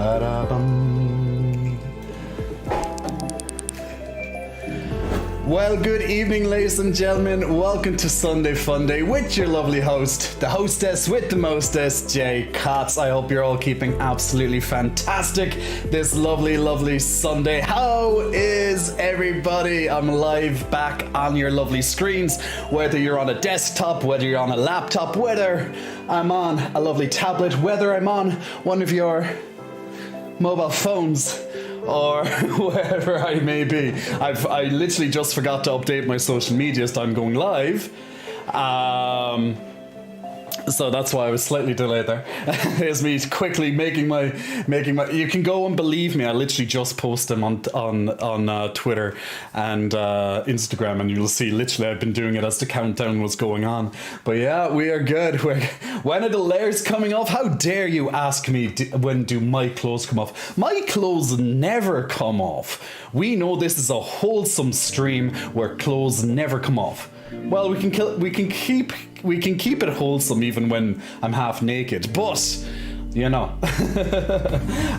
Ba-da-bum. Well, good evening, ladies and gentlemen. Welcome to Sunday Fun Day with your lovely host, the hostess with the mostest, Jay Kotz. I hope you're all keeping absolutely fantastic this lovely, lovely Sunday. How is everybody? I'm live back on your lovely screens, whether you're on a desktop, whether you're on a laptop, whether I'm on a lovely tablet, whether I'm on one of your mobile phones, or wherever I may be. I literally just forgot to update my social media, so I'm going live. So that's why I was slightly delayed there. Here's me quickly making my. You can go and believe me. I literally just post them on Twitter and Instagram, and you'll see. Literally, I've been doing it as the countdown was going on. But yeah, we are good. When are the layers coming off? How dare you ask me when do my clothes come off? My clothes never come off. We know this is a wholesome stream where clothes never come off. Well, we can keep it wholesome even when I'm half naked, but you know.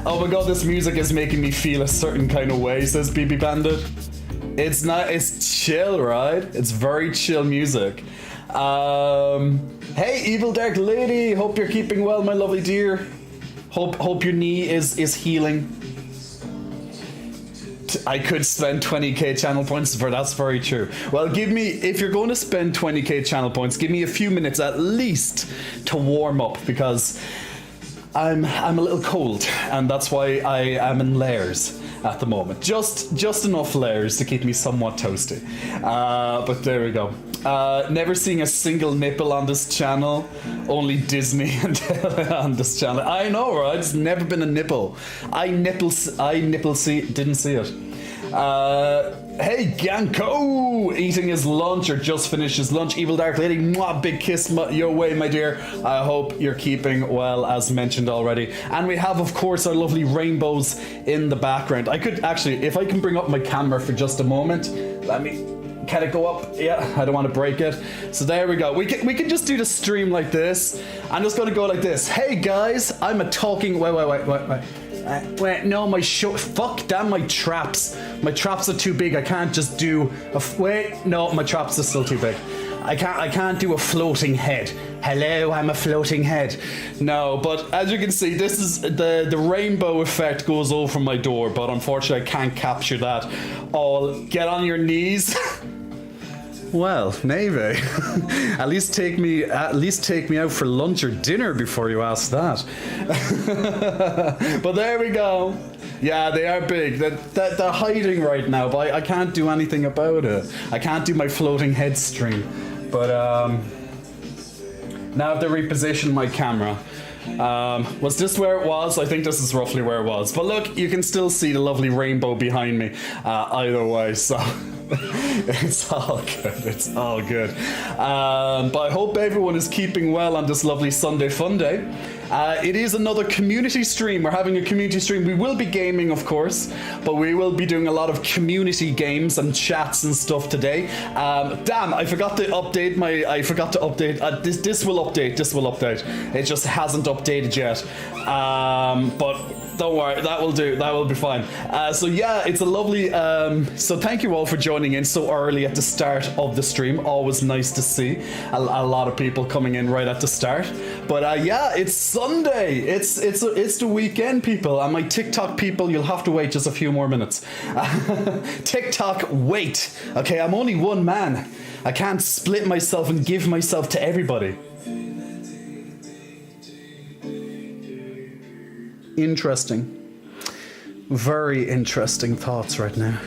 Oh my god, this music is making me feel a certain kind of way, says BB Bandit. It's chill, right? It's very chill music. Hey, Evil Dark Lady, hope you're keeping well, my lovely dear. Hope your knee is healing. I could spend 20k channel points for that's very true. Well, if you're going to spend 20k channel points, give me a few minutes at least to warm up, because I'm a little cold, and that's why I am in layers at the moment. Just enough layers to keep me somewhat toasty. But there we go. Never seeing a single nipple on this channel. Only Disney on this channel. I know, right? It's never been a nipple. Didn't see it. Hey, Ganko! Eating his lunch or just finished his lunch. Evil Dark Lady, mwah, big kiss your way, my dear. I hope you're keeping well, as mentioned already. And we have, of course, our lovely rainbows in the background. I could actually, if I can bring up my camera for just a moment, can it go up? Yeah, I don't want to break it. So there we go. We can just do the stream like this. I'm just going to go like this. Hey guys, I'm a talking. Wait. Wait, no, fuck, damn my traps. My traps are too big. I can't just do wait, no, my traps are still too big. I can't do a floating head. Hello, I'm a floating head. No, but as you can see, this is the rainbow effect goes over my door, but unfortunately I can't capture that all. Get on your knees. Well, maybe. At least take me out for lunch or dinner before you ask that. But there we go. Yeah, they are big. They're hiding right now, but I can't do anything about it. I can't do my floating head stream. But now I have to reposition my camera. Was this where it was? I think this is roughly where it was. But look, you can still see the lovely rainbow behind me either way, so it's all good. It's all good. But I hope everyone is keeping well on this lovely Sunday Fun Day. It is another community stream. We're having a community stream. We will be gaming, of course, but we will be doing a lot of community games and chats and stuff today. Damn, I forgot to update this will update. This will update. It just hasn't updated yet. But don't worry, that will do. That will be fine. So yeah, it's a lovely. So thank you all for joining in so early at the start of the stream. Always nice to see a lot of people coming in right at the start. But yeah, it's Sunday. It's the weekend, people. And my TikTok people, you'll have to wait just a few more minutes. TikTok, wait. Okay, I'm only one man. I can't split myself and give myself to everybody. Interesting. Very interesting thoughts right now.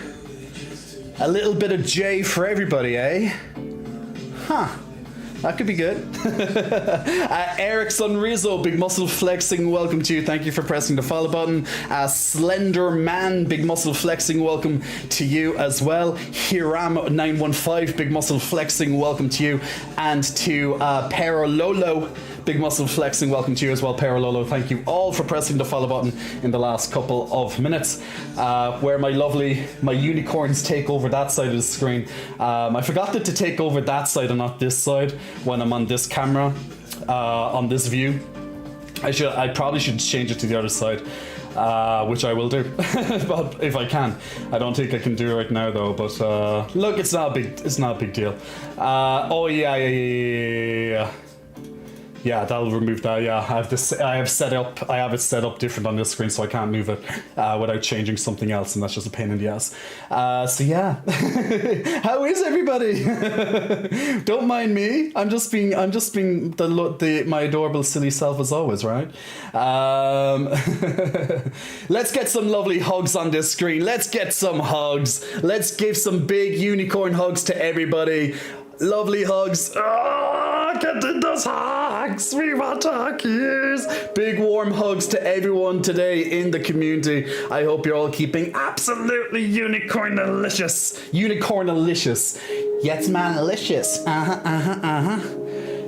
A little bit of J for everybody, eh? Huh. That could be good. Erickson Rizzo, big muscle flexing, welcome to you. Thank you for pressing the follow button. Slender Man, big muscle flexing, welcome to you as well. Hiram915, big muscle flexing, welcome to you. And to Paralolo, big muscle flexing, welcome to you as well, Paralolo. Thank you all for pressing the follow button in the last couple of minutes. Where my unicorns take over that side of the screen. I forgot to take over that side and not this side when I'm on this camera, on this view. I probably should change it to the other side. which I will do, but if I can. I don't think I can do it right now though. But look, it's not a big deal. Oh yeah. Yeah, that'll remove that. Yeah, I have it set up different on this screen, so I can't move it without changing something else, and that's just a pain in the ass. So yeah, how is everybody? Don't mind me. I'm just being my adorable silly self as always, right? Let's get some lovely hugs on this screen. Let's get some hugs. Let's give some big unicorn hugs to everybody. Lovely hugs. Get in those hugs. We want huggies. Big warm hugs to everyone today in the community. I hope you're all keeping absolutely unicorn-alicious. Unicorn-alicious. Yes, man-alicious.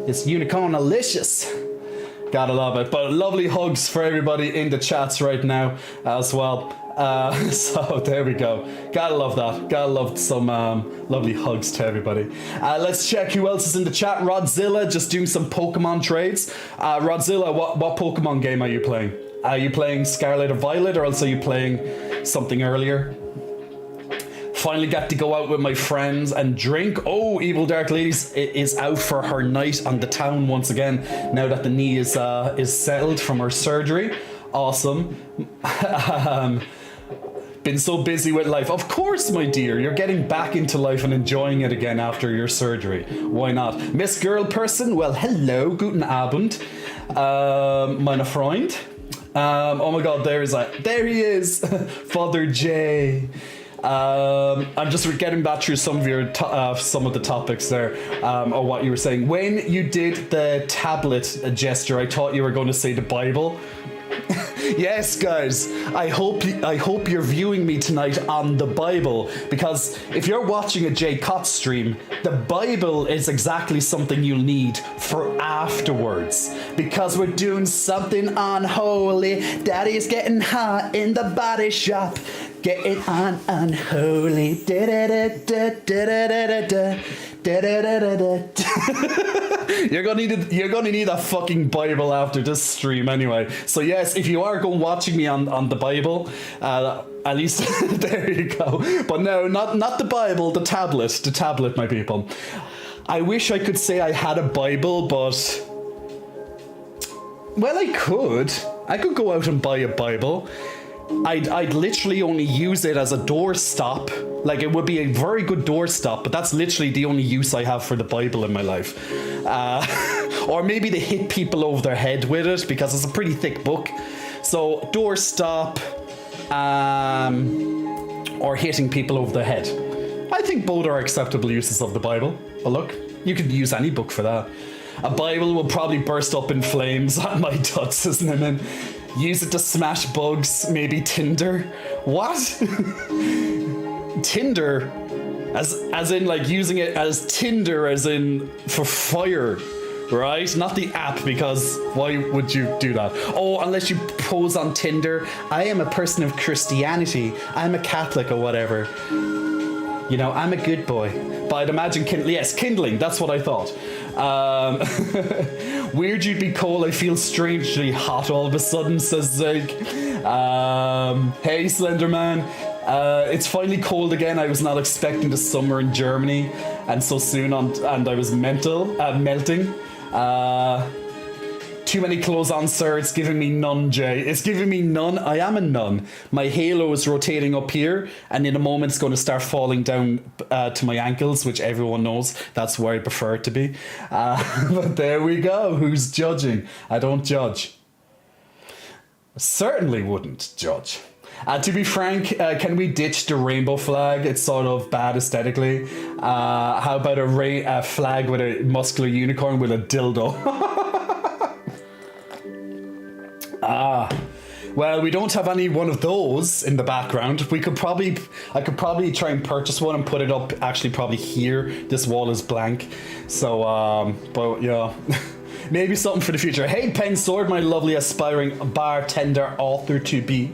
It's unicorn-alicious. Gotta love it. But lovely hugs for everybody in the chats right now as well. So there we go. Gotta love that. Gotta love some lovely hugs to everybody. Let's check who else is in the chat. Rodzilla just doing some Pokemon trades. Rodzilla, what Pokemon game are you playing? Are you playing Scarlet or Violet, or else are you playing something earlier? Finally got to go out with my friends and drink. Oh, Evil Dark Ladies is out for her night on the town once again, now that the knee is settled from her surgery. Awesome. Been so busy with life. Of course, my dear, you're getting back into life and enjoying it again after your surgery. Why not? Miss Girl Person, well, hello, guten Abend, meine Freund. Oh my god, there he is, Father J. I'm just getting back through some of your some of the topics there, or what you were saying. When you did the tablet gesture, I thought you were going to say the Bible. Yes, guys, I hope you're viewing me tonight on the Bible, because if you're watching a Jay Cott stream, the Bible is exactly something you'll need for afterwards, because we're doing something unholy. Daddy's getting hot in the body shop, getting on unholy. You're gonna need a fucking Bible after this stream anyway. So yes, if you are watching me on the Bible, at least there you go. But no, not the Bible, the tablet, my people. I wish I could say I had a Bible, but well, I could go out and buy a Bible. I'd literally only use it as a doorstop. Like, it would be a very good doorstop, but that's literally the only use I have for the Bible in my life. Or maybe to hit people over their head with it, because it's a pretty thick book. So doorstop, or hitting people over the head. I think both are acceptable uses of the Bible. But look, you could use any book for that. A Bible will probably burst up in flames on my tuts, isn't it? And use it to smash bugs, maybe Tinder. What? Tinder? As in, like, using it as Tinder, as in for fire, right? Not the app, because why would you do that? Oh, unless you pose on Tinder, I am a person of Christianity, I'm a Catholic or whatever. You know, I'm a good boy. But I'd imagine kindling, that's what I thought. Weird you'd be cold, I feel strangely hot all of a sudden, says Zeg. Hey Slenderman, it's finally cold again. I was not expecting the summer in Germany and so soon, and I was melting. Too many clothes on, sir. It's giving me none, Jay. It's giving me none. I am a nun. My halo is rotating up here, and in a moment it's going to start falling down to my ankles, which everyone knows that's where I prefer it to be. But there we go. Who's judging? I don't judge. I certainly wouldn't judge. To be frank, can we ditch the rainbow flag? It's sort of bad aesthetically. How about a flag with a muscular unicorn with a dildo? Well, we don't have any one of those in the background. I could probably try and purchase one and put it up, actually probably here. This wall is blank. So, but yeah. Maybe something for the future. Hey, Pen Sword, my lovely aspiring bartender author to be.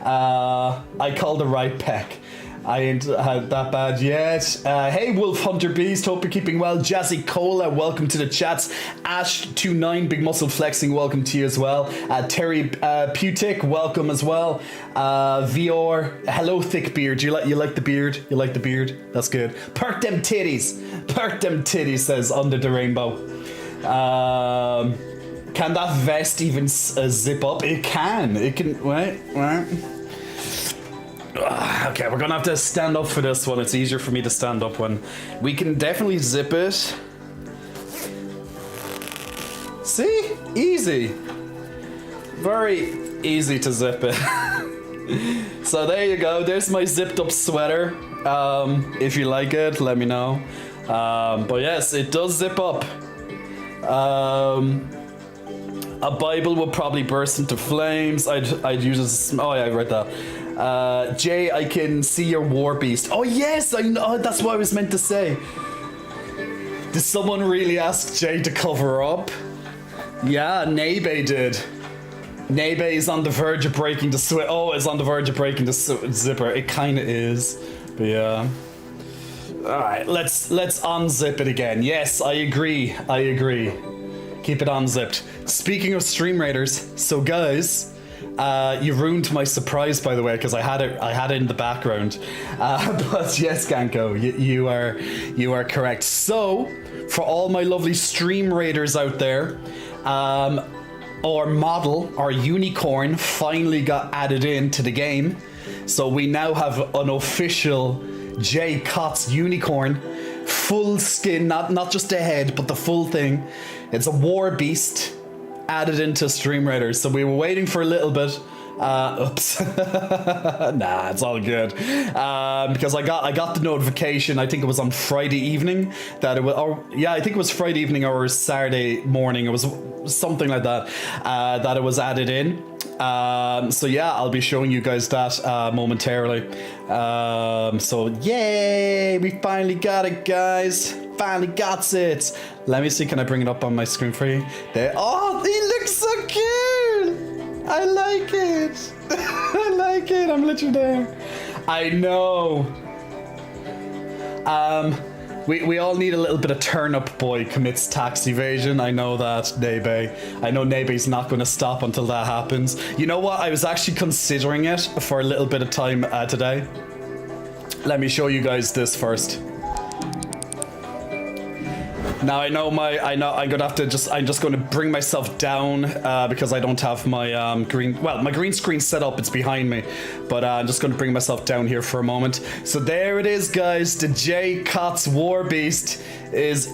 I call the right peck. I ain't had that bad yet. Hey, Wolf Hunter Beast, hope you're keeping well. Jazzy Cola, welcome to the chats. Ash29, Big Muscle Flexing, welcome to you as well. Terry Putic, welcome as well. VR, hello, Thick Beard. You like the beard? You like the beard? That's good. Perk them titties. Perk them titties, says Under the Rainbow. Can that vest even zip up? It can. It can. Wait. Okay, we're gonna have to stand up for this one. It's easier for me to stand up when we can definitely zip it. See? Easy. Very easy to zip it. So there you go. There's my zipped up sweater. If you like it, let me know. But yes, it does zip up. A Bible would probably burst into flames. I'd use a... Oh yeah, I read that. Jay, I can see your war beast. Oh yes, I know. That's what I was meant to say. Did someone really ask Jay to cover up? Yeah, Nebe did. Nebe is on the verge of breaking the it's on the verge of breaking the zipper. It kind of is, but yeah. All right, let's unzip it again. Yes, I agree. Keep it unzipped. Speaking of Stream Raiders, so guys. You ruined my surprise, by the way, because I had it in the background. But yes, Ganko, you are correct. So, for all my lovely Stream Raiders out there, our model, our unicorn, finally got added into the game. So we now have an official Jay Kotz unicorn, full skin, not just the head, but the full thing. It's a war beast. Added into Stream Raiders, so we were waiting for a little bit. Oops. Nah, it's all good. Because I got the notification. I think it was on Friday evening that it was. I think it was Friday evening or Saturday morning. It was something like that. That it was added in. So yeah, I'll be showing you guys that momentarily. So yay, we finally got it, guys. Finally got it. Let me see, can I bring it up on my screen for you? There. Oh, he looks so cute. I like it. I like it. I'm literally there. I know. We all need a little bit of Turn Up Boy commits tax evasion. I know that, Nebe. I know Nebe's not going to stop until that happens. You know what? I was actually considering it for a little bit of time today. Let me show you guys this first. Now I'm gonna have to I'm just gonna bring myself down because I don't have my my green screen set up, it's behind me, but I'm just gonna bring myself down here for a moment. So there it is, guys. The Jay Kotz War Beast is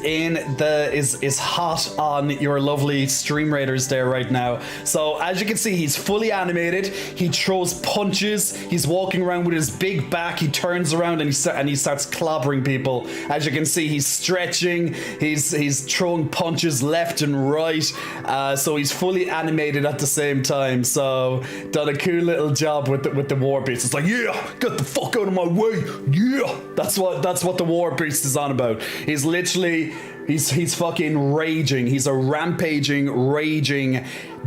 hot on your lovely Stream Raiders there right now. So as you can see, he's fully animated. He throws punches. He's walking around with his big back. He turns around and he starts clobbering people. As you can see, he's stretching. He's throwing punches left and right. So he's fully animated at the same time. So done a cool little job with the War Beast. It's like, yeah, get the fuck out of my way. Yeah, that's what the War Beast is on about. He's literally, he's fucking raging. He's a rampaging, raging,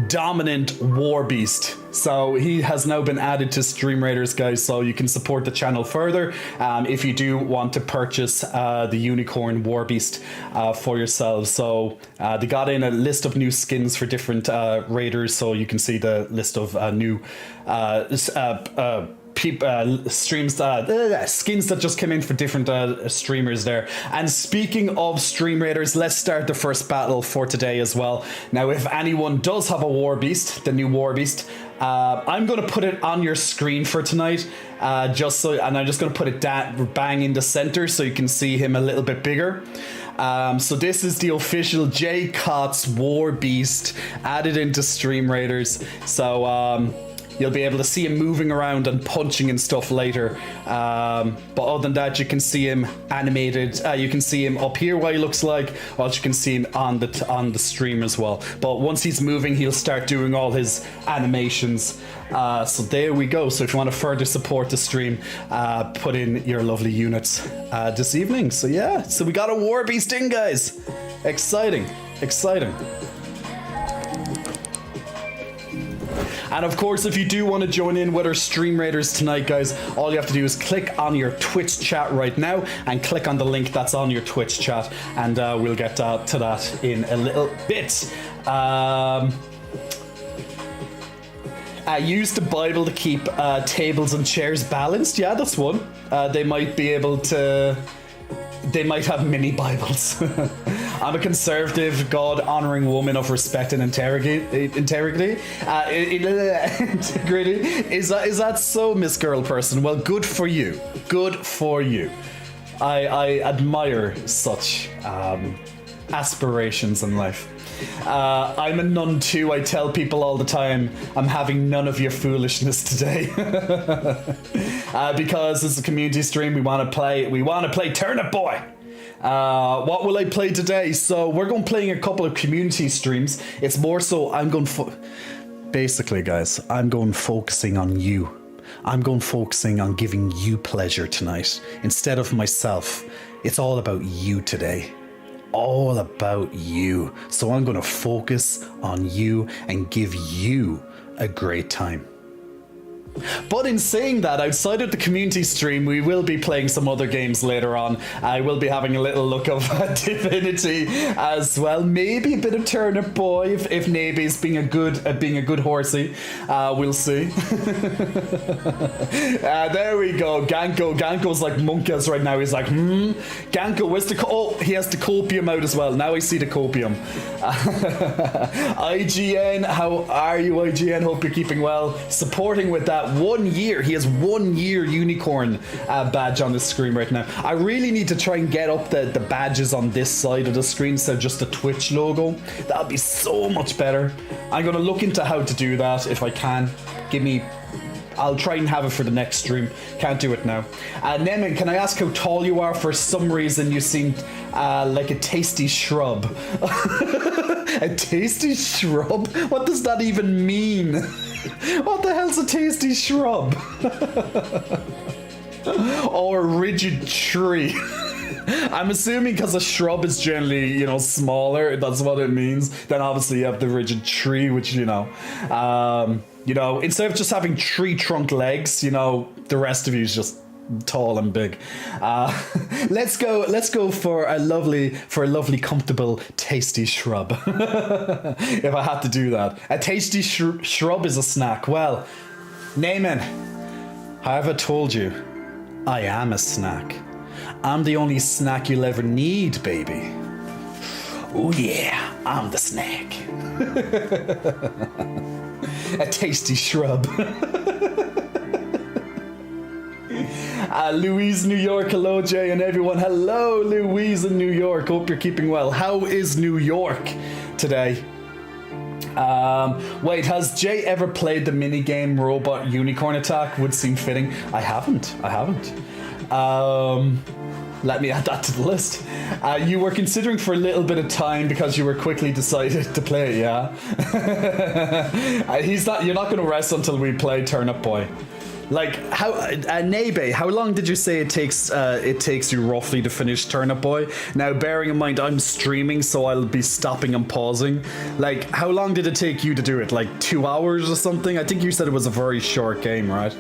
dominant war beast. So he has now been added to Stream Raiders, guys, so you can support the channel further if you do want to purchase the Unicorn War Beast for yourselves. So they got in a list of new skins for different raiders, so you can see the list of new skins that just came in for different streamers there. And speaking of Stream Raiders, let's start the first battle for today as well. Now, if anyone does have a War Beast, the new War Beast, I'm going to put it on your screen for tonight, and I'm just going to put it bang in the center so you can see him a little bit bigger. So this is the official Jay Kotz War Beast added into Stream Raiders. So you'll be able to see him moving around and punching and stuff later. But other than that, you can see him animated. You can see him up here, what he looks like, or you can see him on the stream as well. But once he's moving, he'll start doing all his animations. So there we go. So if you want to further support the stream, put in your lovely units this evening. So yeah, so we got a War Beast in, guys. Exciting, exciting. And of course, if you do want to join in with our Stream Raiders tonight, guys, all you have to do is click on your Twitch chat right now and click on the link that's on your Twitch chat, and we'll get to that in a little bit. Use the Bible to keep tables and chairs balanced. Yeah, that's one. They might be able to... They might have mini Bibles. I'm a conservative, God-honoring woman of respect and integrity. Integrity? Is that so, Miss Girl Person? Well, good for you. Good for you. I admire such aspirations in life. I'm a nun too. I tell people all the time I'm having none of your foolishness today. Because it's a community stream, we want to play Turnip Boy. What will I play today? So we're going playing a couple of community streams. It's more so I'm going basically, guys, I'm going focusing on you. I'm going focusing on giving you pleasure tonight instead of myself. It's all about you today. All about you. So I'm going to focus on you and give you a great time. But in saying that, outside of the community stream, we will be playing some other games later on. I will be having a little look of Divinity as well. Maybe a bit of Turnip Boy if Naby's being a good horsey. We'll see. There we go. Ganko's like Monkas right now. He's like, Ganko, where's the he has the copium out as well. Now I see the copium. IGN, how are you, IGN? Hope you're keeping well. Supporting with that 1 year. He has 1 year unicorn badge on the screen right now. I really need to try and get up the badges on this side of the screen instead of just the Twitch logo. That would be so much better. I'm going to look into how to do that if I can. I'll try and have it for the next stream. Can't do it now. Neman, can I ask how tall you are? For some reason you seem like a tasty shrub. A tasty shrub? What does that even mean? What the hell's a tasty shrub? Or a rigid tree. I'm assuming because a shrub is generally, smaller, that's what it means. Then obviously you have the rigid tree, which, instead of just having tree trunk legs, the rest of you is just tall and big. Let's go for a lovely, comfortable, tasty shrub. If I had to do that. A tasty shrub is a snack. Well, Naaman, have I told you, I am a snack. I'm the only snack you'll ever need, baby. Oh yeah, I'm the snack. A tasty shrub. Louise, New York. Hello, Jay, and everyone. Hello, Louise in New York. Hope you're keeping well. How is New York today? Wait, has Jay ever played the minigame Robot Unicorn Attack? Would seem fitting. I haven't. Let me add that to the list. You were considering for a little bit of time because you were quickly decided to play it, yeah? You're not going to rest until we play Turnip Boy. Like, Nebe, how long did you say it takes you roughly to finish Turnip Boy? Now, bearing in mind I'm streaming, so I'll be stopping and pausing. Like, how long did it take you to do it? Like 2 hours or something? I think you said it was a very short game, right?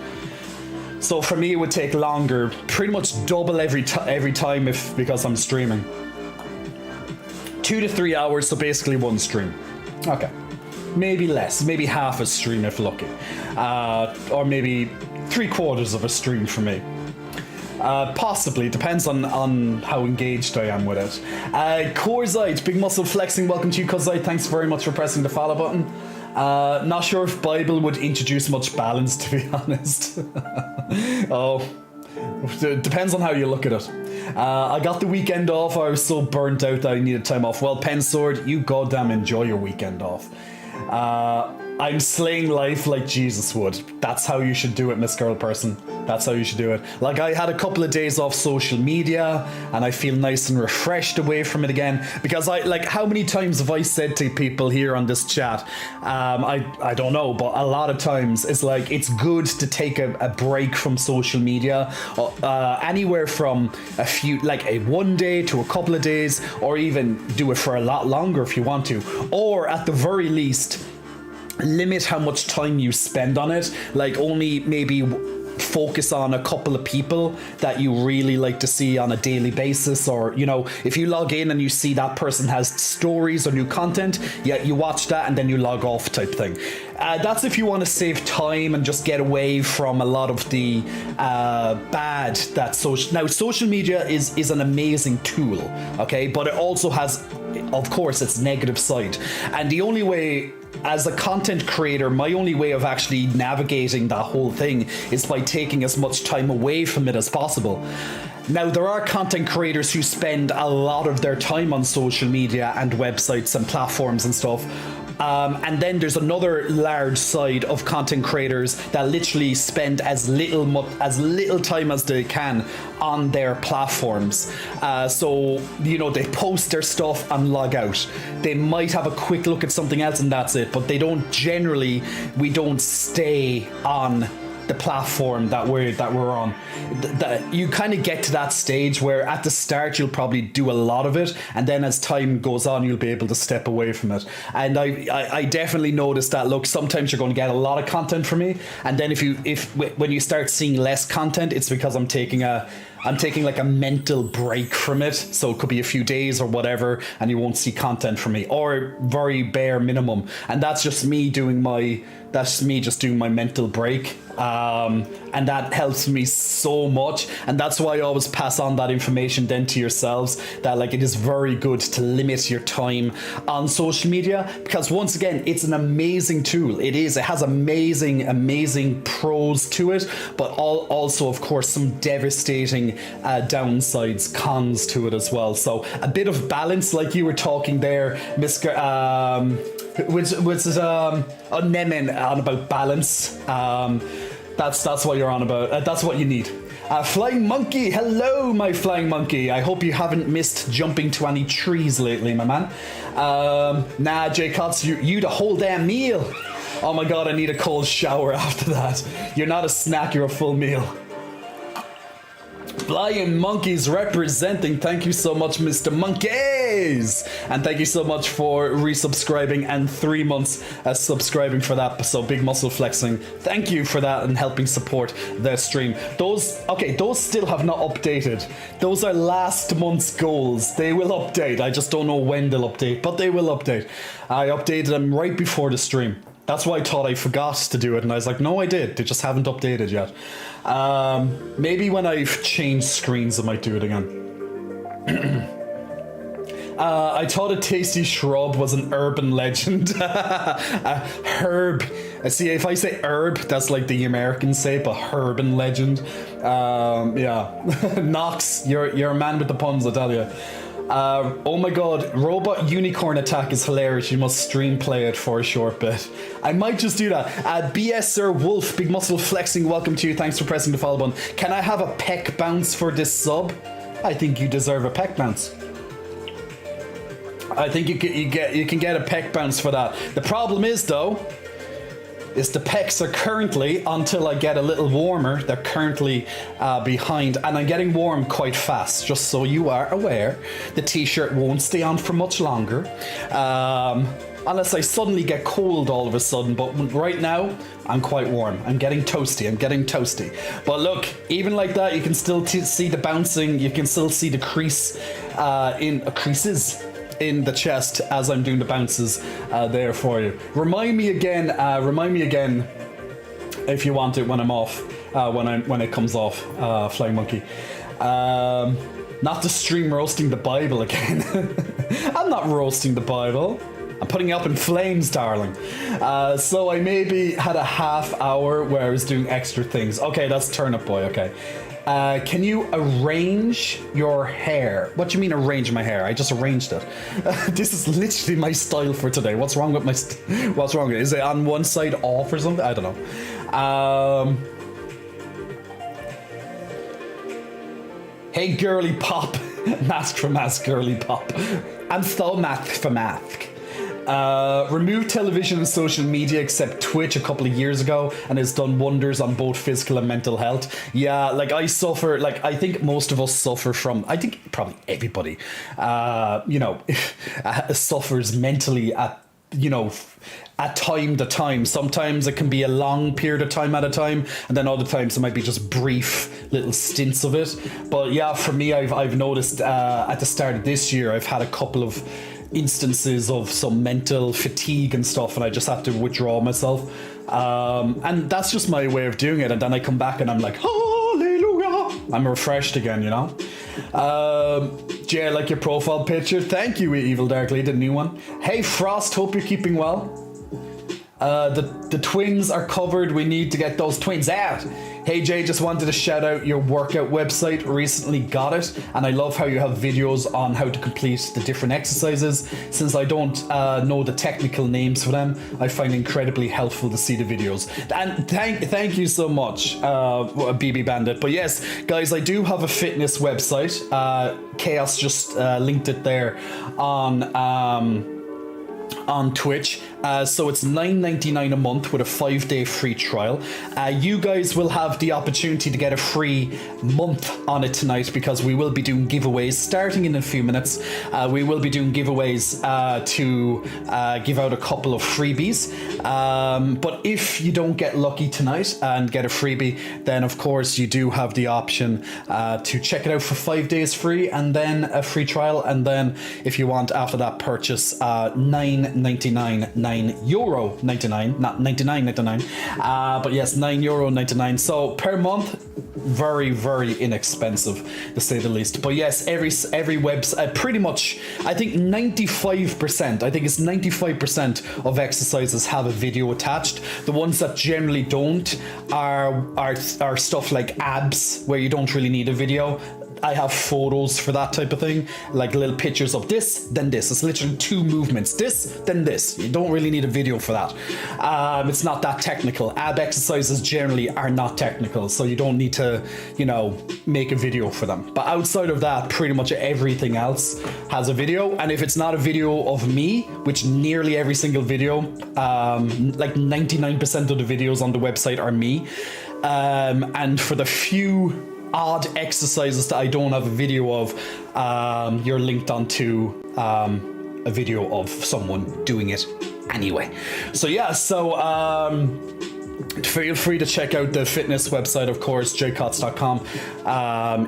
So for me, it would take longer, pretty much double every time because I'm streaming. 2 to 3 hours, so basically one stream. Okay. Maybe less, maybe half a stream if lucky. Or maybe 3/4 of a stream for me. Possibly, depends on how engaged I am with it. Corzite, Big Muscle Flexing, welcome to you, Corzite. Thanks very much for pressing the follow button. Not sure if Bible would introduce much balance, to be honest. Oh, it depends on how you look at it. I got the weekend off. I was so burnt out that I needed time off. Well, Pensword, you goddamn enjoy your weekend off. I'm slaying life like Jesus would. That's how you should do it, Miss Girl Person. That's how you should do it. Like, I had a couple of days off social media and I feel nice and refreshed away from it again, because how many times have I said to people here on this chat, I don't know, but a lot of times it's like, it's good to take a break from social media, anywhere from a few, like a 1 day to a couple of days, or even do it for a lot longer if you want to, or at the very least, limit how much time you spend on it. Like only maybe focus on a couple of people that you really like to see on a daily basis, or if you log in and you see that person has stories or new content, yeah, you watch that and then you log off type thing. That's if you want to save time and just get away from a lot of the bad that social media is an amazing tool, okay, but it also has, of course, its negative side. And the only way, as a content creator, my only way of actually navigating that whole thing is by taking as much time away from it as possible. Now, there are content creators who spend a lot of their time on social media and websites and platforms and stuff. And then there's another large side of content creators that literally spend as little time as they can on their platforms. So they post their stuff and log out. They might have a quick look at something else and that's it, but we don't stay on the platform that we're on. You kind of get to that stage where at the start you'll probably do a lot of it, and then as time goes on you'll be able to step away from it. And I definitely noticed that. Look, sometimes you're going to get a lot of content from me, and then when you start seeing less content, it's because I'm taking like a mental break from it. So it could be a few days or whatever, and you won't see content from me, or very bare minimum. And that's just me doing my mental break. And that helps me so much, and that's why I always pass on that information then to yourselves, that like it is very good to limit your time on social media, because once again, it's an amazing tool. It has amazing pros to it, but also of course some devastating downsides, cons to it as well. So a bit of balance, like you were talking there, Mr. Nemen, on about balance. That's what you're on about. That's what you need. Flying Monkey, hello, my Flying Monkey. I hope you haven't missed jumping to any trees lately, my man. Nah, Jay Cots, you the whole damn meal. Oh my god, I need a cold shower after that. You're not a snack, you're a full meal. Flying Monkeys representing. Thank you so much, Mr. Monkeys, and thank you so much for resubscribing and 3 months subscribing for that. So big muscle flexing. Thank you for that and helping support the stream. Those still have not updated. Those are last month's goals. They will update. I just don't know when they'll update, but they will update. I updated them right before the stream. That's why I thought I forgot to do it, and I was like, no, I did. They just haven't updated yet. Maybe when I've changed screens, I might do it again. I thought a tasty shrub was an urban legend. Herb. See, if I say herb, that's like the Americans say, but herban legend. Yeah. Knox, you're a man with the puns, I tell you. Oh my god, Robot Unicorn Attack is hilarious. You must stream play it for a short bit. I might just do that. BS Sir Wolf, big muscle flexing, welcome to you. Thanks for pressing the follow button. Can I have a peck bounce for this sub? I think you deserve a peck bounce. I think you can get a peck bounce for that. The problem is though, is the pecs are currently, until I get a little warmer, they're currently behind, and I'm getting warm quite fast, just so you are aware. The t-shirt won't stay on for much longer, unless I suddenly get cold all of a sudden, but right now, I'm quite warm. I'm getting toasty. But look, even like that, you can still see the bouncing, you can still see the creases in the chest as I'm doing the bounces there for you. Remind me again if you want it when I'm off, when it comes off, Flying Monkey. Not the stream roasting the Bible again. I'm not roasting the Bible. I'm putting it up in flames, darling. So I maybe had a half hour where I was doing extra things. Okay, that's Turnip Boy, okay. Can you arrange your hair? What do you mean arrange my hair? I just arranged it. This is literally my style for today. What's wrong with my what's wrong with it? Is it on one side off or something? I don't know. Hey girly pop. Mask for mask, girly pop. I'm so mask for mask. Removed television and social media except Twitch a couple of years ago, and has done wonders on both physical and mental health. Yeah, like I suffer, like I think most of us suffer from, I think probably everybody, suffers mentally at you know, at time to time. Sometimes it can be a long period of time at a time, and then other times it might be just brief little stints of it. But yeah, for me, I've noticed at the start of this year, I've had a couple of instances of some mental fatigue and stuff, and I just have to withdraw myself. And that's just my way of doing it. And then I come back and I'm like, hallelujah, I'm refreshed again, you know. Jay, I like your profile picture. Thank you, Evil Darkly, the new one. Hey Frost, hope you're keeping well. The twins are covered. We need to get those twins out. Hey Jay, just wanted to shout out your workout website. Recently got it, and I love how you have videos on how to complete the different exercises. Since I don't know the technical names for them, I find it incredibly helpful to see the videos. And thank you so much, BB Bandit. But yes, guys, I do have a fitness website. Chaos just linked it there on Twitch. So it's $9.99 a month with a 5-day free trial. You guys will have the opportunity to get a free month on it tonight, because we will be doing giveaways starting in a few minutes. We will be doing giveaways to give out a couple of freebies. But if you don't get lucky tonight and get a freebie, then of course you do have the option to check it out for 5 days free, and then a free trial, and then if you want after that purchase, €9.99, not 99.99, but yes, €9.99. So per month, very, very inexpensive to say the least. But yes, every website, pretty much, I think 95% of exercises have a video attached. The ones that generally don't are stuff like abs, where you don't really need a video. I have photos for that type of thing, like little pictures of this, then this. It's literally 2 movements, this, then this. You don't really need a video for that. It's not that technical. Ab exercises generally are not technical, so you don't need to, you know, make a video for them. But outside of that, pretty much everything else has a video. And if it's not a video of me, which nearly every single video, like 99% of the videos on the website are me. And for the few odd exercises that I don't have a video of, you're linked onto a video of someone doing it anyway. So yeah, feel free to check out the fitness website, of course, jcots.com,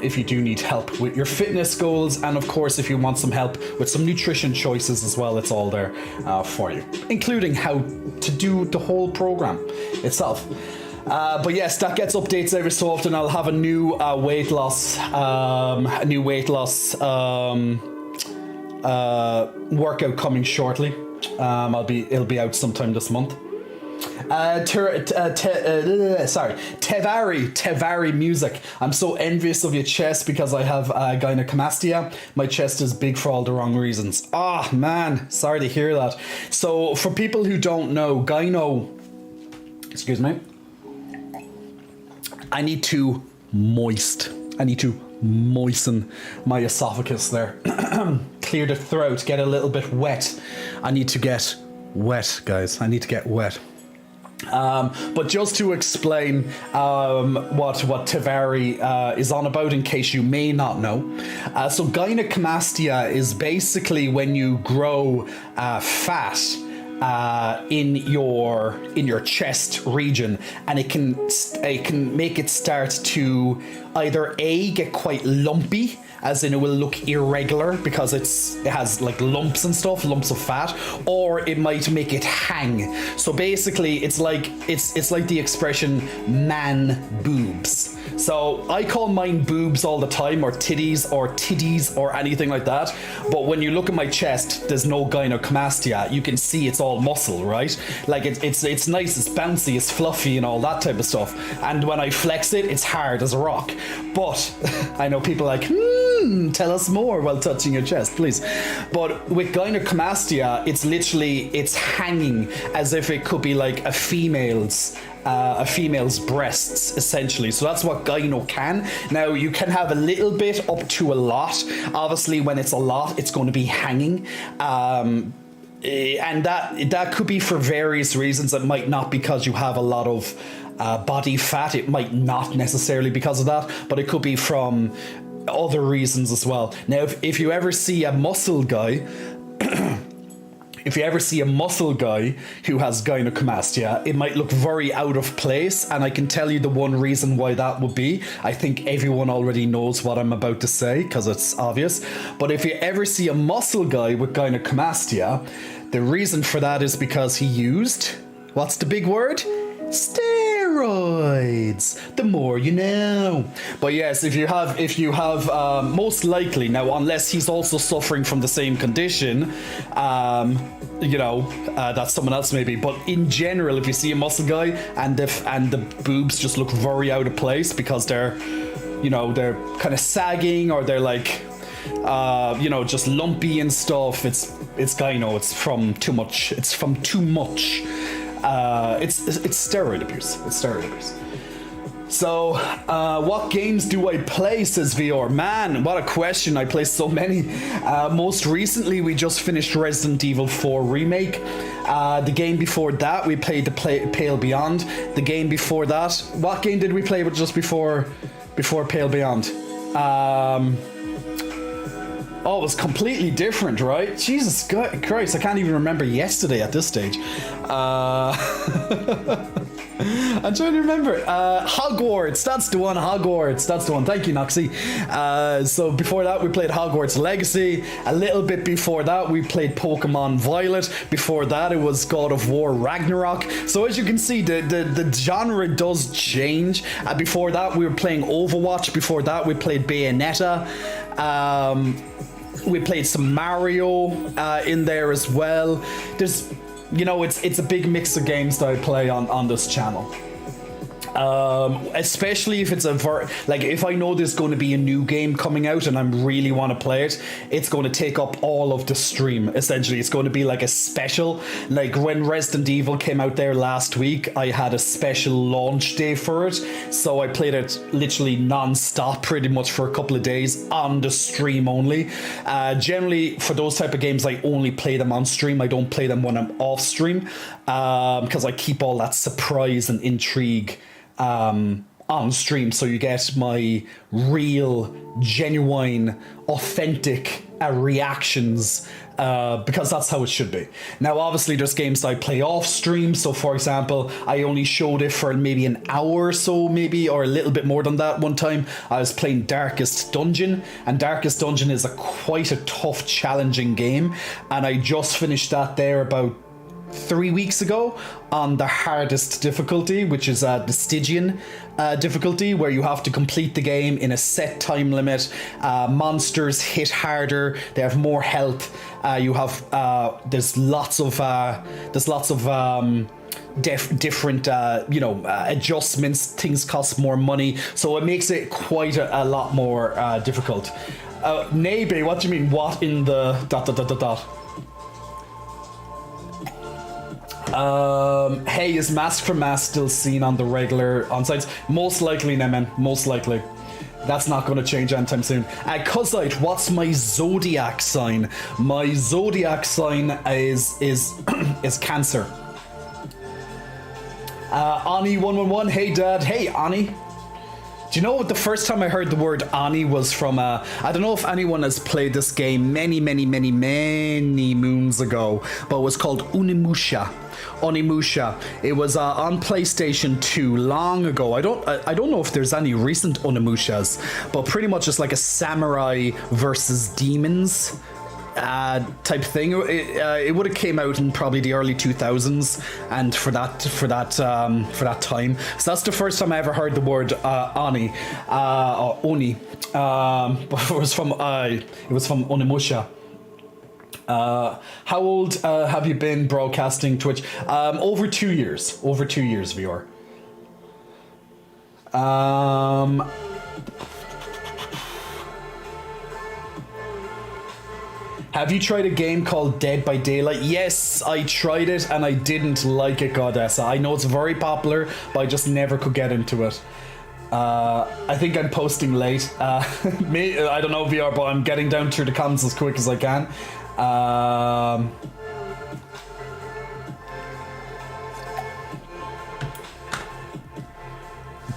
if you do need help with your fitness goals, and of course if you want some help with some nutrition choices as well, it's all there for you, including how to do the whole program itself. But yes, that gets updates every so often. I'll have a new weight loss workout coming shortly. It'll be out sometime this month. Tevari music. I'm so envious of your chest because I have gynecomastia. My chest is big for all the wrong reasons. Ah, man, sorry to hear that. So for people who don't know, excuse me, I need to moisten my esophagus there. Clear the throat, get a little bit wet. I need to get wet, guys. I need to get wet. But just to explain what Tevari is on about, in case you may not know. So gynecomastia is basically when you grow fat in your chest region, and it can make it start to either get quite lumpy, as in it will look irregular because it has like lumps and stuff, lumps of fat, or it might make it hang. So basically it's like the expression man boobs. So I call mine boobs all the time, or titties or anything like that. But when you look at my chest, there's no gynecomastia. You can see it's all muscle, right? Like it's nice, it's bouncy, it's fluffy and all that type of stuff. And when I flex it, it's hard as a rock. But I know people are like, tell us more while touching your chest, please. But with gynecomastia, it's hanging as if it could be like a female's breasts, essentially. So that's what gyno can. Now you can have a little bit up to a lot. Obviously when it's a lot, it's going to be hanging. And that could be for various reasons. It might not because you have a lot of body fat. It might not necessarily because of that, but it could be from other reasons as well. Now, if you ever see a muscle guy if you ever see a muscle guy who has gynecomastia, it might look very out of place, and I can tell you the one reason why that would be. I think everyone already knows what I'm about to say because it's obvious. But if you ever see a muscle guy with gynecomastia, the reason for that is because he used, what's the big word? Steroids. The more you know. But yes, if you have most likely, now unless he's also suffering from the same condition, that's someone else maybe, but in general, if you see a muscle guy and the boobs just look very out of place because they're kind of sagging, or they're like just lumpy and stuff, it's from too much. It's steroid abuse. It's steroid abuse. So, what games do I play, says VR? Man, what a question. I play so many. Most recently, we just finished Resident Evil 4 Remake. The game before that, we played the Pale Beyond. The game before that, what game did we play just before Pale Beyond? Oh, it was completely different, right? Jesus Christ, I can't even remember yesterday at this stage. I'm trying to remember. Hogwarts, that's the one. Hogwarts, that's the one. Thank you, Noxie. So before that, we played Hogwarts Legacy. A little bit before that, we played Pokemon Violet. Before that, it was God of War Ragnarok. So as you can see, the genre does change. Before that, we were playing Overwatch. Before that, we played Bayonetta. We played some Mario in there as well. There's, it's a big mix of games that I play on this channel. Especially if it's if I know there's going to be a new game coming out and I really want to play it, it's going to take up all of the stream. Essentially, it's going to be like a special. Like when Resident Evil came out there last week, I had a special launch day for it, so I played it literally non-stop pretty much for a couple of days on the stream only. Generally, for those type of games, I only play them on stream. I don't play them when I'm off stream, because I keep all that surprise and intrigue on stream, so you get my real, genuine, authentic reactions, because that's how it should be. Now, obviously, there's games that I play off stream. So, for example, I only showed it for maybe an hour or so, maybe, or a little bit more than that. One time, I was playing Darkest Dungeon, and Darkest Dungeon is quite a tough, challenging game, and I just finished that there about 3 weeks ago on the hardest difficulty, which is the Stygian difficulty, where you have to complete the game in a set time limit. Monsters hit harder, they have more health. There's lots of different adjustments. Things cost more money, so it makes it quite a lot more difficult. Nebe, what do you mean? What in the ... Hey, is Mask for Mask still seen on the regular on-sites? Most likely, Nemen. Most likely. That's not going to change anytime soon. Cuzite, what's my zodiac sign? My zodiac sign is is Cancer. Ani111, hey Dad. Hey, Ani. Do you know what the first time I heard the word Ani was from? I don't know if anyone has played this game many moons ago, but it was called Onimusha. It was on PlayStation 2 long ago. I don't know if there's any recent Onimushas, but pretty much it's like a samurai versus demons type thing. It would have came out in probably the early 2000s, and for that time. So that's the first time I ever heard the word Oni, or Oni. But it was from Onimusha. How old have you been broadcasting Twitch? Over 2 years. Over 2 years, VR. Have you tried a game called Dead by Daylight? Yes, I tried it and I didn't like it, Goddessa. I know it's very popular, but I just never could get into it. I think I'm posting late. I don't know, VR, but I'm getting down through the comments as quick as I can.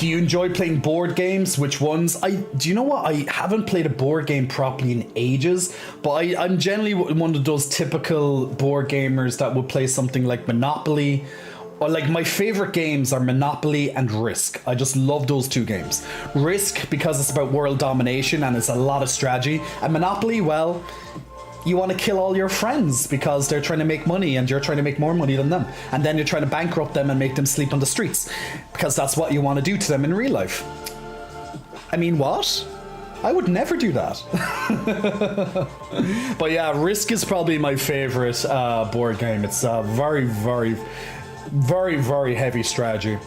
Do you enjoy playing board games? Which ones? Do you know what? I haven't played a board game properly in ages, but I'm generally one of those typical board gamers that would play something like Monopoly. Or like my favorite games are Monopoly and Risk. I just love those two games. Risk because it's about world domination and it's a lot of strategy. And Monopoly, well, you want to kill all your friends because they're trying to make money and you're trying to make more money than them. And then you're trying to bankrupt them and make them sleep on the streets because that's what you want to do to them in real life. I mean, what? I would never do that. But yeah, Risk is probably my favorite board game. It's very, very, very, very heavy strategy.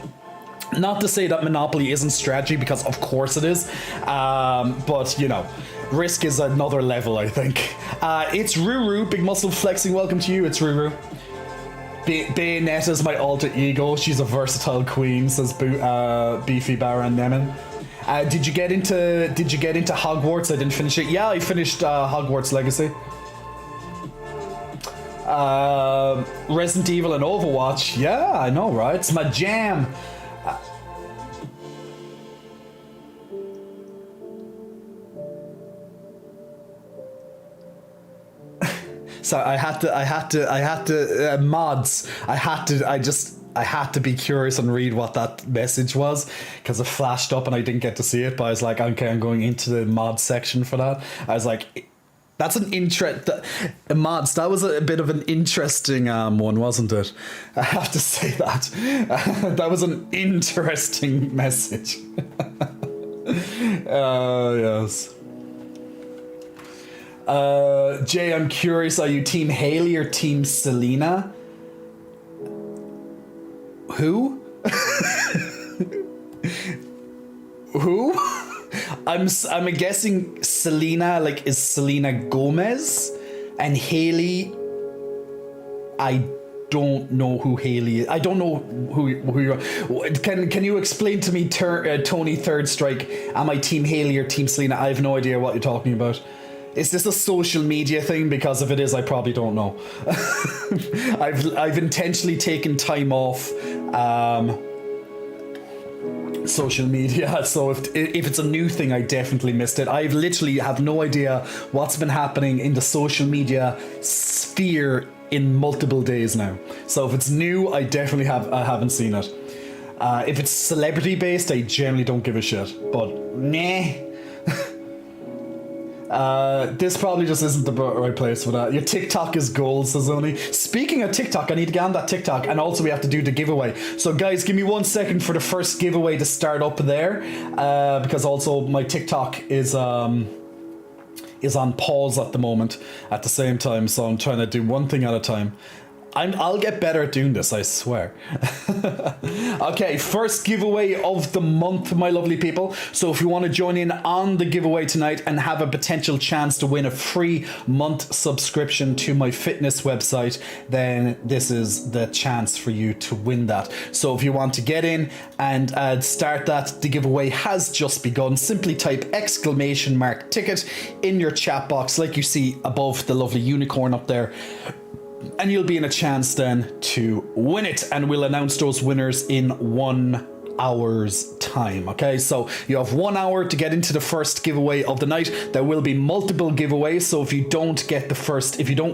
Not to say that Monopoly isn't strategy, because of course it is. But, you know, Risk is another level, I think. It's Ruru, Big Muscle Flexing. Welcome to you, it's Ruru. Bayonetta is my alter ego. She's a versatile queen, says Beefy Baron Nemen. Did you get into Hogwarts? I didn't finish it. Yeah, I finished Hogwarts Legacy. Resident Evil and Overwatch. Yeah, I know, right? It's my jam. So I had to mods. I had to be curious and read what that message was because it flashed up and I didn't get to see it. But I was like, okay, I'm going into the mod section for that. I was like, that's an mods. That was a bit of an interesting one, wasn't it? I have to say that. That was an interesting message. Yes. Jay, I'm curious, are you Team Haley or Team Selena? Who? Who? I'm guessing Selena, like, is Selena Gomez, and Haley, I don't know who Haley is. I don't know who you are. Can you explain to me, Tony Third Strike, am I Team Haley or Team Selena? I have no idea what you're talking about. Is this a social media thing? Because if it is, I probably don't know. I've intentionally taken time off social media, so if it's a new thing, I definitely missed it. I literally have no idea what's been happening in the social media sphere in multiple days now. So if it's new, I definitely haven't seen it. If it's celebrity based, I generally don't give a shit. But nah. This probably just isn't the right place for that. Your TikTok is gold, says Oni. Speaking of TikTok, I need to get on that TikTok, and also we have to do the giveaway. So guys, give me 1 second for the first giveaway to start up there, because also my TikTok is on pause at the moment at the same time, so I'm trying to do one thing at a time. I'll get better at doing this, I swear. Okay, first giveaway of the month, my lovely people. So if you want to join in on the giveaway tonight and have a potential chance to win a free month subscription to my fitness website, then this is the chance for you to win that. So if you want to get in and start that, the giveaway has just begun. Simply type !ticket in your chat box, like you see above the lovely unicorn up there, and you'll be in a chance then to win it, and we'll announce those winners in 1 hour's time. Okay, so you have 1 hour to get into the first giveaway of the night. There will be multiple giveaways, so if you don't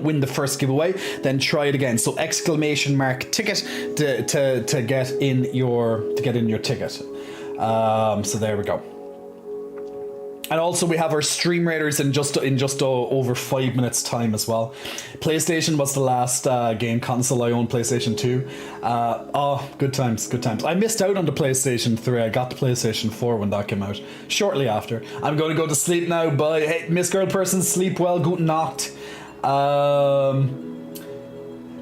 win the first giveaway, then try it again. So !ticket to get in your ticket. So there we go. And also we have our stream raiders in just over 5 minutes time as well. PlayStation was the last game console I owned, PlayStation 2. Good times. I missed out on the PlayStation 3. I got the PlayStation 4 when that came out, shortly after. I'm going to go to sleep now. Bye. Hey, Miss Girl Person, sleep well. Guten Nacht.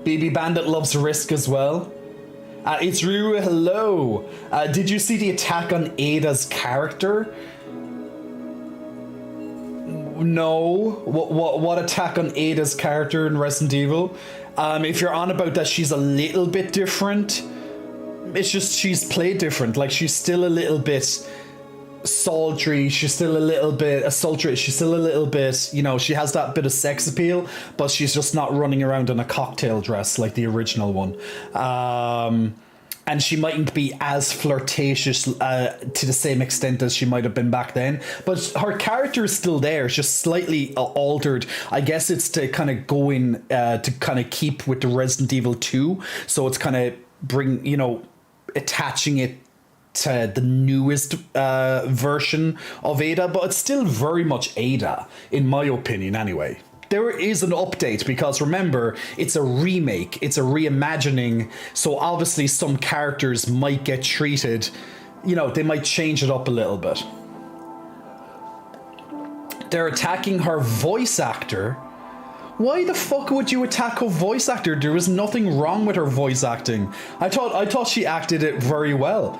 BB Bandit loves Risk as well. It's Ruru, hello. Did you see the attack on Ada's character? No. What attack on Ada's character in Resident Evil? If you're on about that she's a little bit different, it's just she's played different. Like, she's still a little bit sultry, she's still a little bit she's still a little bit, you know, she has that bit of sex appeal, but she's just not running around in a cocktail dress like the original one. and she mightn't be as flirtatious to the same extent as she might have been back then. But her character is still there. It's just slightly altered. I guess it's to kind of go in to kind of keep with the Resident Evil 2. So it's kind of attaching it to the newest version of Ada. But it's still very much Ada, in my opinion, anyway. There is an update because remember, it's a remake, it's a reimagining, so obviously some characters might get treated, they might change it up a little bit. They're attacking her voice actor. Why the fuck would you attack her voice actor? There was nothing wrong with her voice acting. I thought she acted it very well.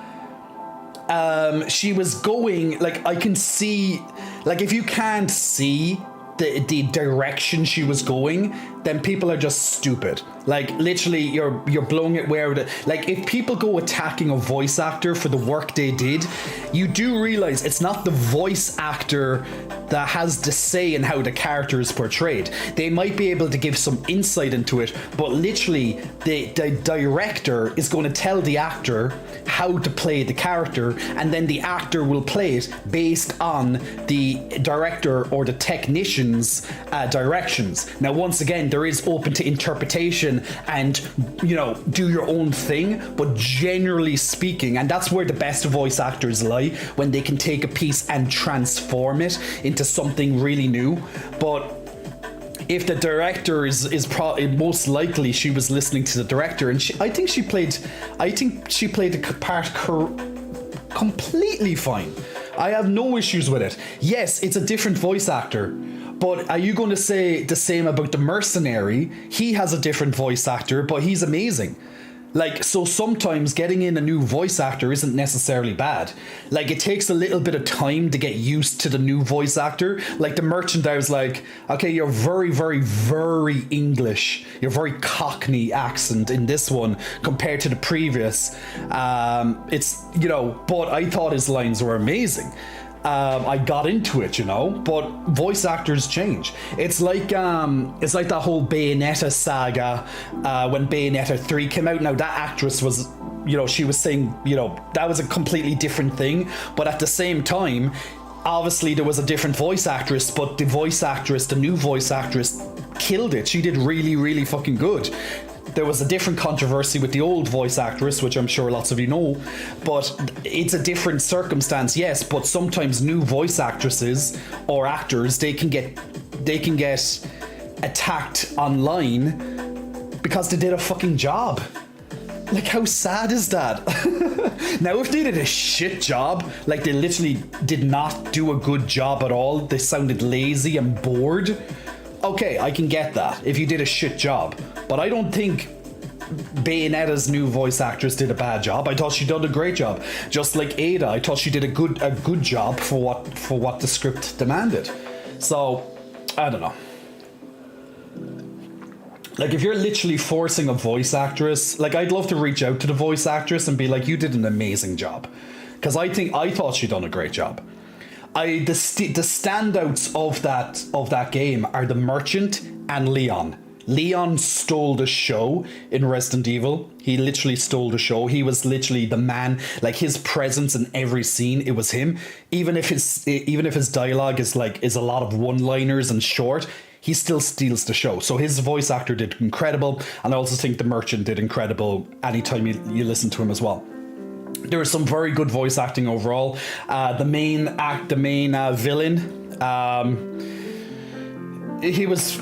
She was going, I can see, if you can't see the direction she was going, then people are just stupid. Literally, you're blowing it where if people go attacking a voice actor for the work they did, you do realize it's not the voice actor that has the say in how the character is portrayed. They might be able to give some insight into it, but literally the director is going to tell the actor how to play the character, and then the actor will play it based on the director or the technician's directions. Now, once again, there is open to interpretation and, do your own thing, but generally speaking, and that's where the best voice actors lie, when they can take a piece and transform it into something really new. But if the director is probably, most likely she was listening to the director, and I think she played the part completely fine. I have no issues with it. Yes, it's a different voice actor, but are you going to say the same about the Mercenary? He has a different voice actor, but he's amazing. So sometimes getting in a new voice actor isn't necessarily bad. It takes a little bit of time to get used to the new voice actor. The Merchant, I was like, okay, you're very, very, very English. You're very Cockney accent in this one compared to the previous. It's, but I thought his lines were amazing. I got into it, but voice actors change. It's like that whole Bayonetta saga when Bayonetta 3 came out. Now that actress was, she was saying, that was a completely different thing, but at the same time, obviously there was a different voice actress, but the new voice actress killed it. She did really, really fucking good. There was a different controversy with the old voice actress, which I'm sure lots of you know, but it's a different circumstance, yes, but sometimes new voice actresses or actors, they can get attacked online because they did a fucking job. How sad is that? Now, if they did a shit job, they literally did not do a good job at all, they sounded lazy and bored, okay, I can get that if you did a shit job. But I don't think Bayonetta's new voice actress did a bad job. I thought she did a great job. Just like Ada, I thought she did a good job for what the script demanded. So, I don't know. If you're literally forcing a voice actress, I'd love to reach out to the voice actress and be like, you did an amazing job. Because I thought she'd done a great job. The standouts of that game are the Merchant and Leon. Leon stole the show in Resident Evil. He literally stole the show. He was literally the man. His presence in every scene, it was him. Even if his dialogue is a lot of one-liners and short, he still steals the show. So his voice actor did incredible, and I also think the Merchant did incredible anytime you listen to him as well. There was some very good voice acting overall. The main villain, he was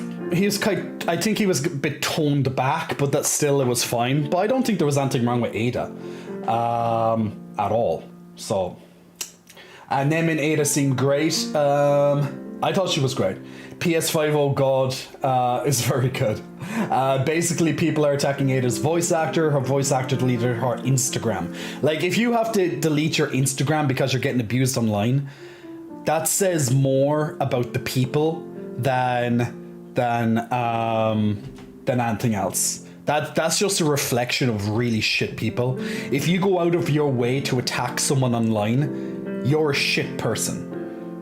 I think he was a bit toned back, but that still, it was fine. But I don't think there was anything wrong with Ada at all. So, and them in Ada seemed great. I thought she was great. PS5, oh god, is very good. Basically, people are attacking Ada's voice actor. Her voice actor deleted her Instagram. If you have to delete your Instagram because you're getting abused online, that says more about the people than anything else. That's just a reflection of really shit people. If you go out of your way to attack someone online, you're a shit person.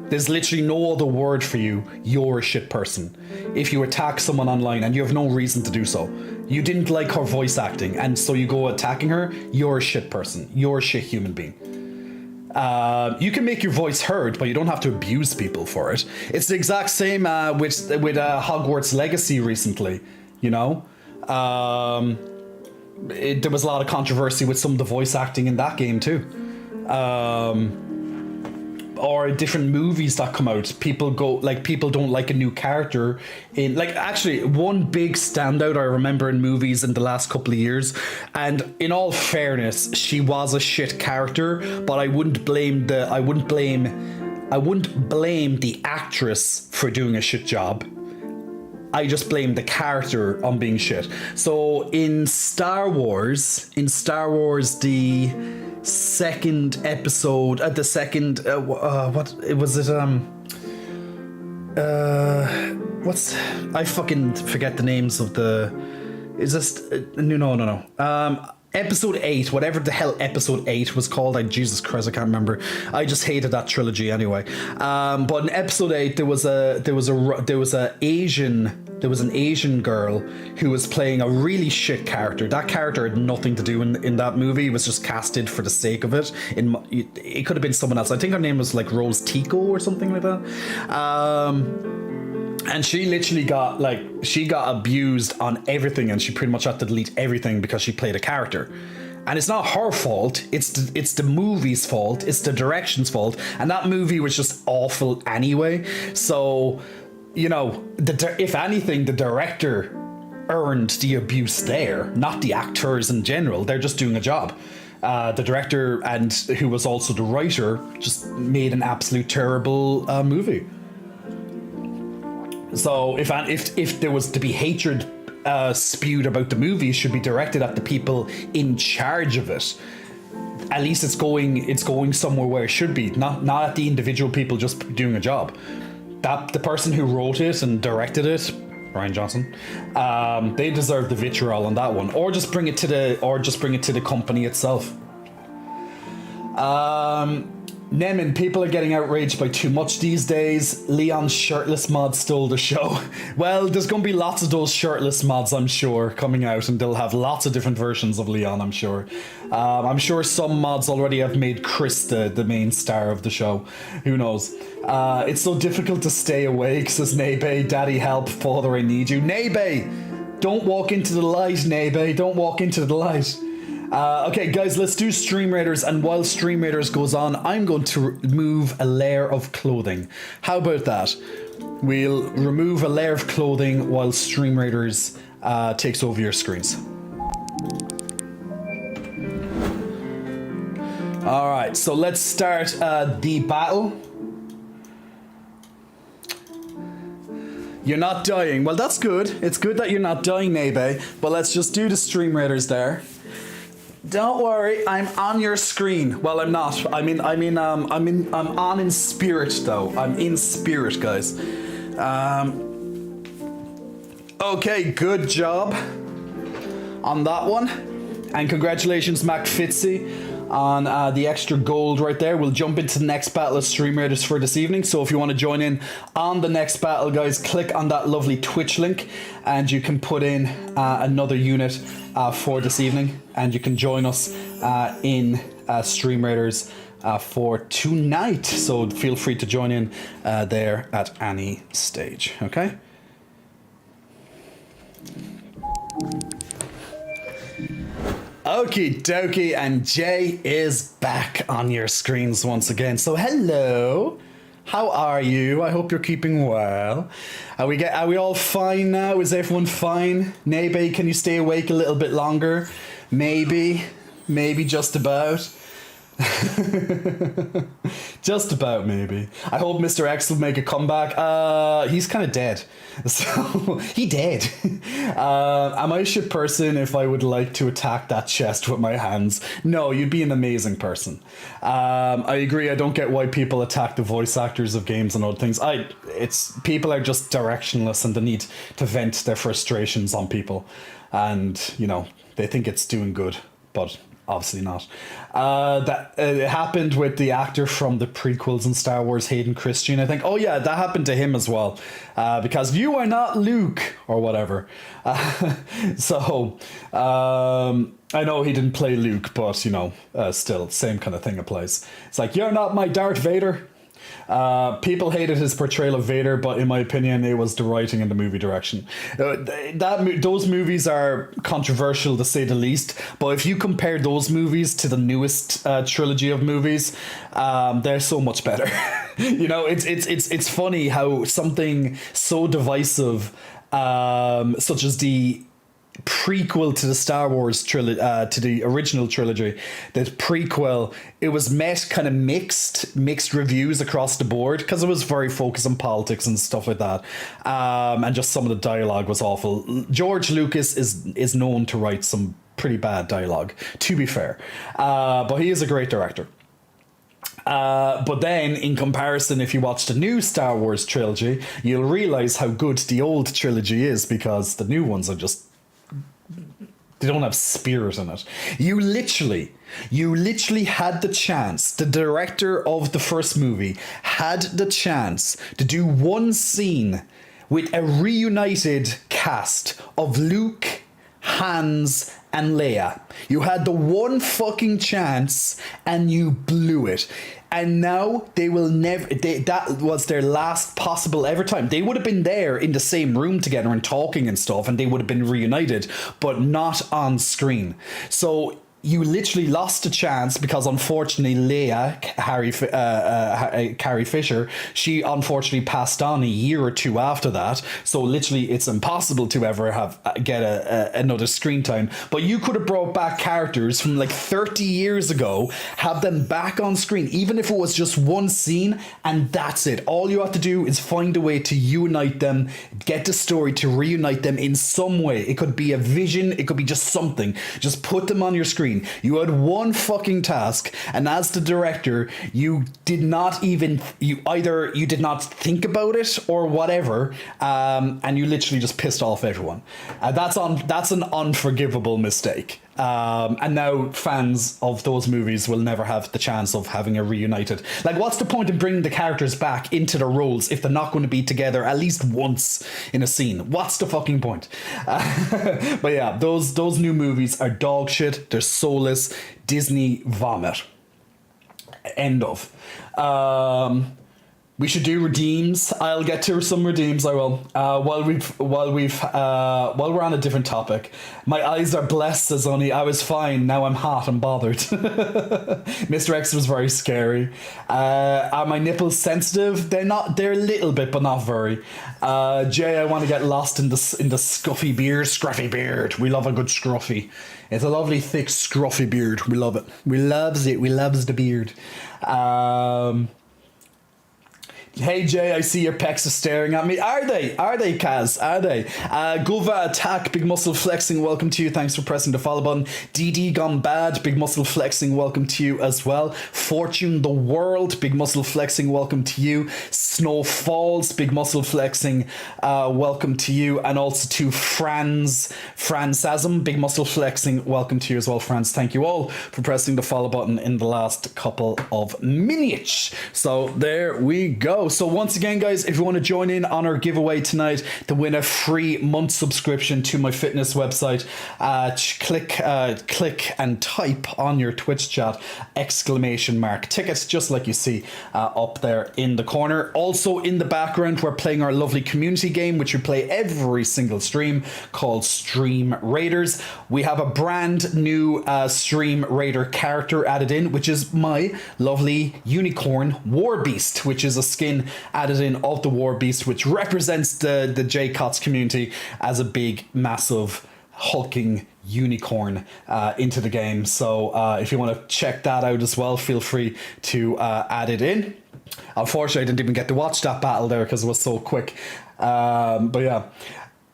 There's literally no other word for you. You're a shit person if you attack someone online and you have no reason to do so. You didn't like her voice acting, and so you go attacking her. You're a shit person. You're a shit human being. You can make your voice heard, but you don't have to abuse people for it. It's the exact same with Hogwarts Legacy recently. You know, there was a lot of controversy with some of the voice acting in that game too. Or different movies that come out, people don't like a new character in, like, actually one big standout I remember in movies in the last couple of years, and in all fairness, she was a shit character, but I wouldn't blame the actress for doing a shit job. I just blame the character on being shit. So in Star Wars, the second episode, I fucking forget the names of the, is this, no. Episode 8, whatever the hell episode 8 was called, Jesus Christ, I can't remember. I just hated that trilogy anyway. But in episode 8, there was an Asian girl who was playing a really shit character. That character had nothing to do in that movie. It was just casted for the sake of it. It could have been someone else. I think her name was like Rose Tico or something like that. And she literally got abused on everything, and she pretty much had to delete everything because she played a character. And it's not her fault, it's the movie's fault, it's the direction's fault, and that movie was just awful anyway. So, you know, if anything, the director earned the abuse there, not the actors in general. They're just doing a job. The director, and who was also the writer, just made an absolute terrible movie. So if there was to be hatred spewed about the movie, it should be directed at the people in charge of it. At least it's going somewhere where it should be, not at the individual people just doing a job. That the person who wrote it and directed it, Rian Johnson, they deserve the vitriol on that one, or just bring it to the company itself. Nemin, people are getting outraged by too much these days. Leon's shirtless mod stole the show. Well, there's going to be lots of those shirtless mods, I'm sure, coming out, and they'll have lots of different versions of Leon, I'm sure. I'm sure some mods already have made Chris the main star of the show. Who knows? It's so difficult to stay awake, says Nebe. Daddy, help. Father, I need you. Nebe! Don't walk into the light, Nebe. Don't walk into the light. Okay, guys, let's do Stream Raiders, and while Stream Raiders goes on, I'm going to remove a layer of clothing. How about that? We'll remove a layer of clothing while Stream Raiders takes over your screens. Alright, so let's start the battle. You're not dying. Well, that's good. It's good that you're not dying, Nebe, but let's just do the Stream Raiders there. Don't worry, I'm on your screen. Well, I'm not. I'm on in spirit though. I'm in spirit, guys. Okay, good job on that one, and congratulations, Mac Fitzy, on the extra gold right there. We'll jump into the next battle of Stream Raiders for this evening. So if you want to join in on the next battle, guys, click on that lovely Twitch link, and you can put in another unit for this evening, and you can join us in Stream Raiders for tonight. So feel free to join in there at any stage. Okay. Okie dokie, and Jay is back on your screens once again. So hello, how are you? I hope you're keeping well. Are we all fine now? Is everyone fine? Nebe, can you stay awake a little bit longer? Maybe just about. Just about, maybe. I hope Mr. X will make a comeback. He's kind of dead. So, he dead. Am I a shit person if I would like to attack that chest with my hands? No, you'd be an amazing person. I agree, I don't get why people attack the voice actors of games and other things. People are just directionless, and they need to vent their frustrations on people. And, you know, they think it's doing good. But Obviously not. That it happened with the actor from the prequels in Star Wars, Hayden Christensen, I think. Oh yeah, that happened to him as well, because you are not Luke or whatever. So I know he didn't play Luke, but still, same kind of thing applies. It's like, you're not my Darth Vader. People hated his portrayal of Vader, but in my opinion, it was the writing and the movie direction. Those movies are controversial to say the least. But if you compare those movies to the newest trilogy of movies, they're so much better. It's funny how something so divisive, such as the prequel to the Star Wars trilogy, to the original trilogy, that prequel, it was met kind of mixed reviews across the board because it was very focused on politics and stuff like that, and just some of the dialogue was awful. George Lucas is known to write some pretty bad dialogue, to be fair, but he is a great director. But then, in comparison, if you watch the new Star Wars trilogy, you'll realize how good the old trilogy is, because the new ones are just, they don't have spirit in it. You literally had the chance, the director of the first movie had the chance to do one scene with a reunited cast of Luke, Hans, and Leia. You had the one fucking chance and you blew it. And now they will never, that was their last possible ever time. They would have been there in the same room together and talking and stuff, and they would have been reunited, but not on screen. So you literally lost a chance because, unfortunately, Leia, Carrie Fisher, she unfortunately passed on a year or two after that. So literally, it's impossible to ever get another screen time. But you could have brought back characters from like 30 years ago, have them back on screen, even if it was just one scene, and that's it. All you have to do is find a way to unite them, get the story to reunite them in some way. It could be a vision, it could be just something. Just put them on your screen. You had one fucking task, and as the director, you did not think about it or whatever, and you literally just pissed off everyone. That's an unforgivable mistake. And now fans of those movies will never have the chance of having a reunited. Like, what's the point of bringing the characters back into the roles if they're not going to be together at least once in a scene? What's the fucking point? But yeah, those new movies are dog shit. They're soulless. Disney vomit. End of. We should do redeems. I'll get to some redeems. I will. While we're on a different topic, my eyes are blessed, says Oni. I was fine. Now I'm hot and bothered. Mr. X was very scary. Are my nipples sensitive? They're not. They're a little bit, but not very. Jay, I want to get lost in the scruffy beard. We love a good scruffy. It's a lovely thick scruffy beard. We love it. We loves it. We loves the beard. Hey Jay, I see your pecs are staring at me. Are they? Are they, Kaz? Are they? Gova Attack, Big Muscle Flexing, welcome to you. Thanks for pressing the follow button. DD Gone Bad, Big Muscle Flexing, welcome to you as well. Fortune the World, Big Muscle Flexing, welcome to you. Snow Falls, Big Muscle Flexing, welcome to you. And also to Fransasm, Big Muscle Flexing, welcome to you as well, Franz. Thank you all for pressing the follow button in the last couple of minutes. So there we go. So once again, guys, if you want to join in on our giveaway tonight to win a free month subscription to my fitness website, click and type on your Twitch chat !tickets, just like you see up there in the corner. Also in the background, we're playing our lovely community game, which we play every single stream, called Stream Raiders. We have a brand new Stream Raider character added in, which is my lovely unicorn War Beast, which is a skin added in of the War Beast, which represents the J-Cots community as a big, massive, hulking unicorn into the game. So if you want to check that out as well, feel free to add it in. Unfortunately, I didn't even get to watch that battle there because it was so quick. But yeah.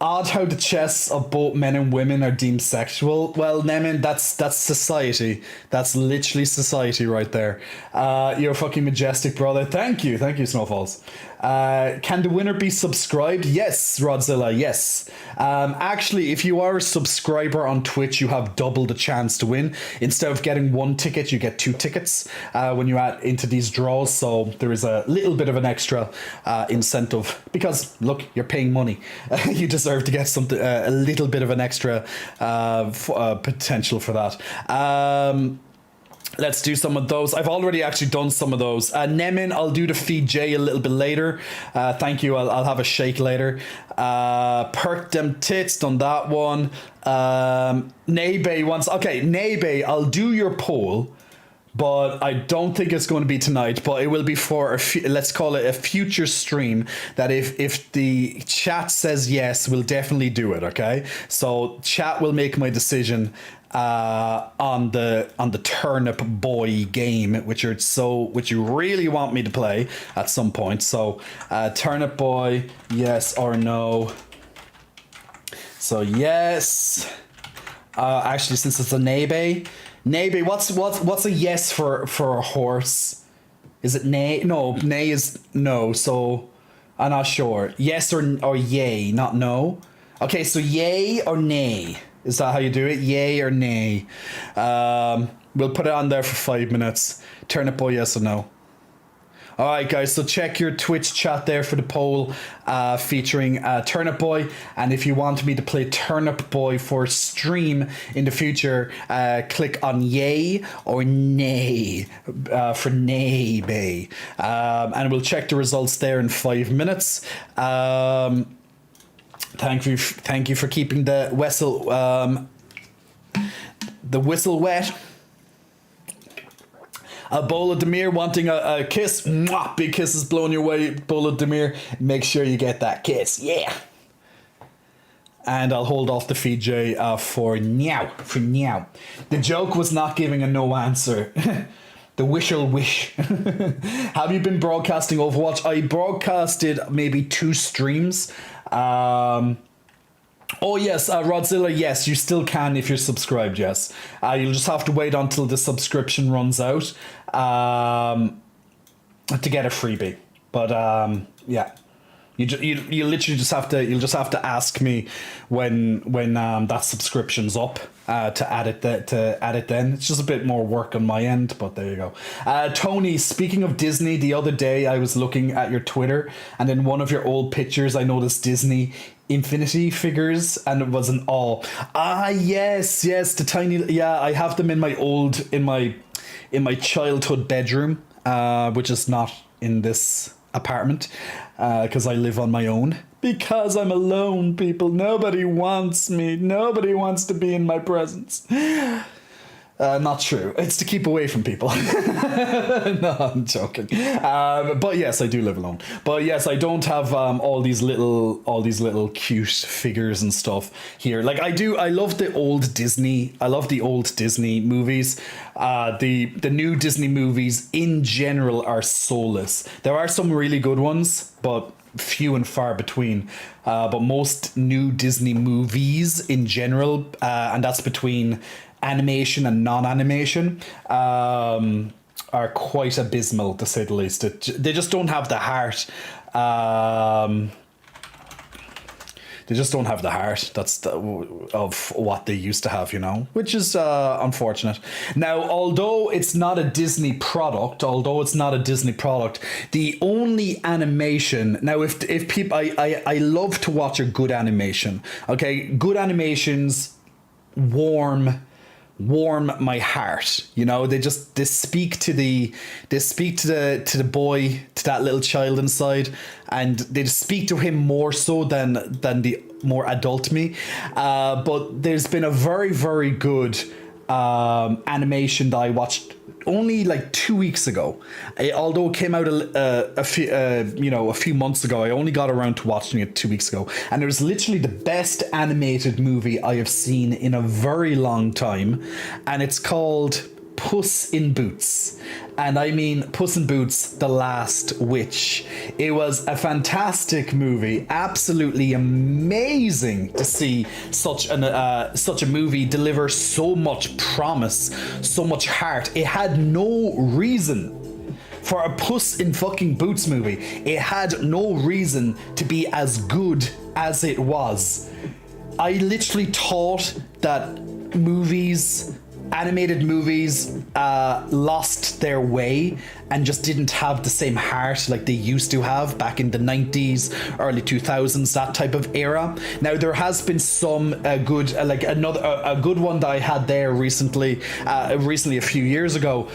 Odd how the chests of both men and women are deemed sexual. Well, Nemin, that's society. That's literally society right there. You're fucking majestic, brother. Thank you, Snowfalls. Can the winner be subscribed? Yes, Rodzilla, yes. Actually, if you are a subscriber on Twitch, you have double the chance to win. Instead of getting one ticket, you get 2 tickets when you add into these draws. So there is a little bit of an extra incentive because, look, you're paying money. You deserve to get something, a little bit of an extra potential for that. Let's do some of those. I've already actually done some of those. Nemin, I'll do the Feed J a little bit later. Thank you. I'll have a shake later. Perk them tits, done that one. Nebe wants... Okay, Nebe, I'll do your poll, but I don't think it's going to be tonight, but it will be for, let's call it a future stream, that if the chat says yes, we'll definitely do it, okay? So chat will make my decision on the Turnip Boy game, which you really want me to play at some point. So Turnip Boy, yes or no? So yes. Actually, since it's a Nebe, what's a yes for a horse? Is it nay? No, nay is no. So I'm not sure. Yes or yay, not no. Okay, so yay or nay. Is that how you do it? Yay or nay? We'll put it on there for 5 minutes. Turnip Boy, yes or no? All right, guys. So check your Twitch chat there for the poll featuring Turnip Boy. And if you want me to play Turnip Boy for stream in the future, click on yay or nay for nay bay. And we'll check the results there in 5 minutes. Thank you for keeping the whistle wet. Bola Demir wanting a kiss. Mwah, big kisses blowing your way, Bola Demir. Make sure you get that kiss. Yeah. And I'll hold off the Feed J for now. The joke was not giving a no answer. The wish'll wish. Have you been broadcasting Overwatch? I broadcasted maybe 2 streams. Oh yes, Rodzilla, yes, you still can if you're subscribed, yes. You'll just have to wait until the subscription runs out to get a freebie. But yeah. You literally just have to ask me when that subscription's up to add it then. It's just a bit more work on my end, but there you go. Tony, speaking of Disney, the other day I was looking at your Twitter, and in one of your old pictures I noticed Disney Infinity figures, and it was an all. Yes, the tiny. Yeah, I have them in my childhood bedroom, which is not in this apartment, because I live on my own. Because I'm alone, people. Nobody wants me. Nobody wants to be in my presence. Not true. It's to keep away from people. No, I'm joking. But yes, I do live alone. But yes, I don't have all these little cute figures and stuff here. Like I love the old Disney. I love the old Disney movies. The new Disney movies in general are soulless. There are some really good ones, but few and far between. But most new Disney movies in general, and that's between animation and non-animation, are quite abysmal, to say the least. They just don't have the heart. They just don't have the heart of what they used to have, which is unfortunate. Now, although it's not a Disney product, the only animation... Now, if people... I love to watch a good animation. Okay, good animations warm my heart. They speak to the boy, to that little child inside, and they just speak to him more so than the more adult me. But there's been a very, very good animation that I watched only like 2 weeks ago. Although it came out a few months ago, I only got around to watching it 2 weeks ago, and it was literally the best animated movie I have seen in a very long time, and it's called Puss in Boots. And I mean Puss in Boots, The Last Witch. It was a fantastic movie, absolutely amazing to see such a movie deliver so much promise, so much heart. It had no reason for a Puss in fucking Boots movie. It had no reason to be as good as it was. I literally thought that animated movies lost their way and just didn't have the same heart like they used to have back in the 90s, early 2000s, that type of era. Now there has been some good, like a good one that I had there recently a few years ago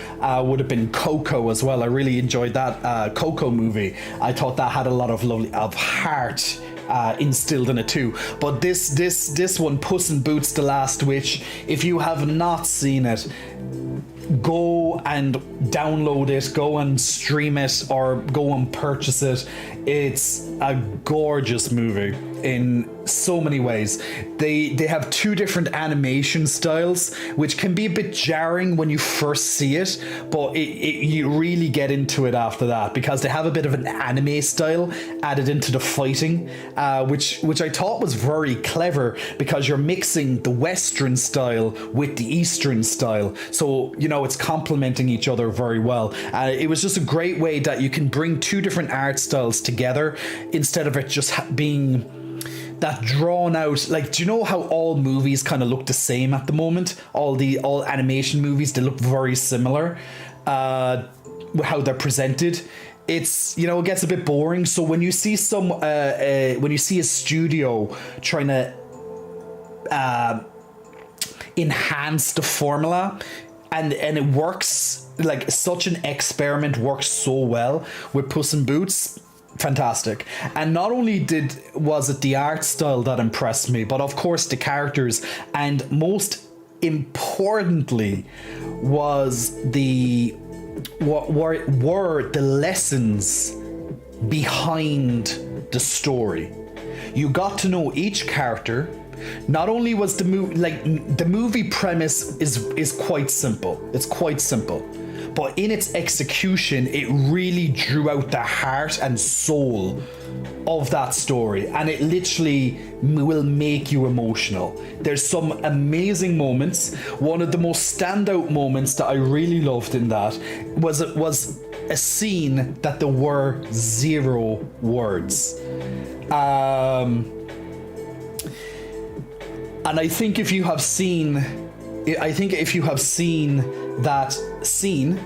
would have been Coco as well. I really enjoyed that Coco movie. I thought that had a lot of heart instilled in it too. But this one, Puss in Boots: The Last Witch, if you have not seen it, go and download it, go and stream it, or go and purchase it. It's a gorgeous movie in so many ways. They have two different animation styles, which can be a bit jarring when you first see it, but you really get into it after that, because they have a bit of an anime style added into the fighting, which I thought was very clever, because you're mixing the Western style with the Eastern style, so it's complementing each other very well. It was just a great way that you can bring two different art styles together instead of it just being that drawn out, like, do you know how all movies kind of look the same at the moment? All animation movies, they look very similar, how they're presented. It's, it gets a bit boring. So when you see when you see a studio trying to enhance the formula, and it works, like such an experiment works so well with Puss in Boots. Fantastic. And not only was it the art style that impressed me, but of course the characters, and most importantly was what were the lessons behind the story. You got to know each character. Not only was the movie premise is quite simple. It's quite simple. But in its execution, it really drew out the heart and soul of that story, and it literally will make you emotional. There's some amazing moments. One of the most standout moments that I really loved in that was a scene that there were 0 words. And I think if you have seen that scene,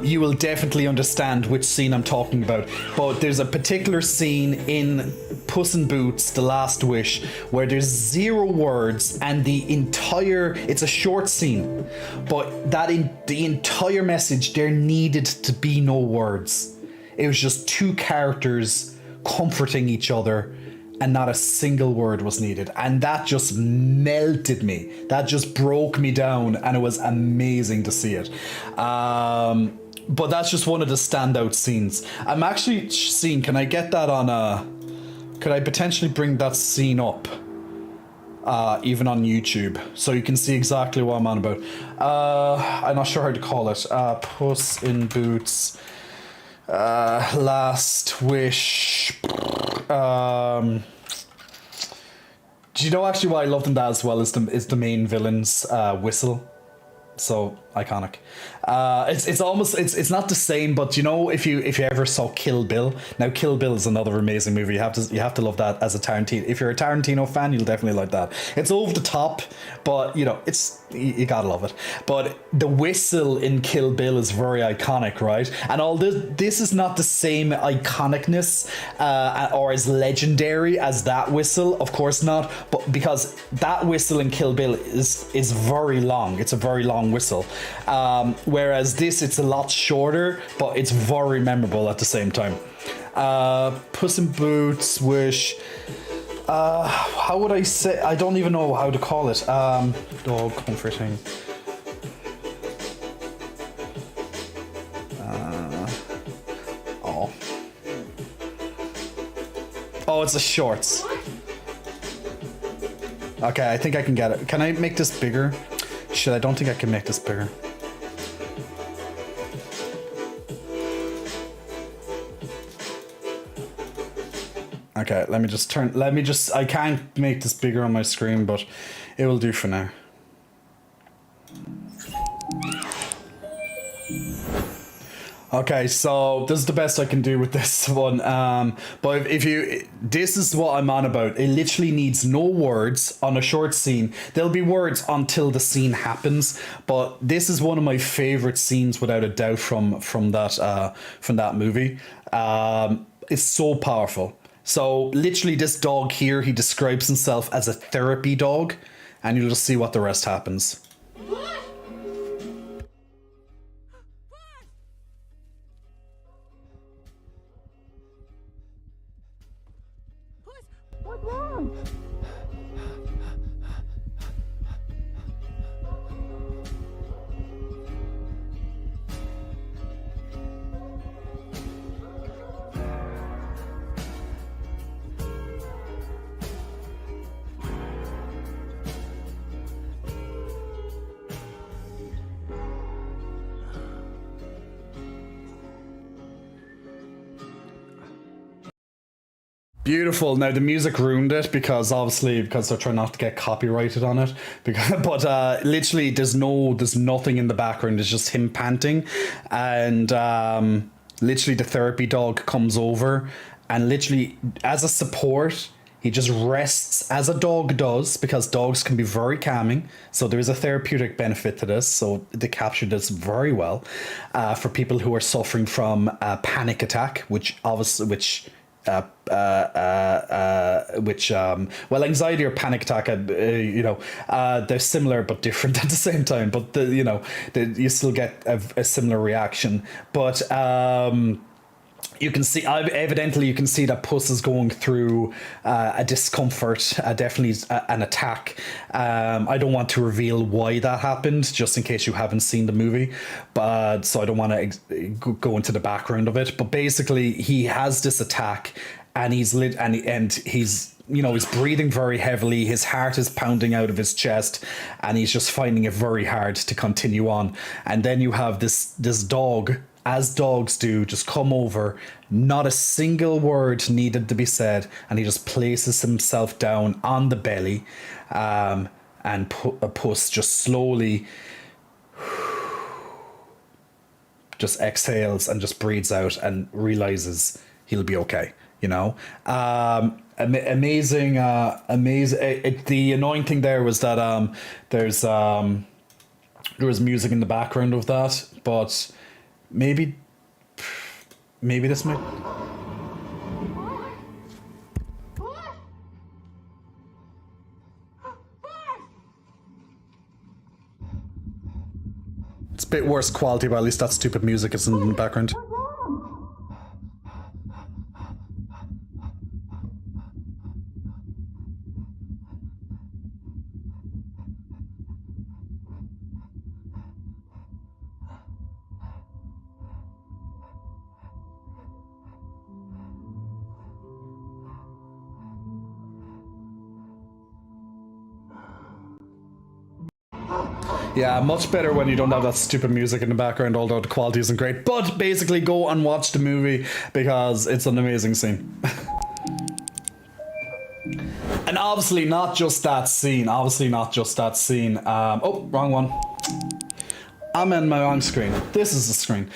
you will definitely understand which scene I'm talking about. But there's a particular scene in Puss in Boots: The Last Wish where there's 0 words, and it's a short scene, but the entire message, there needed to be no words. It was just 2 characters comforting each other, and not a single word was needed. And that just melted me. That just broke me down, and it was amazing to see it. But that's just one of the standout scenes. I'm actually seeing, can I get that could I potentially bring that scene up? Even on YouTube, so you can see exactly what I'm on about. I'm not sure how to call it. Puss in Boots, Last Wish. Do you know actually why I loved that as well is the main villain's whistle? So iconic. It's not the same, but if you ever saw Kill Bill. Now Kill Bill is another amazing movie. You have to love that as a Tarantino. If you're a Tarantino fan, you'll definitely like that. It's over the top, but it's you gotta love it. But the whistle in Kill Bill is very iconic, right? And all this is not the same iconicness or as legendary as that whistle, of course not. But because that whistle in Kill Bill is very long. It's a very long whistle. Whereas this, it's a lot shorter, but it's very memorable at the same time. Puss in Boots, Wish. How would I say? I don't even know how to call it. Dog comforting. Oh, it's the shorts. Okay, I think I can get it. Can I make this bigger? Shit, I don't think I can make this bigger. Okay, I can't make this bigger on my screen, but it will do for now. Okay, so this is the best I can do with this one. But this is what I'm on about. It literally needs no words on a short scene. There'll be words until the scene happens, but this is one of my favorite scenes, without a doubt, from that movie. It's so powerful. So literally, this dog here, he describes himself as a therapy dog, and you'll just see what the rest happens. What's wrong? Beautiful. Now the music ruined it because they're trying not to get copyrighted on it. But literally, there's nothing in the background. It's just him panting, and literally the therapy dog comes over, and literally as a support, he just rests as a dog does, because dogs can be very calming. So there is a therapeutic benefit to this. So they captured this very well for people who are suffering from a panic attack, anxiety or panic attack, they're similar but different at the same time, but you still get a similar reaction. But you can see that Puss is going through a discomfort, definitely an attack. I don't want to reveal why that happened, just in case you haven't seen the movie, but so I don't want to go into the background of it. But basically, he has this attack, and he's breathing very heavily. His heart is pounding out of his chest, and he's just finding it very hard to continue on. And then you have this dog, as dogs do, just come over. Not a single word needed to be said, and he just places himself down on the belly, and Puss just slowly just exhales and just breathes out and realizes he'll be okay. Amazing. The annoying thing there was that there was music in the background of that, but maybe this might. It's a bit worse quality, but at least that stupid music isn't in the background. Yeah, much better when you don't have that stupid music in the background, although the quality isn't great. But basically, go and watch the movie because it's an amazing scene. And obviously not just that scene. Oh, wrong one. I'm in my wrong screen. This is the screen.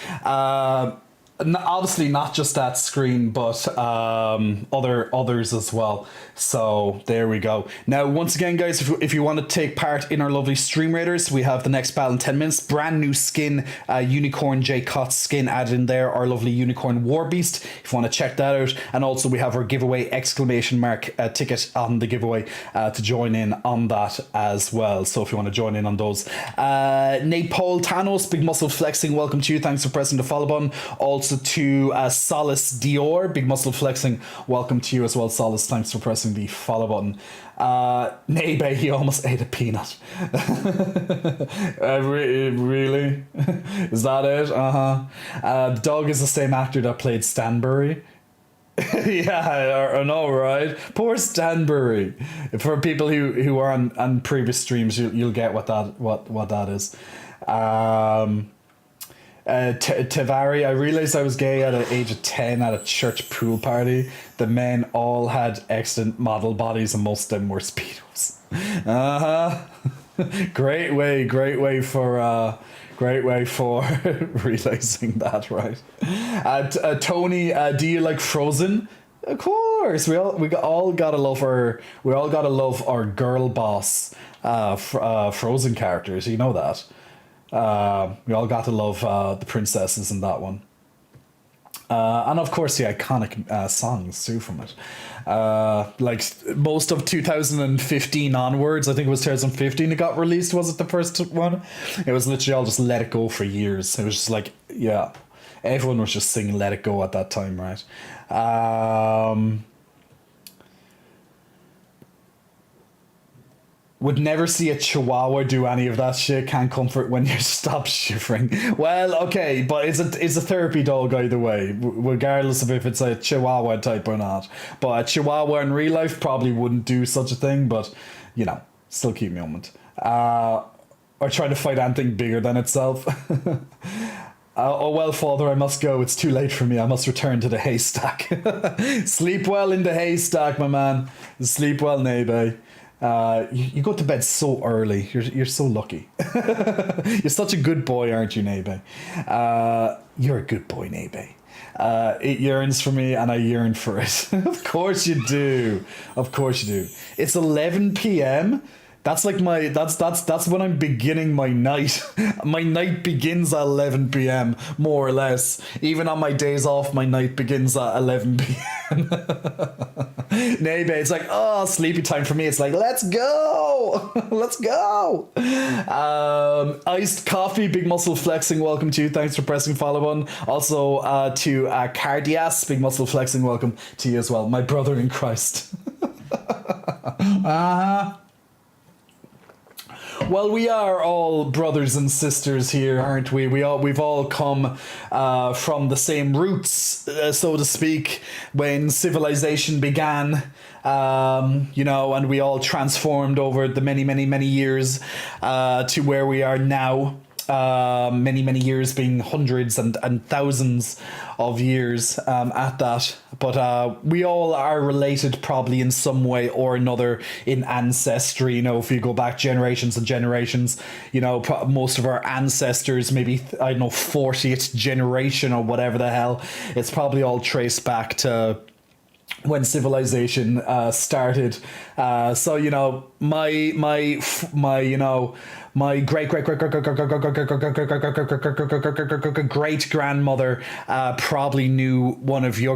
Obviously not just that screen, but others as well. So there we go. Now, once again, guys, if you want to take part in our lovely Stream Raiders, we have the next battle in 10 minutes. Brand new skin, Unicorn J. Cotts skin added in there. Our lovely Unicorn War Beast, if you want to check that out. And also we have our giveaway ! Ticket on the giveaway to join in on that as well. So if you want to join in on those. Napol Thanos, Big Muscle Flexing, welcome to you. Thanks for pressing the follow button. Also to Solace Dior, Big Muscle Flexing, welcome to you as well, Solace. Thanks for pressing the follow button. Nebe, he almost ate a peanut. Really? Is that it? The dog is the same actor that played Stanbury. Yeah, I know, right? Poor Stanbury. For people who are on previous streams, you'll get what that is. Um, Tavari, I realized I was gay at the age of 10 at a church pool party. The men all had excellent model bodies and most of them were Speedos. Uh huh. Great way for realizing that, right? Tony, do you like Frozen? Of course, all gotta love our girl boss, Frozen characters. You know that. We all got to love the princesses in that one. And of course the iconic songs too from it. Like most of 2015 onwards, I think it was 2015 it got released, was it the first one? It was literally all just Let It Go for years. It was just like, yeah, everyone was just singing Let It Go at that time, right? Would never see a chihuahua do any of that shit. Can't comfort when you stop shivering. Well, okay, but it's a therapy dog either way, regardless of if it's a chihuahua type or not. But a chihuahua in real life probably wouldn't do such a thing, but, you know, still keep me moment. Or try to fight anything bigger than itself. Oh well, father, I must go. It's too late for me. I must return to the haystack. Sleep well in the haystack, my man. Sleep well, Nebe. You go to bed so early. You're so lucky. You're such a good boy, aren't you, Nebe? You're a good boy, Nebe. It yearns for me and I yearn for it. Of course you do. Of course you do. It's 11 p.m. That's like that's when I'm beginning my night. My night begins at 11 p.m. more or less. Even on my days off, my night begins at 11 p.m. Nebe, it's like, oh, sleepy time for me. It's like, let's go. Let's go. Iced coffee, big muscle flexing, welcome to you. Thanks for pressing follow button. Also to Cardias, big muscle flexing, welcome to you as well. My brother in Christ. Well, we are all brothers and sisters here, aren't we? We've all come from the same roots, so to speak, when civilization began. You know, and we all transformed over the many years to where we are now. Many years being hundreds and thousands of years at that. But we all are related probably in some way or another in ancestry. You know, if you go back generations and generations, you know, most of our ancestors, maybe, I don't know, 40th generation or whatever the hell, it's probably all traced back to when civilization started. So, you know, my you know, my great grandmother probably knew one of your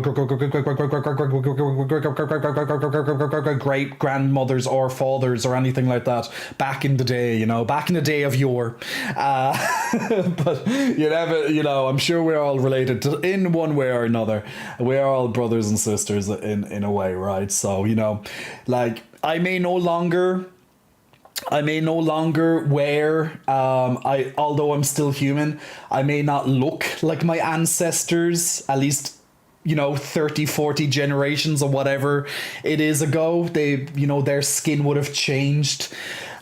great grandmothers or fathers or anything like that back in the day, you know, back in the day of yore. But you never, you know, I'm sure we're all related to, in one way or another. We're all brothers and sisters in a way, right? So, you know, like I may no longer wear, although I'm still human, I may not look like my ancestors, at least, you know, 30, 40 generations or whatever it is ago. They, you know, their skin would have changed.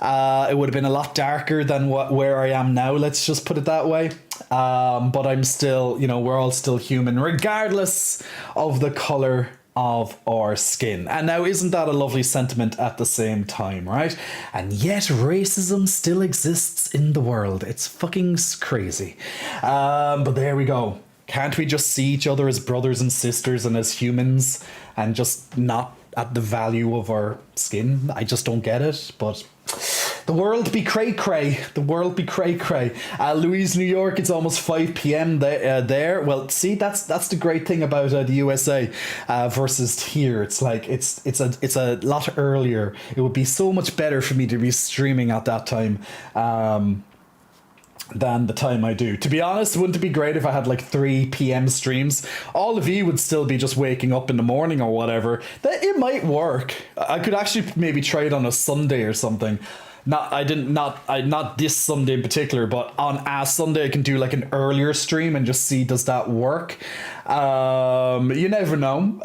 It would have been a lot darker than where I am now, let's just put it that way. But I'm still, you know, we're all still human, regardless of the color of our skin. And now, isn't that a lovely sentiment at the same time, right? And yet racism still exists in the world. It's fucking crazy. But there we go. Can't we just see each other as brothers and sisters and as humans and just not at the value of our skin? I just don't get it, but the world be cray-cray. The world be cray-cray. Louise, New York, it's almost 5 p.m. there. Well, see, that's the great thing about the USA versus here. It's like it's a lot earlier. It would be so much better for me to be streaming at that time than the time I do. To be honest, wouldn't it be great if I had like 3 p.m. streams? All of you would still be just waking up in the morning or whatever. That it might work. I could actually maybe try it on a Sunday or something. Not this Sunday in particular, but on a Sunday I can do like an earlier stream and just see does that work. You never know.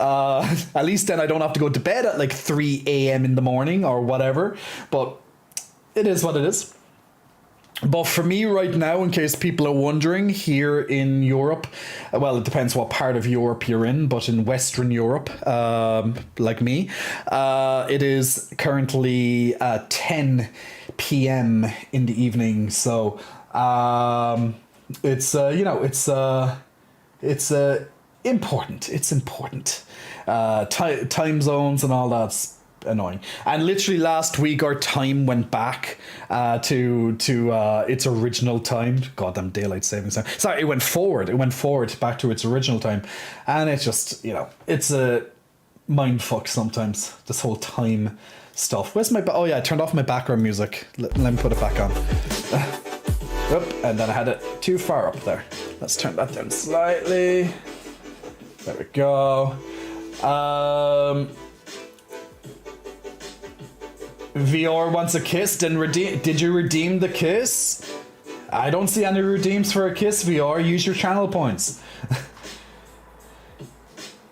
At least then I don't have to go to bed at like 3 a.m. in the morning or whatever. But it is what it is. But for me right now, in case people are wondering, here in Europe, well, it depends what part of Europe you're in, but in Western Europe, like me, it is currently 10 p.m. in the evening. So it's important. It's important. Time zones and all that's annoying. And literally last week our time went back to its original time. Goddamn daylight savings time. Sorry, it went forward back to its original time. And it's just, it's a mind fuck sometimes, this whole time stuff. Where's my oh yeah, I turned off my background music. Let me put it back on. And then I had it too far up there. Let's turn that down slightly. There we go. VR wants a kiss, then did you redeem the kiss? I don't see any redeems for a kiss, VR. Use your channel points.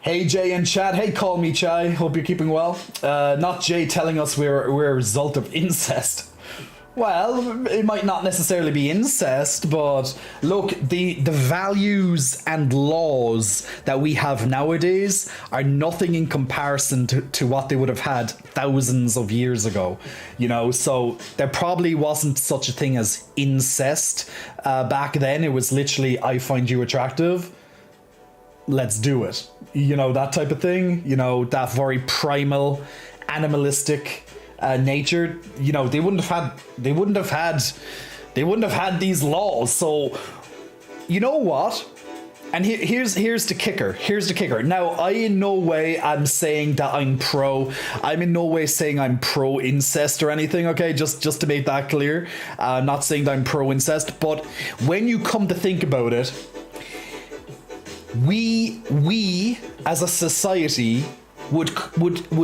Hey Jay in chat. Hey, call me Chai. Hope you're keeping well. Not Jay telling us we're a result of incest. Well, it might not necessarily be incest, but look, the values and laws that we have nowadays are nothing in comparison to what they would have had thousands of years ago. So there probably wasn't such a thing as incest back then. It was literally, I find you attractive, let's do it. That type of thing, that very primal, animalistic nature. They wouldn't have had these laws. So you know what, and here's the kicker. Now, I in no way am saying that I'm in no way saying I'm pro incest or anything, okay, just to make that clear. I'm not saying that I'm pro incest, but when you come to think about it, we as a society would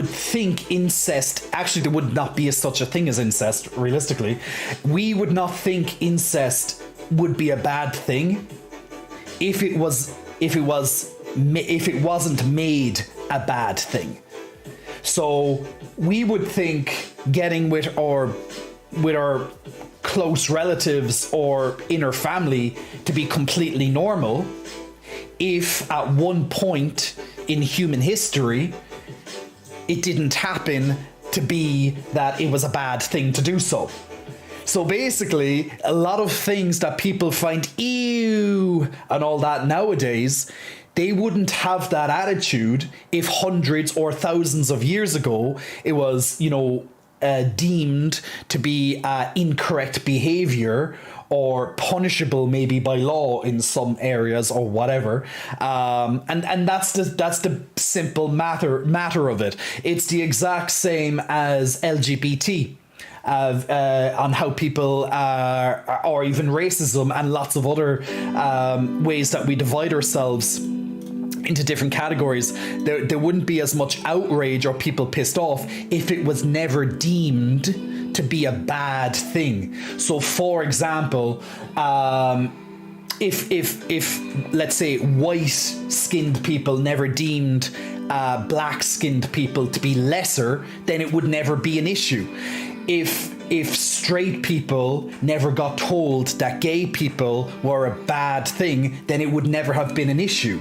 think incest, actually there would not be such a thing as incest realistically. We would not think incest would be a bad thing if it wasn't made a bad thing. So we would think getting with our close relatives or inner family to be completely normal if at one point in human history it didn't happen to be that it was a bad thing to do so. So basically, a lot of things that people find ew and all that nowadays, they wouldn't have that attitude if hundreds or thousands of years ago it was, deemed to be incorrect behavior or punishable maybe by law in some areas or whatever. And that's the simple matter of it. It's the exact same as LGBT. On how people are, or even racism and lots of other ways that we divide ourselves into different categories. There wouldn't be as much outrage or people pissed off if it was never deemed to be a bad thing. So for example, if let's say white-skinned people never deemed black-skinned people to be lesser, then it would never be an issue. If straight people never got told that gay people were a bad thing, then it would never have been an issue.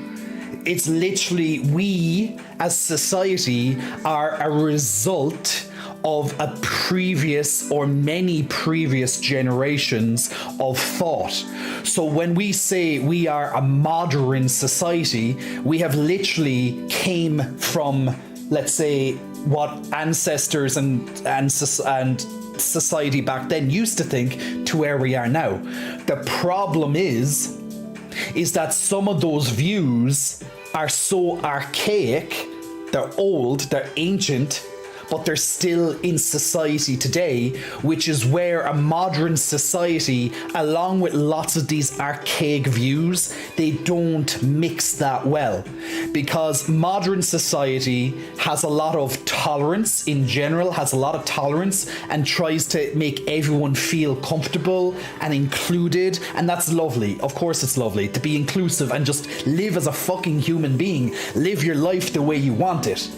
It's literally, we as society are a result of a previous or many previous generations of thought. So when we say we are a modern society, we have literally came from, let's say, what ancestors and society back then used to think to where we are now. The problem is that some of those views are so archaic, they're old, they're ancient, but they're still in society today, which is where a modern society, along with lots of these archaic views, they don't mix that well. Because modern society has a lot of tolerance in general, has a lot of tolerance, and tries to make everyone feel comfortable and included, and that's lovely. Of course it's lovely to be inclusive and just live as a fucking human being, live your life the way you want it.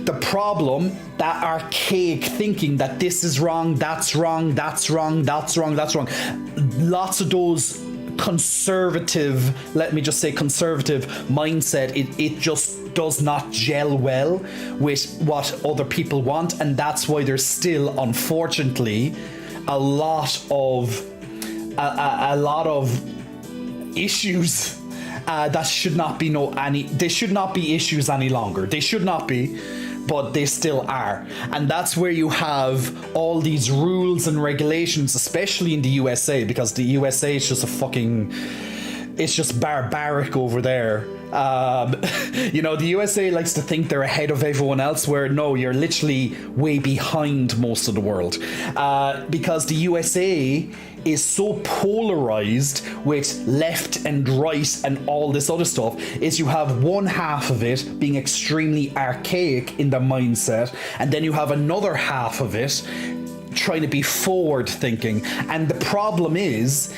The problem, that archaic thinking that this is wrong, that's wrong, that's wrong, that's wrong, that's wrong, lots of those conservative, let me just say conservative mindset, it just does not gel well with what other people want, and that's why there's still, unfortunately, a lot of issues that should not be they should not be issues any longer. They should not be, but they still are. And that's where you have all these rules and regulations, especially in the USA, because the USA is just it's just barbaric over there. The USA likes to think they're ahead of everyone else, where no, you're literally way behind most of the world. Because the USA is so polarized with left and right and all this other stuff, is you have one half of it being extremely archaic in the mindset, and then you have another half of it trying to be forward thinking. And the problem is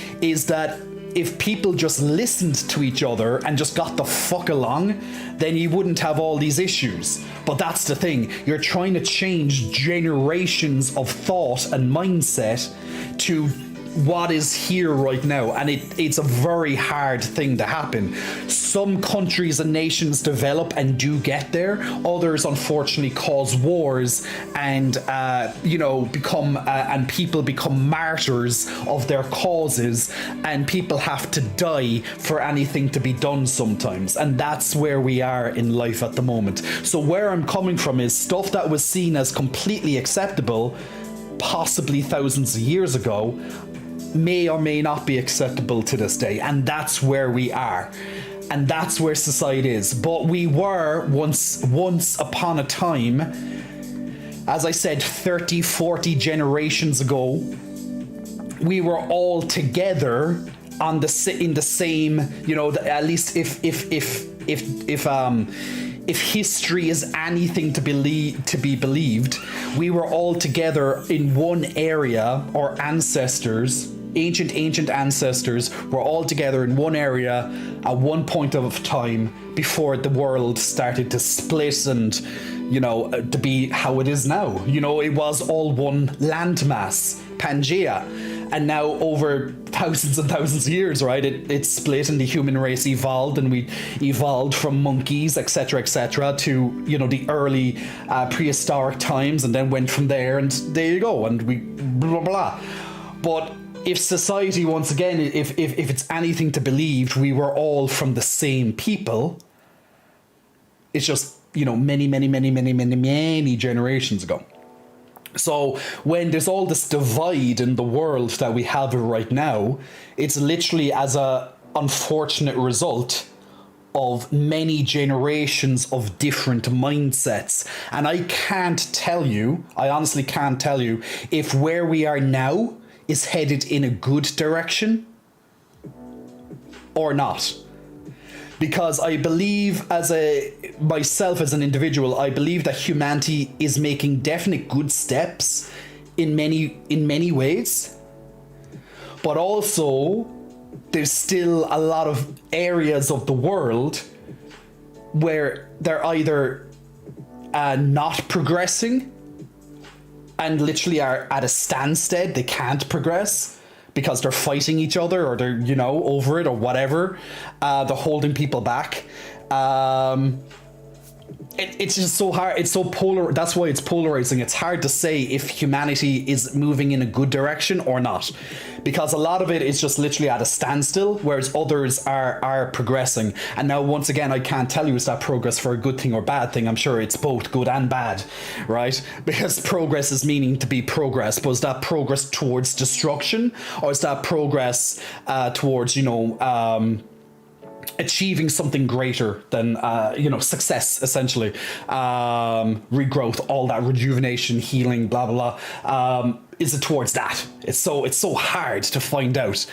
that if people just listened to each other and just got the fuck along, then you wouldn't have all these issues. But that's the thing, you're trying to change generations of thought and mindset to what is here right now, and it's a very hard thing to happen. Some countries and nations develop and do get there. Others, unfortunately, cause wars and become and people become martyrs of their causes, and people have to die for anything to be done sometimes. And that's where we are in life at the moment. So where I'm coming from is stuff that was seen as completely acceptable, possibly thousands of years ago, may or may not be acceptable to this day, and that's where we are, and that's where society is. But we were once upon a time, as I said, 30, 40 generations ago, we were all together in the same, at least if history is anything to be believed, we were all together in one area. Our ancestors, ancient ancestors, were all together in one area at one point of time before the world started to split and, to be how it is now. It was all one landmass, Pangea. And now over thousands and thousands of years, right, it split and the human race evolved, and we evolved from monkeys, etc., to, the early prehistoric times, and then went from there, and there you go, and we blah, blah. But if society, once again, if it's anything to believe, we were all from the same people, it's just, many generations ago. So when there's all this divide in the world that we have right now, it's literally as a unfortunate result of many generations of different mindsets. And I honestly can't tell you if where we are now is headed in a good direction or not. Because I believe myself as an individual, I believe that humanity is making definite good steps in many ways. But also, there's still a lot of areas of the world where they're either not progressing and literally are at a standstill. They can't progress because they're fighting each other, or they're, over it, or whatever. They're holding people back. It's just so hard. It's so polar. That's why it's polarizing. It's hard to say if humanity is moving in a good direction or not, because a lot of it is just literally at a standstill, whereas others are progressing. And now, once again, I can't tell you is that progress for a good thing or bad thing. I'm sure it's both good and bad, right? Because progress is meaning to be progress, but is that progress towards destruction, or is that progress towards achieving something greater than success, essentially, regrowth, all that rejuvenation, healing, blah blah blah. Is it towards that? It's so hard to find out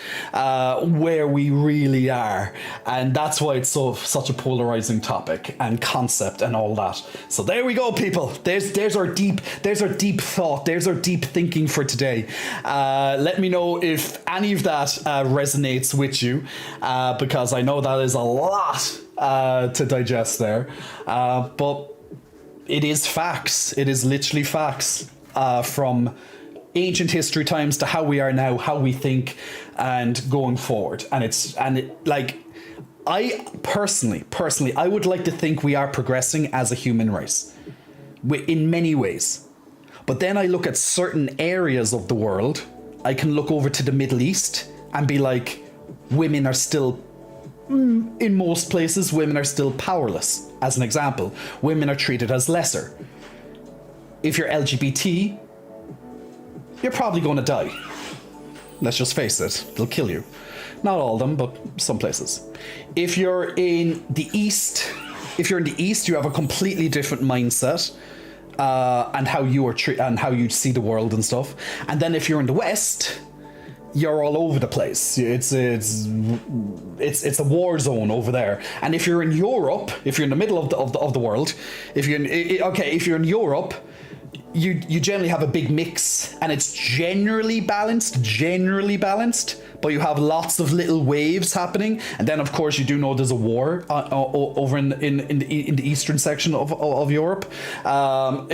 where we really are, and that's why it's such a polarizing topic and concept and all that. So there we go, people. There's our deep thought. There's our deep thinking for today. Let me know if any of that resonates with you, because I know that is a lot to digest there. But it is facts. It is literally facts from ancient history times to how we are now, how we think, and going forward. I personally, I would like to think we are progressing as a human race in many ways. But then I look at certain areas of the world. I can look over to the Middle East and be like, women are still, in most places, women are still powerless. As an example, women are treated as lesser. If you're LGBT, you're probably going to die. Let's just face it, they'll kill you. Not all of them, but some places. If you're in the East, you have a completely different mindset and how you are and how you see the world and stuff. And then if you're in the West, you're all over the place. It's a war zone over there. And if you're in Europe, if you're in the middle of the world, if you're in Europe, you generally have a big mix, and it's generally balanced, but you have lots of little waves happening. And then of course you do know there's a war over in the eastern section of Europe, and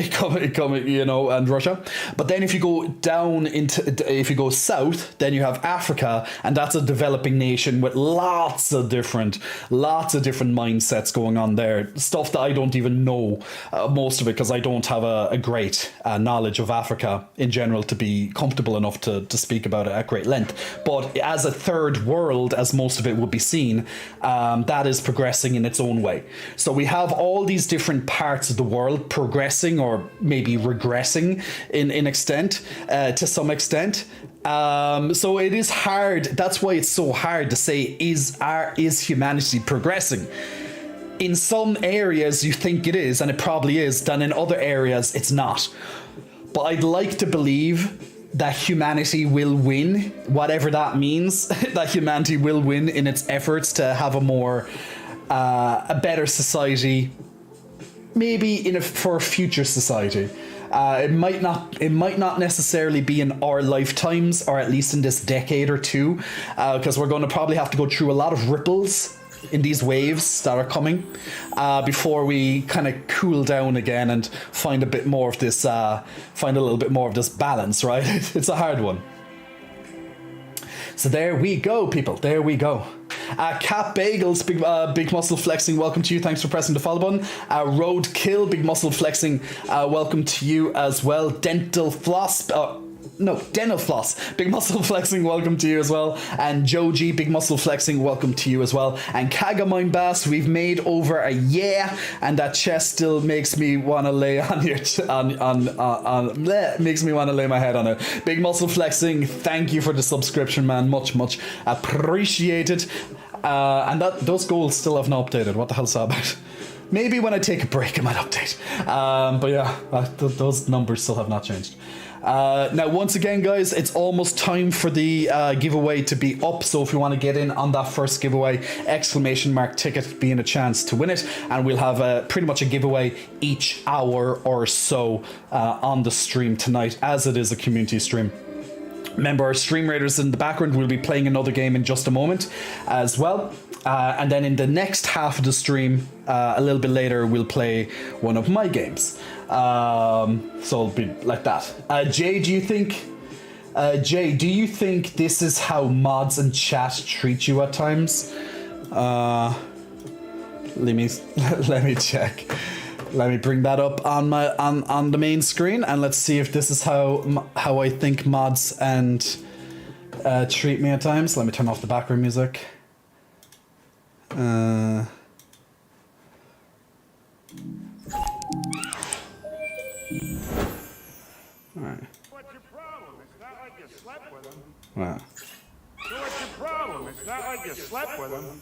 Russia. But then if you go if you go south, then you have Africa, and that's a developing nation with lots of different mindsets going on there. Stuff that I don't even know most of it, because I don't have a great knowledge of Africa in general to be comfortable enough to speak about it at great length. But as a third world, as most of it would be seen, that is progressing in its own way. So we have all these different parts of the world progressing, or maybe regressing in extent, to some extent. So it is hard. That's why it's so hard to say, is humanity progressing? In some areas you think it is, and it probably is, then in other areas it's not. But I'd like to believe that humanity will win, whatever that means, that humanity will win in its efforts to have a better society, maybe for a future society. It might not necessarily be in our lifetimes, or at least in this decade or two, because we're going to probably have to go through a lot of ripples in these waves that are coming before we kind of cool down again and find a little bit more of this balance, right? It's a hard one. So there we go, people. There we go. Cat Bagels, big muscle flexing, welcome to you. Thanks for pressing the follow button. Roadkill, big muscle flexing, welcome to you as well. Dental Floss, big muscle flexing, welcome to you as well. And Joji, big muscle flexing, welcome to you as well. And Kagamine Bass, we've made over a year, and that chest still makes me want to lay on your makes me want to lay my head on it. Big muscle flexing, thank you for the subscription, man. Much appreciated. And those goals still have not updated. What the hell's that about? Maybe when I take a break I might update. But yeah, those numbers still have not changed. Now, once again, guys, it's almost time for the giveaway to be up. So if you want to get in on that first giveaway, ! ticket being a chance to win it. And we'll have pretty much a giveaway each hour or so on the stream tonight, as it is a community stream. Remember, our stream raiders in the background will be playing another game in just a moment as well. And then in the next half of the stream, a little bit later, we'll play one of my games. So it'll be like that. Jay, do you think this is how mods and chat treat you at times? Let me check. Let me bring that up on the main screen, and let's see if this is how I think mods and treat me at times. Let me turn off the background music. Alright. What's your problem? It's not like you slept with him. Wow. So what's your problem? It's not like you slept with him.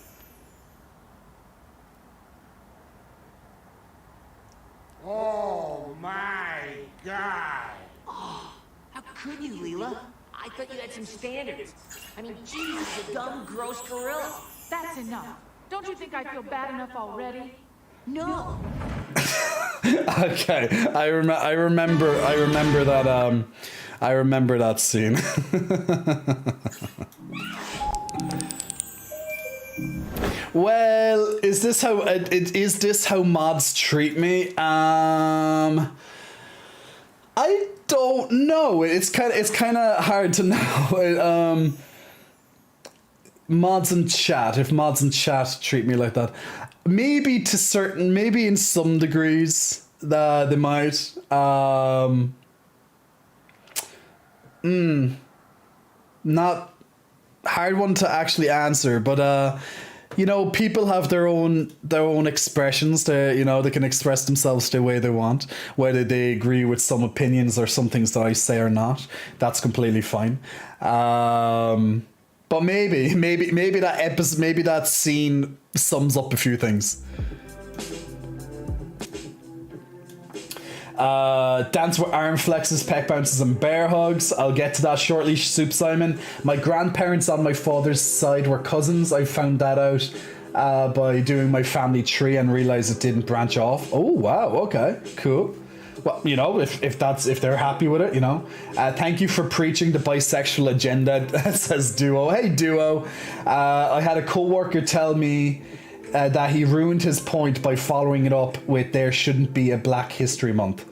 could you, Leela? I thought you had some standards. I mean, Jesus, a dumb, gross gorilla. That's enough. Don't you think I feel bad enough already? No. Okay, I remember that. I remember that scene. Well, is this how mods treat me? I don't know. It's kind of hard to know. Mods in chat, if mods in chat treat me like that, maybe in some degrees that they might. Not hard one to actually answer, but people have their own expressions. They can express themselves the way they want, whether they agree with some opinions or some things that I say or not. That's completely fine. But maybe that episode, maybe that scene sums up a few things. Dance with arm flexes, peck bounces, and bear hugs. I'll get to that shortly, Soup Simon. My grandparents on my father's side were cousins. I found that out by doing my family tree and realized it didn't branch off. Oh wow, okay, cool. Well, if they're happy with it, Thank you for preaching the bisexual agenda, says Duo. Hey Duo. I had a co-worker tell me that he ruined his point by following it up with "there shouldn't be a Black History Month."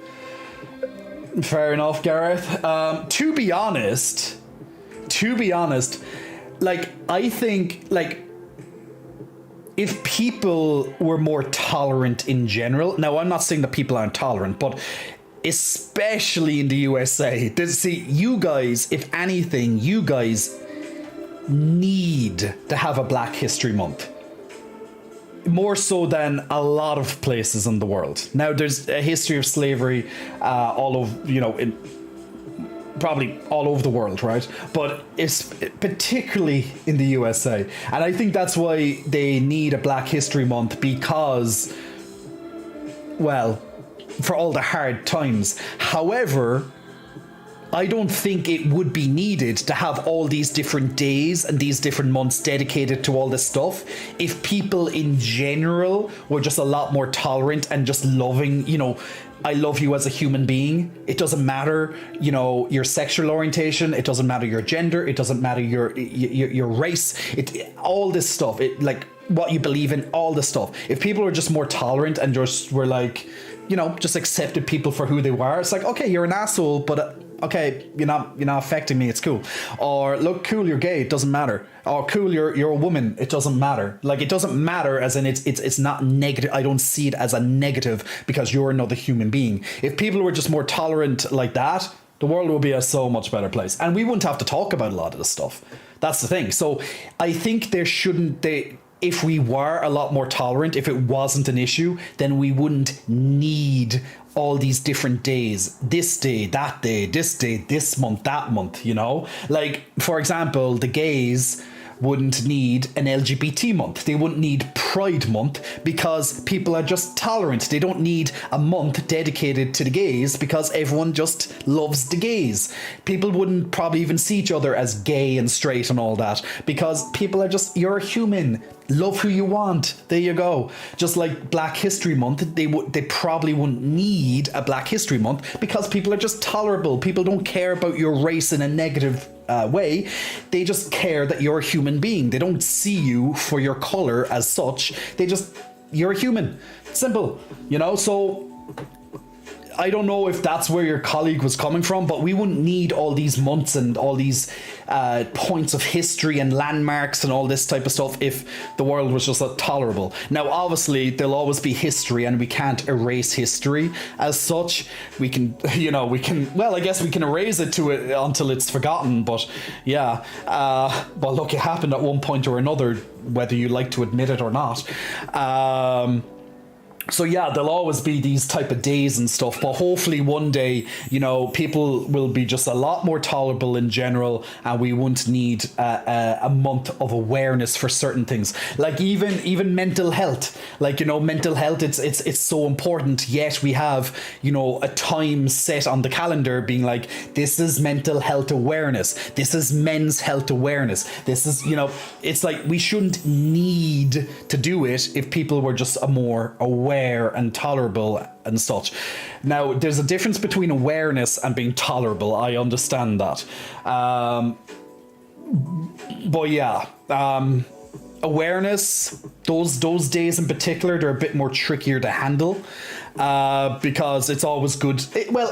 Fair enough, Gareth. To be honest, I think if people were more tolerant in general, now I'm not saying that people aren't tolerant, but especially in the USA, you guys, if anything, you guys need to have a Black History Month. More so than a lot of places in the world. Now, there's a history of slavery probably all over the world, right? But it's particularly in the USA. And I think that's why they need a Black History Month, because, well, for all the hard times. However, I don't think it would be needed to have all these different days and these different months dedicated to all this stuff if people in general were just a lot more tolerant and just loving, I love you as a human being. It doesn't matter, your sexual orientation. It doesn't matter your gender. It doesn't matter your race. All this stuff, what you believe in, all this stuff. If people were just more tolerant and just were just accepted people for who they were, it's like, okay, you're an asshole, but okay, you're not affecting me, it's cool. Or look, cool, you're gay, it doesn't matter. Or cool, you're a woman, it doesn't matter. It doesn't matter as in it's not negative. I don't see it as a negative because you're another human being. If people were just more tolerant like that, the world would be a so much better place. And we wouldn't have to talk about a lot of this stuff. That's the thing. So I think if we were a lot more tolerant, if it wasn't an issue, then we wouldn't need all these different days. This day, that day, this month, that month, for example, the gays wouldn't need an LGBT month. They wouldn't need Pride Month because people are just tolerant. They don't need a month dedicated to the gays because everyone just loves the gays. People wouldn't probably even see each other as gay and straight and all that because people are just, you're a human. Love who you want. There you go. Just like Black History Month, they probably wouldn't need a Black History Month because people are just tolerable. People don't care about your race in a negative way. They just care that you're a human being. They don't see you for your color as such. You're a human. Simple. So I don't know if that's where your colleague was coming from, but we wouldn't need all these months and all these points of history and landmarks and all this type of stuff if the world was just tolerable. Now, obviously, there'll always be history and we can't erase history as such. We can, I guess we can erase it until it's forgotten, but yeah. But look, it happened at one point or another, whether you like to admit it or not. So yeah, there'll always be these type of days and stuff, but hopefully one day, you know, people will be just a lot more tolerable in general, and we won't need a month of awareness for certain things, like even mental health. Like, you know, mental health, it's so important. Yet we have, you know, a time set on the calendar being like, this is mental health awareness. This is men's health awareness. This is, you know, it's like we shouldn't need to do it if people were just a more aware and tolerable and such. Now, there's a difference between awareness and being tolerable. I understand that. But yeah, awareness, those days in particular, they're a bit more trickier to handle. Because it's always good.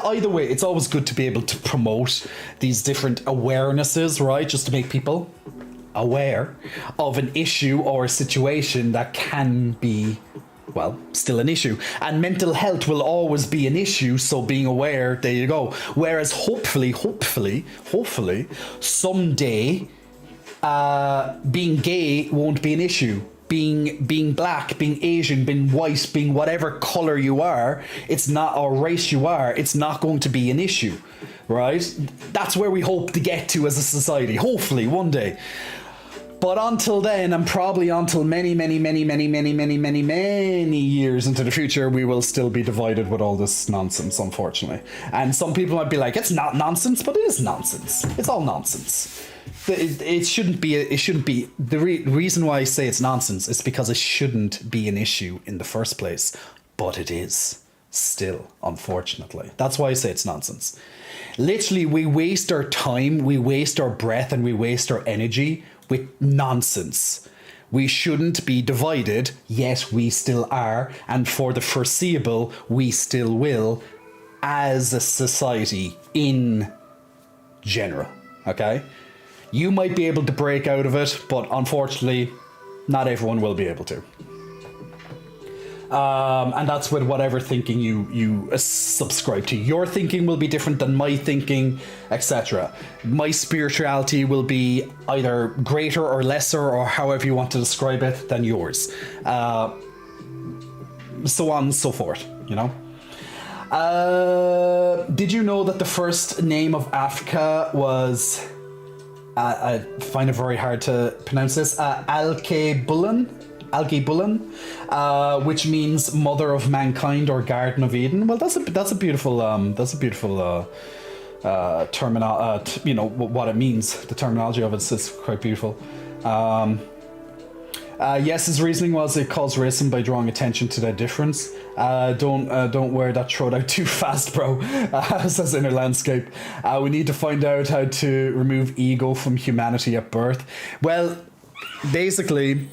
Either way, it's always good to be able to promote these different awarenesses, right? Just to make people aware of an issue or a situation that can be, well, still an issue. And mental health will always be an issue, so being aware, there you go. Whereas hopefully, someday, being gay won't be an issue. Being black, being Asian, being white, being whatever color you are, it's not, or race you are, it's not going to be an issue, right? That's where we hope to get to as a society, hopefully, one day. But until then, and probably until many years into the future, we will still be divided with all this nonsense, unfortunately. And some people might be like, it's not nonsense, but it is nonsense. It's all nonsense. It shouldn't be. The reason why I say it's nonsense is because it shouldn't be an issue in the first place. But it is still, unfortunately. That's why I say it's nonsense. Literally, we waste our time, we waste our breath, and we waste our energy with nonsense. We shouldn't be divided, yet we still are, and for the foreseeable, we still will, as a society in general, okay? You might be able to break out of it, but unfortunately, not everyone will be able to. And that's with whatever thinking you subscribe to. Your thinking will be different than my thinking, etc. My spirituality will be either greater or lesser, or however you want to describe it, than yours. So on and so forth, you know? Did you know that the first name of Africa was... I find it very hard to pronounce this. Alkebulan, which means Mother of Mankind or Garden of Eden. Well, that's a beautiful terminal. You know what it means. The terminology of it is quite beautiful. Yes, his reasoning was it caused racism by drawing attention to their difference. Don't wear that throat out too fast, bro. Says Inner Landscape. We need to find out how to remove ego from humanity at birth. Well, basically,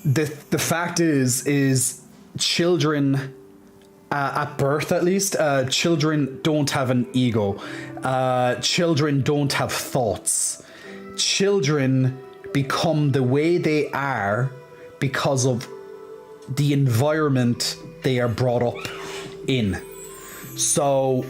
the fact is children at birth, at least, children don't have an ego. Children don't have thoughts. Children become the way they are because of the environment they are brought up in. So,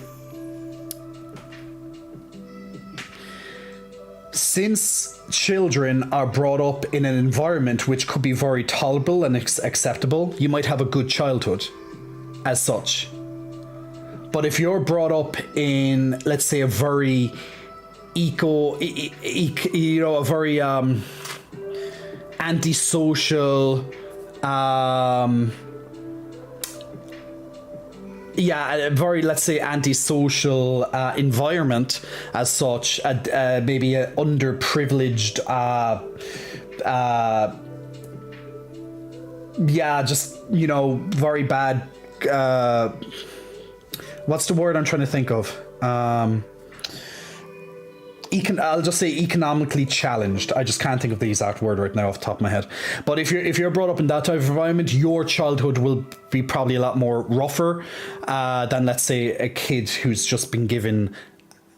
since children are brought up in an environment which could be very tolerable and acceptable, you might have a good childhood as such. But if you're brought up in, let's say, a very a very antisocial, a very, let's say, antisocial environment as such, maybe an underprivileged, just, you know, very bad, what's the word I'm trying to think of? I'll just say economically challenged. I just can't think of the exact word right now off the top of my head. But if you're brought up in that type of environment, your childhood will be probably a lot more rougher than, let's say, a kid who's just been given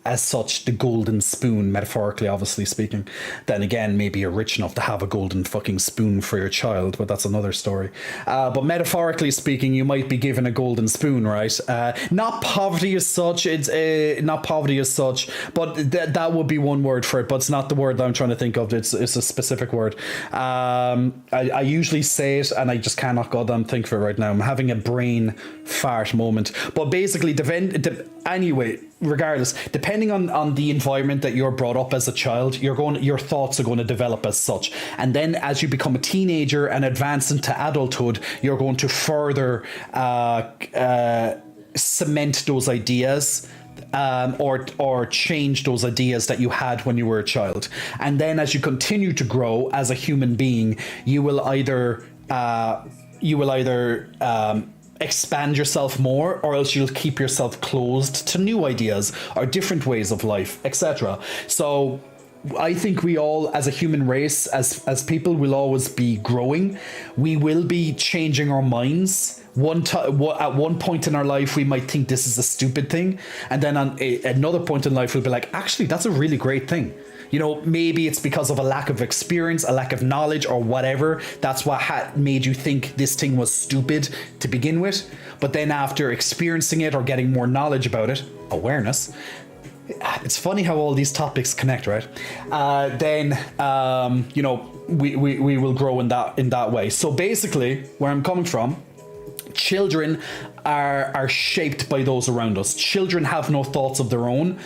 as such the golden spoon, metaphorically obviously speaking. Then again, maybe you're rich enough to have a golden fucking spoon for your child, but that's another story. But metaphorically speaking, you might be given a golden spoon, right? Not poverty as such, it's not poverty as such, but that would be one word for it, but it's not the word that I'm trying to think of. It's a specific word. I usually say it and I just cannot goddamn think of it right now. I'm having a brain fart moment. But basically, anyway, regardless, depending on the environment that you're brought up as a child, your thoughts are going to develop as such. And then as you become a teenager and advance into adulthood, you're going to further cement those ideas, or change those ideas that you had when you were a child. And then as you continue to grow as a human being, you will either expand yourself more, or else you'll keep yourself closed to new ideas or different ways of life, etc. So I think we all, as a human race, as people, will always be growing. We will be changing our minds. At one point in our life, we might think this is a stupid thing, and then on another point in life, we'll be like, actually, that's a really great thing. You know, maybe it's because of a lack of experience, a lack of knowledge, or whatever. That's what made you think this thing was stupid to begin with. But then after experiencing it or getting more knowledge about it, awareness. It's funny how all these topics connect, right? Then you know, we will grow in that way. So basically, where I'm coming from, children are shaped by those around us. Children have no thoughts of their own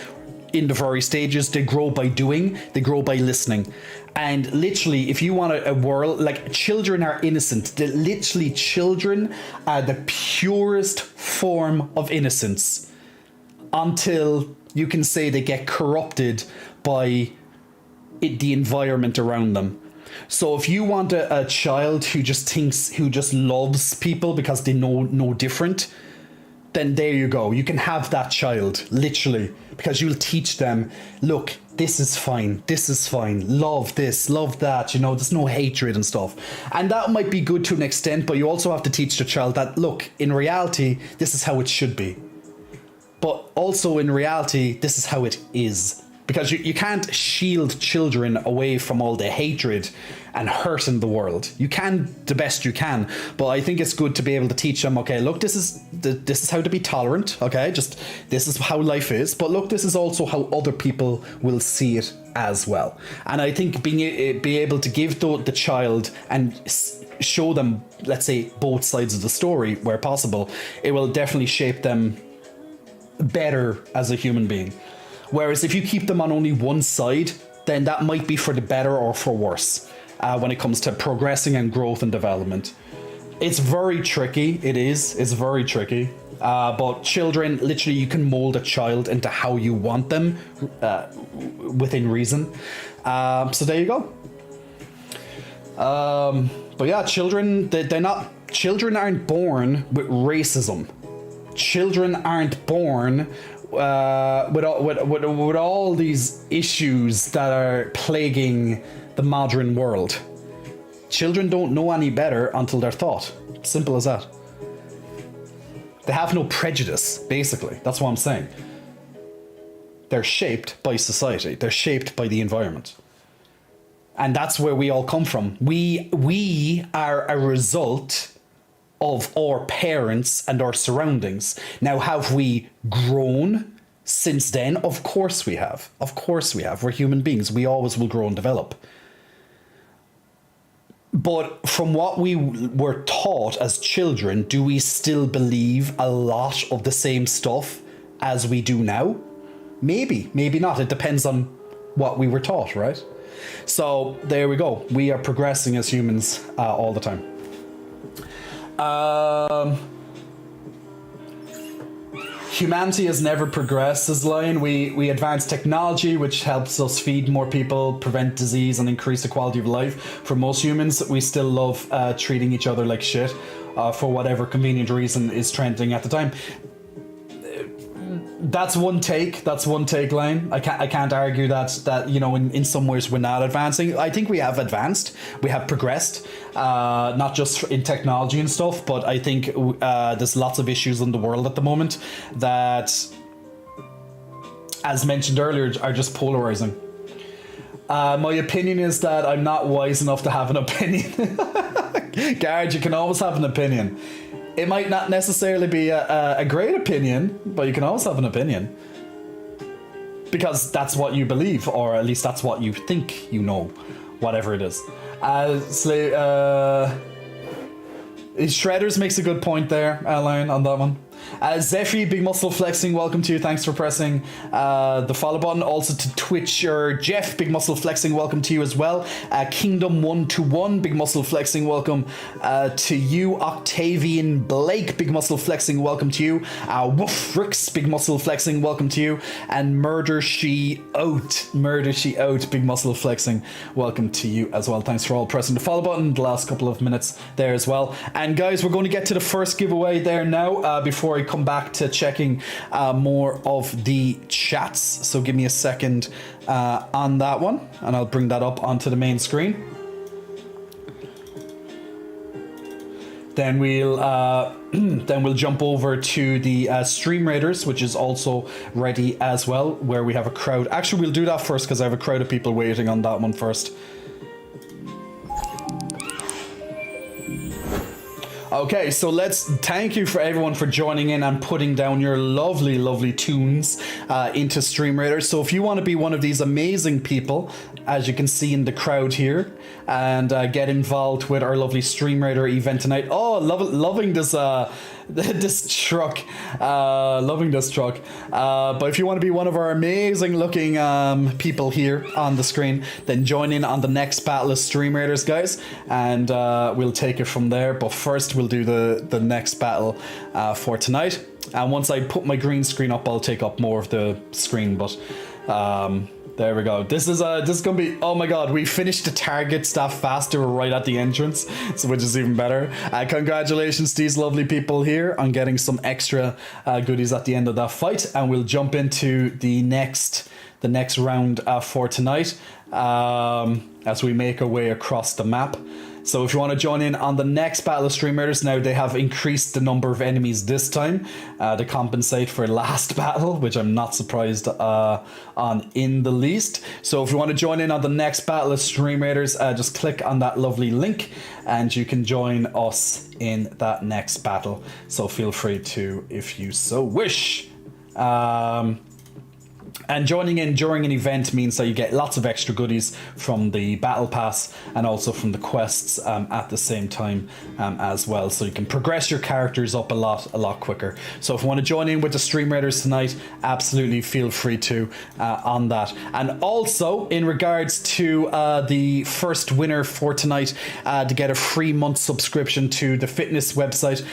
in the very stages. They grow by doing, they grow by listening. And literally, if you want a world, like, children are innocent. Literally, children are the purest form of innocence until you can say they get corrupted by the environment around them. So if you want a child who just loves people because they know no different, then there you go. You can have that child, literally, because you'll teach them, look, this is fine, love this, love that, you know, there's no hatred and stuff. And that might be good to an extent, but you also have to teach the child that, look, in reality, this is how it should be. But also in reality, this is how it is. Because you can't shield children away from all the hatred and hurt in the world. You can the best you can, but I think it's good to be able to teach them, okay, look, this is how to be tolerant, okay? Just, this is how life is, but look, this is also how other people will see it as well. And I think be able to give the child and show them, let's say, both sides of the story where possible, it will definitely shape them better as a human being. Whereas if you keep them on only one side, then that might be for the better or for worse when it comes to progressing and growth and development. It's very tricky. It's very tricky. But children, literally, you can mold a child into how you want them within reason. So there you go. But yeah, children, children aren't born with racism. Children aren't born with all these issues that are plaguing the modern world. Children don't know any better until they're taught. Simple as that. They have no prejudice, basically. That's what I'm saying. They're shaped by society. They're shaped by the environment. And that's where we all come from. We are a result of our parents and our surroundings. Now, have we grown since then? Of course we have. Of course we have. We're human beings. We always will grow and develop. But from what we were taught as children, do we still believe a lot of the same stuff as we do now? Maybe, maybe not. It depends on what we were taught, right? So there we go. We are progressing as humans all the time. Humanity has never progressed, says Lion. We advance technology, which helps us feed more people, prevent disease, and increase the quality of life. For most humans, we still love treating each other like shit for whatever convenient reason is trending at the time. That's one take. That's one take, Lion. I can't argue that you know, in some ways we're not advancing. I think we have advanced. We have progressed, not just in technology and stuff, but I think there's lots of issues in the world at the moment that as mentioned earlier, are just polarizing. My opinion is that I'm not wise enough to have an opinion. Guard, you can always have an opinion. It might not necessarily be a great opinion, but you can always have an opinion. Because that's what you believe, or at least that's what you think you know, whatever it is. Shredders makes a good point there, Lion, on that one. Zephy, big muscle flexing, welcome to you. Thanks for pressing the follow button. Also to Twitch, or Jeff, big muscle flexing, welcome to you as well. Kingdom121, big muscle flexing, welcome to you. Octavian Blake, big muscle flexing, welcome to you. Woof Ricks, big muscle flexing, welcome to you. And Murder She Out, big muscle flexing, welcome to you as well. Thanks for all pressing the follow button the last couple of minutes there as well. And guys, we're going to get to the first giveaway there now before I come back to checking more of the chats. So give me a second on that one, and I'll bring that up onto the main screen. Then we'll jump over to the Stream Raiders, which is also ready as well, where we have a crowd. Actually, we'll do that first because I have a crowd of people waiting on that one first. Okay, so let's thank you for everyone for joining in and putting down your lovely, lovely tunes into Stream Raiders. So if you want to be one of these amazing people, as you can see in the crowd here, and get involved with our lovely Stream Raider event tonight. Oh, loving this this truck, loving this truck. But if you want to be one of our amazing looking people here on the screen, then join in on the next battle of Stream Raiders, guys, and we'll take it from there. But first we'll do the next battle for tonight, and once I put my green screen up, I'll take up more of the screen. But there we go. This is gonna be, oh my god, we finished the target stuff faster right at the entrance, so which is even better. Congratulations to these lovely people here on getting some extra goodies at the end of that fight, and we'll jump into the next round for tonight as we make our way across the map. So if you want to join in on the next battle of Stream Raiders, now they have increased the number of enemies this time to compensate for last battle, which I'm not surprised on in the least. So if you want to join in on the next battle of Stream Raiders, just click on that lovely link and you can join us in that next battle. So feel free to, if you so wish. And joining in during an event means that you get lots of extra goodies from the battle pass and also from the quests at the same time as well. So you can progress your characters up a lot quicker. So if you want to join in with the Stream Raiders tonight, absolutely feel free to on that. And also in regards to the first winner for tonight to get a free month subscription to the fitness website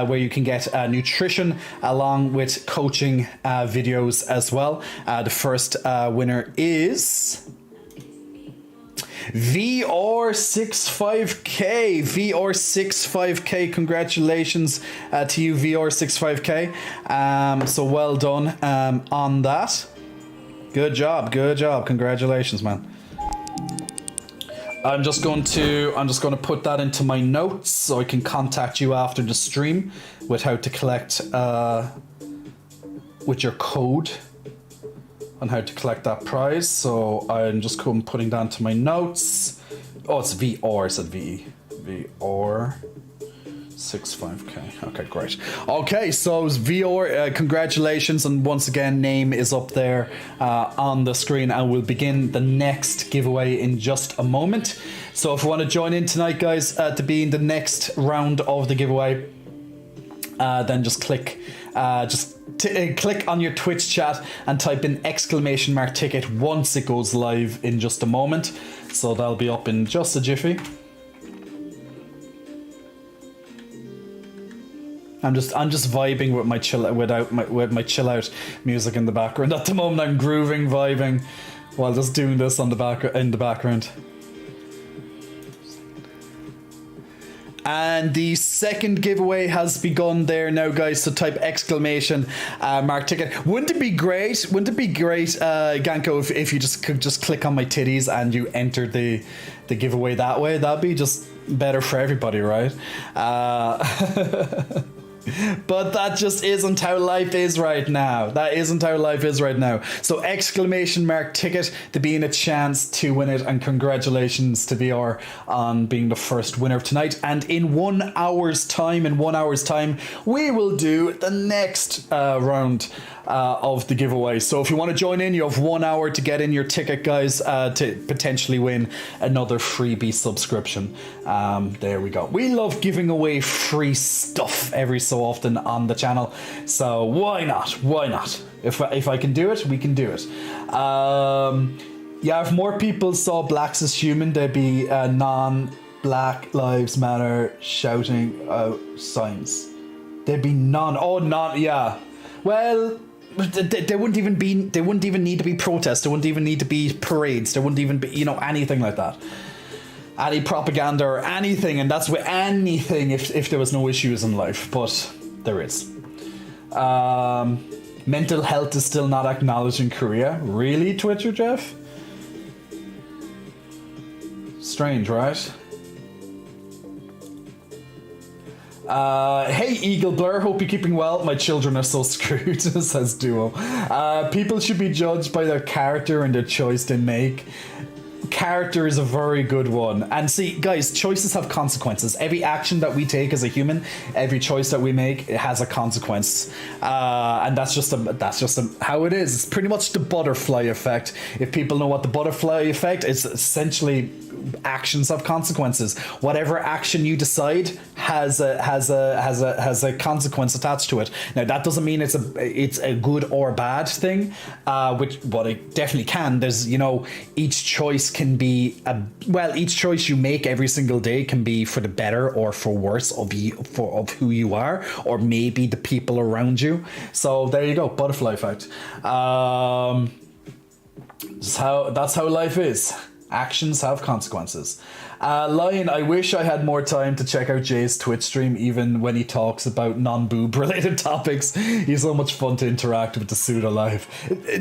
where you can get nutrition along with coaching videos as well. The first winner is VR65K. VR65K, congratulations to you, VR65K. So well done on that. Good job, congratulations, man. I'm just going to put that into my notes so I can contact you after the stream with how to collect with your code on how to collect that prize. So I'm just putting down to my notes. Oh, it's VR, I said VE. VR 65K. Okay, great. Okay, so VR, congratulations, and once again, name is up there on the screen, and we'll begin the next giveaway in just a moment. So if you want to join in tonight, guys, to be in the next round of the giveaway, then just click click on your Twitch chat and type in !ticket once it goes live in just a moment. So that'll be up in just a jiffy. I'm just vibing with my chill out music in the background at the moment. I'm grooving, vibing while just doing this in the background. And the second giveaway has begun there now, guys. So type ! !ticket. Wouldn't it be great, Ganko, if you could just click on my titties and you enter the giveaway that way? That'd be just better for everybody, right? But that just isn't how life is right now. That isn't how life is right now. So exclamation mark ticket to being a chance to win it, and congratulations to VR on being the first winner of tonight. And in 1 hour's time, we will do the next round of the giveaway. So if you want to join in, you have 1 hour to get in your ticket, guys, to potentially win another freebie subscription. There we go. We love giving away free stuff every so often on the channel, so why not? If I can do it, we can do it. Yeah, if more people saw blacks as human, there'd be non-Black Lives Matter shouting signs. There'd be yeah. Well, there wouldn't even need to be protests. There wouldn't even need to be parades. There wouldn't even be, anything like that. Any propaganda or anything, and that's with anything if there was no issues in life, but there is. Mental health is still not acknowledged in Korea. Really, Twitter, Jeff? Strange, right? Hey Eagle Blur, hope you're keeping well. My children are so screwed, says Duo. People should be judged by their character and their choice they make. Character is a very good one. And see, guys, choices have consequences. Every action that we take as a human, every choice that we make, it has a consequence. And that's just how it is. It's pretty much the butterfly effect. If people know what the butterfly effect is, essentially actions have consequences. Whatever action you decide has a consequence attached to it. Now that doesn't mean it's a good or bad thing, but it definitely can. There's each choice can be each choice you make every single day can be for the better or for worse of who you are, or maybe the people around you. So there you go, butterfly effect. That's how life is. Actions have consequences. Lion, I wish I had more time to check out Jay's Twitch stream, even when he talks about non-boob related topics. He's so much fun to interact with the Suda live.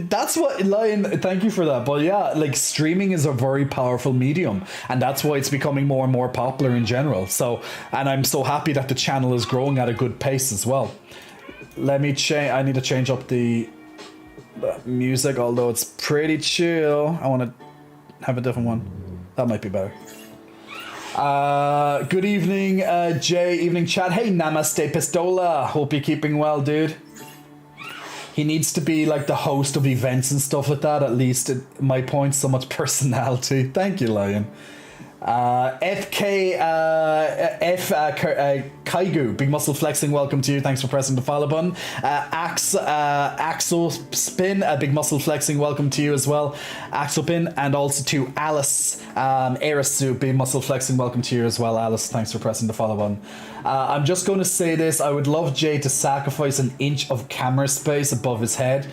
That's what, Lion, thank you for that. But yeah, streaming is a very powerful medium, and that's why it's becoming more and more popular in general. So, and I'm so happy that the channel is growing at a good pace as well. Let me change, I need to change up the music, although it's pretty chill. I want to have a different one. That might be better. Good evening, Jay. Evening chat. Hey, Namaste Pistola. Hope you're keeping well, dude. He needs to be like the host of events and stuff like that. At least at my point, so much personality. Thank you, Lion. Kaigu, Big Muscle Flexing, welcome to you. Thanks for pressing the follow button. Axel Spin, Big Muscle Flexing, welcome to you as well. Axel Spin, and also to Alice Erasu, Big Muscle Flexing, welcome to you as well. Alice, thanks for pressing the follow button. I'm just going to say this: I would love Jay to sacrifice an inch of camera space above his head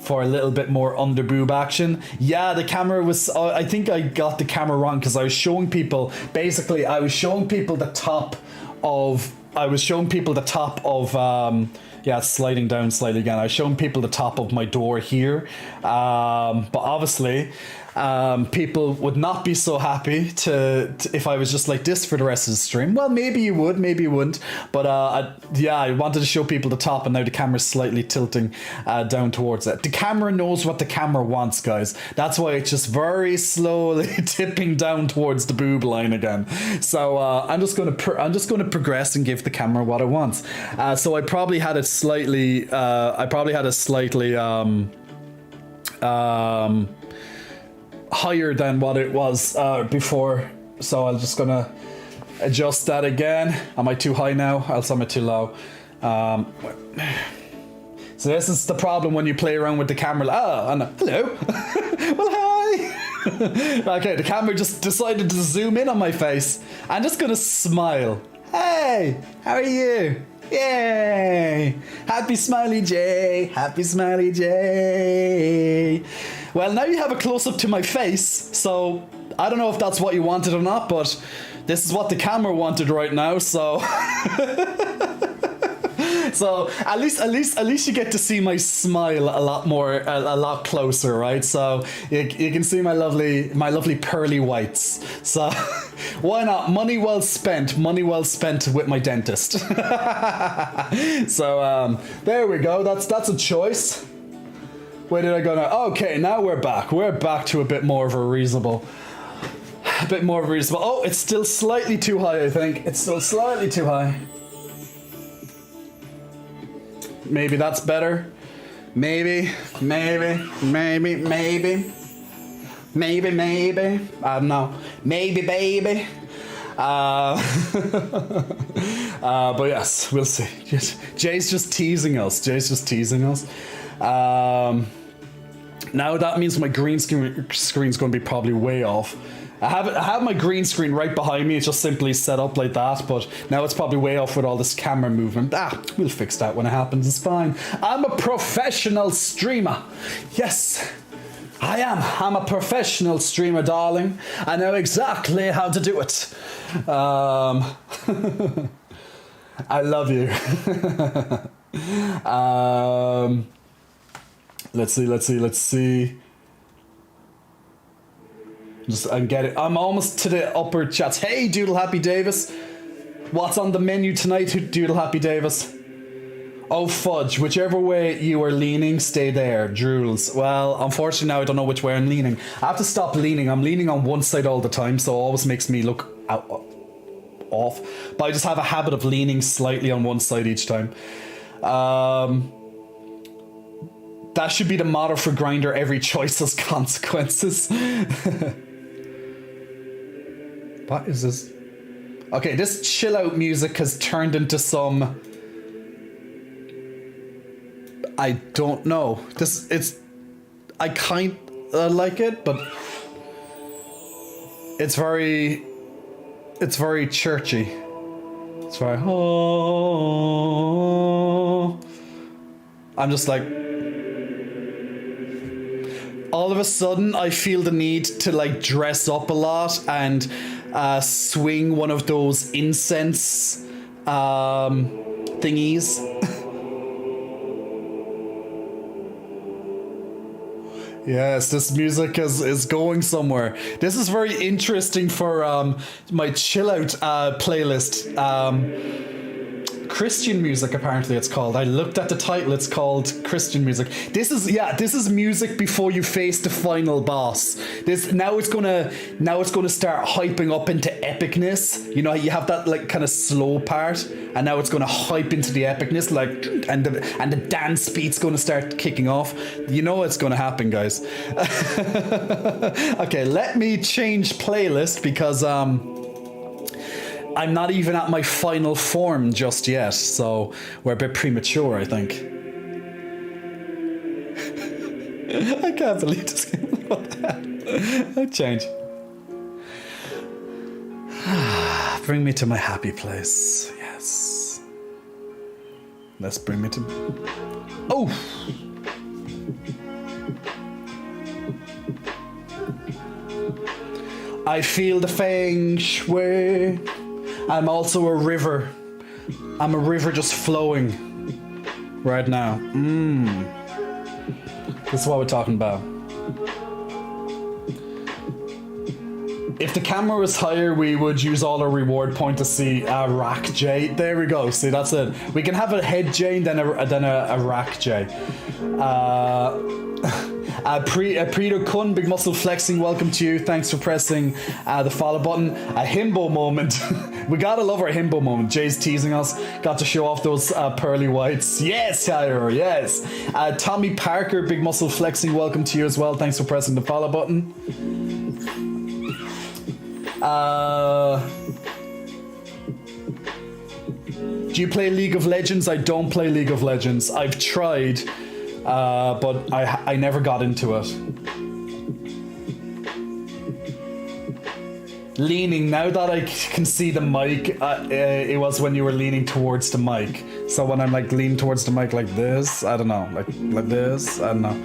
for a little bit more under boob action. Yeah, the camera was, I think I got the camera wrong, because I was showing people the top of, yeah, it's sliding down slightly again. I was showing people the top of my door here, but obviously people would not be so happy to if I was just like this for the rest of the stream. Well, maybe you would, maybe you wouldn't, but I wanted to show people the top, and now the camera's slightly tilting down towards it. The camera knows what the camera wants, guys. That's why it's just very slowly tipping down towards the boob line again. So I'm just going to progress and give the camera what it wants. So I probably had it slightly higher than what it was before, so I'm just gonna adjust that again. Am I too high now? Else am I too low? So this is the problem when you play around with the camera. Hello. Well, hi. Okay, the camera just decided to zoom in on my face. I'm just gonna smile. Hey, how are you? Yay! Happy Smiley J! Happy Smiley J! Well, now you have a close-up to my face, so I don't know if that's what you wanted or not, but this is what the camera wanted right now, so... So at least you get to see my smile a lot more, a lot closer, right? So you can see my lovely pearly whites. So why not? Money well spent with my dentist. So there we go. That's a choice. Where did I go now? Okay, now we're back. We're back to a bit more of a reasonable. Oh, it's still slightly too high, I think. It's still slightly too high. Maybe that's better. Maybe. I don't know. Maybe, baby. But yes, we'll see. Jay's just teasing us. Now that means my green screen's going to be probably way off. I have my green screen right behind me. It's just simply set up like that, but now it's probably way off with all this camera movement. We'll fix that when it happens. It's fine. I'm a professional streamer. Yes, I am. I'm a professional streamer, darling. I know exactly how to do it. I love you. Let's see. I'm almost to the upper chats. Hey, Doodle Happy Davis. What's on the menu tonight, Doodle Happy Davis? Oh, fudge. Whichever way you are leaning, stay there. Drools. Well, unfortunately now I don't know which way I'm leaning. I have to stop leaning. I'm leaning on one side all the time, so it always makes me look off. But I just have a habit of leaning slightly on one side each time. That should be the motto for Grindr. Every choice has consequences. What is this? Okay, this chill out music has turned into some... I don't know. I kind of like it, but it's very churchy. It's very... Oh. I'm just like... All of a sudden, I feel the need to like dress up a lot and swing one of those incense thingies. Yes, this music is going somewhere. This is very interesting for my chill out playlist. Christian music, apparently it's called. I looked at the title. It's called Christian music. This is music before you face the final boss. Now it's gonna start hyping up into epicness. You know, you have that like kind of slow part, and now it's gonna hype into the epicness, like, and the dance beat's gonna start kicking off. You know what's gonna happen, guys. Okay, let me change playlist because I'm not even at my final form just yet, so we're a bit premature, I think. I can't believe this game. What the hell? I change. Bring me to my happy place. Yes. Let's bring me to... Oh! I feel the feng shui. I'm also a river. I'm a river just flowing right now. This is what we're talking about. If the camera was higher, we would use all our reward point to see a rack J. There we go. See, that's it. We can have a head J and then a rack J. Prito Kun, big muscle flexing, welcome to you. Thanks for pressing the follow button. A himbo moment. We gotta love our himbo moment. Jay's teasing us. Got to show off those pearly whites. Yes, Tyro, yes. Tommy Parker, big muscle flexing, welcome to you as well. Thanks for pressing the follow button. Do you play League of Legends? I don't play League of Legends. I've tried. But I never got into it. Leaning, now that I can see the mic, it was when you were leaning towards the mic. So when I'm like leaning towards the mic like this, I don't know, like this, I don't know.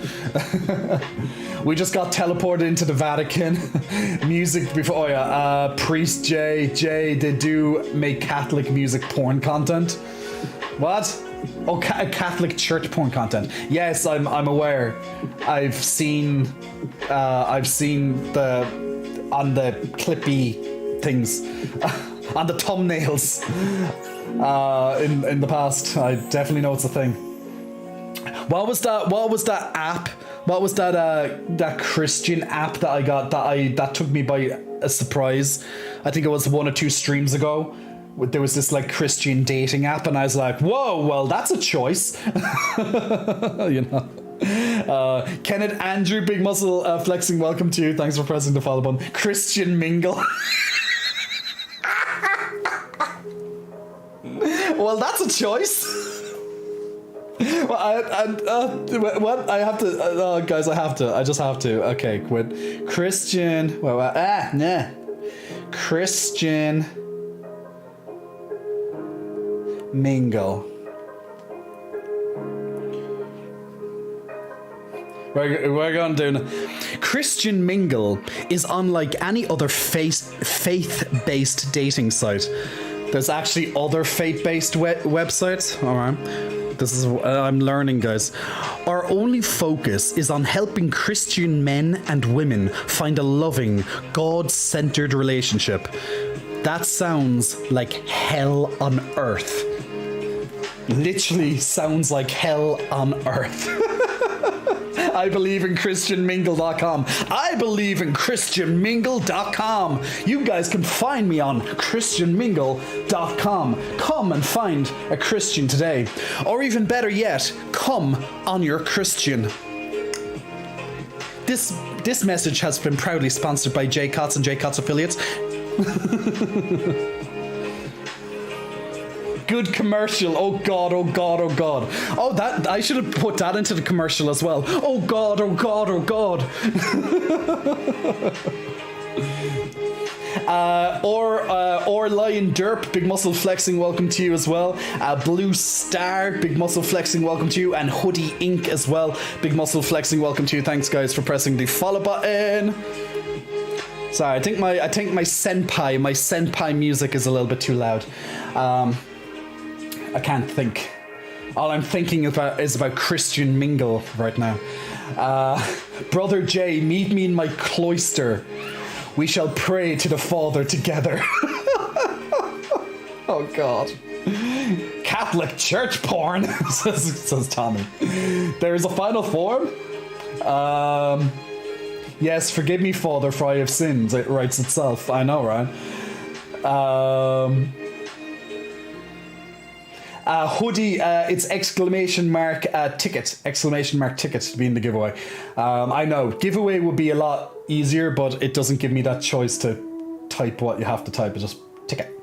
We just got teleported into the Vatican. Music before, oh yeah, Priest J, they do make Catholic music porn content. What? Oh, Catholic church porn content. Yes, I'm aware. I've seen the on the clippy things on the thumbnails in the past. I definitely know it's a thing. What was that app? What was that Christian app that I got that took me by a surprise? I think it was 1 or 2 streams ago. There was this like Christian dating app, and I was like, whoa, well, that's a choice. You know. Kenneth Andrew, Big Muscle Flexing, welcome to you. Thanks for pressing the follow button. Christian Mingle. Well, that's a choice. Well, what? I have to, guys, I just have to. Okay, quit. Christian, Christian Mingle. We're going to do now. Christian Mingle is unlike any other faith-based dating site. There's actually other faith-based websites. All right. This is I'm learning, guys. Our only focus is on helping Christian men and women find a loving, God-centered relationship. That sounds like hell on earth. Literally sounds like hell on earth. I believe in ChristianMingle.com. I believe in ChristianMingle.com. You guys can find me on ChristianMingle.com. Come and find a Christian today. Or even better yet, come on your Christian. This message has been proudly sponsored by J Cots and J Cots affiliates. Good commercial. Oh god, oh god, oh god. Oh, that I should have put that into the commercial as well. Oh god, oh god, oh god. Or Lion Derp, Big Muscle Flexing, welcome to you as well. Blue Star, Big Muscle Flexing, welcome to you. And Hoodie Inc as well, Big Muscle Flexing, welcome to you. Thanks guys for pressing the follow button. Sorry, I think my senpai music is a little bit too loud. I can't think. All I'm thinking about is about Christian Mingle right now. Brother Jay, meet me in my cloister. We shall pray to the Father together. Oh God. Catholic church porn, says Tommy. There is a final form. Yes, forgive me, Father, for I have sinned. It writes itself. I know, right? Hoodie, it's exclamation mark ticket. Exclamation mark ticket to be in the giveaway. I know, giveaway would be a lot easier, but it doesn't give me that choice to type what you have to type. It's just ticket.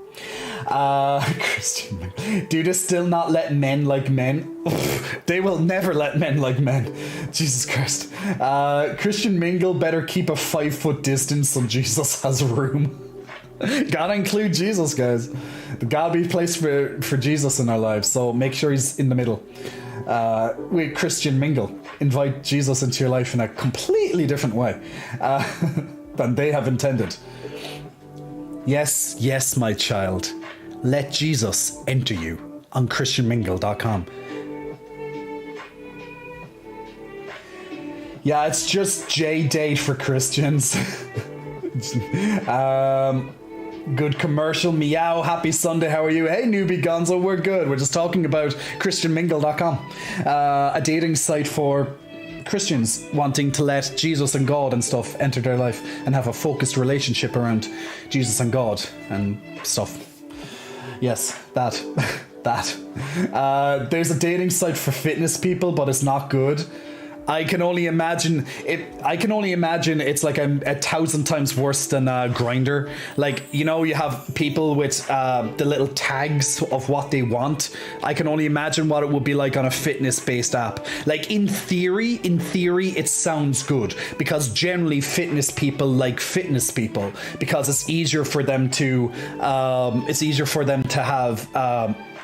Christian, do they still not let men like men? They will never let men like men. Jesus Christ. Christian Mingle better keep a 5-foot distance so Jesus has room. Gotta include Jesus, guys. There gotta be a place for Jesus in our lives, so make sure he's in the middle. With Christian Mingle, invite Jesus into your life in a completely different way than they have intended. Yes, yes, my child. Let Jesus enter you on ChristianMingle.com. Yeah, it's just J-Date for Christians. Good commercial. Meow. Happy Sunday. How are you? Hey, newbie Gonzo. We're good. We're just talking about ChristianMingle.com, a dating site for Christians wanting to let Jesus and God and stuff enter their life and have a focused relationship around Jesus and God and stuff. Yes, that. There's a dating site for fitness people, but it's not good. I can only imagine it's like a 1,000 times worse than Grindr. Like, you know, you have people with the little tags of what they want. I can only imagine what it would be like on a fitness-based app. Like, in theory, it sounds good because generally fitness people like fitness people because it's easier for them to have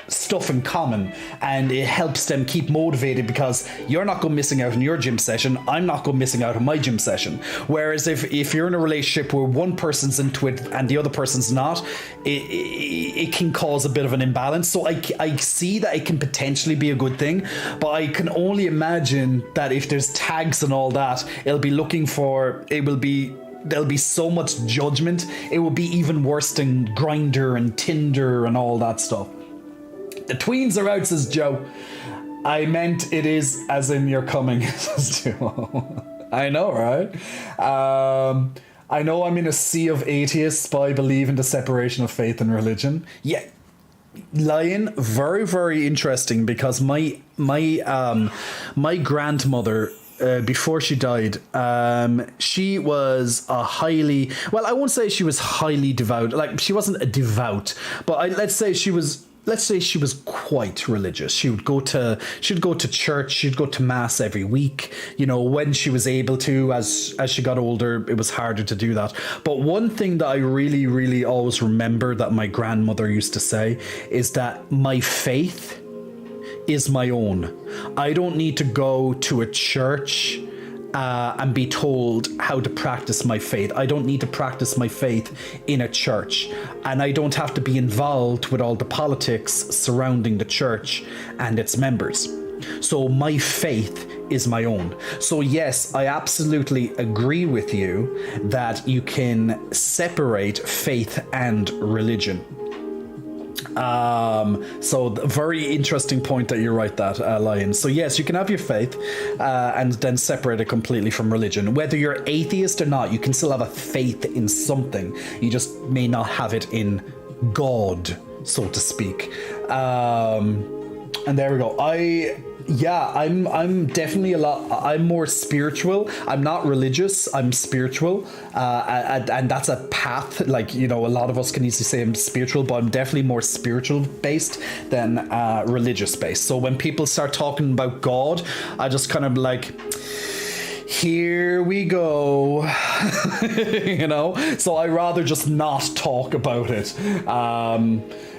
stuff in common, and it helps them keep motivated because you're not going missing out on your gym session, I'm not going missing out on my gym session. Whereas if you're in a relationship where one person's into it and the other person's not, it can cause a bit of an imbalance. So I see that it can potentially be a good thing, but I can only imagine that if there's tags and all that, there'll be so much judgment. It will be even worse than Grindr and Tinder and all that stuff. The tweens are out, says Joe. I meant it is as in you're coming, says Joe. I know, right? I know I'm in a sea of atheists, but I believe in the separation of faith and religion. Yeah. Lion, very, very interesting, because my grandmother, before she died, she was a highly, well, I won't say she was highly devout, like she wasn't a devout, but let's say she was quite religious. She'd go to church, she'd go to mass every week, you know, when she was able to. As she got older, it was harder to do that. But one thing that I really, really always remember that my grandmother used to say is that my faith is my own. I don't need to go to a church and be told how to practice my faith. I don't need to practice my faith in a church, and I don't have to be involved with all the politics surrounding the church and its members. So my faith is my own. So yes, I absolutely agree with you that you can separate faith and religion. So very interesting point that you write that, Lion. So yes, you can have your faith and then separate it completely from religion. Whether you're atheist or not, you can still have a faith in something. You just may not have it in God, so to speak. And there we go. I'm definitely I'm more spiritual. I'm not religious, I'm spiritual. And that's a path, like, you know, a lot of us can easily say I'm spiritual, but I'm definitely more spiritual based than religious based. So when people start talking about God, I just kind of like, here we go. You know, so I rather just not talk about it.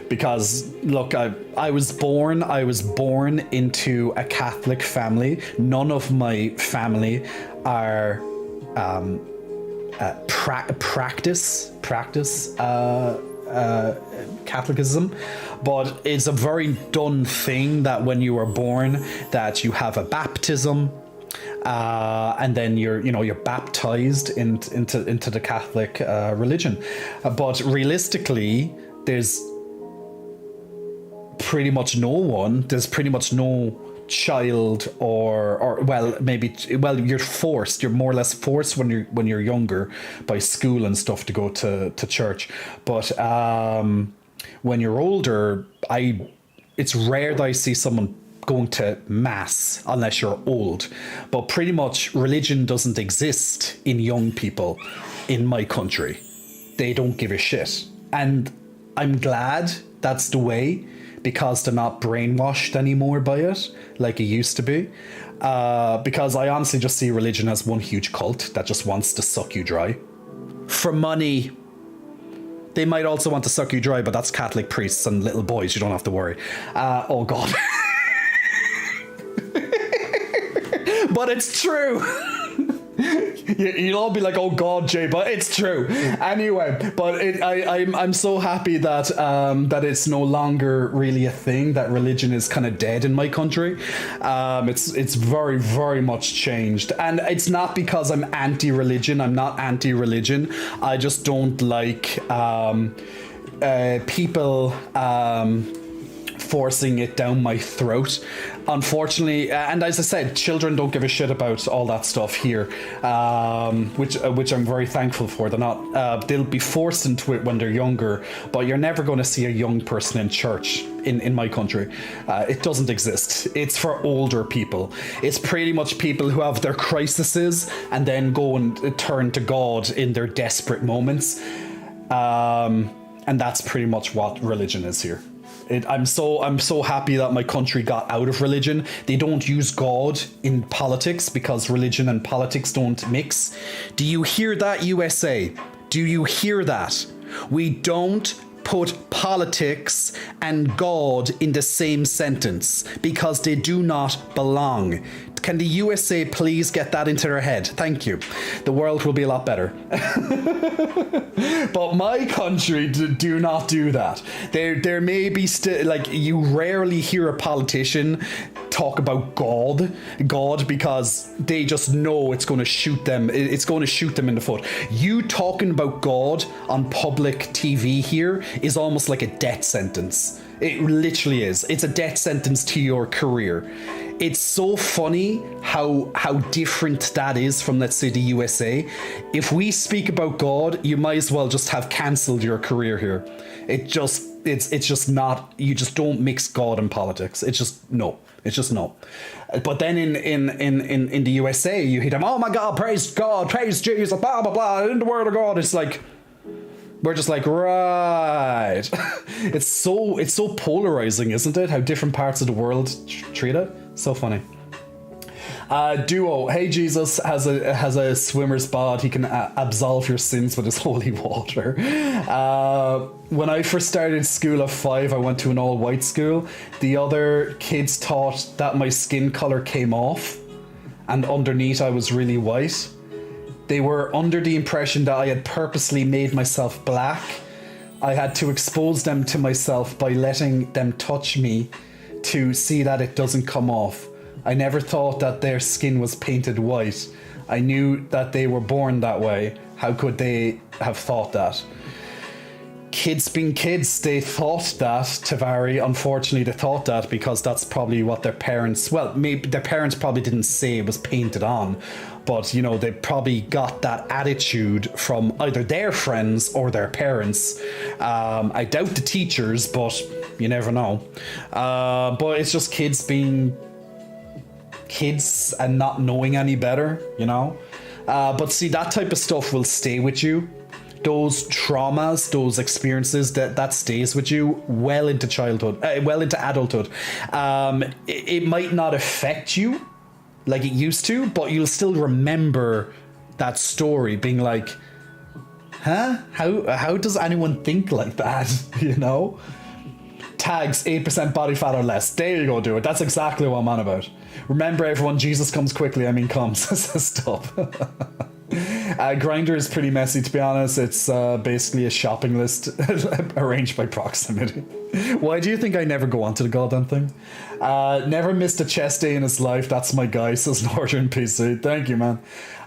Because look, I was born into a Catholic family. None of my family are practice Catholicism, but it's a very done thing that when you are born, that you have a baptism. And then you're baptized into the Catholic religion. But realistically, there's pretty much no child or you're more or less forced when you're younger by school and stuff to go to church. But when you're older, it's rare that I see someone going to mass unless you're old. But pretty much religion doesn't exist in young people in my country. They don't give a shit. And I'm glad that's the way, because they're not brainwashed anymore by it like it used to be. Because I honestly just see religion as one huge cult that just wants to suck you dry. For money. They might also want to suck you dry, but that's Catholic priests and little boys. You don't have to worry. Oh, God. But it's true. You'll all be like, oh God, Jay, but it's true. Anyway, but I'm so happy that that it's no longer really a thing, that religion is kind of dead in my country. It's very, very much changed. And it's not because I'm anti-religion. I'm not anti-religion. I just don't like people forcing it down my throat. Unfortunately, and as I said, children don't give a shit about all that stuff here, which I'm very thankful for. They're not. They'll be forced into it when they're younger, but you're never going to see a young person in church in my country. It doesn't exist. It's for older people. It's pretty much people who have their crises and then go and turn to God in their desperate moments, and that's pretty much what religion is here. I'm so happy that my country got out of religion. They don't use God in politics because religion and politics don't mix. Do you hear that, USA? Do you hear that? We don't put politics and God in the same sentence because they do not belong. Can the USA please get that into their head? Thank you. The world will be a lot better. But my country do not do that. There may be like, you rarely hear a politician talk about God because they just know it's going to shoot them. It's going to shoot them in the foot. You talking about God on public TV here is almost like a death sentence. It literally is. It's a death sentence to your career. It's so funny how different that is from, let's say, the USA. If we speak about God, you might as well just have cancelled your career here. It's just not. You just don't mix God and politics. It's just no. But then in the USA, you hear them, oh my God, praise God, praise Jesus, blah blah blah, in the word of God. It's like, we're just like, right. It's so polarizing, isn't it? How different parts of the world treat it. So funny. Duo, hey, Jesus has a swimmer's bod. He can absolve your sins with his holy water. When I first started school at 5, I went to an all-white school. The other kids thought that my skin color came off, and underneath I was really white. They were under the impression that I had purposely made myself black. I had to expose them to myself by letting them touch me to see that it doesn't come off. I never thought that their skin was painted white. I knew that they were born that way. How could they have thought that? Kids being kids, they thought that, Tavari. Unfortunately, they thought that because that's probably what their parents... Well, maybe their parents probably didn't say it was painted on, but, you know, they probably got that attitude from either their friends or their parents. I doubt the teachers, but you never know. But it's just kids being kids and not knowing any better, you know? But see, that type of stuff will stay with you. Those traumas, those experiences, that stays with you well into childhood, well into adulthood. It might not affect you like it used to, but you'll still remember that story being like, huh? How does anyone think like that? You know? Tags 8% body fat or less. There you go, do it. That's exactly what I'm on about. Remember, everyone, Jesus comes quickly. I mean, comes. Stop. Grindr is pretty messy, to be honest. It's basically a shopping list arranged by proximity. Why do you think I never go onto the goddamn thing? Never missed a chest day in his life. That's my guy, says Northern PC. Thank you, man.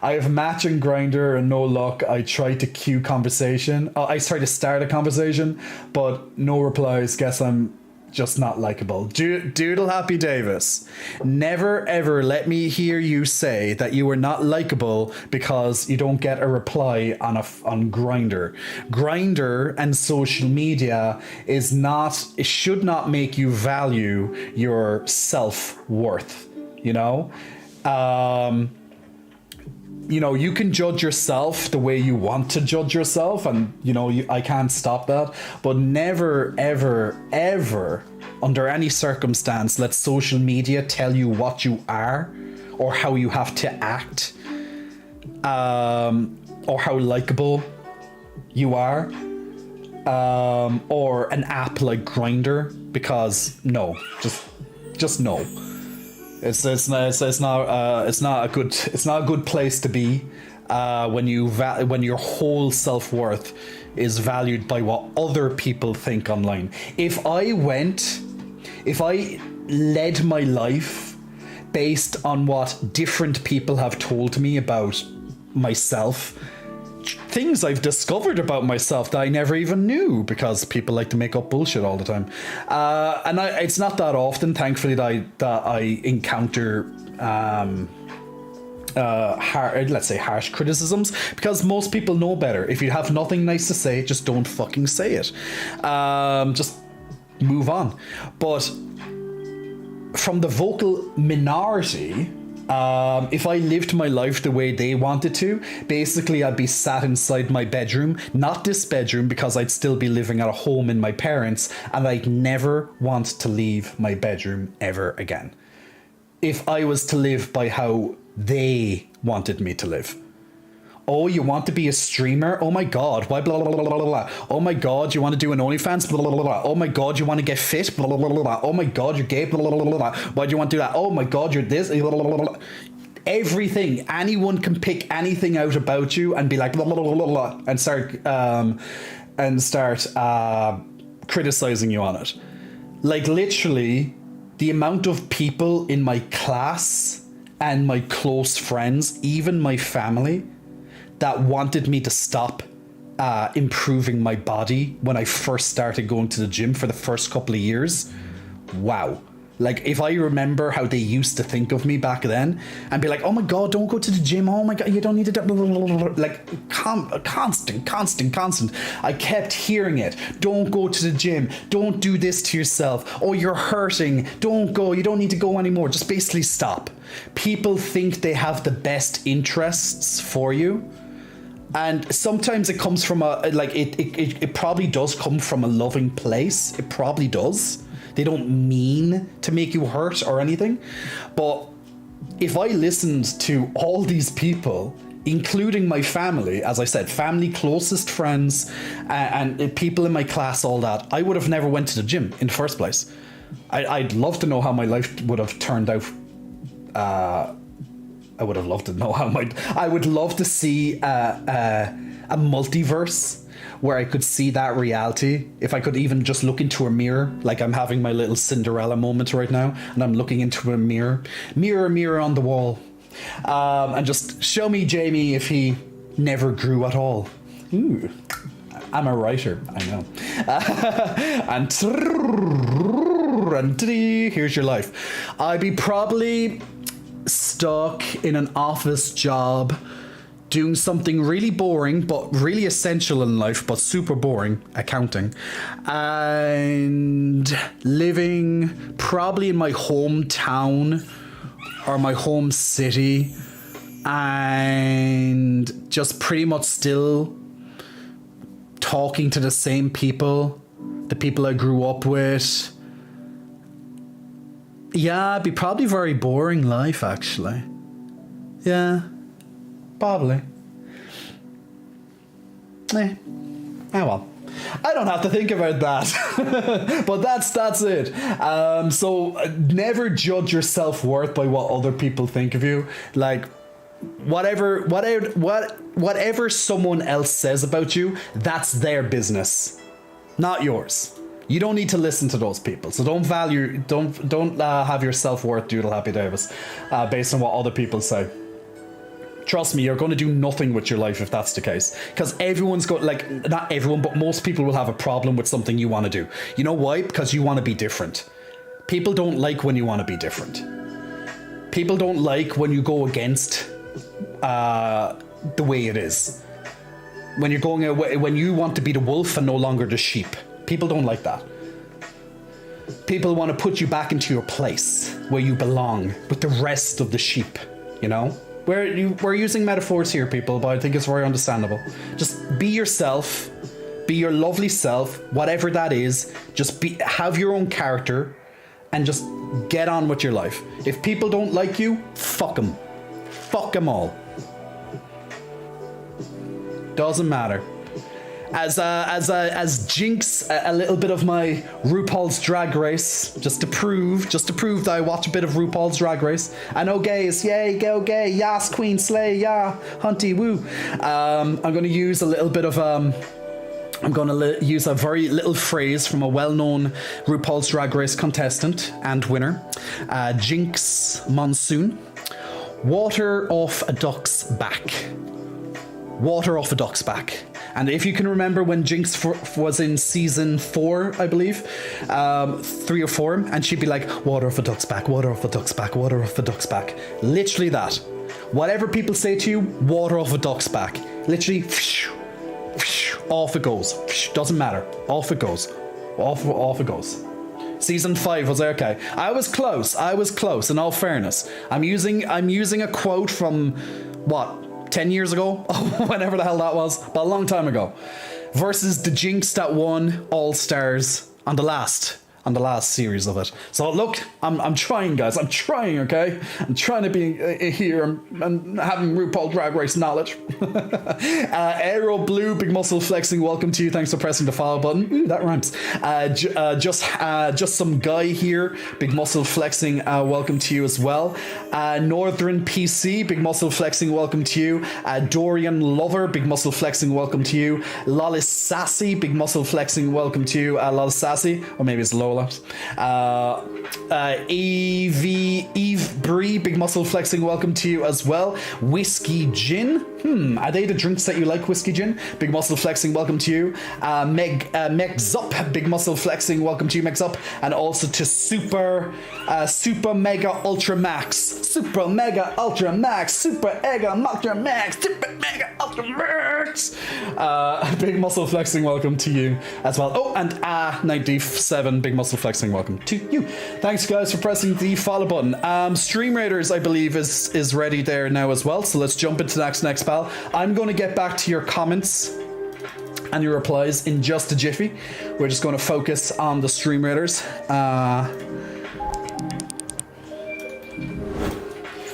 I have matching Grindr and no luck. I tried to cue conversation. I tried to start a conversation, but no replies. Guess I'm just not likable. Doodle Happy Davis. Never ever let me hear you say that you are not likable because you don't get a reply on Grindr. Grindr and social media it should not make you value your self-worth, you know? You know, you can judge yourself the way you want to judge yourself, and, you know, I can't stop that. But never, ever, ever, under any circumstance, let social media tell you what you are or how you have to act, or how likable you are, or an app like Grindr, because no, just no. It's not a good place to be when your whole self-worth is valued by what other people think online. If I led my life based on what different people have told me about myself, things I've discovered about myself that I never even knew, because people like to make up bullshit all the time. And it's not that often, thankfully, that I encounter harsh criticisms, because most people know better. If you have nothing nice to say, just don't fucking say it. Just move on. But from the vocal minority, if I lived my life the way they wanted to, basically I'd be sat inside my bedroom, not this bedroom, because I'd still be living at a home in my parents, and I'd never want to leave my bedroom ever again. If I was to live by how they wanted me to live. Oh, you want to be a streamer? Oh my god, why blah blah blah blah blah. Oh my god, you want to do an OnlyFans? Blah blah blah blah. Oh my god, you want to get fit? Blah blah blah blah blah. Oh my god, you're gay? Blah blah blah blah blah. Why do you want to do that? Oh my god, you're this. Blah blah blah blah. Everything, anyone can pick anything out about you and be like blah blah blah blah blah and start criticizing you on it. Like literally, the amount of people in my class and my close friends, even my family, that wanted me to stop improving my body when I first started going to the gym for the first couple of years. Wow. Like, if I remember how they used to think of me back then and be like, oh my god, don't go to the gym. Oh my god, you don't need to do blah, blah, blah, blah. Like, constant. I kept hearing it. Don't go to the gym. Don't do this to yourself. Oh, you're hurting. Don't go. You don't need to go anymore. Just basically stop. People think they have the best interests for you. And sometimes it comes from it probably does come from a loving place. It probably does. They don't mean to make you hurt or anything. But if I listened to all these people, including my family, as I said, family, closest friends, and people in my class, all that, I would have never went to the gym in the first place. I'd love to know how my life would have turned out. I would have loved to know how I would love to see a multiverse where I could see that reality. If I could even just look into a mirror, like I'm having my little Cinderella moment right now, and I'm looking into a mirror, mirror on the wall, and just show me Jamie if he never grew at all. Ooh, I'm a writer, I know. And here's your life. I'd be probably stuck in an office job doing something really boring but really essential in life, but super boring, accounting, and living probably in my hometown or my home city, and just pretty much still talking to the same people, the people I grew up with. Yeah, it'd be probably very boring life, actually. Yeah, probably. Oh well. I don't have to think about that. But that's it. So never judge your self-worth by what other people think of you. Like, whatever someone else says about you, that's their business, not yours. You don't need to listen to those people. So don't have your self-worth doodle happy Davis based on what other people say. Trust me, you're going to do nothing with your life if that's the case. Because everyone's got, like, not everyone, but most people will have a problem with something you want to do. You know why? Because you want to be different. People don't like when you want to be different. People don't like when you go against the way it is. When you're going away, when you want to be the wolf and no longer the sheep. People don't like that. People want to put you back into your place where you belong with the rest of the sheep, you know? We're using metaphors here, people, but I think it's very understandable. Just be yourself, be your lovely self, whatever that is. Just have your own character and just get on with your life. If people don't like you, fuck them. Fuck them all. Doesn't matter. As Jinx, a little bit of my RuPaul's Drag Race, just to prove that I watch a bit of RuPaul's Drag Race. I know gays, yay, go gay, yas, queen, slay, yeah, hunty, woo. I'm going to use a little bit of use a very little phrase from a well-known RuPaul's Drag Race contestant and winner, Jinx Monsoon. Water off a duck's back. Water off a duck's back. And if you can remember when Jinx was in season 4, I believe, 3 or 4, and she'd be like, water off a duck's back, water off a duck's back, water off a duck's back. Literally that. Whatever people say to you, water off a duck's back. Literally, off it goes. Doesn't matter. Off it goes. Off it goes. Season 5 was okay. I was close, in all fairness. I'm using a quote from, what, 10 years ago? Whenever the hell that was. But a long time ago. Versus the Jinx that won All Stars on the last on the last series of it. So look, I'm trying, guys. I'm trying, okay? I'm trying to be here and having RuPaul Drag Race knowledge. Aero Blue, big muscle flexing, welcome to you. Thanks for pressing the follow button. Ooh, that rhymes. Just some guy here, big muscle flexing, welcome to you as well. Northern PC, big muscle flexing, welcome to you. Dorian Lover, big muscle flexing, welcome to you. Lollis Sassy, big muscle flexing, welcome to you. Lollis Sassy, or maybe it's Lola. Eve Bree, big muscle flexing, welcome to you as well. Whiskey Gin, are they the drinks that you like, Whiskey Gin? Big muscle flexing, welcome to you. Meg Zup, big muscle flexing, welcome to you, Meg Zup. And also to Super Mega Ultra Max, Super Mega Ultra Max, Super Mega Ultra Max, Super Mega Ultra Max. Big muscle flexing, welcome to you as well. Oh, and 97, big muscle flexing, welcome to you. Thanks, guys, for pressing the follow button. Stream Raiders, I believe, is ready there now as well. So let's jump into the next battle. I'm going to get back to your comments and your replies in just a jiffy. We're just going to focus on the Stream Raiders.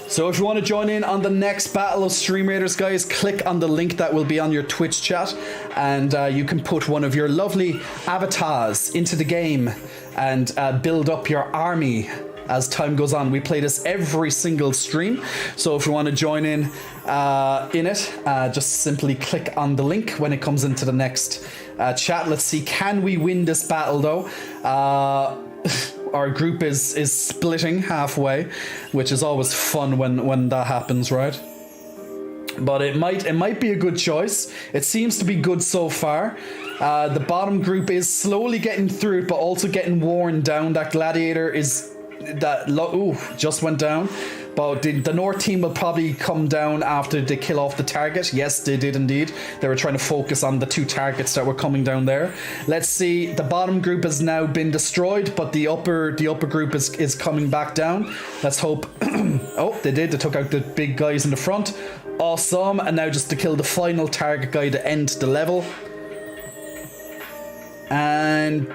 So if you want to join in on the next battle of Stream Raiders, guys, click on the link that will be on your Twitch chat, and you can put one of your lovely avatars into the game and build up your army as time goes on. We play this every single stream, so if you want to join in it, just simply click on the link when it comes into the next chat. Let's see, can we win this battle though? Our group is splitting halfway, which is always fun when that happens, right? But it might be a good choice. It seems to be good so far. The bottom group is slowly getting through it, but also getting worn down. That gladiator just went down. But the North team will probably come down after they kill off the target. Yes, they did indeed. They were trying to focus on the two targets that were coming down there. Let's see. The bottom group has now been destroyed, but the upper group is coming back down. Let's hope. Oh, they did. They took out the big guys in the front. Awesome. And now just to kill the final target guy to end the level. And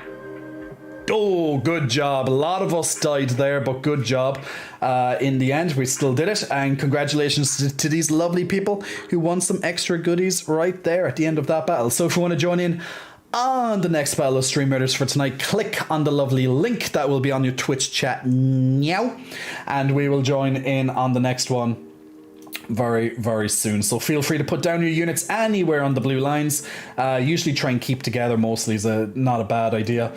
oh, good job. A lot of us died there, but good job. In the end, we still did it. And congratulations to these lovely people who won some extra goodies right there at the end of that battle. So if you want to join in on the next battle of Stream Raiders for tonight, click on the lovely link that will be on your Twitch chat now. And we will join in on the next one very, very soon. So feel free to put down your units anywhere on the blue lines. Usually try and keep together mostly is not a bad idea.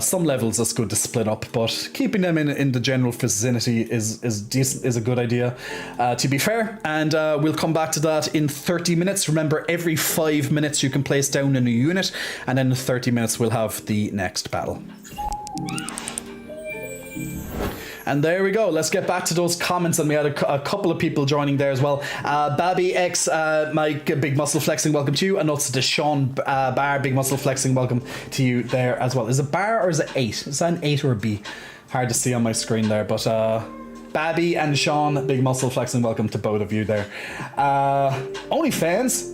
Some levels it's good to split up, but keeping them in the general vicinity is a good idea, to be fair. And we'll come back to that in 30 minutes. Remember, every 5 minutes you can place down a new unit, and then in 30 minutes we'll have the next battle. And there we go. Let's get back to those comments. And we had a couple of people joining there as well. Babby X, Mike, big muscle flexing, welcome to you. And also to Sean Bar, big muscle flexing, welcome to you there as well. Is it Bar or is it 8? Is that an 8 or a B? Hard to see on my screen there. But Babby and Sean, big muscle flexing, welcome to both of you there. OnlyFans.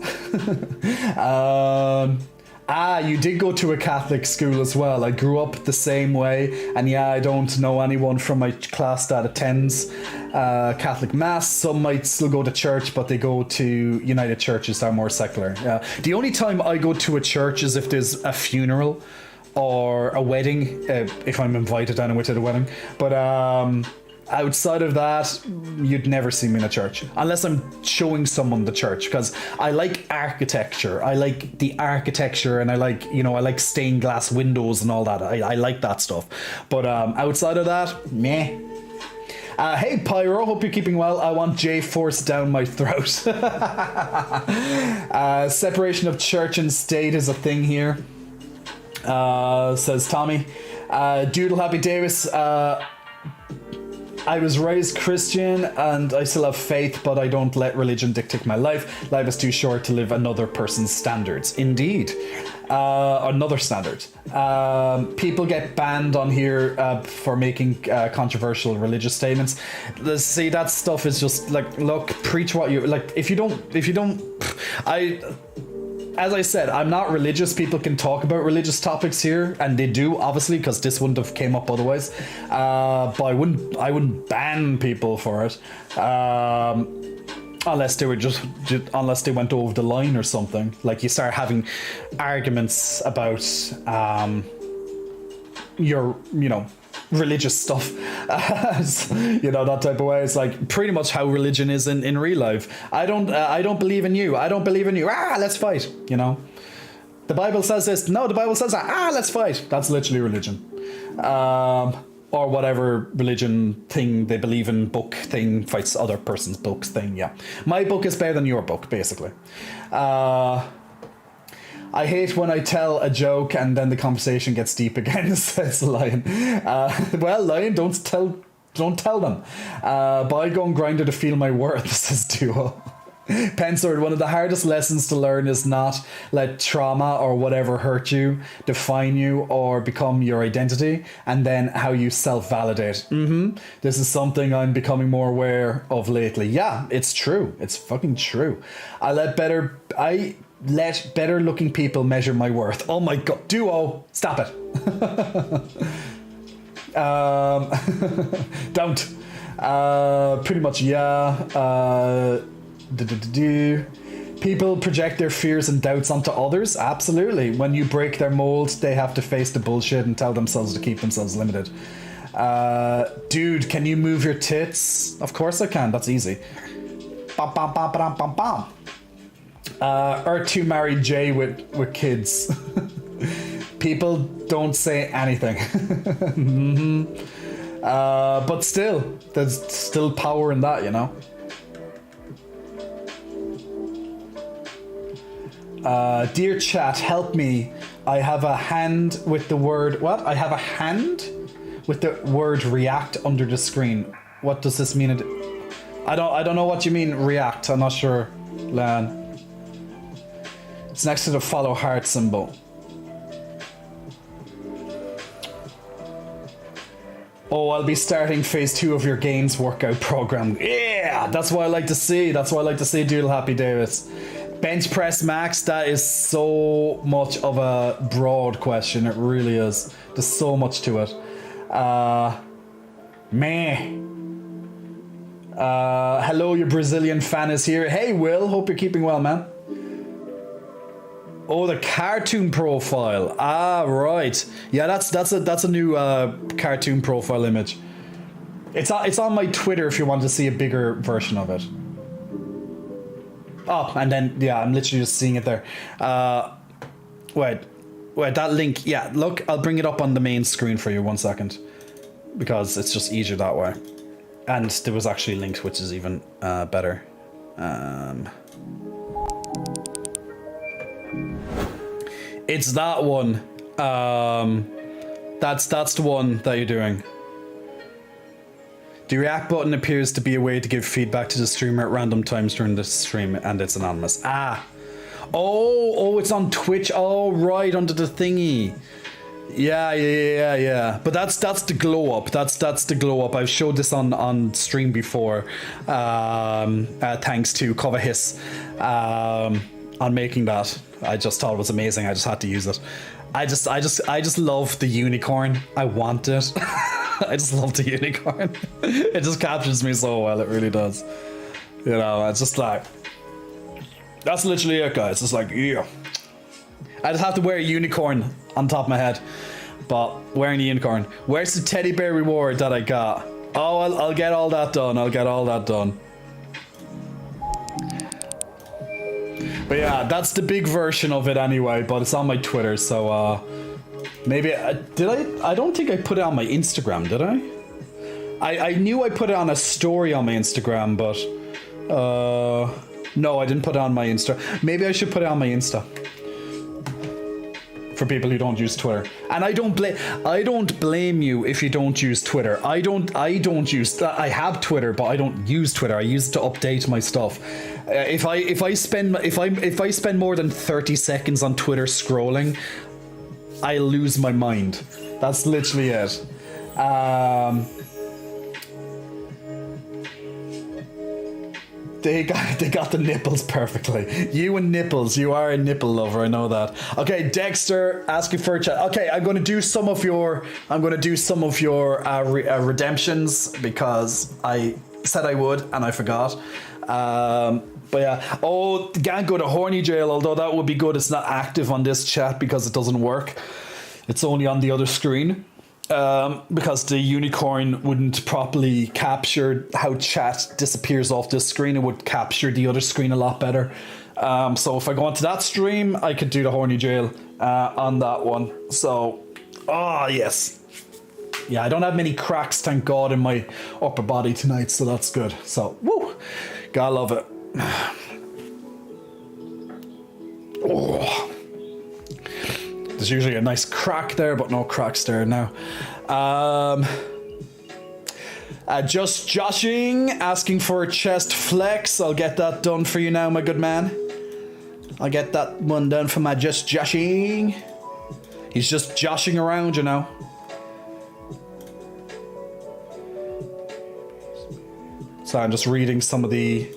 You did go to a Catholic school as well. I grew up the same way, and yeah, I don't know anyone from my class that attends Catholic Mass. Some might still go to church, but they go to United Churches that are more secular. The only time I go to a church is if there's a funeral or a wedding, if I'm invited anyway to the wedding. But outside of that, you'd never see me in a church unless I'm showing someone the church, because I like architecture. I like the architecture, and I like stained glass windows and all that. I like that stuff. But outside of that, meh. Hey Pyro, hope you're keeping well. I want J-Force down my throat. Separation of church and state is a thing here, says Tommy. Doodle Happy Davis, I was raised Christian and I still have faith, but I don't let religion dictate my life. Life is too short to live another person's standards. Indeed. Another standard. People get banned on here for making controversial religious statements. See, that stuff is just like, look, preach what you like. If you don't, as I said, I'm not religious. People can talk about religious topics here, and they do, obviously, because this wouldn't have came up otherwise. But I wouldn't ban people for it, unless they were unless they went over the line or something. Like you start having arguments about your, religious stuff, that type of way. It's like pretty much how religion is in real life. I don't believe in you. I don't believe in you. Let's fight. The Bible says this. No, the Bible says that. Let's fight. That's literally religion. Or whatever religion thing they believe in, book thing fights other person's books thing. Yeah, my book is better than your book, basically. I hate when I tell a joke and then the conversation gets deep again, says Lion. Well, Lion, don't tell them. Buy Go and Grinder to feel my worth, says Duo. Pensword, one of the hardest lessons to learn is not let trauma or whatever hurt you define you or become your identity, and then how you self-validate. This is something I'm becoming more aware of lately. Yeah, it's true. It's fucking true. I let better looking people measure my worth. Oh my god, Duo, stop it. Don't. Pretty much, yeah. People project their fears and doubts onto others. Absolutely. When you break their mold, they have to face the bullshit and tell themselves to keep themselves limited. Dude, can you move your tits? Of course I can. That's easy. Bam, bam, bam, bam, bam, bam. Earth2 married Jay with kids. People don't say anything. But still, there's still power in that, Dear chat, help me. I have a hand with the word... What? I have a hand with the word react under the screen. What does this mean? I don't know what you mean, react. I'm not sure, Lan. It's next to the follow heart symbol. Oh, I'll be starting phase 2 of your gains workout program. Yeah, that's what I like to see. That's what I like to see, Doodle Happy Davis. Bench press max, that is so much of a broad question. It really is. There's so much to it. Hello, your Brazilian fan is here. Hey, Will, hope you're keeping well, man. Oh, the cartoon profile. Right. Yeah, that's a new cartoon profile image. It's on my Twitter if you want to see a bigger version of it. Oh, and then yeah, I'm literally just seeing it there. Wait, that link. Yeah, look, I'll bring it up on the main screen for you 1 second, because it's just easier that way. And there was actually linked, which is even better. It's that one. That's the one that you're doing. The react button appears to be a way to give feedback to the streamer at random times during the stream, and it's anonymous. Oh, it's on Twitch. Oh, right, under the thingy. Yeah. But that's the glow up. That's the glow up. I've showed this on stream before. Thanks to Cover Hiss on making that. I just thought it was amazing. I just had to use it. I just love the unicorn. I want it. I just love the unicorn. It just captures me so well. It really does. It's just like, that's literally it, guys. It's like, yeah. I just have to wear a unicorn on top of my head. But wearing a unicorn. Where's the teddy bear reward that I got? Oh, I'll get all that done. But yeah, that's the big version of it anyway, but it's on my Twitter, so maybe I don't think I put it on my Instagram, did I? I knew I put it on a story on my Instagram, but no, I didn't put it on my Insta. Maybe I should put it on my Insta. For people who don't use Twitter. And I don't blame you if you don't use Twitter. I have Twitter, but I don't use Twitter. I use it to update my stuff. If I spend more than 30 seconds on Twitter scrolling, I lose my mind. That's literally it. They got the nipples perfectly. You and nipples, you are a nipple lover. I know that. Okay, Dexter asking for a chat. Okay, I'm going to do some of your redemptions because I said I would and I forgot. But yeah, can't go to horny jail. Although that would be good. It's not active on this chat because it doesn't work. It's only on the other screen. Because the unicorn wouldn't properly capture how chat disappears off this screen. It would capture the other screen a lot better. So if I go onto that stream, I could do the horny jail on that one. So, yes. Yeah, I don't have many cracks, thank God, in my upper body tonight, so that's good. So, woo! Gotta love it. Oh. There's usually a nice crack there, but no cracks there now. Just joshing, asking for a chest flex. I'll get that done for you now, my good man. I'll get that one done for my just joshing. He's just joshing around, you know. So I'm just reading some of the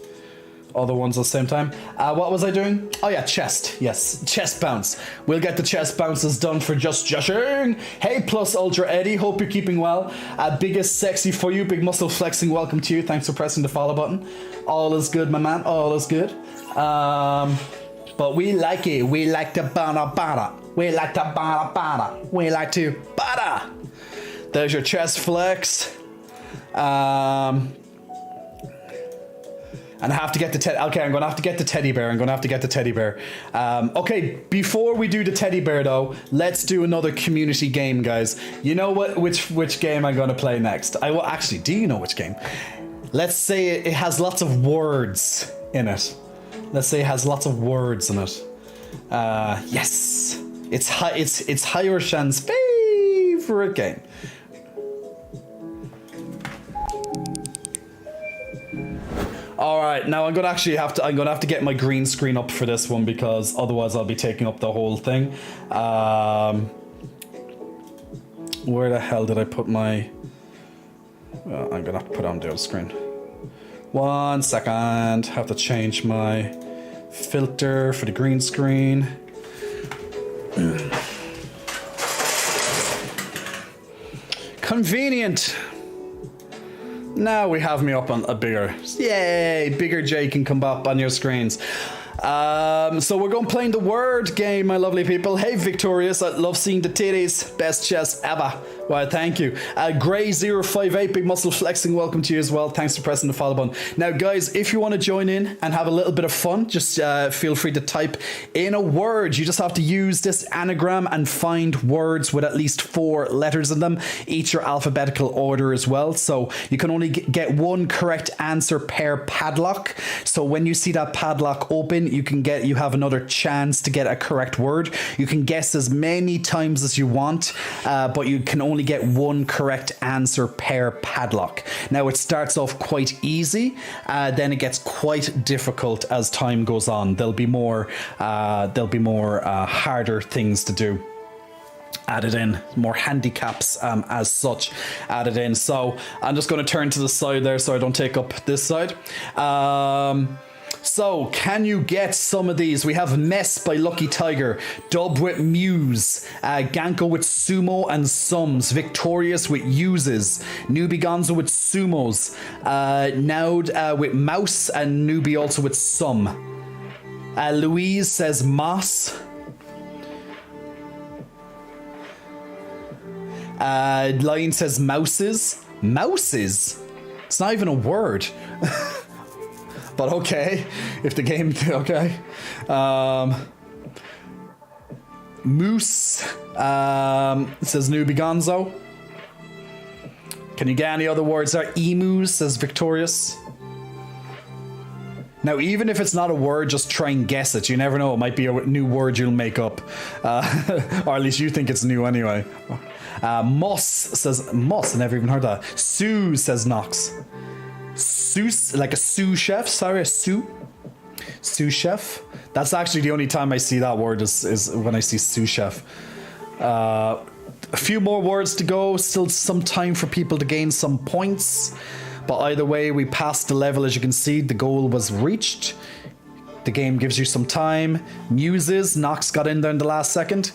other ones at the same time. What was I doing? Oh yeah, chest. Yes, chest bounce. We'll get the chest bounces done for just joshing. Hey, plus Ultra Eddie. Hope you're keeping well. Biggest sexy for you. Big muscle flexing. Welcome to you. Thanks for pressing the follow button. All is good, my man. All is good. But we like it. We like to bada. We like to bada. We like to bada. There's your chest flex. And I have to get the okay, I'm gonna have to get the teddy bear. Okay, before we do the teddy bear though, let's do another community game, guys. You know what? Which game I'm gonna play next? Actually, do you know which game? Let's say it has lots of words in it. Yes, it's Hiroshan's favorite game. All right, now I'm gonna have to get my green screen up for this one because otherwise I'll be taking up the whole thing. Where the hell did I put my? Well, I'm gonna have to put it on the other screen. 1 second. Have to change my filter for the green screen. Convenient. Now we have me up on a bigger. Yay! Bigger J can come up on your screens. So we're going playing the word game, my lovely people. Hey, Victorious, I love seeing the titties. Best chest ever. Why, thank you. Gray058, big muscle flexing, welcome to you as well. Thanks for pressing the follow button. Now, guys, if you want to join in and have a little bit of fun, just feel free to type in a word. You just have to use this anagram and find words with at least 4 letters in them. Each are alphabetical order as well. So you can only get one correct answer per padlock. So when you see that padlock open, you have another chance to get a correct word. You can guess as many times as you want, but you can only get one correct answer per padlock. Now it starts off quite easy, then it gets quite difficult as time goes on. There'll be more harder things to do added in, more handicaps as such added in. So I'm just going to turn to the side there so I don't take up this side. So, can you get some of these? We have Mess by Lucky Tiger, Dub with Muse, Ganko with Sumo and Sums, Victorious with Uses, Newbie Gonzo with Sumos, Naud with Mouse, and Newbie also with Sum. Louise says Moss. Lion says Mouses. Mouses? It's not even a word. But okay, if the game, okay. Moose says Newbie Gonzo. Can you get any other words there? Emus says Victorious. Now, even if it's not a word, just try and guess it. You never know, it might be a new word you'll make up. Or at least you think it's new anyway. Moss says Moss, I never even heard that. Sue says Knox. Sous, like a sous chef, sorry, a sous chef. That's actually the only time I see that word is when I see sous chef. A few more words to go, still some time for people to gain some points. But either way, we passed the level. As you can see, the goal was reached. The game gives you some time. Muses, Nox got in there in the last second.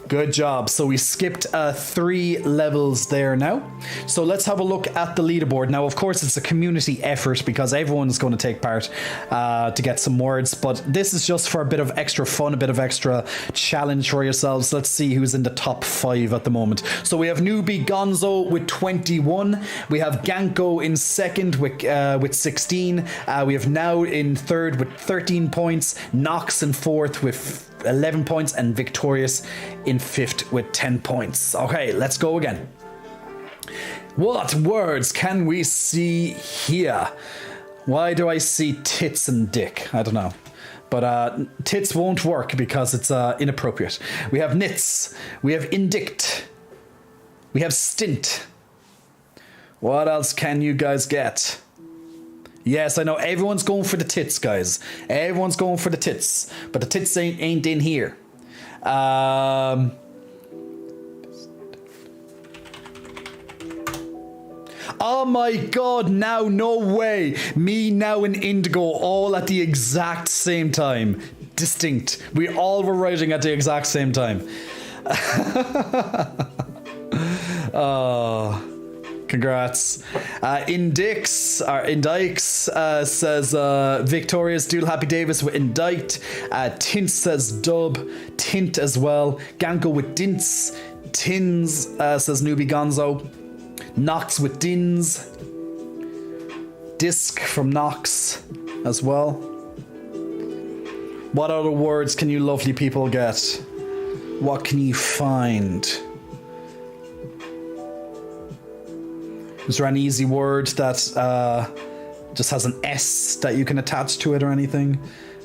Good job. So we skipped 3 levels there now. So let's have a look at the leaderboard. Now, of course, it's a community effort because everyone's going to take part to get some words. But this is just for a bit of extra fun, a bit of extra challenge for yourselves. Let's see who's in the top 5 at the moment. So we have Newbie Gonzo with 21. We have Ganko in second with 16. We have Now in third with 13 points. Nox in fourth with 11 points, and Victorious in 5th with 10 points. Okay, let's go again. What words can we see here? Why do I see tits and dick? I don't know. But tits won't work because it's inappropriate. We have nits. We have indict. We have stint. What else can you guys get? Yes, I know everyone's going for the tits, guys. Everyone's going for the tits, but the tits ain't in here. Oh my god, now, no way. Me, Now, and Indigo all at the exact same time. Distinct. We all were writing at the exact same time. Oh... Congrats. Indix says Victorious Dual Happy Davis with Indict. Tint says Dub. Tint as well. Ganko with Dints. Tins says Newbie Gonzo. Nox with Dins. Disc from Nox as well. What other words can you lovely people get? What can you find? Is there any easy word that just has an S that you can attach to it or anything?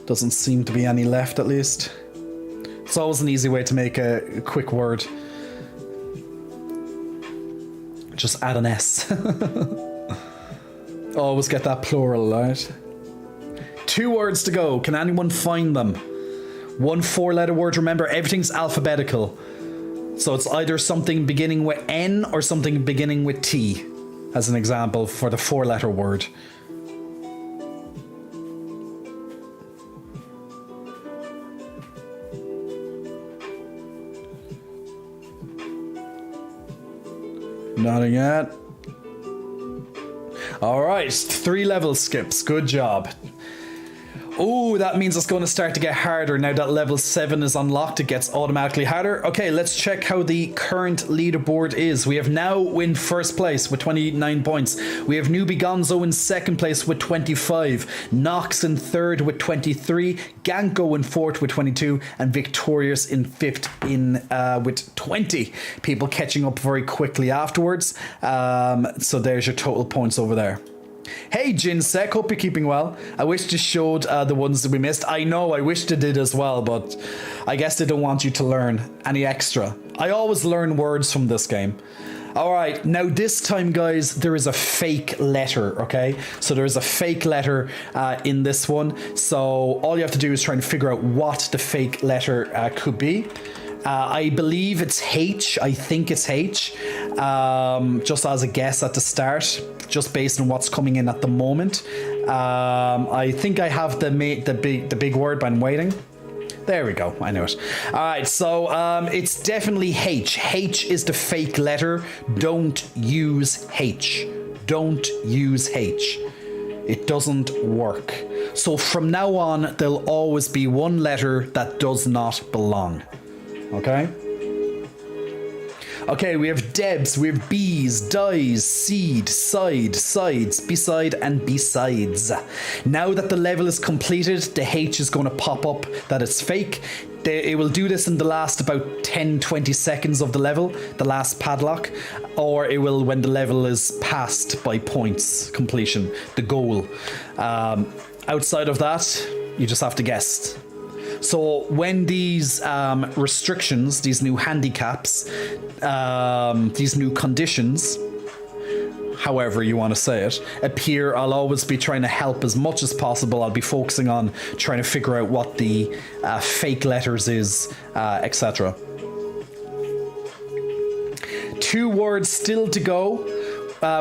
Doesn't seem to be any left, at least. It's always an easy way to make a quick word. Just add an S. Always get that plural, right? 2 words to go. Can anyone find them? 1 4-letter word. Remember, everything's alphabetical. So it's either something beginning with N or something beginning with T. As an example for the 4-letter word. Nothing yet. Alright, 3 level skips. Good job. Oh, that means it's going to start to get harder. Now that level 7 is unlocked, it gets automatically harder. Okay, let's check how the current leaderboard is. We have Now in first place with 29 points. We have Newbie Gonzo in second place with 25. Nox in third with 23. Ganko in fourth with 22. And Victorious in fifth with 20. People catching up very quickly afterwards. So there's your total points over there. Hey Jinsek, hope you're keeping well. I wish they showed the ones that we missed. I know, I wish they did as well, but I guess they don't want you to learn any extra. I always learn words from this game. Alright, now this time, guys, there is a fake letter, okay? So there is a fake letter in this one. So all you have to do is try and figure out what the fake letter could be. I believe it's H. I think it's H. Just as a guess at the start, just based on what's coming in at the moment. I think I have the big word, but I'm waiting. There we go. I know it. All right, so it's definitely H. H is the fake letter. Don't use H. Don't use H. It doesn't work. So from now on, there'll always be one letter that does not belong. Okay? Okay, we have Debs, we have B's, Dies, Seed, Side, Sides, Beside, and Besides. Now that the level is completed, the H is going to pop up that it's fake. It will do this in the last about 10-20 seconds of the level, the last padlock, or it will when the level is passed by points completion, the goal. Outside of that, you just have to guess. So when these restrictions, these new handicaps, these new conditions, however you want to say it, appear, I'll always be trying to help as much as possible. I'll be focusing on trying to figure out what the fake letters is, etc. 2 words still to go.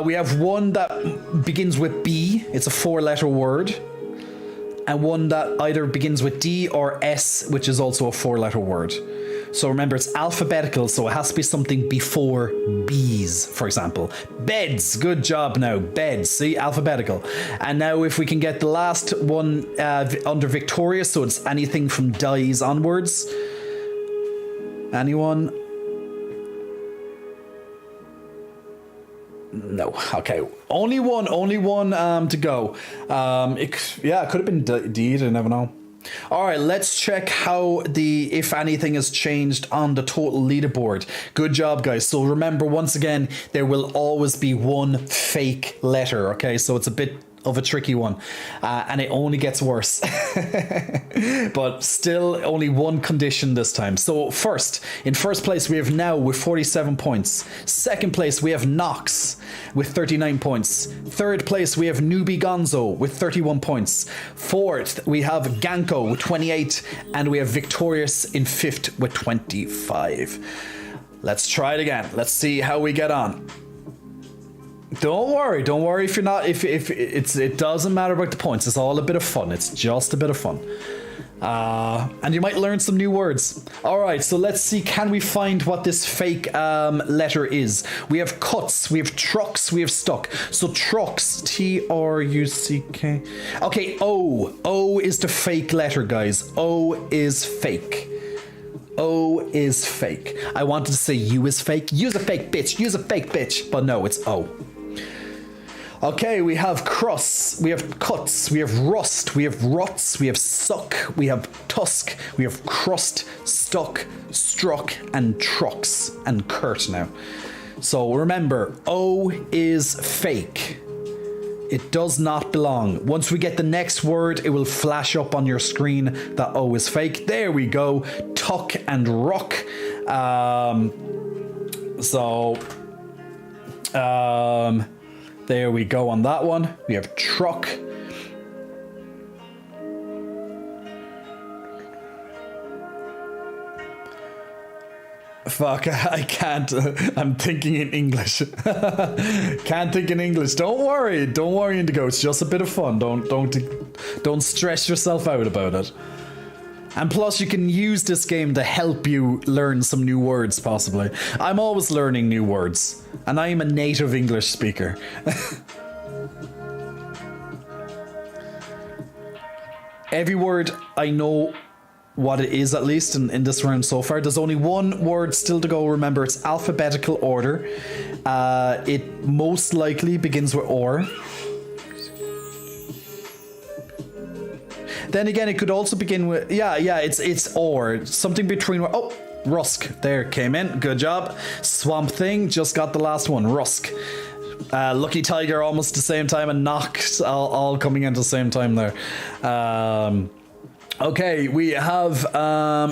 we have one that begins with B. It's a 4-letter word. And one that either begins with D or S, which is also a 4-letter word. So remember, it's alphabetical, so it has to be something before B's, for example. Beds. Good job now. Beds. See? Alphabetical. And now if we can get the last one under Victoria, so it's anything from dies onwards. Anyone? No. Okay. Only one to go. It could have been Deed. I never know. All right, let's check how if anything has changed on the total leaderboard. Good job, guys. So remember, once again, there will always be one fake letter. Okay, so it's a bit of a tricky one, and it only gets worse. But still only one condition this time. So in first place we have Now with 47 points. Second place we have Nox with 39 points. Third place we have Newbie Gonzo with 31 points. Fourth we have Ganko with 28, and we have Victorious in fifth with 25. Let's try it again. Let's see how we get on. Don't worry if you're not, it doesn't matter about the points. It's all a bit of fun. It's just a bit of fun. And you might learn some new words. All right, so let's see, can we find what this fake letter is? We have cuts, we have trucks, we have stuck. So trucks, T-R-U-C-K. Okay, O is the fake letter, guys. O is fake. O is fake. I wanted to say U is fake. Use a fake bitch, but no, it's O. Okay, we have cross, we have cuts, we have rust, we have ruts, we have suck, we have tusk, we have crust, stuck, struck, and trucks, and Kurt now. So remember, O is fake. It does not belong. Once we get the next word, it will flash up on your screen that O is fake. There we go. Tuck and ruck. There we go on that one. We have truck. Fuck, I can't. I'm thinking in English. Can't think in English. Don't worry, Indigo. It's just a bit of fun. Don't stress yourself out about it. And plus, you can use this game to help you learn some new words, possibly. I'm always learning new words, and I am a native English speaker. Every word I know what it is, at least in this round so far. There's only one word still to go. Remember, it's alphabetical order. It most likely begins with or. Then again, it could also begin with it's or something between. Oh, Rusk there came in. Good job. Swamp Thing just got the last one. Rusk. Lucky Tiger almost the same time, and Nox all coming in at the same time there. Okay, we have,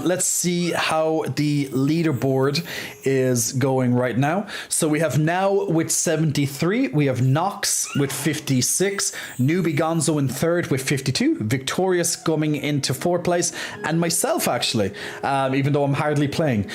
let's see how the leaderboard is going right now. So we have Now with 73, we have Nox with 56, Newbie Gonzo in third with 52, Victorious coming into fourth place, and myself actually, even though I'm hardly playing,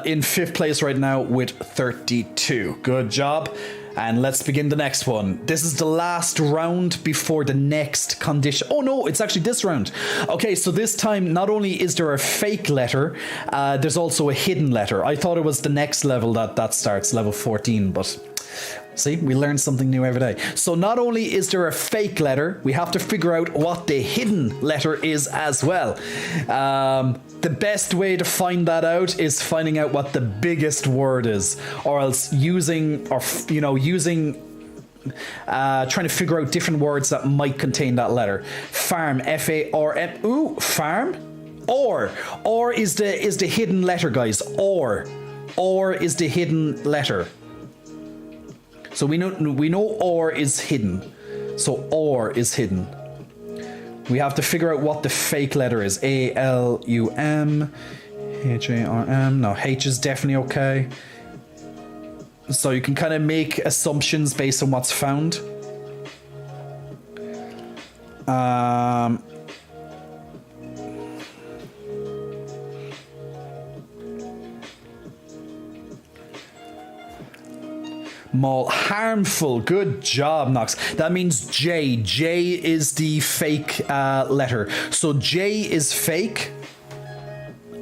in fifth place right now with 32. Good job. And let's begin the next one. This is the last round before the next condition. Oh no, it's actually this round. Okay, so this time, not only is there a fake letter, there's also a hidden letter. I thought it was the next level that starts, level 14, but see, we learn something new every day. So not only is there a fake letter, we have to figure out what the hidden letter is as well. The best way to find that out is finding out what the biggest word is, or else trying to figure out different words that might contain that letter. Farm, F-A-R-M. Ooh, farm. Or is the hidden letter, guys. Or is the hidden letter. So we know or is hidden. So or is hidden. We have to figure out what the fake letter is. A-L-U-M, H-A-R-M. No, H is definitely okay. So you can kind of make assumptions based on what's found. Mall. Harmful. Good job, Nox. That means J. J is the fake letter. So J is fake.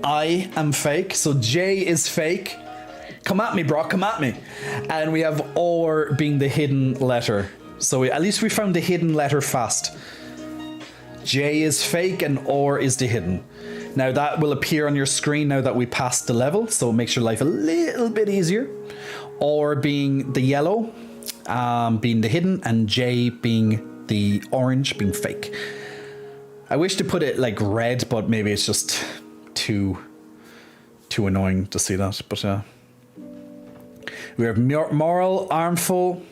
I am fake. So J is fake. Come at me, bro. Come at me. And we have or being the hidden letter. So at least we found the hidden letter fast. J is fake and or is the hidden. Now that will appear on your screen now that we passed the level. So it makes your life a little bit easier. Or being the yellow, being the hidden, and J being the orange, being fake. I wish to put it like red, but maybe it's just too annoying to see that. But we have moral, harmful.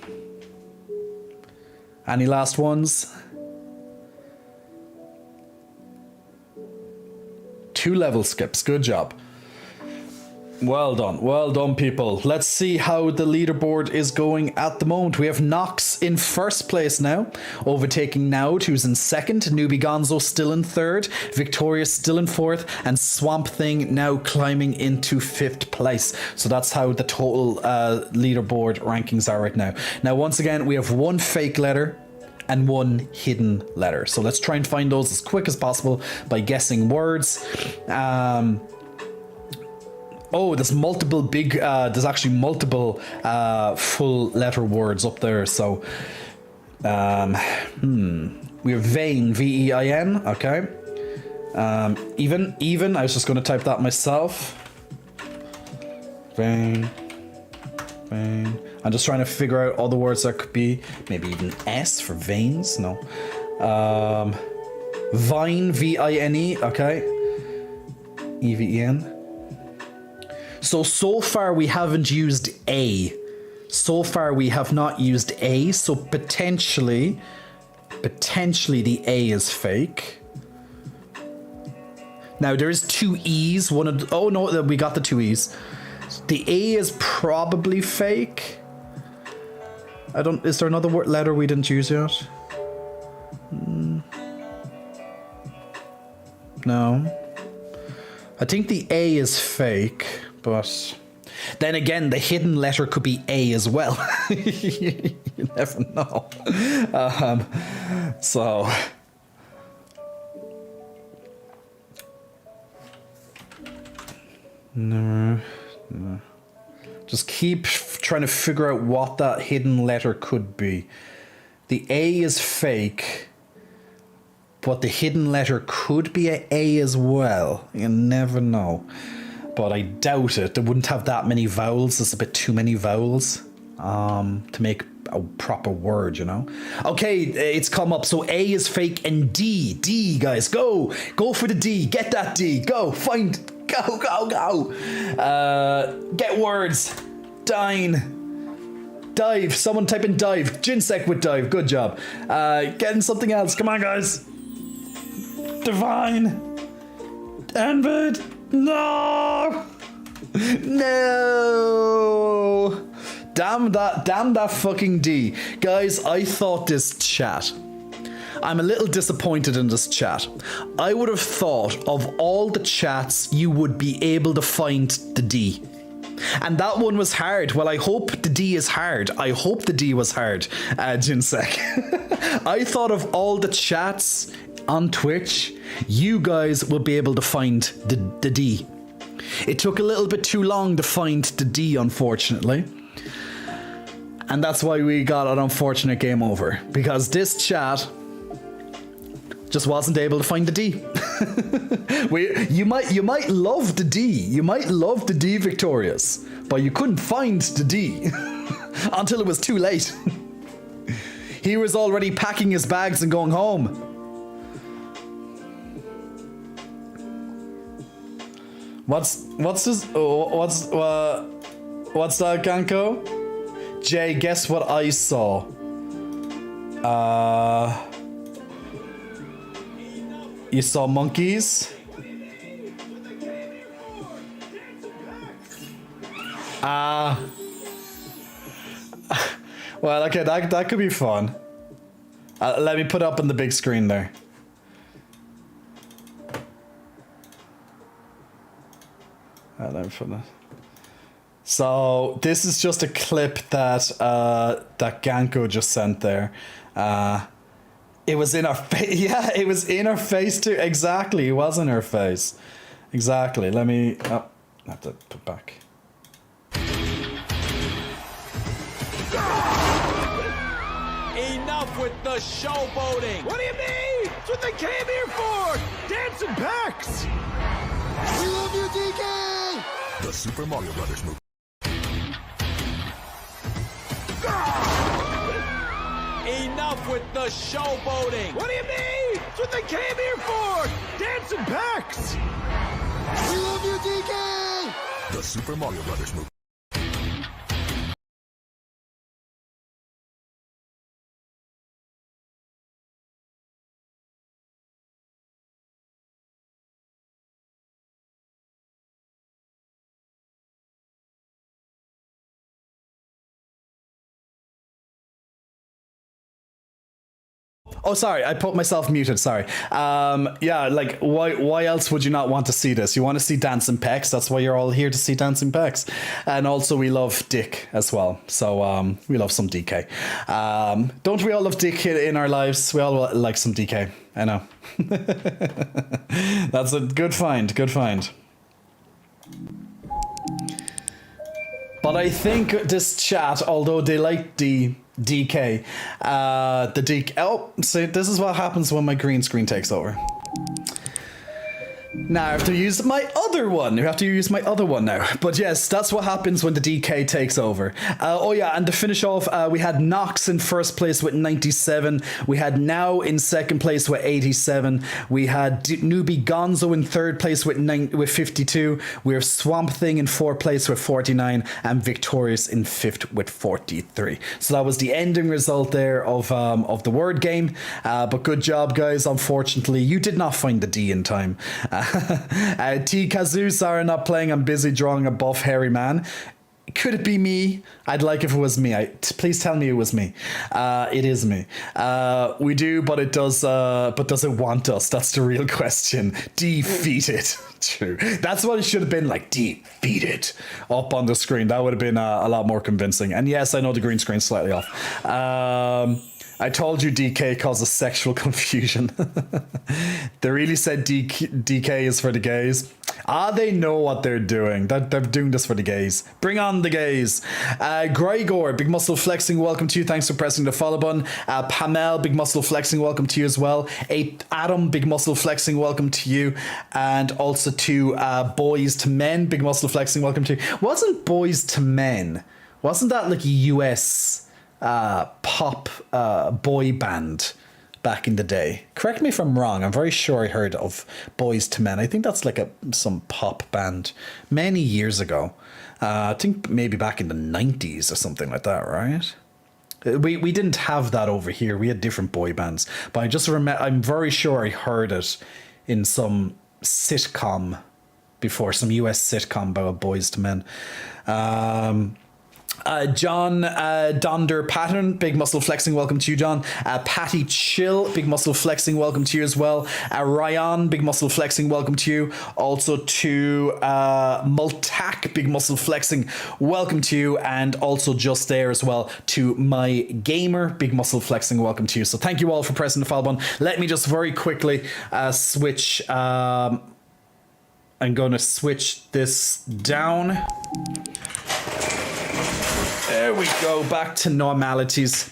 Any last ones? 2 level skips. Good job. Well done, people. Let's see how the leaderboard is going at the moment. We have Nox in first place now, overtaking Naud, who's in second, Newbie Gonzo still in third, Victoria still in fourth, and Swamp Thing now climbing into 5th place. So that's how the total leaderboard rankings are right now. Now, once again, we have 1 fake letter and 1 hidden letter. So let's try and find those as quick as possible by guessing words. Oh, there's multiple there's actually multiple full letter words up there. So, we have vein, V-E-I-N, okay. Even, I was just going to type that myself. Vein. I'm just trying to figure out all the words that could be. Maybe even S for veins, no. Vine, V-I-N-E, okay. E-V-E-N. So far we haven't used A. So far we have not used A, so potentially the A is fake. Now there is 2 E's, oh no, we got the 2 E's. The A is probably fake. Is there another letter we didn't use yet? No. I think the A is fake. But then again, the hidden letter could be A as well. You never know. So no. Just keep trying to figure out what that hidden letter could be. The A is fake, but the hidden letter could be an A as well. You never know. But I doubt it. They wouldn't have that many vowels. There's a bit too many vowels to make a proper word, you know? Okay, it's come up. So A is fake and D. D, guys, go. Go for the D. Get that D. Go. Find. Go. Get words. Dive. Someone type in dive. Jinsek with dive. Good job. Getting something else. Come on, guys. Divine. Envid. No! Damn that fucking D. Guys, I thought this chat. I'm a little disappointed in this chat. I would have thought of all the chats you would be able to find the D. And that one was hard. Well, I hope the D is hard. I hope the D was hard, Jinsek. I thought of all the chats on Twitch, you guys will be able to find the D. It took a little bit too long to find the D, unfortunately. And that's why we got an unfortunate game over. Because this chat just wasn't able to find the D. You might love the D. You might love the D, Victorious. But you couldn't find the D. Until it was too late. He was already packing his bags and going home. What's that, Ganko? Jay, guess what I saw? You saw monkeys? Well, okay, that could be fun. Let me put it up on the big screen there. Let me put that. So this is just a clip that that Ganko just sent there. It was in our face. Yeah, it was in our face too. Exactly, it was in our face. Exactly. Let me. Oh, I have to put back. Enough with the showboating. What do you mean? That's what they came here for! Dancing Pecs! We love you, DK! The Super Mario Brothers movie. Enough with the showboating. What do you mean? That's what they came here for! Dancing Pecs! We love you, DK! The Super Mario Brothers movie. Oh, sorry, I put myself muted. Sorry. Yeah, like why else would you not want to see this? You want to see Dancing Pecs. That's why you're all here to see Dancing Pecs. And also we love Dick as well. So we love some DK. Don't we all love Dick in our lives? We all like some DK. I know. That's a good find. Good find. But I think this chat, although they like DK, oh, see, this is what happens when my green screen takes over. Now I have to use my other one. You have to use my other one now. But yes, that's what happens when the DK takes over. Oh yeah, and to finish off, we had Nox in first place with 97. We had Now in second place with 87. We had Newbie Gonzo in third place with 52. We have Swamp Thing in fourth place with 49, and Victorious in fifth with 43. So that was the ending result there of the word game. But good job, guys. Unfortunately, you did not find the D in time. T Kazoo, sorry, not playing. I'm busy drawing a buff hairy man. Could it be me? I'd like if it was me. Please tell me it was me. It is me. We do, but it does. But does it want us? That's the real question. Defeated. True. That's what it should have been, like, defeated up on the screen. That would have been a lot more convincing. And yes, I know the green screen's slightly off. I told you DK causes sexual confusion. They really said DK is for the gays. They know what they're doing. They're doing this for the gays. Bring on the gays. Gregor, Big Muscle Flexing, welcome to you. Thanks for pressing the follow button. Pamel, Big Muscle Flexing, welcome to you as well. Adam, Big Muscle Flexing, welcome to you. And also to Boys to Men, Big Muscle Flexing, welcome to you. Wasn't Boys to Men, wasn't that like a US pop boy band back in the day? Correct me if I'm wrong. I'm very sure I heard of Boys to Men. I think that's like some pop band many years ago. I think maybe back in the 90s or something like that, right? We didn't have that over here. We had different boy bands. But I just remember, I'm very sure I heard it in some sitcom before, some US sitcom about Boys to Men. John Donder Patton, Big Muscle Flexing, welcome to you, John. Patty Chill, Big Muscle Flexing, welcome to you as well. Ryan, Big Muscle Flexing, welcome to you. Also to Multac, Big Muscle Flexing, welcome to you. And also just there as well to My Gamer, Big Muscle Flexing, welcome to you. So thank you all for pressing the follow button. Let me just very quickly switch. I'm going to switch this down. There we go, back to normalities,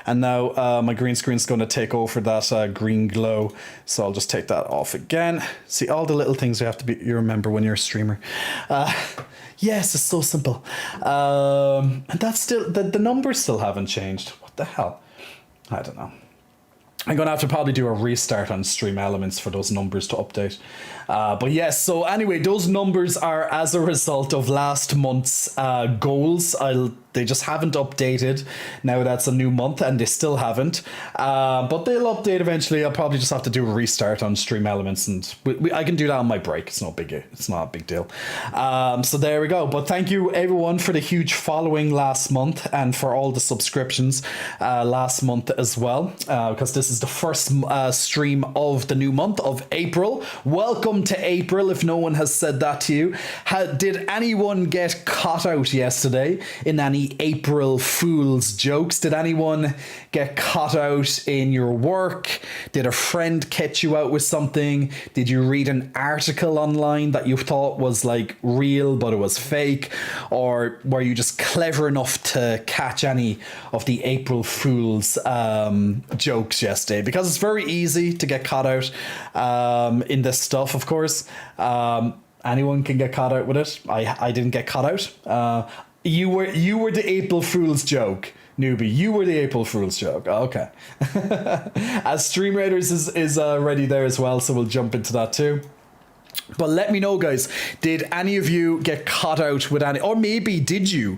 and now my green screen's going to take over that green glow, so I'll just take that off again. See, all the little things you remember when you're a streamer. Yes, it's so simple. And that's still, the numbers still haven't changed. What the hell? I don't know. I'm going to have to probably do a restart on Stream Elements for those numbers to update. But yes, so anyway, those numbers are as a result of last month's goals. I'll They just haven't updated. Now that's a new month, and they still haven't. But they'll update eventually. I'll probably just have to do a restart on Stream Elements, and I can do that on my break. It's not a big deal. So there we go. But thank you everyone for the huge following last month, and for all the subscriptions last month as well. Because this is the first stream of the new month of April. Welcome to April. If no one has said that to you, did anyone get caught out yesterday in any April Fool's jokes? Did anyone get caught out in your work? Did a friend catch you out with something? Did you read an article online that you thought was like real but it was fake? Or were you just clever enough to catch any of the April Fool's jokes yesterday? Because it's very easy to get caught out in this stuff, of course. Anyone can get caught out with it. I didn't get caught out. You were the April Fool's joke, newbie. You were the April Fool's joke. Okay. As Stream Raiders is already there as well, so we'll jump into that too. But let me know, guys, did any of you get caught out with any, or maybe did you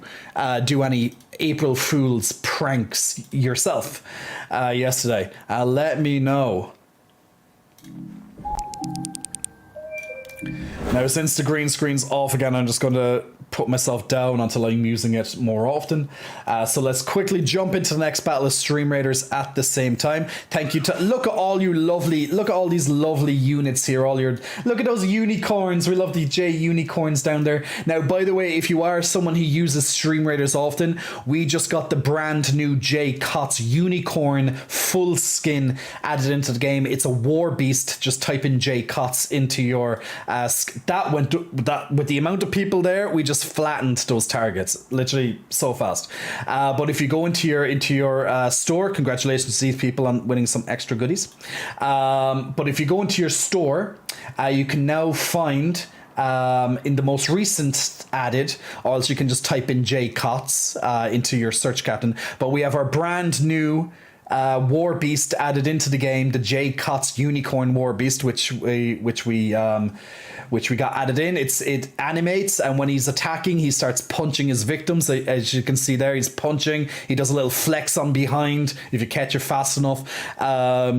do any April Fool's pranks yourself yesterday? Let me know. Now, since the green screen's off again, I'm just going to put myself down until I'm using it more often. So let's quickly jump into the next battle of Stream Raiders at the same time. Thank you to look at all these lovely units here. Look at those unicorns. We love the J unicorns down there. Now, by the way, if you are someone who uses Stream Raiders often, we just got the brand new J Cots unicorn full skin added into the game. It's a war beast. Just type in J Cots into your that with the amount of people there, we just flattened those targets literally so fast. But if you go into your store, congratulations to these people on winning some extra goodies. But if you go into your store, you can now find in the most recent added, or else you can just type in J Cots into your search captain. But we have our brand new war beast added into the game, the J Cots unicorn war beast, which we got added in. It animates, and when he's attacking, he starts punching his victims. As you can see there, he's punching. He does a little flex on behind if you catch it fast enough.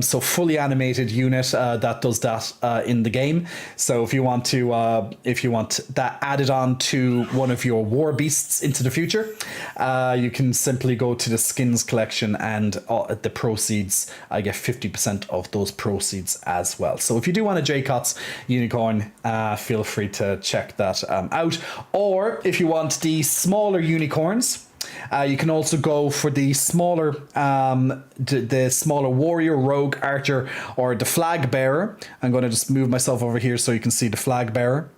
So fully animated unit that does that in the game. So if you want that added on to one of your war beasts into the future, you can simply go to the skins collection, and the proceeds, I get 50% of those proceeds as well. So if you do want a J Cots unicorn, feel free to check that out. Or if you want the smaller unicorns, you can also go for the smaller warrior, rogue, archer, or the flag bearer. I'm going to just move myself over here so you can see the flag bearer,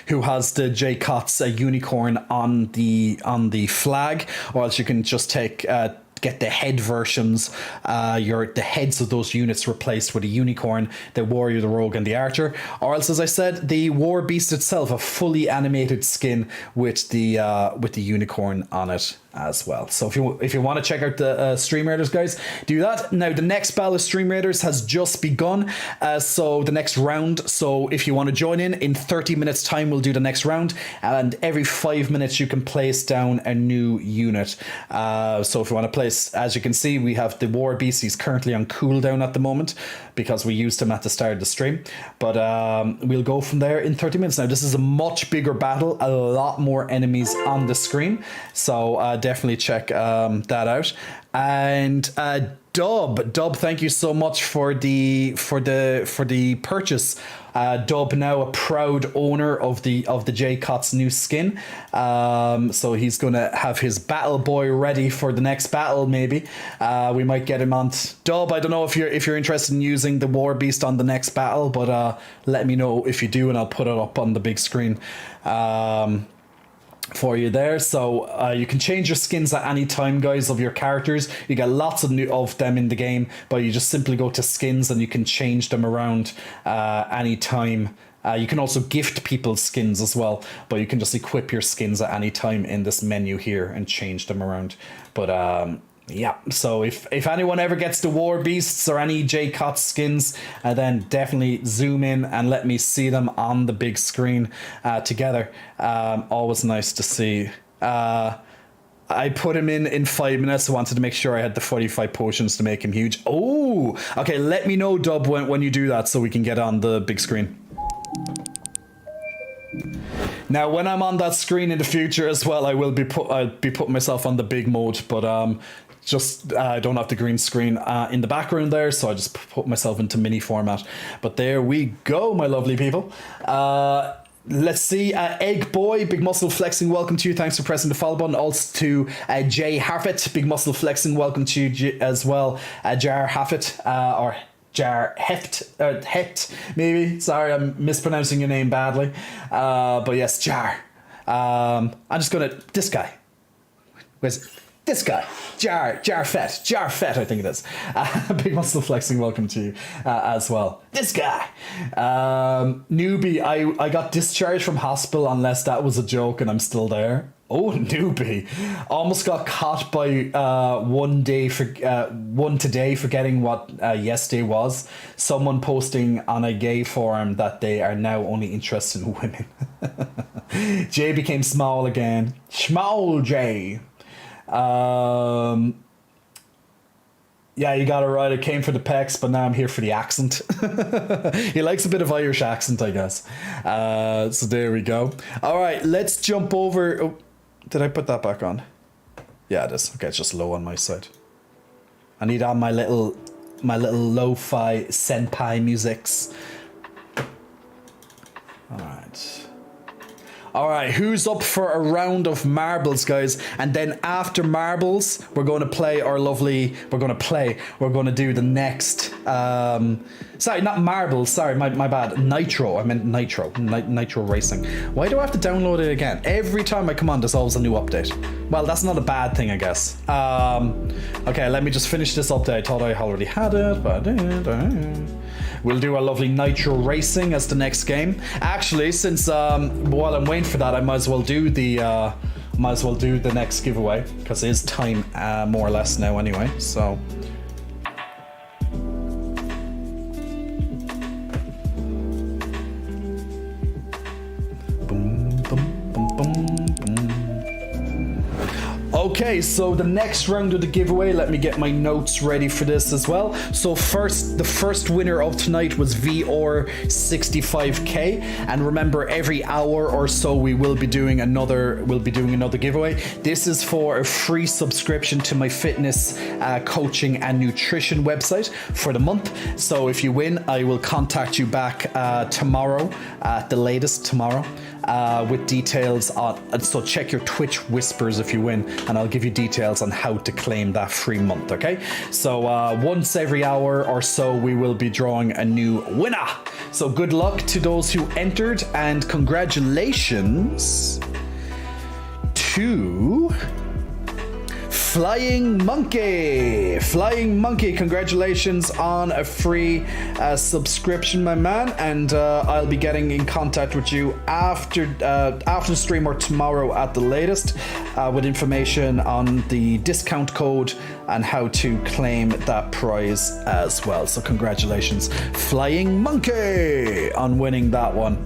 who has the J Cots unicorn on the flag. Or else you can just get the head versions, the heads of those units replaced with a unicorn, the warrior, the rogue, and the archer. Or else, as I said, the war beast itself, a fully animated skin with the unicorn on it as well. So if you want to check out the Stream Raiders, guys, do that. Now, the next battle of Stream Raiders has just begun. So the next round. So if you want to join in 30 minutes time, we'll do the next round. And every 5 minutes, you can place down a new unit. So if you want to place, as you can see, we have the War Beast. He's currently on cooldown at the moment because we used him at the start of the stream. But we'll go from there in 30 minutes. Now, this is a much bigger battle, a lot more enemies on the screen. So definitely check that out. And Dub, thank you so much for the purchase. Dub now a proud owner of the J Cots new skin. So he's gonna have his battle boy ready for the next battle. Maybe we might get him on. Dub, I don't know if you're interested in using the war beast on the next battle, but let me know if you do, and I'll put it up on the big screen for you there. So you can change your skins at any time, guys, of your characters. You get lots of them in the game, but you just simply go to skins and you can change them around any time. You can also gift people skins as well, but you can just equip your skins at any time in this menu here and change them around. But yeah, so if anyone ever gets the war beasts or any J Cots skins, then definitely zoom in and let me see them on the big screen together. Always nice to see I put him in 5 minutes. I wanted to make sure I had the 45 potions to make him huge. Oh, okay. Let me know, Dub, when you do that so we can get on the big screen. Now, when I'm on that screen in the future as well, I'll be putting myself on the big mode, but just I don't have the green screen in the background there, so I just put myself into mini format. But there we go, my lovely people. Let's see, Egg Boy, Big Muscle Flexing, welcome to you. Thanks for pressing the follow button. Also to Jay Harfett, Big Muscle Flexing, welcome to you as well. Jar Harfett, or Jar Heft, maybe. Sorry, I'm mispronouncing your name badly. But yes, Jar. I'm just gonna, this guy. Where's it? This guy, Jar Fett, I think it is. Big Muscle Flexing, welcome to you as well. This guy, Newbie, I got discharged from hospital unless that was a joke and I'm still there. Oh, Newbie, almost got caught by one today forgetting what yesterday was. Someone posting on a gay forum that they are now only interested in women. Jay became small again. Small Jay. Yeah, you got it right. I came for the pecs, but now I'm here for the accent. He likes a bit of Irish accent, I guess. So there we go. All right, let's jump over. Oh, did I put that back on? Yeah, it is. Okay, it's just low on my side. I need on my little lo-fi senpai musics. All right. All right, who's up for a round of marbles, guys? And then after marbles, we're going to play our lovely... We're going to do the next... sorry, not marbles. Sorry, my bad. Nitro. I meant Nitro. Nitro Racing. Why do I have to download it again? Every time I come on, there's always a new update. Well, that's not a bad thing, I guess. Okay, let me just finish this update. I thought I already had it, but I didn't. We'll do a lovely Nitro Racing as the next game. Actually, since while I'm waiting for that, I might as well do the next giveaway because it is time more or less now anyway. So. Okay, so the next round of the giveaway, let me get my notes ready for this as well. So the first winner of tonight was VR65K, and remember, every hour or so we will be doing another giveaway. This is for a free subscription to my fitness coaching and nutrition website for the month. So if you win, I will contact you back tomorrow, at the latest tomorrow. With details on, so check your Twitch whispers if you win, and I'll give you details on how to claim that free month, okay? So once every hour or so we will be drawing a new winner. So good luck to those who entered, and congratulations to Flying Monkey, congratulations on a free subscription, my man, and I'll be getting in contact with you after the stream or tomorrow at the latest with information on the discount code and how to claim that prize as well. So congratulations, Flying Monkey, on winning that one.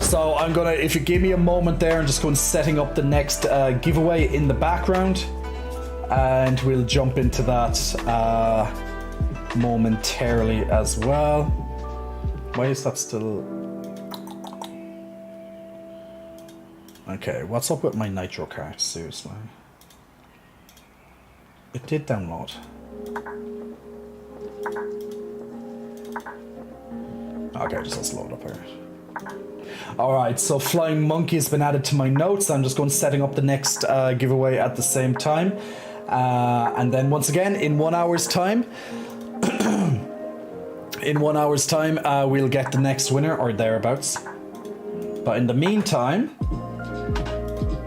So I'm gonna, if you give me a moment there, I'm just going setting up the next giveaway in the background, and we'll jump into that momentarily as well. Why is that still? Okay, what's up with my Nitro card? Seriously, it did download. Okay, just let's load up here. Alright, so Flying Monkey has been added to my notes. I'm just going setting up the next giveaway at the same time. And then once again, in 1 hour's time, we'll get the next winner or thereabouts. But in the meantime,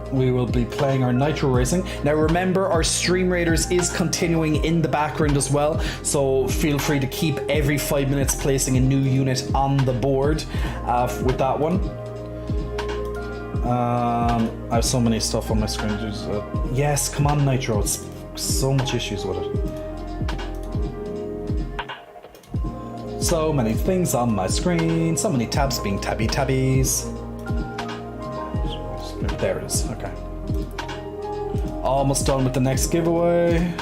we will be playing our Nitro Racing. Now remember, our Stream Raiders is continuing in the background as well, so feel free to keep every 5 minutes placing a new unit on the board with that one. I have so many stuff on my screen. Yes, come on Nitro, it's so much issues with it. So many things on my screen, so many tabs being tabbies. There it is. Okay. Almost done with the next giveaway.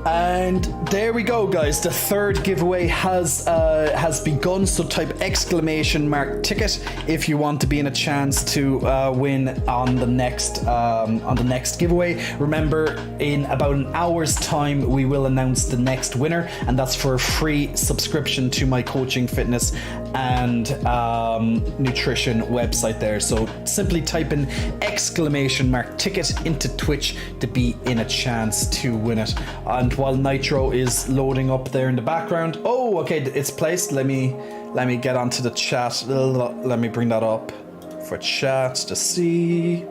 And there we go, guys. The third giveaway has begun. So type exclamation mark ticket if you want to be in a chance to win on the next giveaway. Remember, in about an hour's time, we will announce the next winner, and that's for a free subscription to my coaching, fitness, and nutrition website there. So simply type in exclamation mark ticket into Twitch to be in a chance to win it. And while Nitro is loading up there in the background, oh, okay, it's placed. Let me get onto the chat. Let me bring that up for chat to see.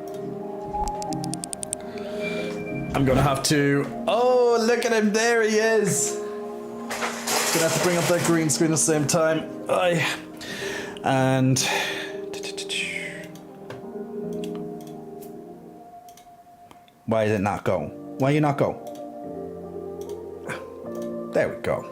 I'm gonna have to. Oh, look at him! There he is. Gonna have to bring up that green screen at the same time. And why did it not go? Why you not go? There we go.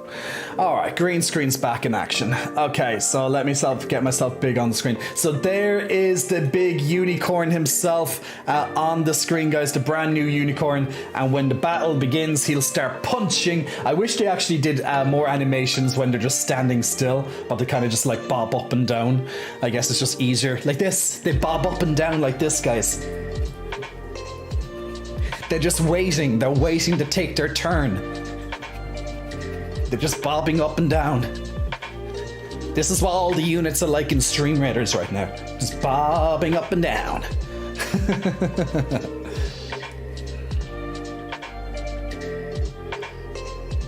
All right, green screen's back in action. Okay, so let me get myself big on the screen. So there is the big unicorn himself on the screen, guys, the brand new unicorn. And when the battle begins, he'll start punching. I wish they actually did more animations when they're just standing still, but they kind of just like bob up and down. I guess it's just easier. Like this, they bob up and down like this, guys. They're just waiting. They're waiting to take their turn. They're just bobbing up and down. This is what all the units are like in Stream Raiders right now. Just bobbing up and down.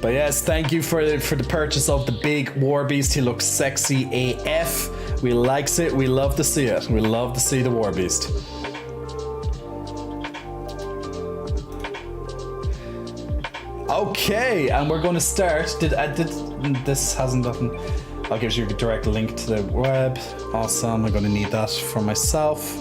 But yes, thank you for the purchase of the big War Beast. He looks sexy AF. We likes it. We love to see it. We love to see the War Beast. Okay, and we're going to start. This hasn't done. I'll give you a direct link to the web. Awesome. I'm going to need that for myself.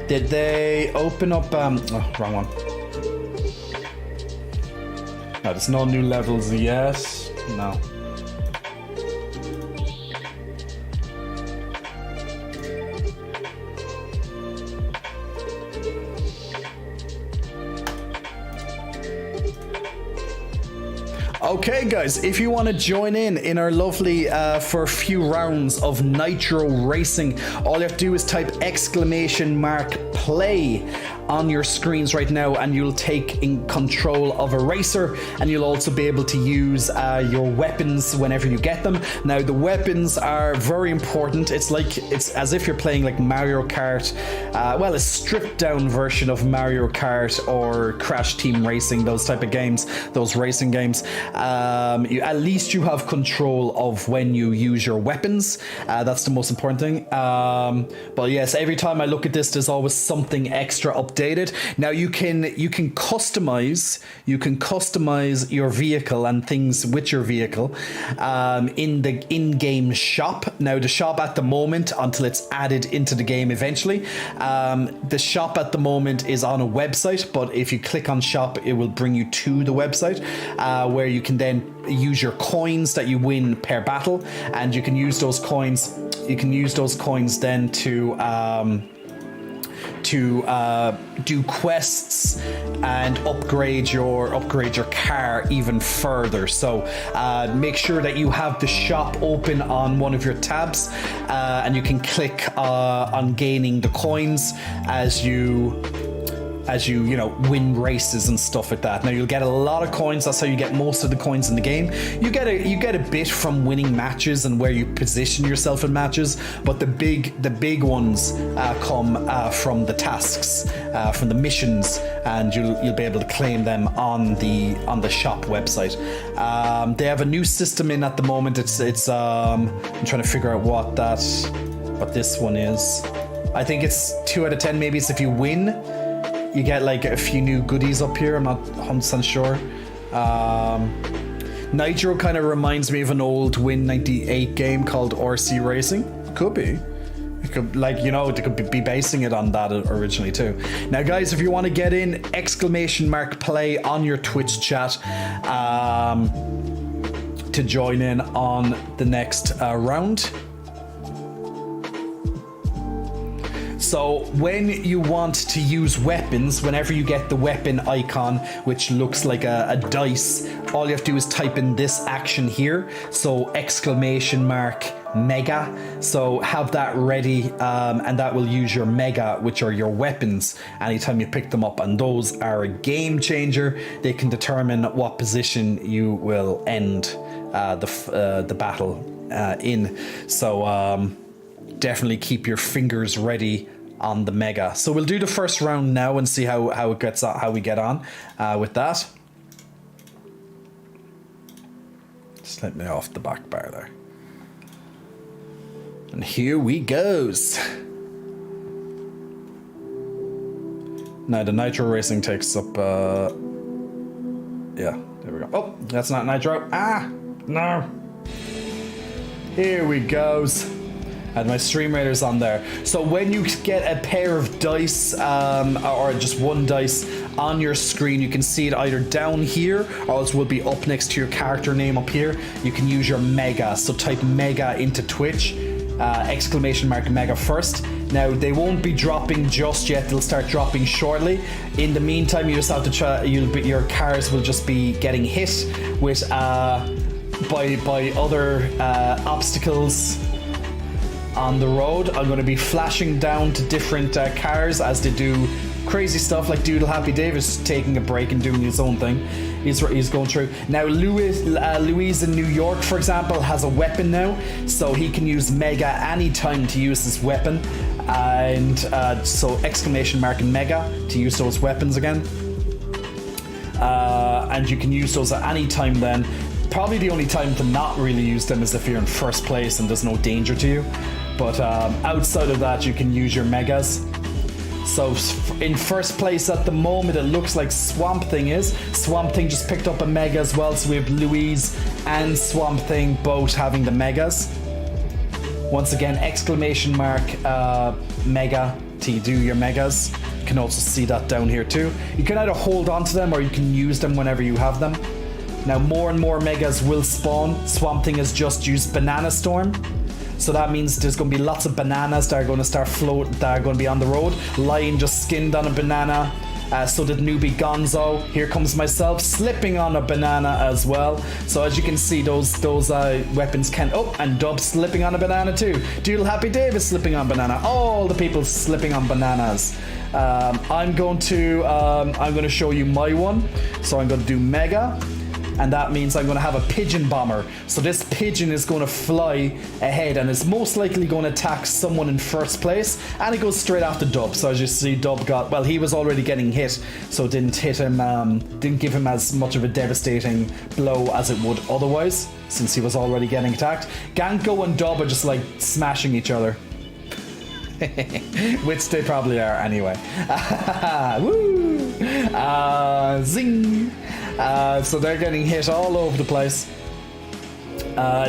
Did they open up? Wrong one. No, there's no new levels yet. No. Okay, guys, if you want to join in our lovely for a few rounds of Nitro Racing, all you have to do is type exclamation mark play on your screens right now, and you'll take in control of a racer, and you'll also be able to use your weapons whenever you get them. Now, the weapons are very important. It's as if you're playing like Mario Kart, well, a stripped down version of Mario Kart or Crash Team Racing, those type of games, those racing games. At least you have control of when you use your weapons. That's the most important thing. But yes, every time I look at this, there's always something extra updated. Now you can customize your vehicle and things with your vehicle in the in-game shop. Now the shop at the moment, until it's added into the game eventually, the shop at the moment is on a website, but if you click on shop, it will bring you to the website where you can then use your coins that you win per battle, and you can use those coins. You can use those coins then to do quests and upgrade your car even further. So make sure that you have the shop open on one of your tabs, and you can click on gaining the coins as you win races and stuff like that. Now you'll get a lot of coins. That's how you get most of the coins in the game. You get a bit from winning matches and where you position yourself in matches, but the big ones come from the tasks, from the missions, and you'll be able to claim them on the shop website. They have a new system in at the moment. It's I'm trying to figure out what this one is. I think it's 2 out of 10. Maybe it's if you win, you get like a few new goodies up here. I'm not 100% sure. Nitro kind of reminds me of an old Win 98 game called RC Racing. Could be. It could, like, you know, they could be basing it on that originally too. Now, guys, if you want to get in, !play on your Twitch chat to join in on the next round. So when you want to use weapons, whenever you get the weapon icon, which looks like a dice, all you have to do is type in this action here. So !mega. So have that ready, and that will use your mega, which are your weapons, anytime you pick them up. And those are a game changer. They can determine what position you will end the battle in. So definitely keep your fingers ready on the mega. So we'll do the first round now and see how it gets on, how we get on with that. Just let me off the back bar there. And here we goes. Now the Nitro Racing takes up yeah, there we go. Oh, that's not Nitro. Ah, no. Here we goes. And my Stream Raider's on there. So when you get a pair of dice, or just one dice on your screen, you can see it either down here, or else will be up next to your character name up here. You can use your mega. So type mega into Twitch, !mega first. Now they won't be dropping just yet. They'll start dropping shortly. In the meantime, you just have to try. Your cars will just be getting hit with by other obstacles on the road. I'm going to be flashing down to different cars as they do crazy stuff, like Doodle Happy Davis taking a break and doing his own thing. He's going through. Now Louise in New York, for example, has a weapon now, so he can use mega anytime to use this weapon. And so !and mega to use those weapons again. And you can use those at any time then. Probably the only time to not really use them is if you're in first place and there's no danger to you. But outside of that, you can use your megas. So in first place at the moment, it looks like Swamp Thing is. Swamp Thing just picked up a mega as well, so we have Louise and Swamp Thing both having the megas. Once again, !mega to do your megas. You can also see that down here too. You can either hold on to them or you can use them whenever you have them. Now more and more megas will spawn. Swamp Thing has just used Banana Storm. So that means there's going to be lots of bananas that are going to start floating, that are going to be on the road. Lion just skinned on a banana. So did newbie Gonzo. Here comes myself slipping on a banana as well. So as you can see, those weapons can... Oh, and Dub slipping on a banana too. Doodle Happy Davis slipping on banana. All the people slipping on bananas. I'm going to show you my one. So I'm going to do mega. And that means I'm going to have a pigeon bomber. So this pigeon is going to fly ahead and is most likely going to attack someone in first place. And it goes straight after Dub. So as you see, Dub got... Well, he was already getting hit, so it didn't hit him... didn't give him as much of a devastating blow as it would otherwise, since he was already getting attacked. Ganko and Dub are just like smashing each other. Which they probably are anyway. Woo! Zing! So they're getting hit all over the place.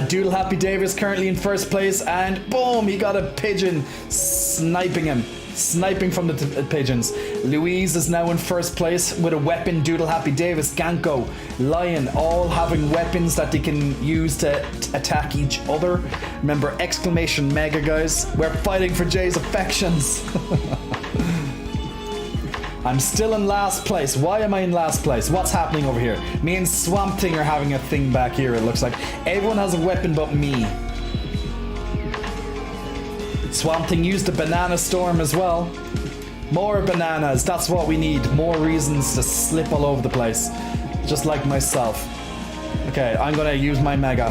Doodle Happy Davis currently in first place, and boom, he got a pigeon sniping from the pigeons. Louise is now in first place with a weapon. Doodle Happy Davis, Ganko, Lion, all having weapons that they can use to attack each other. Remember, !mega, guys. We're fighting for Jay's affections. I'm still in last place. Why am I in last place? What's happening over here? Me and Swamp Thing are having a thing back here, it looks like. Everyone has a weapon but me. Swamp Thing used a Banana Storm as well. More bananas. That's what we need. More reasons to slip all over the place. Just like myself. Okay, I'm gonna use my mega.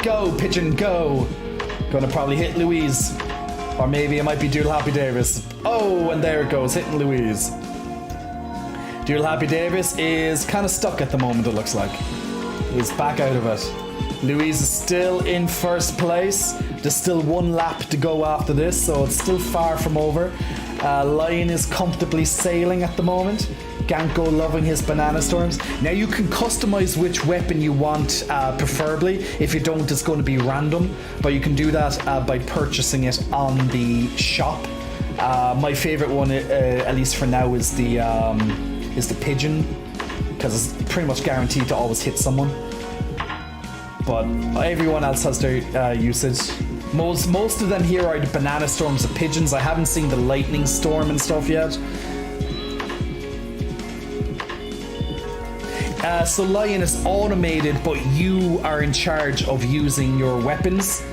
Go, pigeon, go! Gonna probably hit Louise. Or maybe it might be Doodle Happy Davis. Oh, and there it goes, hitting Louise. Doodle Happy Davis is kind of stuck at the moment, it looks like. He's back out of it. Louise is still in first place. There's still one lap to go after this, so it's still far from over. Lion is comfortably sailing at the moment. Ganko loving his banana storms. Now you can customize which weapon you want, preferably. If you don't, it's going to be random, but you can do that by purchasing it on the shop. My favorite one, at least for now, is the pigeon, because it's pretty much guaranteed to always hit someone. But everyone else has their usage. Most of them here are the banana storms, the pigeons. I haven't seen the lightning storm and stuff yet. So Lion is automated, but you are in charge of using your weapons.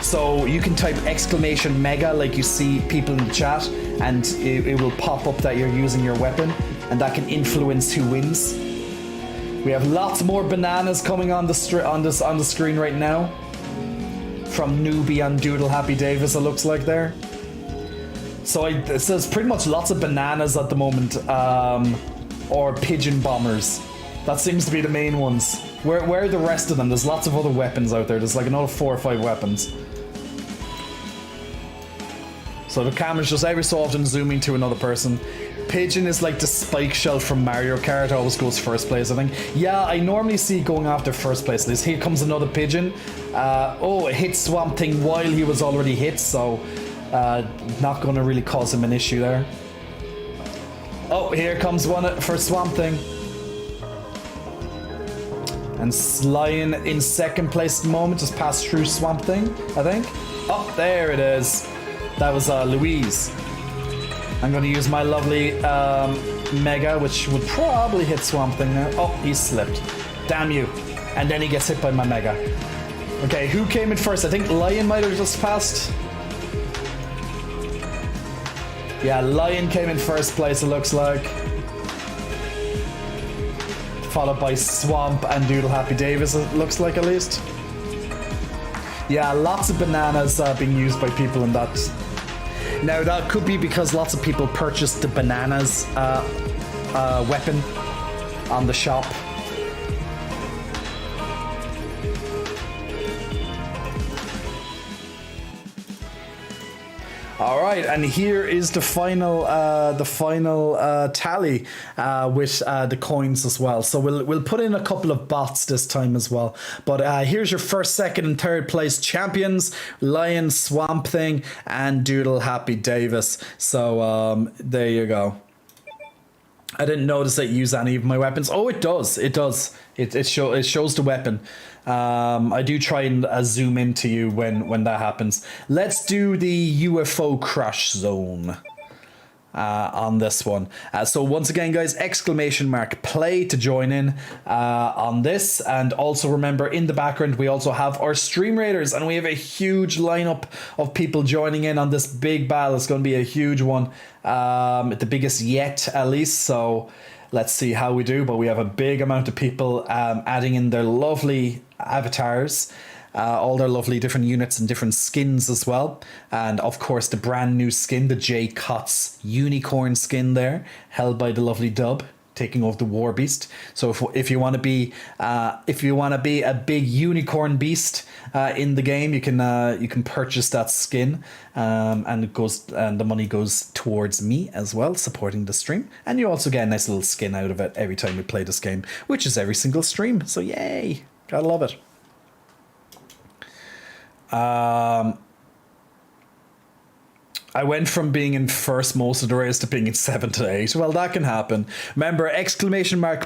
So you can type exclamation mega like you see people in the chat, and it will pop up that you're using your weapon, and that can influence who wins. We have lots more bananas coming on the screen right now. From Newbie and Doodle Happy Davis, it looks like there. So it says pretty much lots of bananas at the moment, or pigeon bombers. That seems to be the main ones. Where are the rest of them? There's lots of other weapons out there. There's like another 4 or 5 weapons. So the camera's just every so often zooming to another person. Pigeon is like the spike shell from Mario Kart, always goes first place, I think. Yeah, I normally see going after first place. Here comes another pigeon. Oh, it hit Swamp Thing while he was already hit, so not going to really cause him an issue there. Oh, here comes one for Swamp Thing. And Lion in second place at the moment, just passed through Swamp Thing, I think. Oh, there it is. That was Louise. I'm going to use my lovely Mega, which would probably hit Swamp Thing now. Oh, he slipped. Damn you. And then he gets hit by my Mega. Okay, who came in first? I think Lion might have just passed. Yeah, Lion came in first place, it looks like. Followed by Swamp and Doodle Happy Davis, it looks like, at least. Yeah, lots of bananas being used by people in that. Now, that could be because lots of people purchased the bananas weapon on the shop. All right, and here is the final tally with the coins as well. So we'll put in a couple of bots this time as well. But here's your first, second, and third place champions: Lion, Swamp Thing, and Doodle Happy Davis. So there you go. I didn't notice that you use any of my weapons. Oh, it does. It does. It shows the weapon. I do try and zoom into you when that happens. Let's do the UFO crash zone on this one. So once again, guys, !play to join in on this. And also remember, in the background, we also have our Stream Raiders, and we have a huge lineup of people joining in on this big battle. It's going to be a huge one, the biggest yet, at least. So let's see how we do. But we have a big amount of people adding in their lovely avatars, all their lovely different units and different skins as well. And of course, the brand new skin, the Jay Cots unicorn skin there, held by the lovely Dub, taking over the War Beast. So if you want to be a big unicorn beast in the game, you can purchase that skin, and the money goes towards me as well, supporting the stream. And you also get a nice little skin out of it every time we play this game, which is every single stream. So yay, gotta love it. I went from being in first most of the race to being in 7 to 8. Well, that can happen. Remember,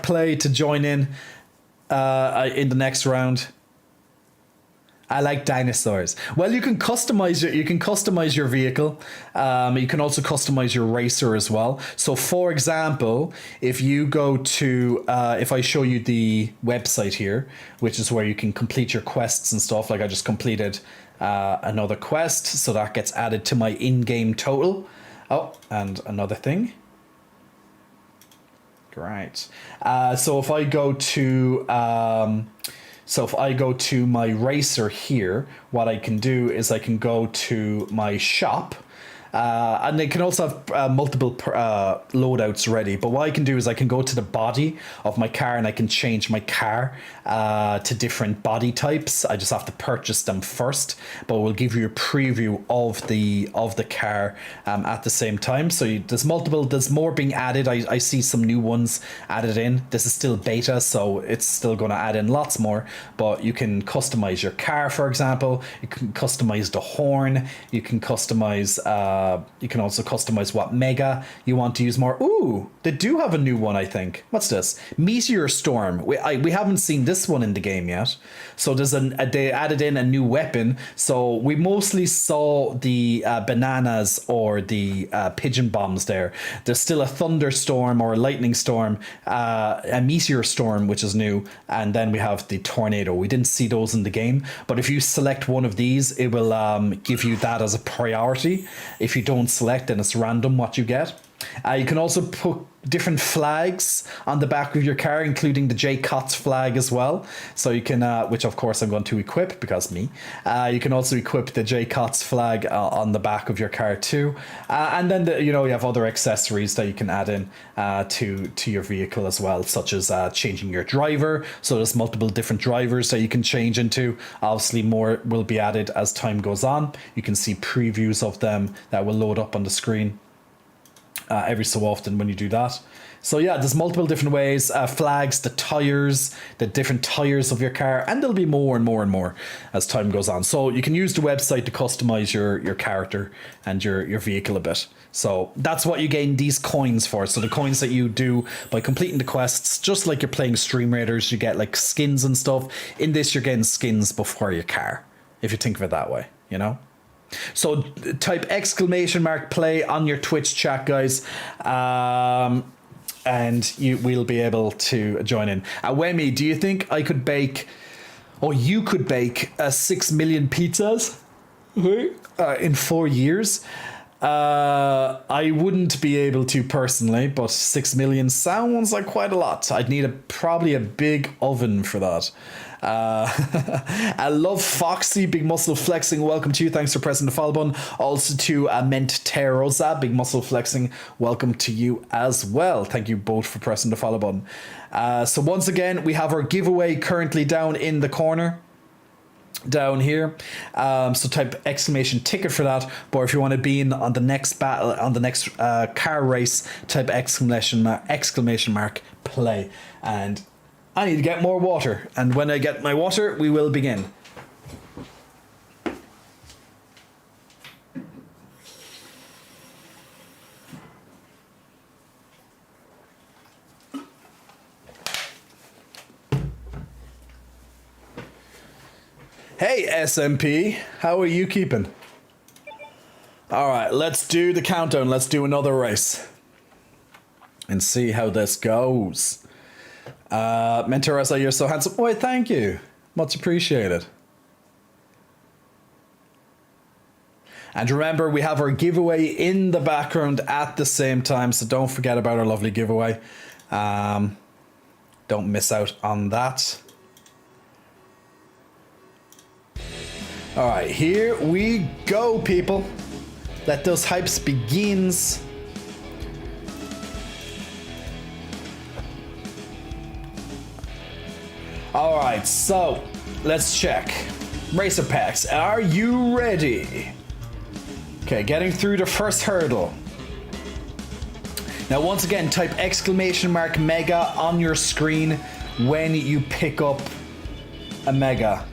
!play to join in the next round. I like dinosaurs. Well, you can customize your vehicle. You can also customize your racer as well. So, for example, if you go to, if I show you the website here, which is where you can complete your quests and stuff, like I just completed another quest, so that gets added to my in-game total. Oh, and another thing. Great. So if I go to my racer here, what I can do is I can go to my shop, And they can also have multiple loadouts ready. But what I can do is I can go to the body of my car and I can change my car to different body types. I just have to purchase them first, but we'll give you a preview of the car at the same time. So there's more being added. I see some new ones added in. This is still beta, so it's still going to add in lots more, but you can customize your car, for example. You can customize the horn. You can customize you can also customize what mega you want to use more. Ooh, they do have a new one, I think. What's this? Meteor Storm. We haven't seen this one in the game yet. So there's they added in a new weapon. So we mostly saw the bananas or the pigeon bombs there. There's still a thunderstorm or a lightning storm, a meteor storm, which is new, and then we have the tornado. We didn't see those in the game, but if you select one of these, it will give you that as a priority. If you don't select, then it's random what you get. You can also put different flags on the back of your car, including the J Cots flag as well. So you can, which of course I'm going to equip because me. You can also equip the J Cots flag on the back of your car too. And then you have other accessories that you can add in to your vehicle as well, such as changing your driver. So there's multiple different drivers that you can change into. Obviously more will be added as time goes on. You can see previews of them that will load up on the screen every so often when you do that. So yeah, there's multiple different ways, flags, the tires, the different tires of your car, and there'll be more and more and more as time goes on. So you can use the website to customize your character and your vehicle a bit. So that's what you gain these coins for. So the coins that you do by completing the quests, just like you're playing Stream Raiders, you get like skins and stuff. In this, you're getting skins before your car, if you think of it that way, you know? So type !play on your Twitch chat, guys, and we'll be able to join in. Wemi, do you think I could bake, or you could bake 6 million pizzas in 4 years? I wouldn't be able to personally, but 6 million sounds like quite a lot. I'd need probably a big oven for that. I love Foxy, big muscle flexing. Welcome to you. Thanks for pressing the follow button. Also to Menterosa, big muscle flexing. Welcome to you as well. Thank you both for pressing the follow button. So once again, we have our giveaway currently down in the corner. Down here, so type !ticket for that. But if you want to be in on the next battle, on the next car race, type !play. And I need to get more water, and when I get my water, we will begin. Hey SMP, how are you keeping? All right, let's do the countdown. Let's do another race and see how this goes. Mentoressa, you're so handsome. Why, thank you. Much appreciated. And remember, we have our giveaway in the background at the same time, so don't forget about our lovely giveaway. Don't miss out on that. All right, here we go, people. Let those hypes begins. All right, so let's check. Racer packs, are you ready? Okay, getting through the first hurdle. Now, once again, type !mega on your screen when you pick up a mega.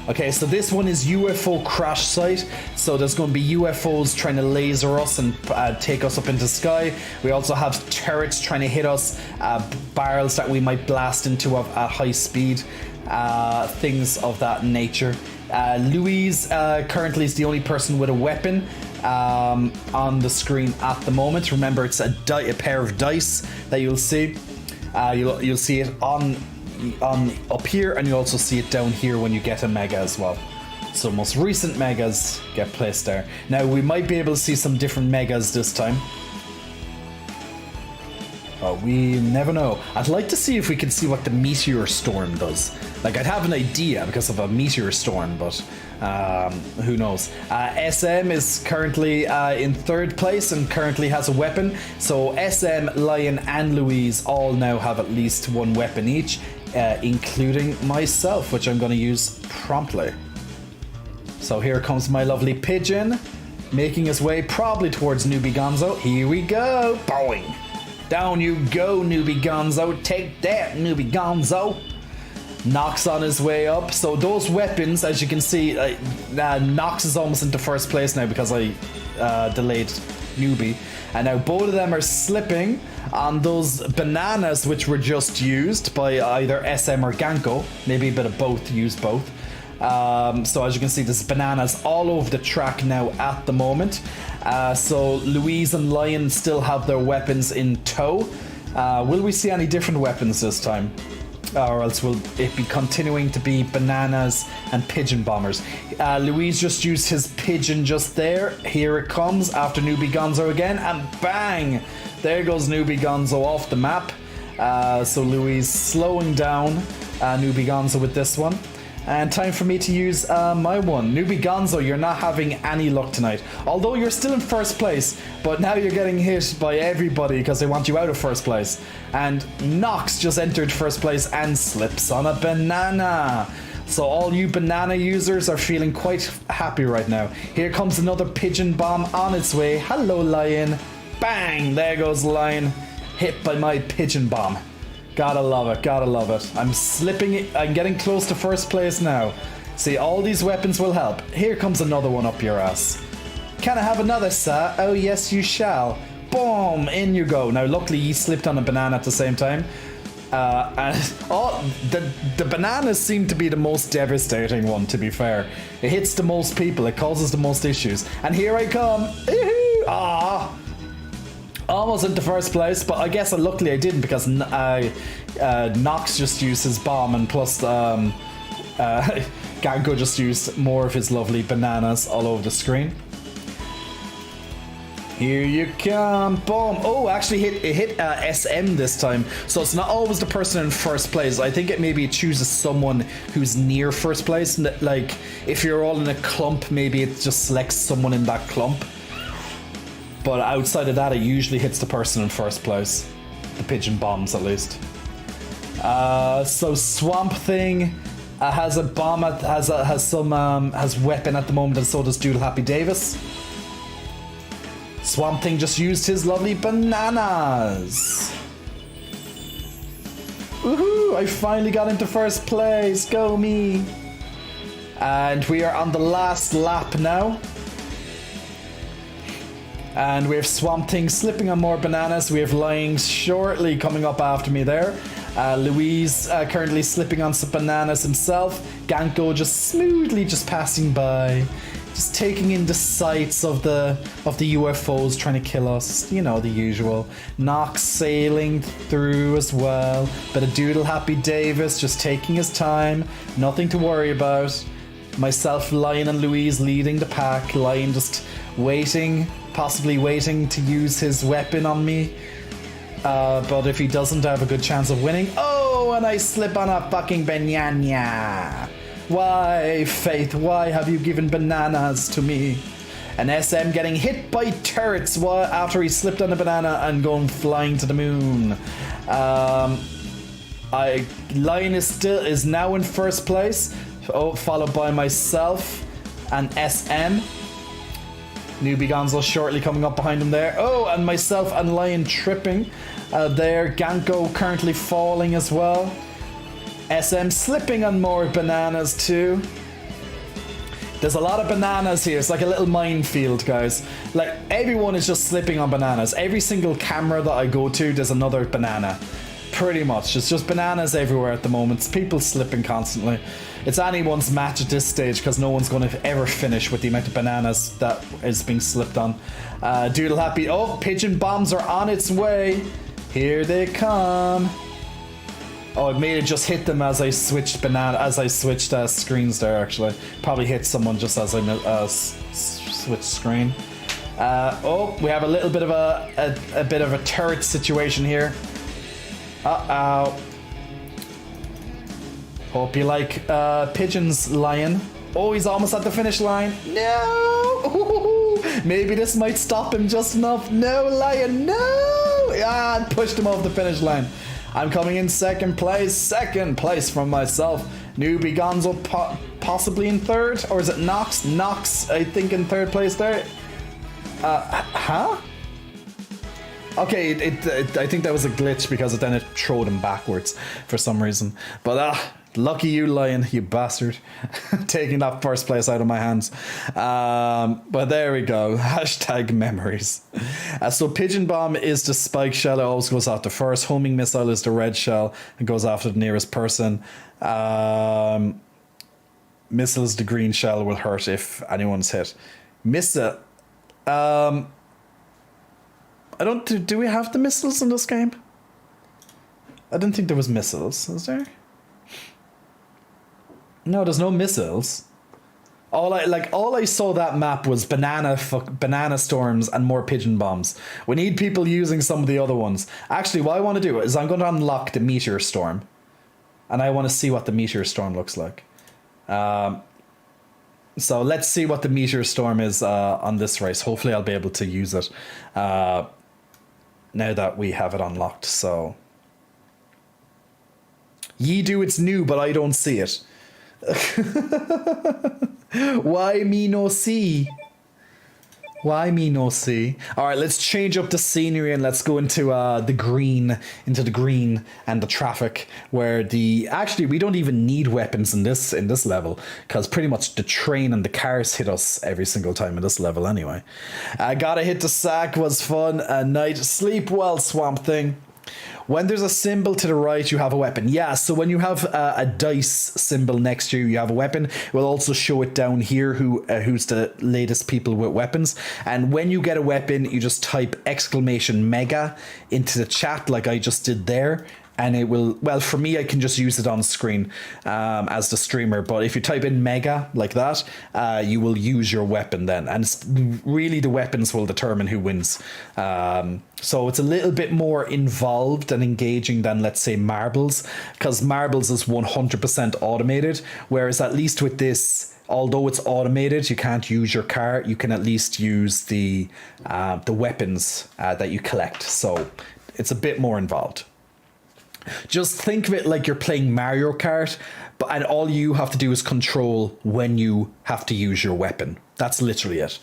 Okay, so this one is UFO crash site. So there's going to be UFOs trying to laser us and take us up into the sky. We also have turrets trying to hit us, barrels that we might blast into at high speed, things of that nature. Louise currently is the only person with a weapon on the screen at the moment. Remember, it's a pair of dice that you'll see. You'll see it on up here, and you also see it down here when you get a mega as well. So most recent megas get placed there. Now we might be able to see some different megas this time. We never know. I'd like to see if we can see what the meteor storm does. Like, I'd have an idea because of a meteor storm, but who knows. SM is currently in 3rd place and currently has a weapon. So SM, Lion, and Louise all now have at least one weapon each, including myself, which I'm going to use promptly. So here comes my lovely pigeon, making his way probably towards Newbie Gonzo. Here we go. Boing. Down you go, Newbie Gonzo. Take that, Newbie Gonzo. Nox on his way up. So those weapons, as you can see, Nox is almost into 1st place now because I delayed Newbie. And now both of them are slipping on those bananas which were just used by either SM or Ganko. Maybe a bit of both, use both. So as you can see, there's bananas all over the track now at the moment. So Louise and Lion still have their weapons in tow. Will we see any different weapons this time? Or else will it be continuing to be bananas and pigeon bombers? Louise just used his pigeon just there. Here it comes after Newbie Gonzo again, and bang! There goes Newbie Gonzo off the map. So Louise slowing down Newbie Gonzo with this one. And time for me to use my one. Newbie Gonzo, you're not having any luck tonight. Although you're still in 1st place, but now you're getting hit by everybody because they want you out of 1st place. And Nox just entered 1st place and slips on a banana. So all you banana users are feeling quite happy right now. Here comes another pigeon bomb on its way. Hello, Lion. Bang! There goes Lion. Hit by my pigeon bomb. Gotta love it, gotta love it. I'm slipping, I'm getting close to 1st place now. See, all these weapons will help. Here comes another one up your ass. Can I have another, sir? Oh yes, you shall. Boom, in you go. Now, luckily, you slipped on a banana at the same time. And the bananas seem to be the most devastating one, to be fair. It hits the most people, it causes the most issues. And here I come. Ah. Almost into 1st place, but I guess luckily I didn't because Nox just used his bomb, and plus Ganko just used more of his lovely bananas all over the screen. Here you come, boom! Oh, actually it hit SM this time, so it's not always the person in 1st place. I think it maybe chooses someone who's near 1st place. Like if you're all in a clump, maybe it just selects someone in that clump. But outside of that, it usually hits the person in 1st place. The pigeon bombs, at least. So Swamp Thing has a bomb, has weapon at the moment, and so does Doodle Happy Davis. Swamp Thing just used his lovely bananas. Woohoo! I finally got into 1st place. Go me! And we are on the last lap now. And we have Swamp Thing slipping on more bananas. We have Lion shortly coming up after me there. Louise currently slipping on some bananas himself. Ganko just smoothly just passing by. Just taking in the sights of the UFOs trying to kill us. You know, the usual. Nox sailing through as well. Bit of Doodle Happy Davis just taking his time. Nothing to worry about. Myself, Lion, and Louise leading the pack. Lion just waiting, possibly waiting to use his weapon on me. But if he doesn't, I have a good chance of winning. Oh, and I slip on a fucking banana. Why, Faith, why have you given bananas to me? And SM getting hit by turrets after he slipped on a banana and going flying to the moon. Lion is now in 1st place, followed by myself and SM. Newbie Gonzo shortly coming up behind him there. Oh, and myself and Lion tripping there. Ganko currently falling as well. SM slipping on more bananas too. There's a lot of bananas here. It's like a little minefield, guys. Like, everyone is just slipping on bananas. Every single camera that I go to, there's another banana. Pretty much. It's just bananas everywhere at the moment. It's people slipping constantly. It's anyone's match at this stage because no one's going to ever finish with the amount of bananas that is being slipped on. Doodle Happy. Oh, pigeon bombs are on its way. Here they come. Oh, it may have just hit them as I switched screens there. Actually, probably hit someone just as I switched screen. Oh, we have a little bit of a turret situation here. Uh-oh. Hope you like pigeons, Lion. Oh, he's almost at the finish line. No! Ooh, maybe this might stop him just enough. No, Lion, no! Yeah, pushed him off the finish line. I'm coming in second place from myself. Newbie Gonzo possibly in third, or is it Nox? Nox, I think, in third place there. Huh? Okay, I think that was a glitch because then it throwed him backwards for some reason. But lucky you, Lion, you bastard, taking that first place out of my hands. But there we go. Hashtag memories. So Pigeon Bomb is the spike shell. It always goes after first. Homing Missile is the red shell and goes after the nearest person. Missile is the green shell, will hurt if anyone's hit. Missile. I don't. Do we have the missiles in this game? I didn't think there was missiles. Is there? No, there's no missiles. All I saw that map was banana storms and more pigeon bombs. We need people using some of the other ones. Actually, what I want to do is I'm going to unlock the meteor storm, and I want to see what the meteor storm looks like. So let's see what the meteor storm is on this race. Hopefully, I'll be able to use it now that we have it unlocked. So, ye do, it's new, but I don't see it. Why me no see? Why me no see? All right, let's change up the scenery and let's go into the green and the traffic, where actually we don't even need weapons in this level, because pretty much the train and the cars hit us every single time in this level anyway. Gotta hit the sack was fun. Night, sleep well, Swamp Thing. When there's a symbol to the right, you have a weapon. Yeah, so when you have a dice symbol next to you, you have a weapon. We'll also show it down here who's the latest people with weapons. And when you get a weapon, you just type !mega into the chat like I just did there. And it will, well, for me, I can just use it on screen as the streamer. But if you type in mega like that, you will use your weapon then. And really the weapons will determine who wins. So it's a little bit more involved and engaging than, let's say, Marbles. Because Marbles is 100% automated. Whereas at least with this, although it's automated, you can't use your car. You can at least use the weapons that you collect. So it's a bit more involved. Just think of it like you're playing Mario Kart, and all you have to do is control when you have to use your weapon. That's literally it.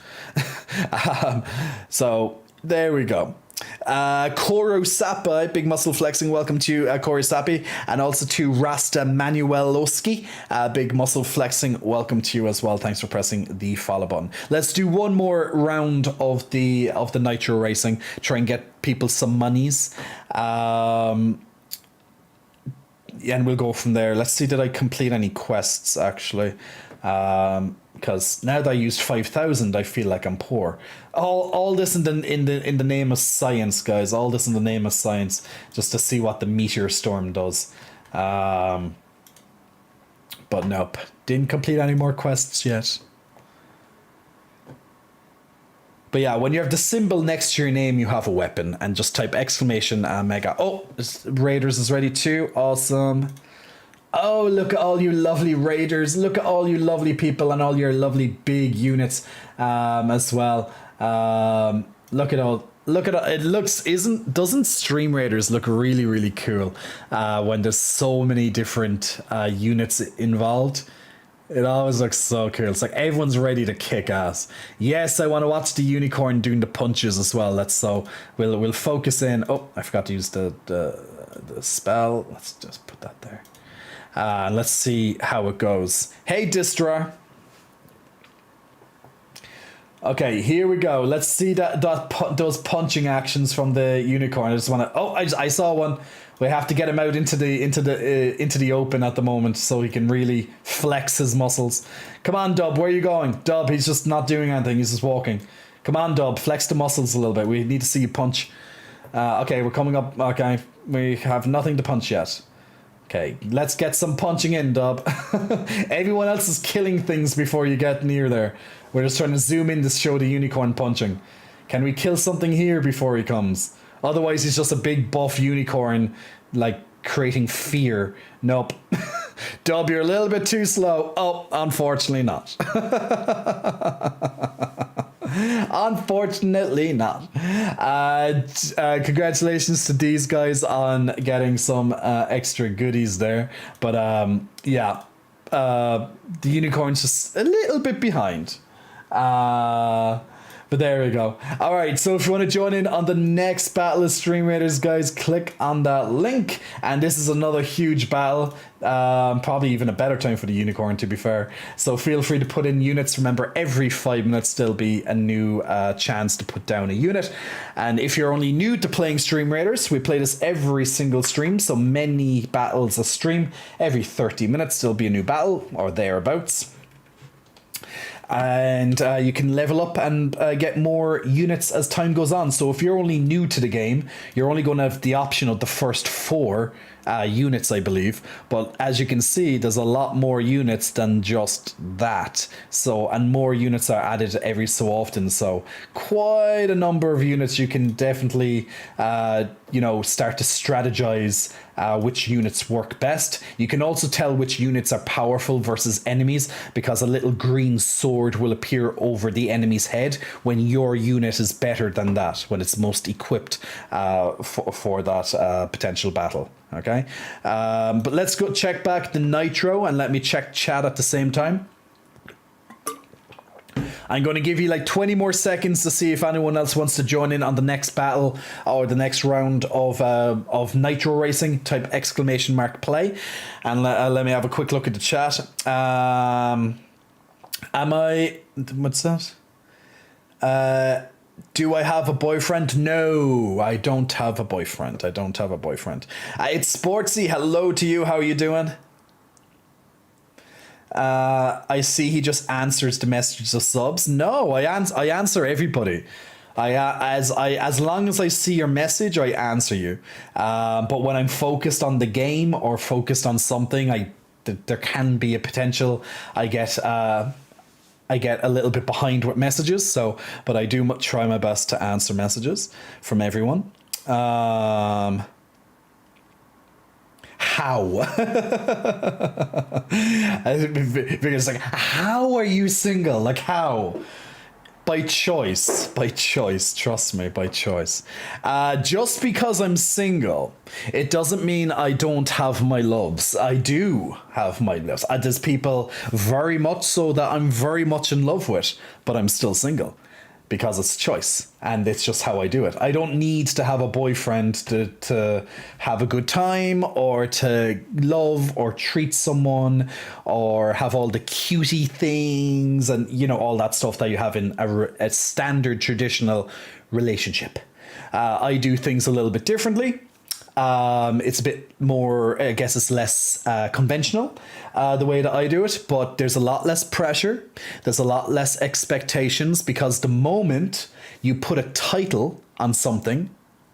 So there we go. Koro Sapa, big muscle flexing, welcome to Koro Sapi, and also to Rasta Manuelowski, big muscle flexing, welcome to you as well. Thanks for pressing the follow button. Let's do one more round of the Nitro racing, try and get people some monies. And we'll go from there. Let's see, did I complete any quests actually? Because now that I used 5,000, I feel like I'm poor. All this in the name of science, guys. All this in the name of science, just to see what the meteor storm does. But nope, didn't complete any more quests yet. But yeah, when you have the symbol next to your name, you have a weapon, and just type !mega. Oh, Raiders is ready too. Awesome. Oh, look at all you lovely Raiders. Look at all you lovely people and all your lovely big units as well. Look at all. It looks, doesn't Stream Raiders look really, really cool when there's so many different units involved? It always looks so cool. It's like everyone's ready to kick ass. Yes, I want to watch the unicorn doing the punches as well. We'll focus in. Oh, I forgot to use the spell. Let's just put that there. Let's see how it goes. Hey, Distra. Okay, here we go. Let's see those punching actions from the unicorn. I just want to. Oh, I saw one. We have to get him out into the open at the moment so he can really flex his muscles. Come on, Dub, where are you going? Dub, he's just not doing anything. He's just walking. Come on, Dub, flex the muscles a little bit. We need to see you punch. Okay, we're coming up. Okay, we have nothing to punch yet. Okay, let's get some punching in, Dub. Everyone else is killing things before you get near there. We're just trying to zoom in to show the unicorn punching. Can we kill something here before he comes? Otherwise, he's just a big buff unicorn like creating fear. Nope. Dub, you're a little bit too slow. Oh, unfortunately not. Unfortunately not. Congratulations to these guys on getting some extra goodies there. But yeah, the unicorn's just a little bit behind. But there we go. All right, so if you want to join in on the next battle of Stream Raiders, guys, click on that link. And this is another huge battle. Probably even a better time for the unicorn, to be fair. So feel free to put in units. Remember, every 5 minutes there'll be a new chance to put down a unit. And if you're only new to playing Stream Raiders, we play this every single stream. So many battles a stream. Every 30 minutes there'll be a new battle or thereabouts. And you can level up and get more units as time goes on. So if you're only new to the game, you're only going to have the option of the first 4 units, I believe. But as you can see, there's a lot more units than just that. So, and more units are added every so often. So quite a number of units. You can definitely, you know, start to strategize which units work best. You can also tell which units are powerful versus enemies, because a little green sword will appear over the enemy's head when your unit is better than that, when it's most equipped for that potential battle. Okay, but let's go check back the Nitro and let me check chat at the same time. I'm going to give you like 20 more seconds to see if anyone else wants to join in on the next battle or the next round of Nitro Racing. Type exclamation mark play, and let me have a quick look at the chat. Am I? What's that? Do I have a boyfriend? No, I don't have a boyfriend. I don't have a boyfriend. It's Sportsy. Hello to you. How are you doing? I see he just answers the messages of subs. No, I answer everybody. As long as I see your message, I answer you. But when I'm focused on the game or focused on something, there can be a potential I get a little bit behind with messages. So, but I do try my best to answer messages from everyone. How? Because like, how are you single? Like, how? By choice. By choice. Trust me, by choice. Just because I'm single, it doesn't mean I don't have my loves. I do have my loves. There's people very much so that I'm very much in love with, but I'm still single. Because it's choice, and it's just how I do it. I don't need to have a boyfriend to have a good time, or to love or treat someone, or have all the cutie things and, you know, all that stuff that you have in a standard traditional relationship. I do things a little bit differently. It's a bit more, I guess it's less conventional, the way that I do it, but there's a lot less pressure. There's a lot less expectations, because the moment you put a title on something,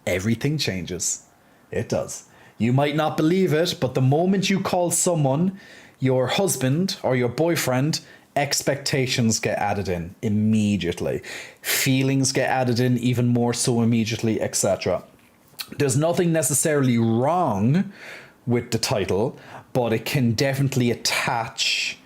everything changes. It does. You might not believe it, but the moment you call someone your husband or your boyfriend, expectations get added in immediately. Feelings get added in even more so immediately, etc. There's nothing necessarily wrong with the title, but it can definitely attach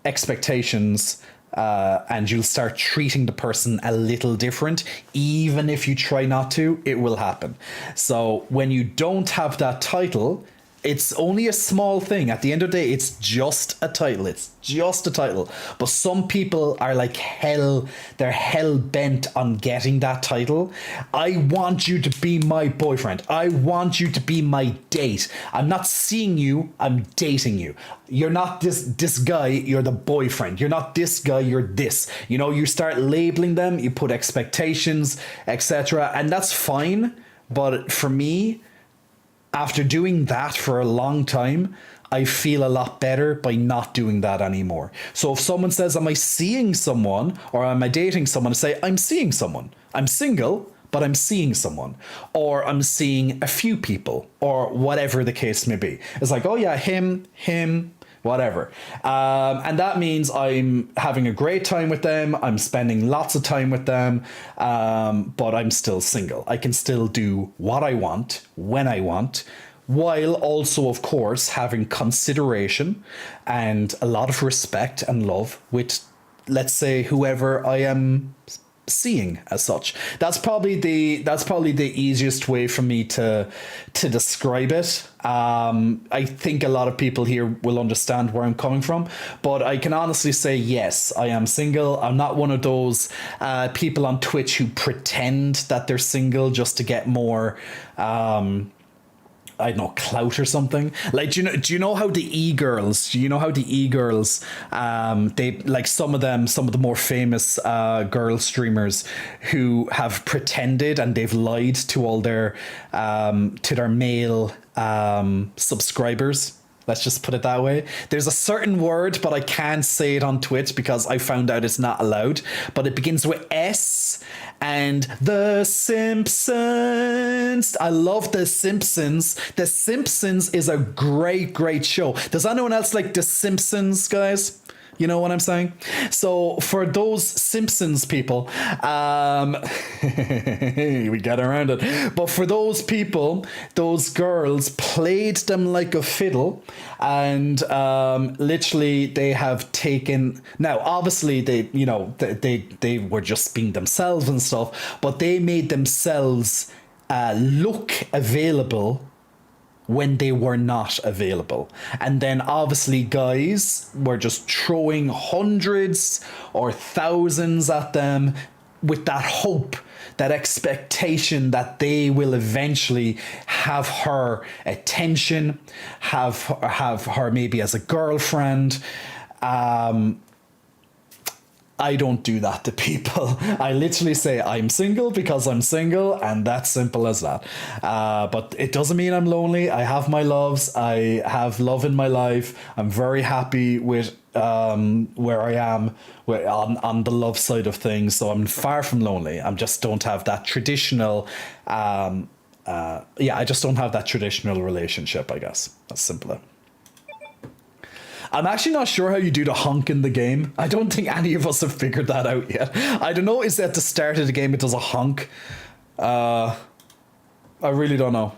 expectations, and you'll start treating the person a little different. Even if you try not to, it will happen. So when you don't have that title, it's only a small thing. At the end of the day, it's just a title. It's just a title. But some people are like they're hell bent on getting that title. I want you to be my boyfriend. I want you to be my date. I'm not seeing you, I'm dating you. You're not this guy, you're the boyfriend. You're not this guy, you're this. You know, you start labeling them, you put expectations, etc. And that's fine. But for me, after doing that for a long time, I feel a lot better by not doing that anymore. So if someone says, am I seeing someone, or am I dating someone, I say, I'm seeing someone. I'm single, but I'm seeing someone. Or I'm seeing a few people, or whatever the case may be. It's like, oh yeah, him, whatever. And that means I'm having a great time with them. I'm spending lots of time with them, but I'm still single. I can still do what I want, when I want, while also, of course, having consideration and a lot of respect and love with, let's say, whoever I am seeing as such. That's probably the easiest way for me to describe it. I think a lot of people here will understand where I'm coming from, but I can honestly say, yes, I am single. I'm not one of those people on Twitch who pretend that they're single just to get more I don't know, clout or something. Like, do you know how the e-girls, they, like some of the more famous girl streamers who have pretended and they've lied to all their male subscribers. Let's just put it that way. There's a certain word, but I can't say it on Twitch because I found out it's not allowed. But it begins with S, and The Simpsons. I love The Simpsons. The Simpsons is a great, great show. Does anyone else like The Simpsons, guys? You know what I'm saying? So for those Simpsons people, we get around it. But for those people, those girls played them like a fiddle, and literally they have taken. Now, obviously, they were just being themselves and stuff, but they made themselves look available when they were not available. And then obviously guys were just throwing hundreds or thousands at them with that hope, that expectation that they will eventually have her attention, have her maybe as a girlfriend. I don't do that to people. I literally say I'm single because I'm single, and that's simple as that. But it doesn't mean I'm lonely. I have my loves. I have love in my life. I'm very happy with where I am on the love side of things. So I'm far from lonely. I just don't have that traditional. I just don't have that traditional relationship, I guess. That's simpler. I'm actually not sure how you do the honk in the game. I don't think any of us have figured that out yet. I don't know, is at the start of the game it does a honk? I really don't know.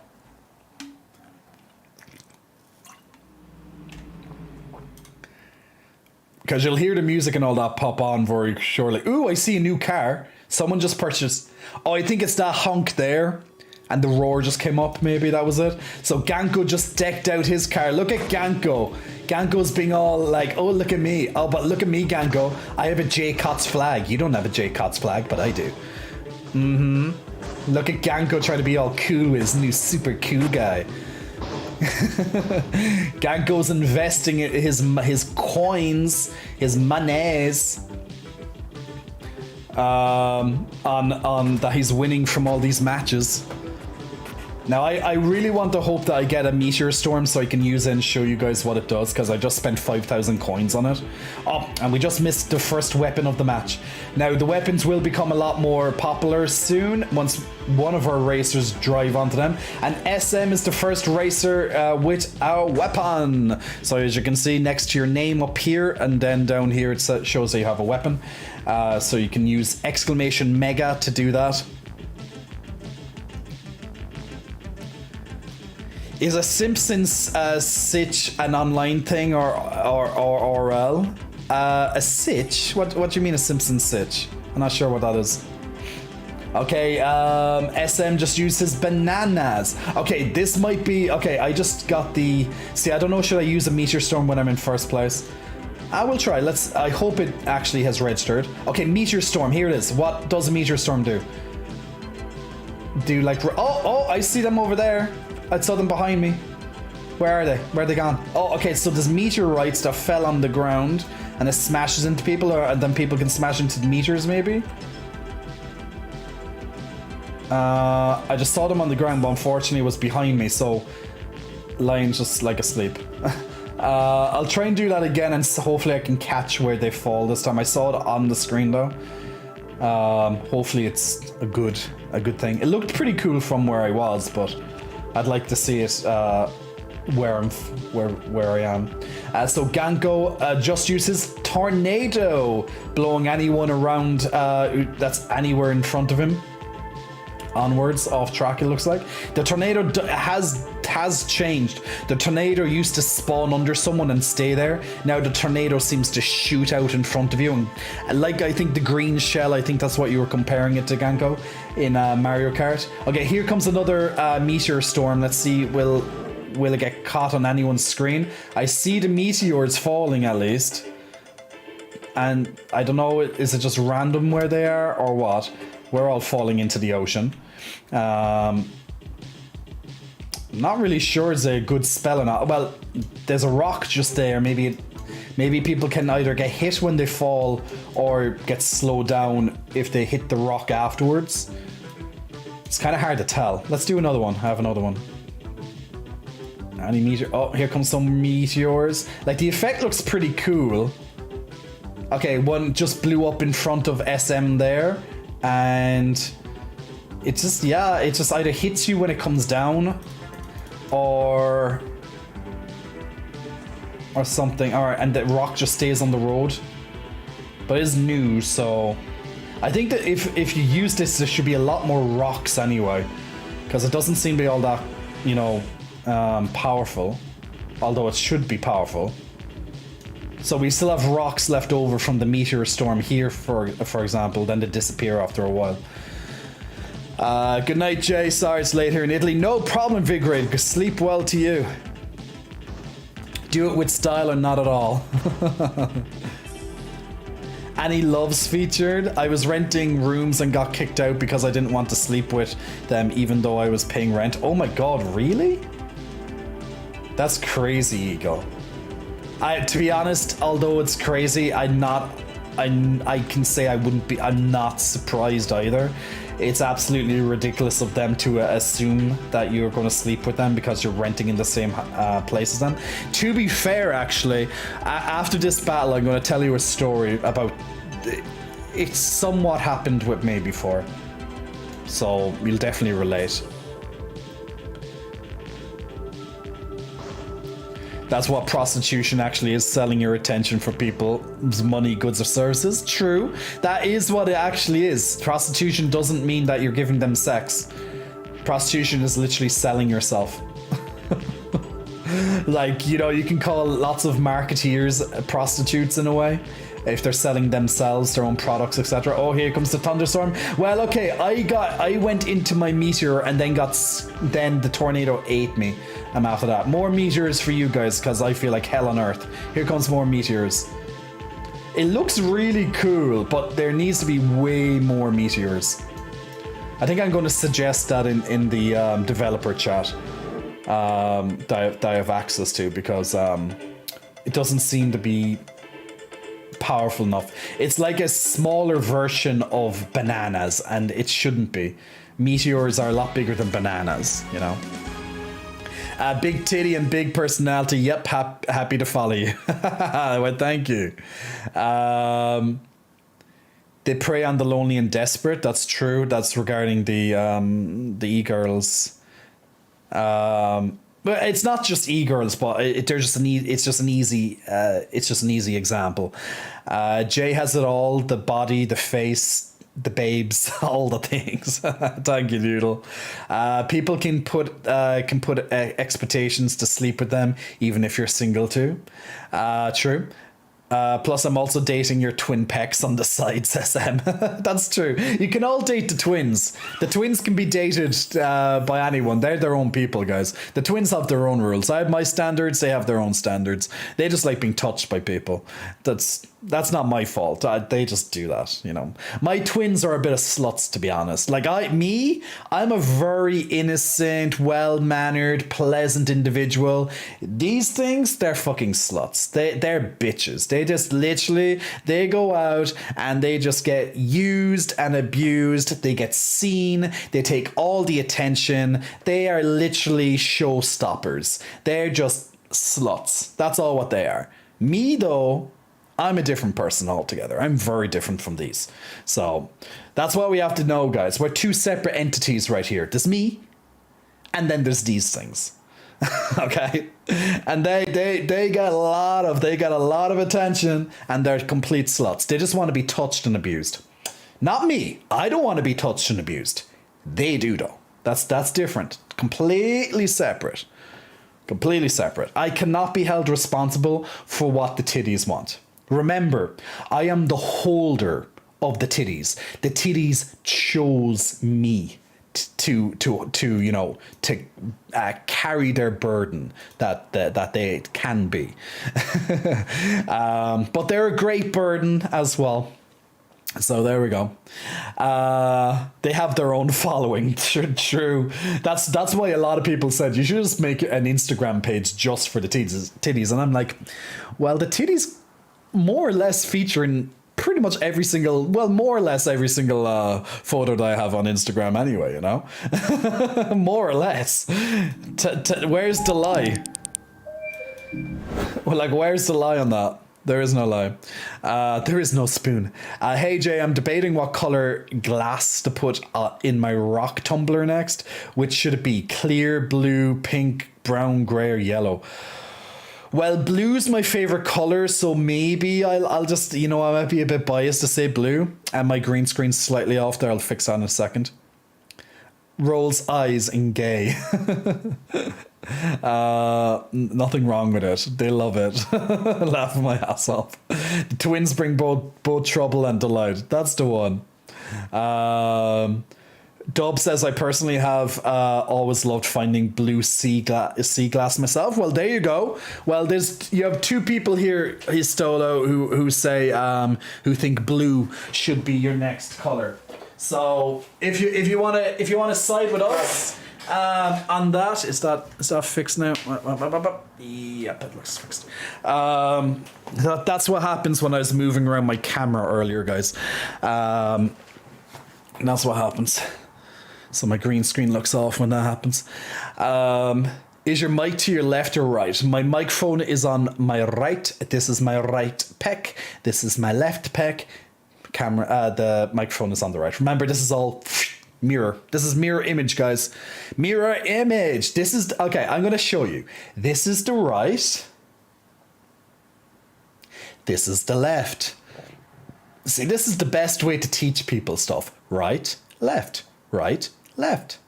Because you'll hear the music and all that pop on very shortly. Ooh, I see a new car. Someone just purchased... Oh, I think it's that honk there. And the roar just came up, maybe that was it. So Ganko just decked out his car. Look at Ganko. Ganko's being all like, oh, look at me. Oh, but look at me, Ganko. I have a J Cots flag. You don't have a J Cots flag, but I do. Look at Ganko trying to be all cool with his new super cool guy. Ganko's investing his coins, his monies, on that he's winning from all these matches. Now, I really want to hope that I get a Meteor Storm so I can use it and show you guys what it does, because I just spent 5,000 coins on it. Oh, and we just missed the first weapon of the match. Now, the weapons will become a lot more popular soon once one of our racers drive onto them. And SM is the first racer with our weapon. So as you can see, next to your name up here, and then down here it shows that you have a weapon. So you can use exclamation mega to do that. Is a Simpsons sitch an online thing or RL? A sitch? What do you mean a Simpsons sitch? I'm not sure what that is. Okay, SM just used his bananas. Okay, this might be... Okay, I just got the... See, I don't know, should I use a Meteor Storm when I'm in first place? I will try. I hope it actually has registered. Okay, Meteor Storm, here it is. What does a Meteor Storm do? Do like... Oh, I see them over there. I saw them behind me. Where are they? Where are they gone? Oh, okay, so there's meteorites that fell on the ground and it smashes into people, and then people can smash into the meters, maybe? I just saw them on the ground, but unfortunately it was behind me, so lying just like asleep. I'll try and do that again, and hopefully I can catch where they fall this time. I saw it on the screen though. Hopefully it's a good thing. It looked pretty cool from where I was, but I'd like to see it where I am. So Ganko just uses Tornado, blowing anyone around that's anywhere in front of him. Onwards, off track, it looks like. The tornado has changed. The tornado used to spawn under someone and stay there. Now the tornado seems to shoot out in front of you. And like, I think the green shell, I think that's what you were comparing it to, Ganko, in Mario Kart. Okay, here comes another meteor storm. Let's see, will it get caught on anyone's screen? I see the meteors falling at least. And I don't know, is it just random where they are or what? We're all falling into the ocean. Not really sure it's a good spell or not. Well, there's a rock just there. Maybe people can either get hit when they fall or get slowed down if they hit the rock afterwards. It's kind of hard to tell. Let's do another one. I have another one. Any meteor? Oh, here comes some meteors. Like, the effect looks pretty cool. Okay, one just blew up in front of SM there. And it just either hits you when it comes down or something. Alright, and the rock just stays on the road. But it's new, so I think that if you use this, there should be a lot more rocks anyway, because it doesn't seem to be all that, you know, powerful, although it should be powerful. So we still have rocks left over from the meteor storm here, for example, then they disappear after a while. Good night, Jay. Sorry it's late here in Italy. No problem, Vigrid. Sleep well to you. Do it with style or not at all. Any loves featured? I was renting rooms and got kicked out because I didn't want to sleep with them even though I was paying rent. Oh my god, really? That's crazy, Eagle. To be honest, although it's crazy, I can say I'm not surprised either. It's absolutely ridiculous of them to assume that you're going to sleep with them because you're renting in the same place as them. To be fair, actually, after this battle, I'm going to tell you a story about it. Somewhat happened with me before, so you'll definitely relate. That's what prostitution actually is, selling your attention for people's money, goods, or services. True. That is what it actually is. Prostitution doesn't mean that you're giving them sex. Prostitution is literally selling yourself. Like, you know, you can call lots of marketeers prostitutes in a way, if they're selling themselves, their own products, etc. Oh, here comes the thunderstorm. Well, okay, I went into my meteor and then the tornado ate me. And after that, more meteors for you guys because I feel like hell on earth. Here comes more meteors. It looks really cool, but there needs to be way more meteors. I think I'm going to suggest that in the developer chat that I have access to, because it doesn't seem to be powerful enough. It's like a smaller version of bananas, and it shouldn't be. Meteors are a lot bigger than bananas, you know. Big titty and big personality. Yep, happy to follow you. Well, thank you. They prey on the lonely and desperate. That's true. That's regarding the e-girls. But it's not just e-girls, but it's just an easy example. Jay has it all: the body, the face, the babes, all the things. Thank you, Doodle. People can put expectations to sleep with them, even if you're single too. True. Plus, I'm also dating your twin pecs on the side, says Em. That's true. You can all date the twins. The twins can be dated by anyone. They're their own people, guys. The twins have their own rules. I have my standards. They have their own standards. They just like being touched by people. That's not my fault. They just do that, you know. My twins are a bit of sluts, to be honest. Like I'm a very innocent, well-mannered, pleasant individual. These things, they're fucking sluts. They're bitches. They just literally, they go out and they just get used and abused. They get seen. They take all the attention. They are literally showstoppers. They're just sluts. That's all what they are. Me, though, I'm a different person altogether. I'm very different from these. So that's what we have to know, guys. We're two separate entities right here. There's me, and then there's these things. Okay, and they get a lot of attention, and they're complete sluts. They just want to be touched and abused. Not me. I don't want to be touched and abused. They do though. That's different. Completely separate. Completely separate. I cannot be held responsible for what the titties want. Remember, I am the holder of the titties. The titties chose me to carry their burden that they can be. But they're a great burden as well. So there we go. They have their own following. True. That's why a lot of people said you should just make an Instagram page just for the titties. And I'm like, well, the titties more or less feature in pretty much more or less every single photo that I have on Instagram anyway, you know? More or less. Where's the lie? Well, like, where's the lie on that? There is no lie. There is no spoon. Hey Jay, I'm debating what color glass to put in my rock tumbler next. Which should it be? Clear, blue, pink, brown, grey, or yellow? Well, blue's my favorite color, so maybe I'll just, I might be a bit biased to say blue. And my green screen's slightly off there. I'll fix that in a second. Rolls eyes in gay. Nothing wrong with it. They love it. Laughing my ass off. The twins bring both trouble and delight. That's the one. Dub says, I personally have always loved finding blue sea glass myself. Well, there you go. Well, you have two people here, Histolo, who say who think blue should be your next color. So if you wanna side with us on that, is that fixed now? Yep, it looks fixed. That's what happens when I was moving around my camera earlier, guys. That's what happens. So my green screen looks off when that happens. Is your mic to your left or right? My microphone is on my right. This is my right pec. This is my left pec. The microphone is on the right. Remember, this is all mirror. This is mirror image, guys. Mirror image. This is okay. I'm going to show you. This is the right. This is the left. See, this is the best way to teach people stuff. Right, left, right, left,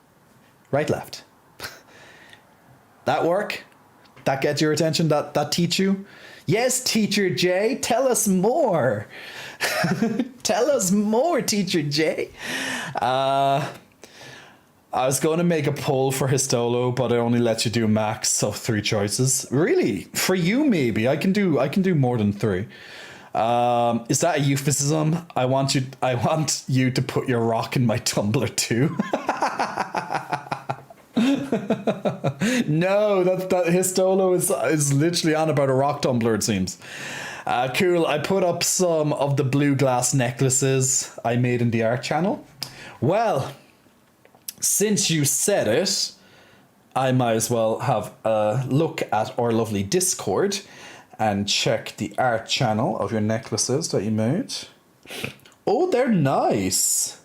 right, left. That work? That get your attention? That teach you? Yes, Teacher Jay, tell us more. Tell us more, Teacher Jay. I was going to make a poll for Histolo, but I only let you do max of 3 choices. Really? For you, maybe. I can do more than 3. Is that a euphemism? I want you to put your rock in my tumbler too. No, that Histolo is literally on about a rock tumbler, it seems. Cool. I put up some of the blue glass necklaces I made in the art channel. Well, since you said it, I might as well have a look at our lovely Discord and check the art channel of your necklaces that you made. Oh, they're nice.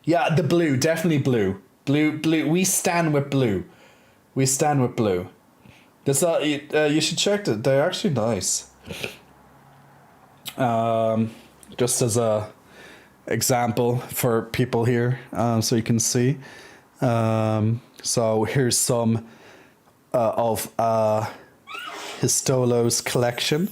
Yeah, the blue, definitely blue. Blue. We stand with blue. We stand with blue. This you should check it. They're actually nice. Just as a example for people here, so you can see. So here's some of Histolo's collection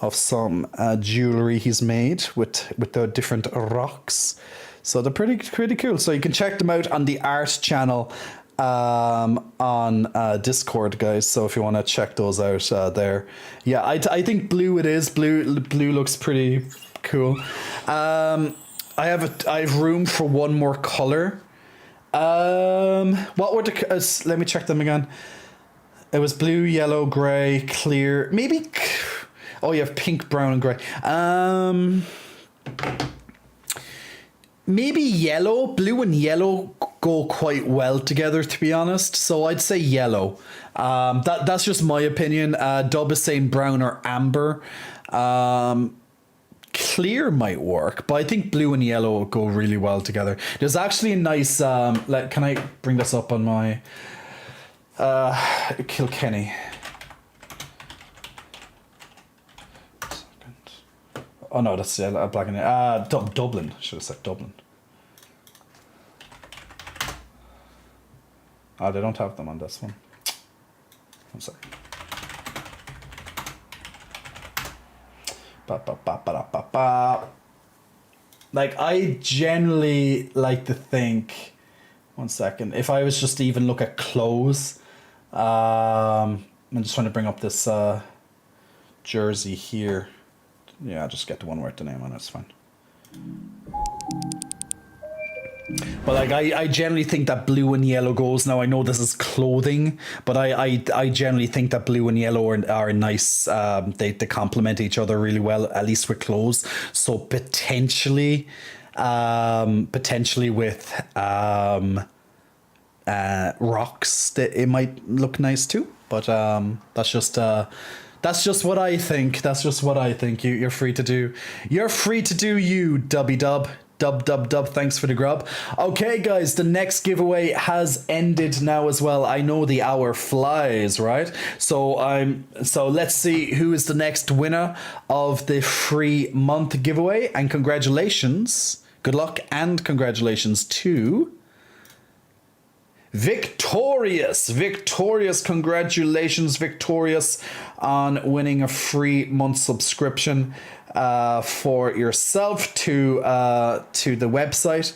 of some jewelry he's made with the different rocks. So they're pretty cool. So you can check them out on the art channel on Discord, guys. So if you want to check those out there. Yeah, I think blue it is. Blue looks pretty cool. I have room for one more color. What were the let me check them again. It was blue, yellow, grey, clear, maybe. Oh, you have pink, brown, and grey. Maybe yellow. Blue and yellow go quite well together, to be honest. So I'd say yellow. That's just my opinion. Dub is saying brown or amber. Clear might work, but I think blue and yellow go really well together. There's actually a nice. Can I bring this up on my? Kilkenny. Oh no, that's black and Dublin. Should have said Dublin. Oh, they don't have them on this one. I'm sorry. Like, I generally like to think, 1 second, if I was just to even look at clothes, I'm just trying to bring up this jersey here. Yeah, I'll just get the one without the name on it, it's fine. But like, I generally think that blue and yellow goes. Now I know this is clothing, but I generally think that blue and yellow are nice. They complement each other really well, at least with clothes. So potentially with rocks, that it might look nice too. But that's just what I think. That's just what I think. You're free to do. You're free to do you, Dubby Dub. Dub, thanks for the grub. Okay, guys, the next giveaway has ended now as well. I know the hour flies, right? So let's see who is the next winner of the free month giveaway. And congratulations, good luck, and congratulations to Victorious, congratulations, Victorious, on winning a free month subscription for yourself to the website.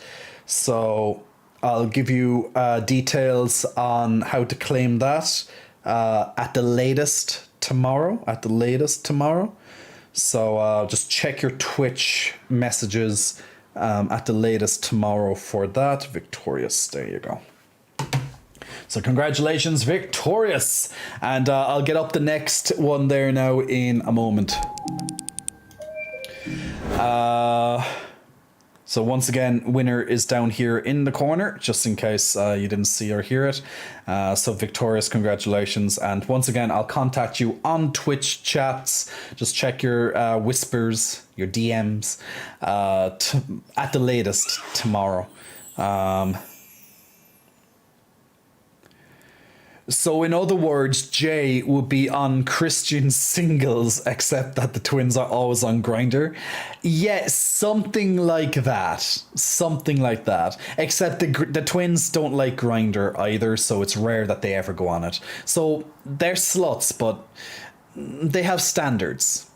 So I'll give you details on how to claim that at the latest tomorrow. So just check your Twitch messages at the latest tomorrow for that. Victorious, there you go. So congratulations, Victorious. And I'll get up the next one there now in a moment. So once again, winner is down here in the corner, just in case you didn't see or hear it. So Victorious, congratulations. And once again, I'll contact you on Twitch chats. Just check your whispers, your DMs at the latest tomorrow. So in other words, Jay would be on Christian singles, except that the twins are always on Grindr. Yes, something like that. Except the twins don't like Grindr either, so it's rare that they ever go on it. So they're sluts, but they have standards.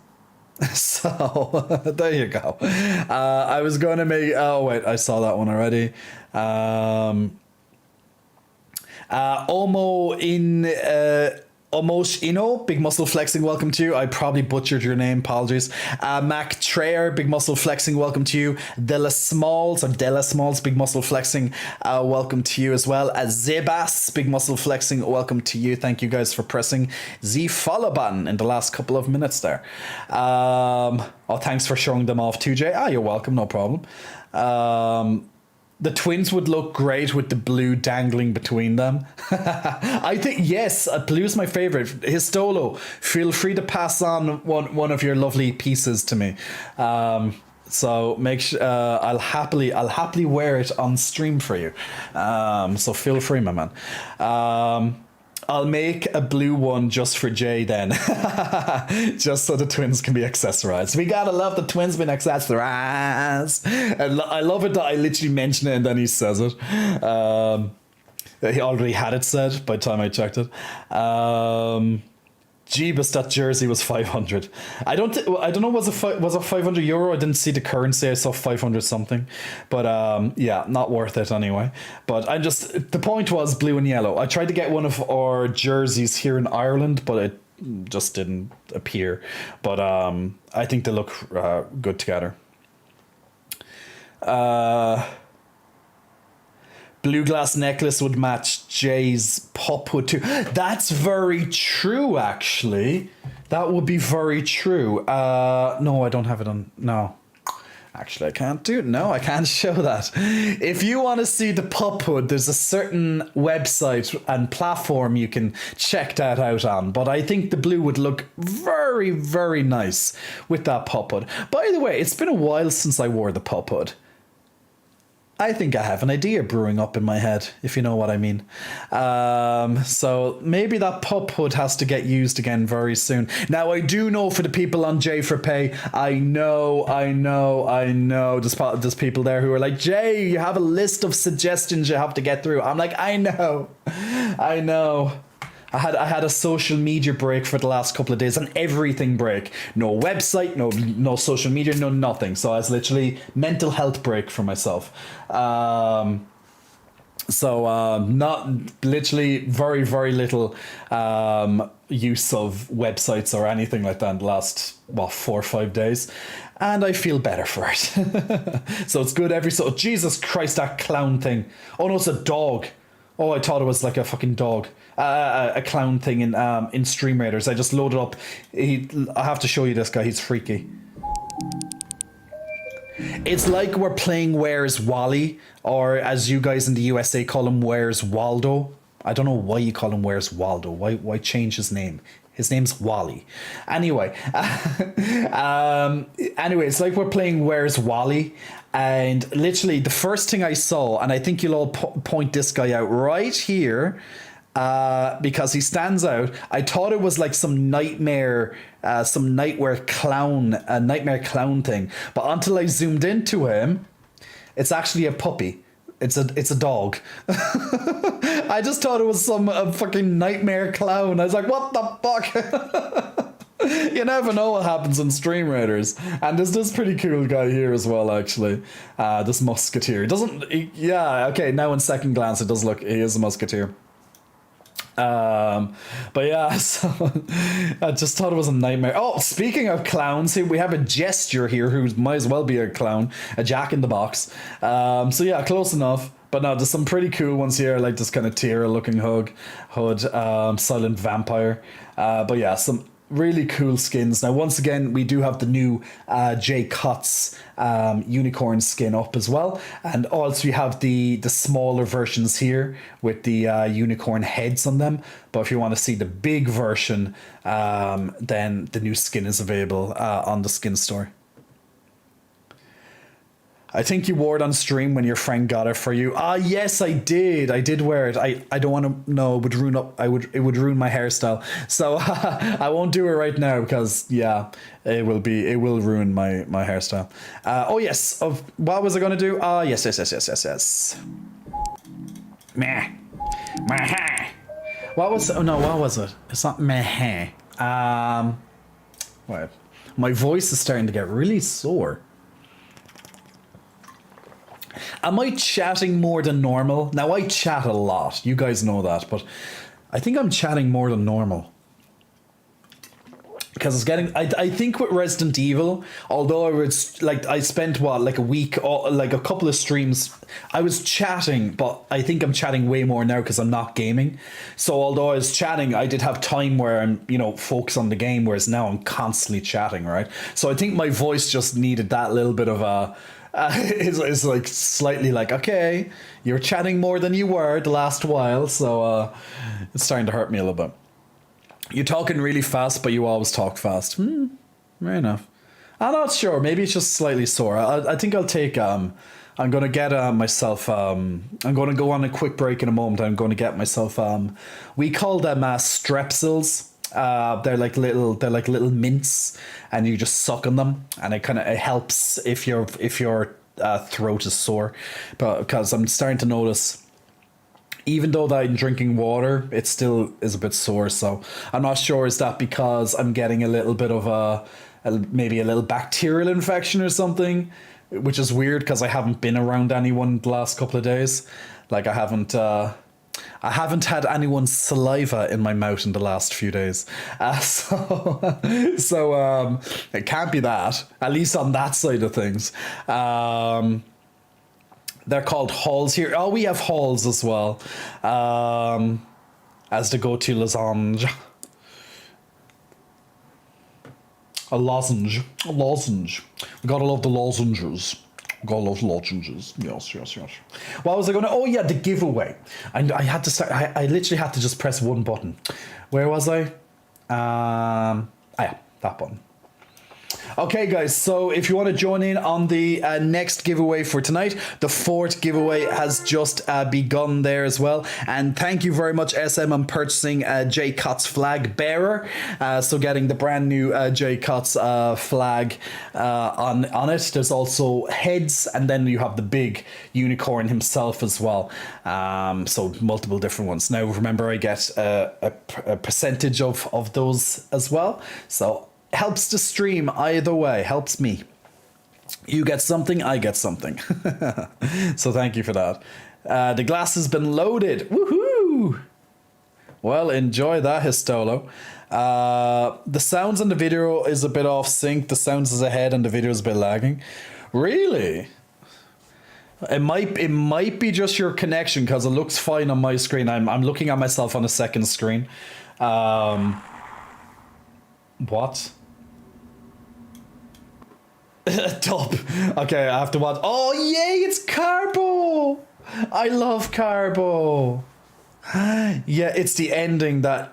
So there you go. I was going to make... Oh, wait, I saw that one already. Omosh Ino, big muscle flexing, welcome to you. I probably butchered your name, apologies. Mac Trayer, big muscle flexing, welcome to you. Della Smalls, big muscle flexing, welcome to you as well. Zebas, big muscle flexing, welcome to you. Thank you guys for pressing the follow button in the last couple of minutes there. Thanks for showing them off too, Jay. You're welcome, no problem. The twins would look great with the blue dangling between them. I think, yes, blue's my favorite. Histolo, feel free to pass on one of your lovely pieces to me. So make sure I'll happily wear it on stream for you. So feel free, my man. I'll make a blue one just for Jay then. Just so the twins can be accessorized. We gotta love the twins being accessorized. And I love it that I literally mention it and then he says it. He already had it said by the time I checked it. Jeebus, that jersey was 500. I don't know, was it 500 euro? I didn't see the currency. I saw 500 something. But yeah, not worth it anyway. But the point was blue and yellow. I tried to get one of our jerseys here in Ireland, but it just didn't appear. But I think they look good together. Blue glass necklace would match Jay's pop hood too. That's very true, actually. That would be very true. No, I don't have it on. No. Actually, I can't do it. No, I can't show that. If you want to see the pop hood, there's a certain website and platform you can check that out on. But I think the blue would look very, very nice with that pop hood. By the way, it's been a while since I wore the pop hood. I think I have an idea brewing up in my head, if you know what I mean. So maybe that pup hood has to get used again very soon. Now, I do know for the people on J for Pay, I know. There's people there who are like, Jay, you have a list of suggestions you have to get through. I'm like, I know. I had a social media break for the last couple of days, an everything break. No website, no social media, no nothing. So I was literally mental health break for myself. Not literally very, very little use of websites or anything like that in the last 4 or 5 days. And I feel better for it. So it's good Jesus Christ, that clown thing. Oh no, it's a dog. Oh, I thought it was like a fucking dog. A clown thing in Stream Raiders. I just loaded up. I have to show you this guy. He's freaky. It's like we're playing Where's Wally, or as you guys in the USA call him, Where's Waldo. I don't know why you call him Where's Waldo. Why change his name? His name's Wally. Anyway, it's like we're playing Where's Wally. And literally the first thing I saw, and I think you'll all point this guy out right here, because he stands out. I thought it was like some nightmare clown thing. But until I zoomed into him, it's actually a puppy. It's a dog. I just thought it was some fucking nightmare clown. I was like, what the fuck? You never know what happens in Stream Raiders. And there's this pretty cool guy here as well, actually. This musketeer. Now in second glance, it does look, he is a musketeer. But yeah, so I just thought it was a nightmare. Oh, speaking of clowns, we have a gesture here who might as well be a clown, a Jack in the Box. So yeah, close enough. But no, there's some pretty cool ones here, like this kind of Tira looking hood, Silent Vampire. But yeah, some really cool skins. Now, once again, we do have the new Jay Cuts unicorn skin up as well, and also we have the smaller versions here with the unicorn heads on them. But if you want to see the big version, then the new skin is available on the skin store. I think you wore it on stream when your friend got it for you. Yes, I did. I did wear it. I don't want to know. It would ruin my hairstyle. So I won't do it right now because it will ruin my hairstyle. Yes. What was I going to do? Yes. Meh. What was it? It's not meh. Wait. My voice is starting to get really sore. Am I chatting more than normal? Now, I chat a lot. You guys know that. But I think I'm chatting more than normal. Because it's getting... I think with Resident Evil, although I spent, a week, like a couple of streams, I was chatting, but I think I'm chatting way more now because I'm not gaming. So although I was chatting, I did have time where I'm, focus on the game, whereas now I'm constantly chatting, right? So I think my voice just needed that little bit of a... it's like slightly like, okay, you're chatting more than you were the last while, so it's starting to hurt me a little bit. You're talking really fast, but you always talk fast. Fair enough. I'm not sure. Maybe it's just slightly sore. I think I'll take... I'm going to get myself... I'm going to go on a quick break in a moment. I'm going to get myself... we call them Strepsils. They're like little mints, and you just suck on them, and it helps if your throat is sore. But because I'm starting to notice, even though that I'm drinking water, it still is a bit sore. So I'm not sure, is that because I'm getting a little bit of maybe a little bacterial infection or something, which is weird because I haven't been around anyone the last couple of days. Like I haven't had anyone's saliva in my mouth in the last few days. So it can't be that, at least on that side of things. They're called halls here. Oh, we have halls as well. As the go-to lozenge. A lozenge. We gotta love the lozenges. Gotta love lozenges. Yes. What was I going to... Oh, yeah, the giveaway. And I had to start... I literally had to just press one button. Where was I? Yeah, that button. Okay, guys, so if you want to join in on the next giveaway for tonight, the 4th giveaway has just begun there as well. And thank you very much, SM, on purchasing Jay Cott's flag bearer. So getting the brand new Jay Cott's flag on it. There's also heads, and then you have the big unicorn himself as well. So multiple different ones. Now, remember, I get a percentage of those as well. So helps the stream either way, helps me. You get something, I get something. So thank you for that. The glass has been loaded. Woohoo! Well, enjoy that, Histolo. The sounds in the video is a bit off sync. The sounds is ahead and the video is a bit lagging. Really? It might be just your connection, because it looks fine on my screen. I'm looking at myself on a second screen. What? Top. Okay, I have to watch. Oh yay, it's Carbo. I love Carbo. Yeah, it's the ending that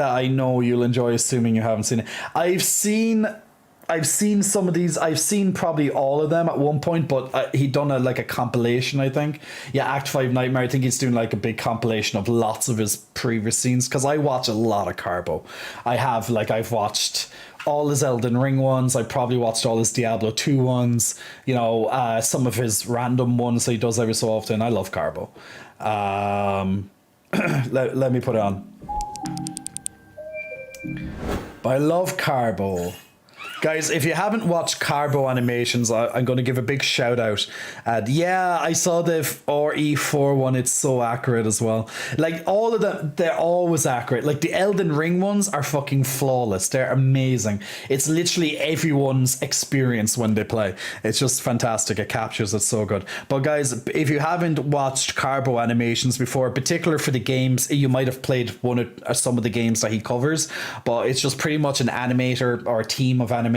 I know you'll enjoy, assuming you haven't seen it. I've seen some of these. I've seen probably all of them at one point, but he done a compilation, I think. Yeah, Act 5 Nightmare. I think he's doing like a big compilation of lots of his previous scenes, because I watch a lot of Carbo. I've watched all his Elden Ring ones. I probably watched all his Diablo 2 ones. You know, some of his random ones that he does every so often. I love Carbo. Let me put it on. But I love Carbo. Guys, if you haven't watched Carbo animations, I'm going to give a big shout out. Yeah, I saw the RE4 one. It's so accurate as well. Like, all of them, they're always accurate. Like, the Elden Ring ones are fucking flawless. They're amazing. It's literally everyone's experience when they play. It's just fantastic. It captures it so good. But guys, if you haven't watched Carbo animations before, particular for the games, you might have played some of the games that he covers, but it's just pretty much an animator or a team of animators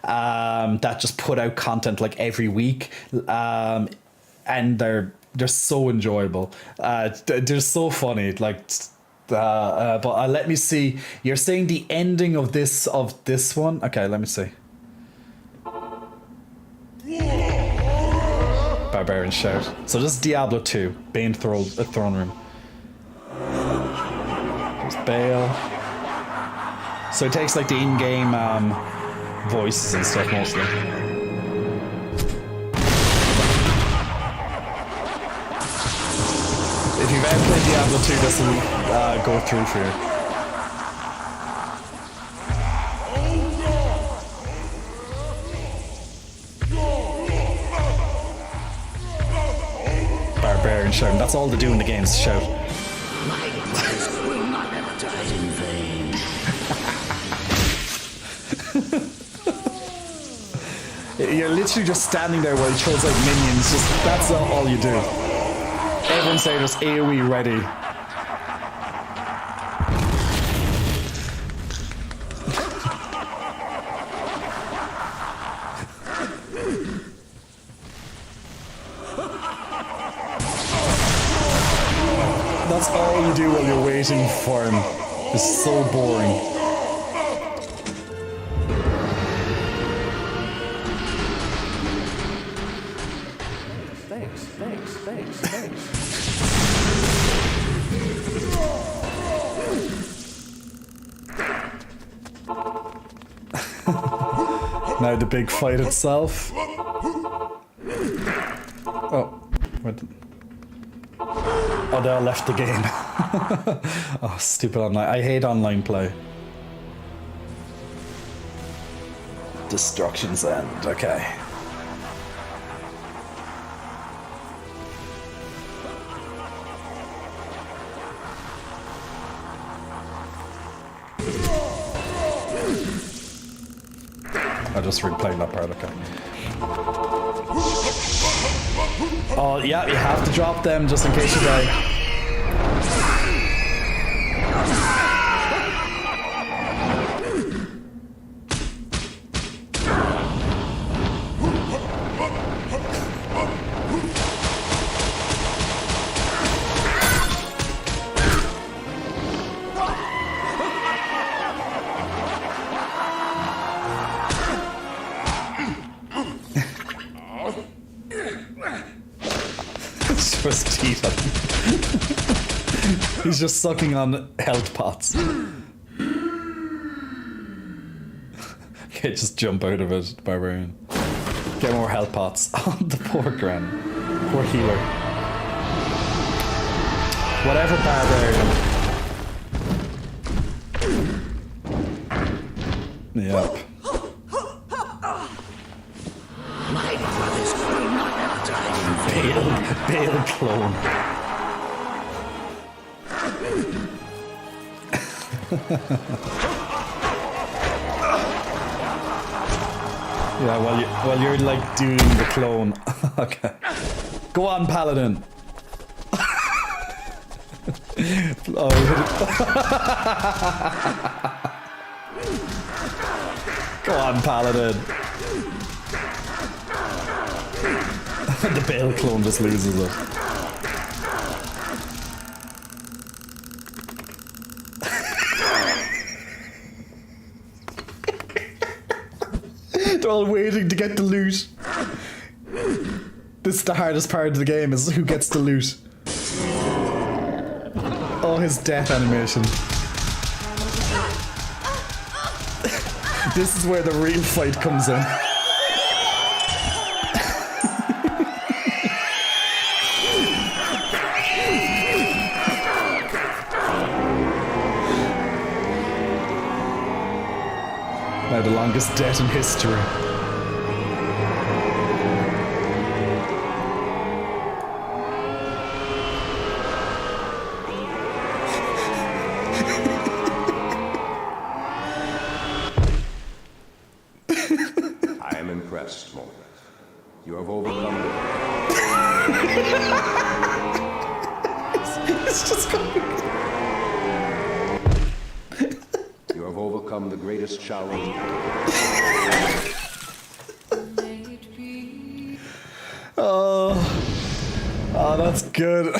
that just put out content like every week, and they're so enjoyable. They're so funny. Like, but let me see. You're saying the ending of this one? Okay, let me see. Barbarian Shout. So this is Diablo 2, Bane Throne Room. There's Bale. So it takes like the in-game voices and stuff mostly. If you've ever played Diablo 2, this will go through for you. Barbarian shouting. That's all they do in the games, shout. You're literally just standing there while he throws out minions. That's all you do. Everyone say there's AoE ready. That's all you do while you're waiting for him. It's so boring. Thanks. Now the big fight itself. Oh, they all left the game. Oh, stupid online. I hate online play. Destruction's End. Okay. I just replayed that part, okay. Oh, yeah, you have to drop them just in case you die. throw his teeth at him. He's just sucking on health pots. Okay, just jump out of it, barbarian. Get more health pots. Oh, the poor Gren. Poor healer. Whatever, barbarian. Yep. My brother's not appetizing. Bale clone. Yeah, while you're like doing the clone. Okay. Go on, Paladin. Oh, go on, Paladin. The Bale clone just loses it. They're all waiting to get the loot. This is the hardest part of the game, is who gets the loot. Oh, his death animation. This is where the real fight comes in. Now the longest death in history. I am impressed, Morgan. You have overcome It's just coming. You have overcome the greatest challenge. Oh, that's good.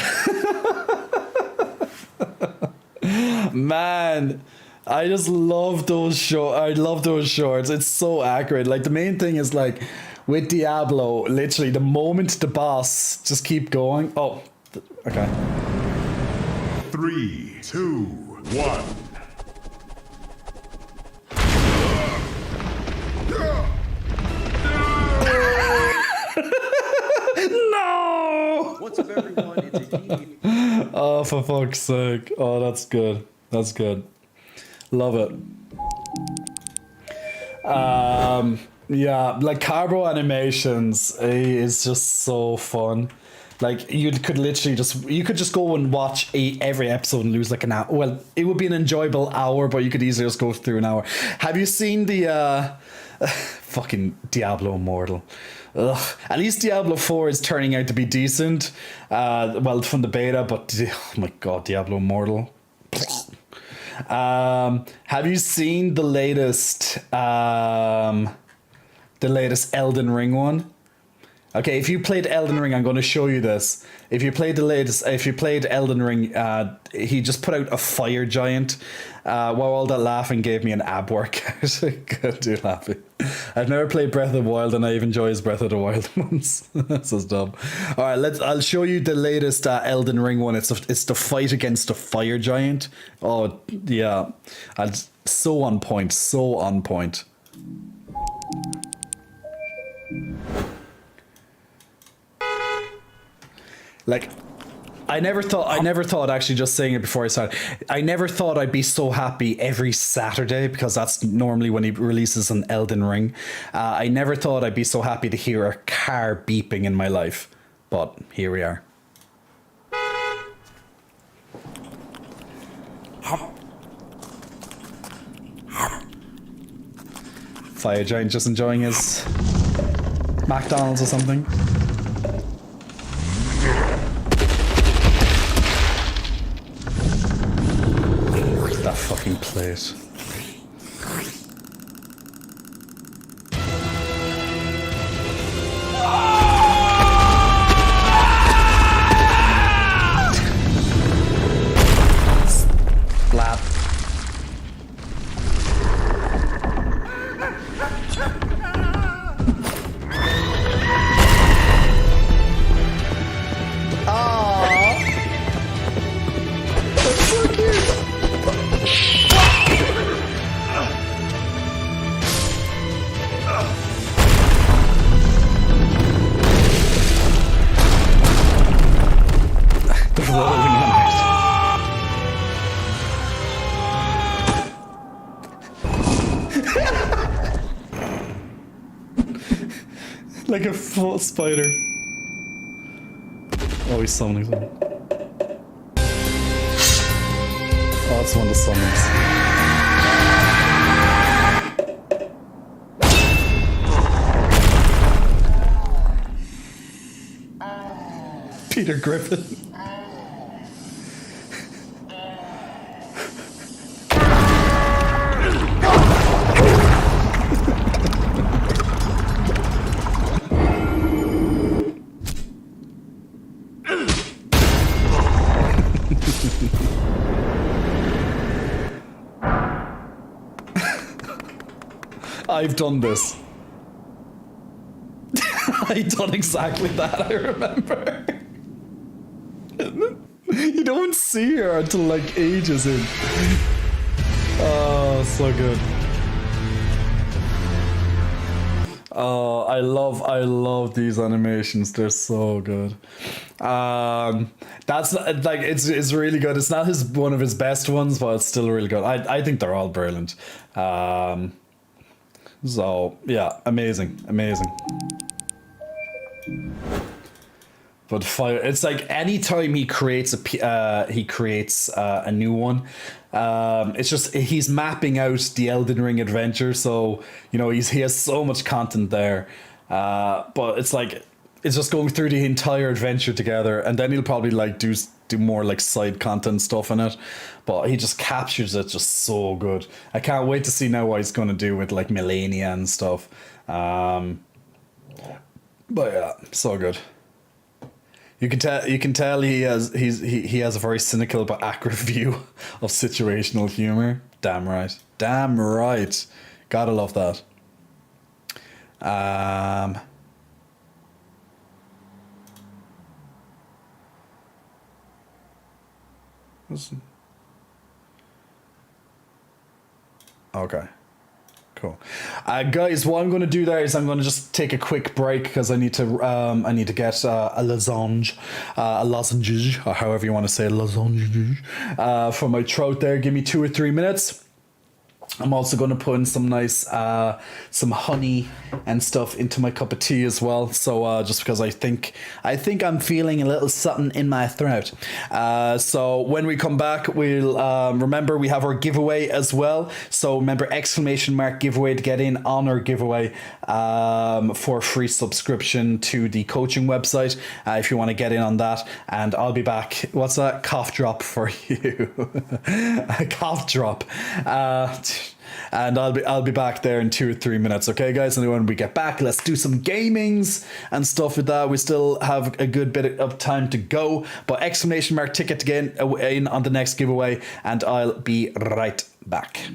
Man, I just love those shorts. I love those shorts. It's so accurate. Like, the main thing is, like, with Diablo, literally the moment the boss just keep going. Oh, okay. 3, 2, 1. No! What's up, everyone? It's Akini. Oh, for fuck's sake. Oh, that's good. That's good. Love it. Yeah, like Carbo animations is just so fun. Like, you could literally just go and watch every episode and lose like an hour. Well, it would be an enjoyable hour, but you could easily just go through an hour. Have you seen the fucking Diablo Immortal? Ugh. At least Diablo 4 is turning out to be decent. Well, from the beta, but oh my god, Diablo Immortal. Have you seen the latest Elden Ring one? Okay, if you played Elden Ring, I'm going to show you this. If you played Elden Ring, he just put out a fire giant. While all that laughing gave me an ab workout. God, do laughing. I've never played Breath of the Wild, and I even enjoy his Breath of the Wild ones. That's so dumb. All right, I'll show you the latest Elden Ring one. It's the fight against the fire giant. Oh yeah, so on point. So on point. Like, I never thought, actually, just saying it before I started, I never thought I'd be so happy every Saturday, because that's normally when he releases an Elden Ring. I never thought I'd be so happy to hear a car beeping in my life, but here we are. Fire Giant just enjoying his McDonald's or something. That fucking plate. Slap. Oh! Like a full spider. Oh, he's summoning something. Oh, it's one of the summons. Peter Griffin. I've done this. I've done exactly that, I remember. You don't see her until like ages in. Oh, so good. Oh, I love these animations. They're so good. That's like it's really good. It's not one of his best ones, but it's still really good. I think they're all brilliant. So yeah, amazing. But fire, it's like anytime he creates a new one, it's just he's mapping out the Elden Ring adventure. So you know he has so much content there, but it's like it's just going through the entire adventure together, and then he'll probably like do more like side content stuff in it. But he just captures it just so good. I can't wait to see now what he's going to do with like Melania and stuff. But yeah, so good. You can tell he has a very cynical but accurate view of situational humor. Damn right. Gotta love that. Okay. Cool. Guys, what I'm going to do there is I'm going to just take a quick break because I need to get a lozenge, or however you want to say lozenge, for my throat there. Give me 2 or 3 minutes. I'm also going to put in some nice, some honey and stuff into my cup of tea as well. So just because I think I'm feeling a little something in my throat. So when we come back, we'll remember we have our giveaway as well. So remember ! giveaway to get in on our giveaway for a free subscription to the coaching website if you want to get in on that. And I'll be back. What's that? Cough drop for you. A cough drop. And I'll be back there in 2 or 3 minutes, okay, guys? And when we get back, let's do some gamings and stuff with that. We still have a good bit of time to go, but ! ticket to get in on the next giveaway, and I'll be right back.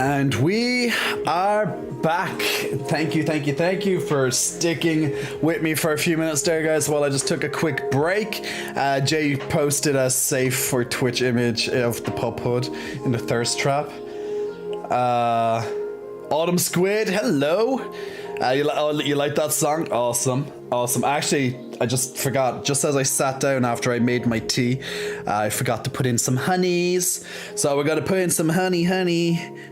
And we are back. Thank you for sticking with me for a few minutes there, guys, while I just took a quick break. Jay posted a safe for Twitch image of the pup hood in the thirst trap. Autumn Squid, hello. You like that song? Awesome. Actually, I just forgot, just as I sat down after I made my tea, I forgot to put in some honeys. So we're gonna put in some honey,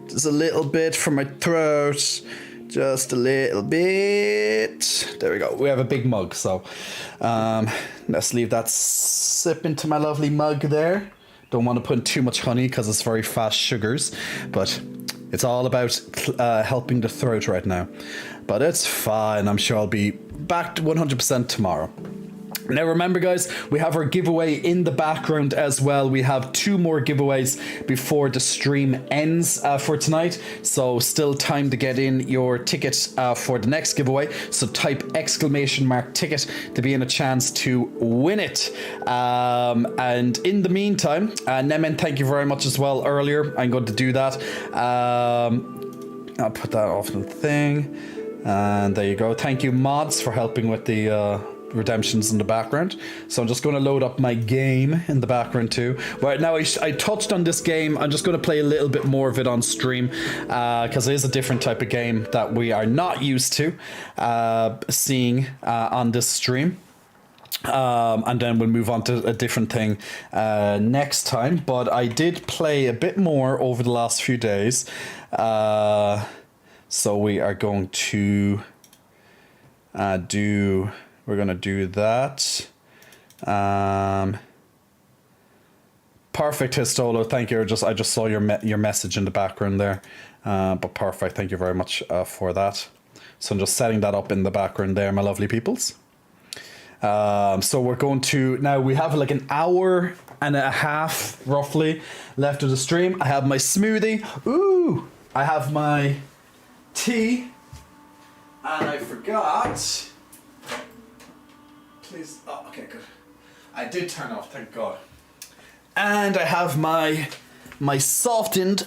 just a little bit for my throat. Just a little bit. There we go. We have a big mug, so let's leave that sip into my lovely mug there. Don't want to put in too much honey because it's very fast sugars, but it's all about helping the throat right now. But it's fine. I'm sure I'll be back to 100% tomorrow. Now remember, guys, we have our giveaway in the background as well. We have 2 more giveaways before the stream ends for tonight. So still time to get in your ticket for the next giveaway. So type !ticket to be in a chance to win it. And in the meantime, Nemen, thank you very much as well earlier. I'm going to do that. I'll put that off the thing. And there you go. Thank you, mods, for helping with the redemptions in the background. So I'm just going to load up my game in the background too. Right now, I touched on this game. I'm just going to play a little bit more of it on stream because it is a different type of game that we are not used to seeing on this stream. And then we'll move on to a different thing next time. But I did play a bit more over the last few days. So we are going to we're going to do that. Perfect, Histolo. Thank you. I just saw your message in the background there. But perfect. Thank you very much for that. So I'm just setting that up in the background there, my lovely peoples. So we're going to, now we have like an hour and a half roughly left of the stream. I have my smoothie. Ooh, I have my tea. And I forgot. Please. Oh, okay, good. I did turn off, thank God. And I have my softened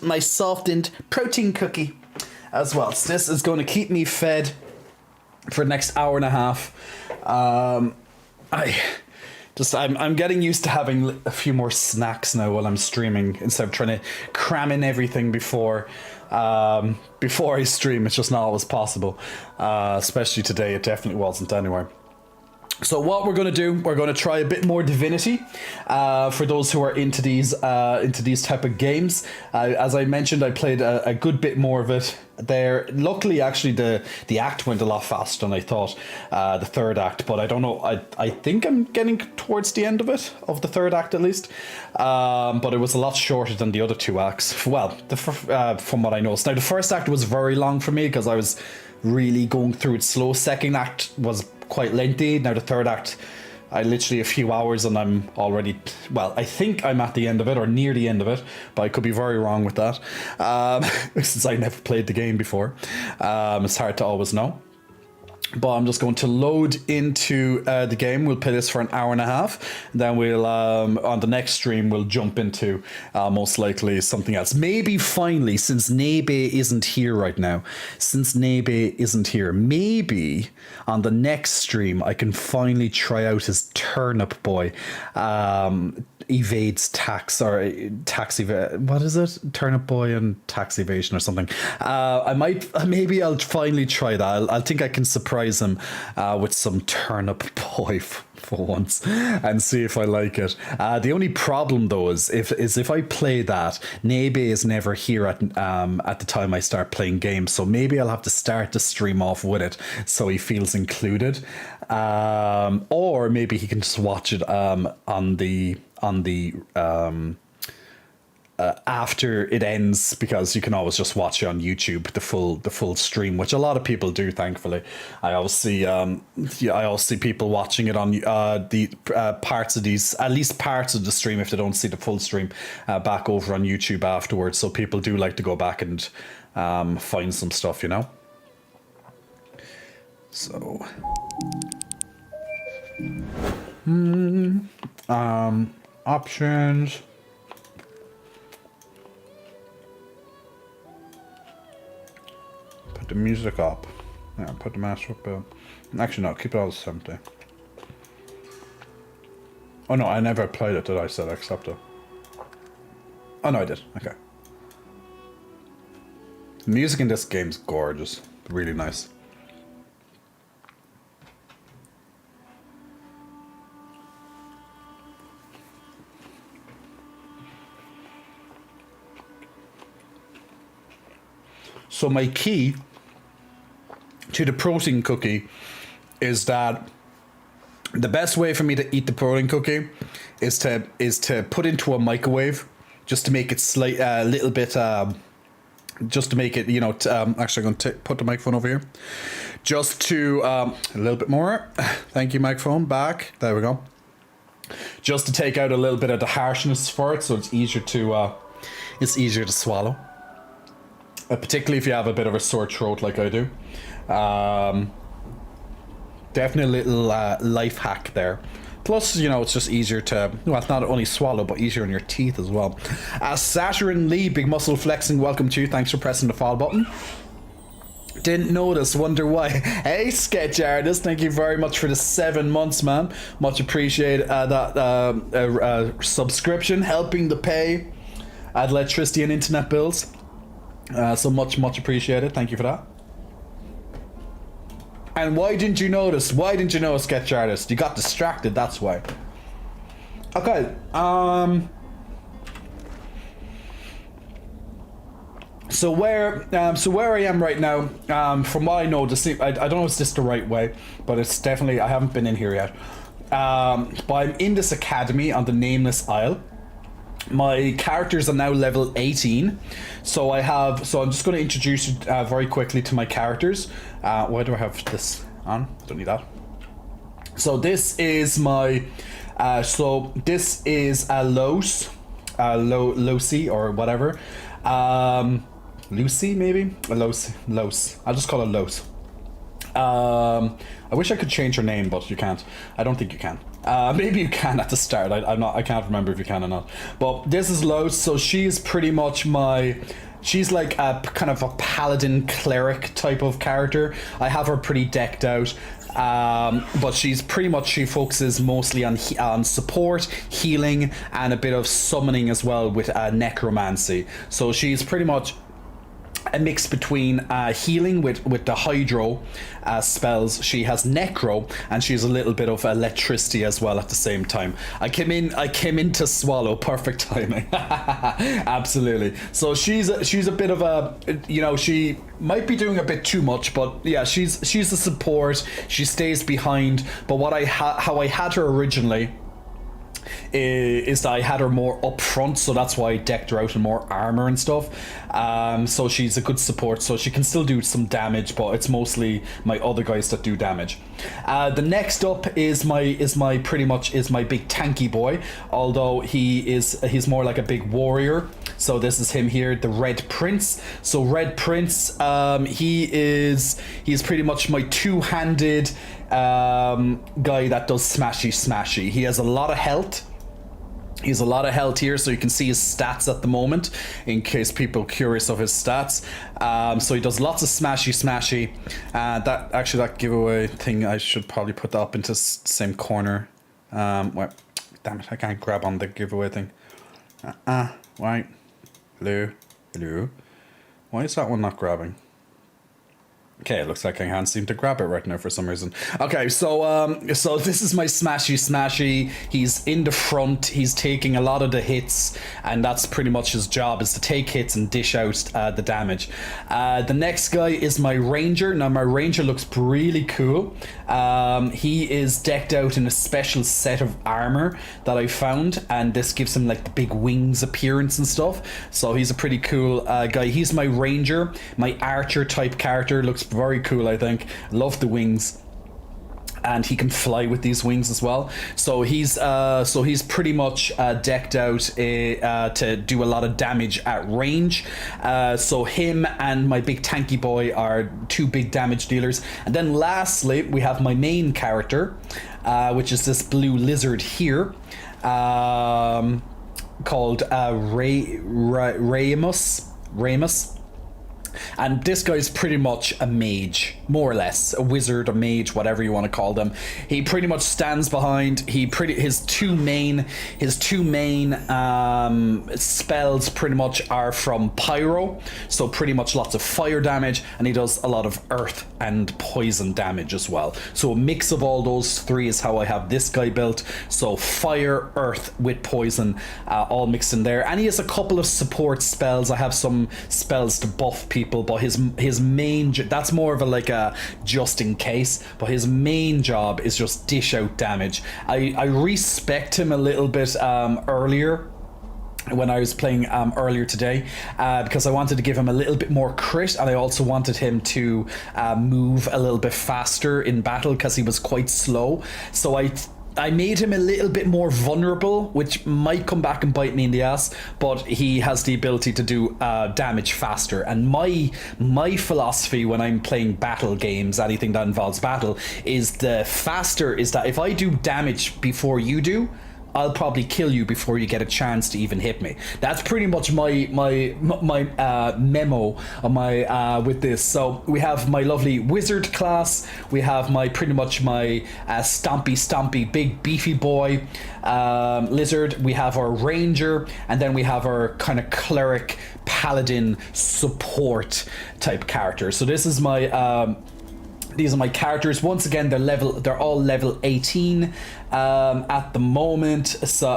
protein cookie as well. So this is going to keep me fed for the next hour and a half. I'm getting used to having a few more snacks now while I'm streaming instead of trying to cram in everything before I stream. It's just not always possible. Especially today, it definitely wasn't anyway. So what we're going to do, we're going to try a bit more Divinity for those who are into these type of games. As I mentioned, I played a good bit more of it there. Luckily, actually, the act went a lot faster than I thought, the third act, but I don't know. I think I'm getting towards the end of it, of the third act at least. But it was a lot shorter than the other 2 acts. Well, from what I noticed. Now, the first act was very long for me because I was really going through it slow. Second act was quite lengthy. Now the third act, I literally a few hours and I'm already, well, I think I'm at the end of it or near the end of it, but I could be very wrong with that since I never played the game before. It's hard to always know. But I'm just going to load into the game. We'll play this for an hour and a half. Then we'll, on the next stream, we'll jump into most likely something else. Maybe finally, since Nebe isn't here right now, maybe on the next stream, I can finally try out his Turnip Boy. Evades tax or tax what is it? Turnip Boy and tax evasion or something. Maybe I'll finally try that. I think I can surprise him with some Turnip Boy for once and see if I like it. The only problem though is if I play that, Nebe is never here at the time I start playing games, so maybe I'll have to start the stream off with it so he feels included. Or maybe he can just watch it on the after it ends, because you can always just watch it on YouTube, the full stream, which a lot of people do, thankfully. I always see people watching it on the parts of these, at least parts of the stream, if they don't see the full stream, back over on YouTube afterwards. So people do like to go back and find some stuff, you know. So options. Put the music up. Yeah, put the master up. Actually, no, keep it all 70. Oh no, I never applied it, did I? Said accept it. Oh no, I did. Okay. The music in this game's gorgeous. Really nice. So my key to the protein cookie is that the best way for me to eat the protein cookie is to put into a microwave just to make it a little bit just to make it, you know, actually I'm going to put the microphone over here just to a little bit more. Thank you, microphone. Back. There we go. Just to take out a little bit of the harshness for it, so it's easier to swallow. Particularly if you have a bit of a sore throat like I do. Definitely a little life hack there. Plus, you know, it's just easier to, well, it's not only swallow, but easier on your teeth as well. Saturn Lee, big muscle flexing, welcome to you. Thanks for pressing the follow button. Didn't notice, wonder why. Hey, sketch artist, thank you very much for the 7 months, man. Much appreciate that subscription, helping to pay electricity and internet bills. So much appreciated. Thank you for that. And why didn't you notice? Why didn't you know, sketch artist? You got distracted, that's why. Okay. So where I am right now, from what I know, I don't know if this the right way, but it's definitely, I haven't been in here yet. But I'm in this academy on the Nameless Isle. My characters are now level 18, so I'm just going to introduce you very quickly to my characters. Why do I have this on? Don't need that. So this is my, this is a Losi or whatever, Lucy maybe, Los. I'll just call it Los. I wish I could change her name, but you can't. I don't think you can. Maybe you can at the start. I can't remember if you can or not. But this is Los, so she's pretty much she's like a kind of a paladin cleric type of character. I have her pretty decked out. But she focuses mostly on support, healing, and a bit of summoning as well with necromancy. So she's pretty much a mix between healing with the hydro spells. She has necro, and she has a little bit of electricity as well at the same time. I came in to swallow. Perfect timing. Absolutely. So she's a bit of a, you know, she might be doing a bit too much, but yeah, she's the support. She stays behind. But how I had her originally is that I had her more up front, so that's why I decked her out in more armor and stuff. So she's a good support, so she can still do some damage, but it's mostly my other guys that do damage. The next up is my big tanky boy, although he's more like a big warrior. So this is him here, the Red Prince. So Red Prince, he's pretty much my two-handed guy that does smashy. He has a lot of health. He's a lot of health here, so you can see his stats at the moment, in case people are curious of his stats. So he does lots of smashy. That giveaway thing, I should probably put that up into the same corner. Well, damn it, I can't grab on the giveaway thing. Right. Hello. Why is that one not grabbing? Okay, it looks like I can't seem to grab it right now for some reason. Okay, so this is my smashy. He's in the front. He's taking a lot of the hits, and that's pretty much his job, is to take hits and dish out the damage. The next guy is my ranger. Now my ranger looks really cool. He is decked out in a special set of armor that I found, and this gives him like the big wings appearance and stuff. So he's a pretty cool guy. He's my ranger, my archer type character. Looks very cool, I think. Love the wings, and he can fly with these wings as well. So he's pretty much decked out to do a lot of damage at range. So him and my big tanky boy are two big damage dealers. And then lastly, we have my main character, which is this blue lizard here, called Ramus. And this guy's pretty much a mage, more or less, a wizard, a mage, whatever you want to call them. He pretty much stands behind. His two main spells pretty much are from pyro, so pretty much lots of fire damage, and he does a lot of earth and poison damage as well. So a mix of all those three is how I have this guy built. So fire, earth with poison, all mixed in there. And he has a couple of support spells. I have some spells to buff people, but his main, that's more of a like a just in case, but his main job is just dish out damage. I respect him a little bit earlier when I was playing earlier today, because I wanted to give him a little bit more crit, and I also wanted him to move a little bit faster in battle because he was quite slow. So I made him a little bit more vulnerable, which might come back and bite me in the ass, but he has the ability to do damage faster. And my philosophy when I'm playing battle games, anything that involves battle, is the faster is that if I do damage before you do, I'll probably kill you before you get a chance to even hit me. That's pretty much my memo on my with this. So we have my lovely wizard class. We have pretty much my stompy big beefy boy lizard. We have our ranger, and then we have our kind of cleric paladin support type character. So this is my these are my characters. Once again, they're all level 18 at the moment. So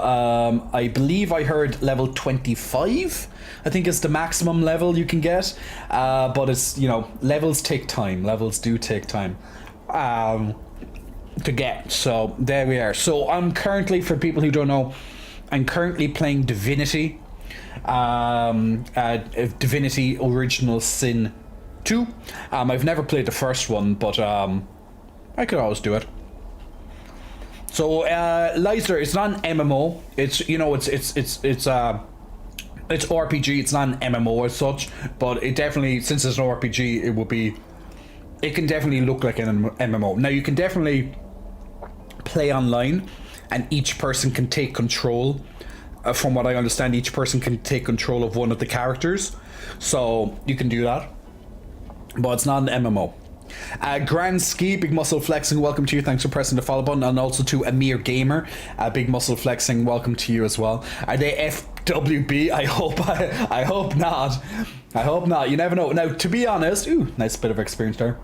I believe I heard level 25, I think is the maximum level you can get. But it's, levels take time. Levels do take time to get. So there we are. So I'm currently, for people who don't know, I'm currently playing Divinity. Divinity Original Sin 2. I've never played the first one, but I could always do it. So Leisler, it's not an MMO. It's it's RPG. It's not an MMO as such, but it definitely, since it's an RPG, it can definitely look like an MMO. Now you can definitely play online, and each person can take control. From what I understand, each person can take control of one of the characters, so you can do that. But it's not an MMO. Grand Ski, Big Muscle Flexing, welcome to you. Thanks for pressing the follow button. And also to Amir Gamer, Big Muscle Flexing, welcome to you as well. Are they FWB? I hope not. I hope not. You never know. Now, to be honest, nice bit of experience there.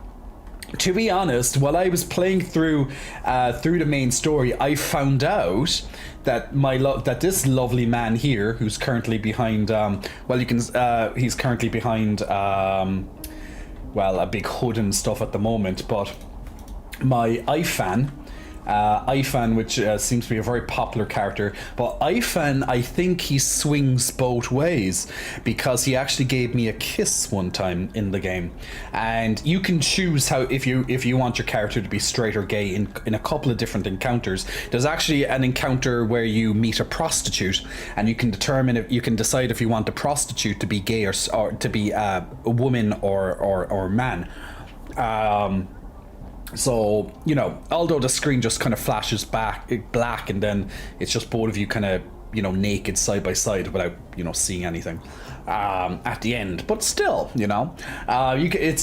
To be honest, while I was playing through the main story, I found out that that this lovely man here, who's currently behind, he's currently behind, a big hood and stuff at the moment, but my Ifan, which seems to be a very popular character, but Ifan, I think he swings both ways, because he actually gave me a kiss one time in the game. And you can choose how, if you want your character to be straight or gay in a couple of different encounters. There's actually an encounter where you meet a prostitute, and you can decide if you want the prostitute to be gay or to be a woman or man. So, although the screen just kind of flashes black, and then it's just both of you kind of, naked side by side without, seeing anything at the end. But still, it's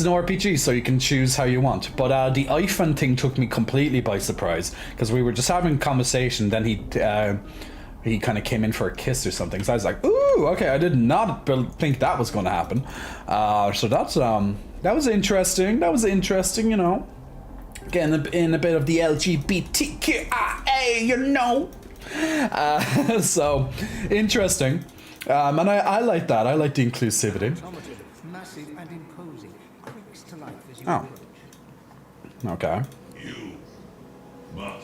an RPG, so you can choose how you want. But the Ifan thing took me completely by surprise, because we were just having a conversation, then he kind of came in for a kiss or something. So I was like, ooh, okay, I did not think that was going to happen. So that was interesting. That was interesting, Getting in a bit of the LGBTQIA, so interesting. And I like that. I like the inclusivity. Massive and imposing, creaks to life as you Oh. Okay.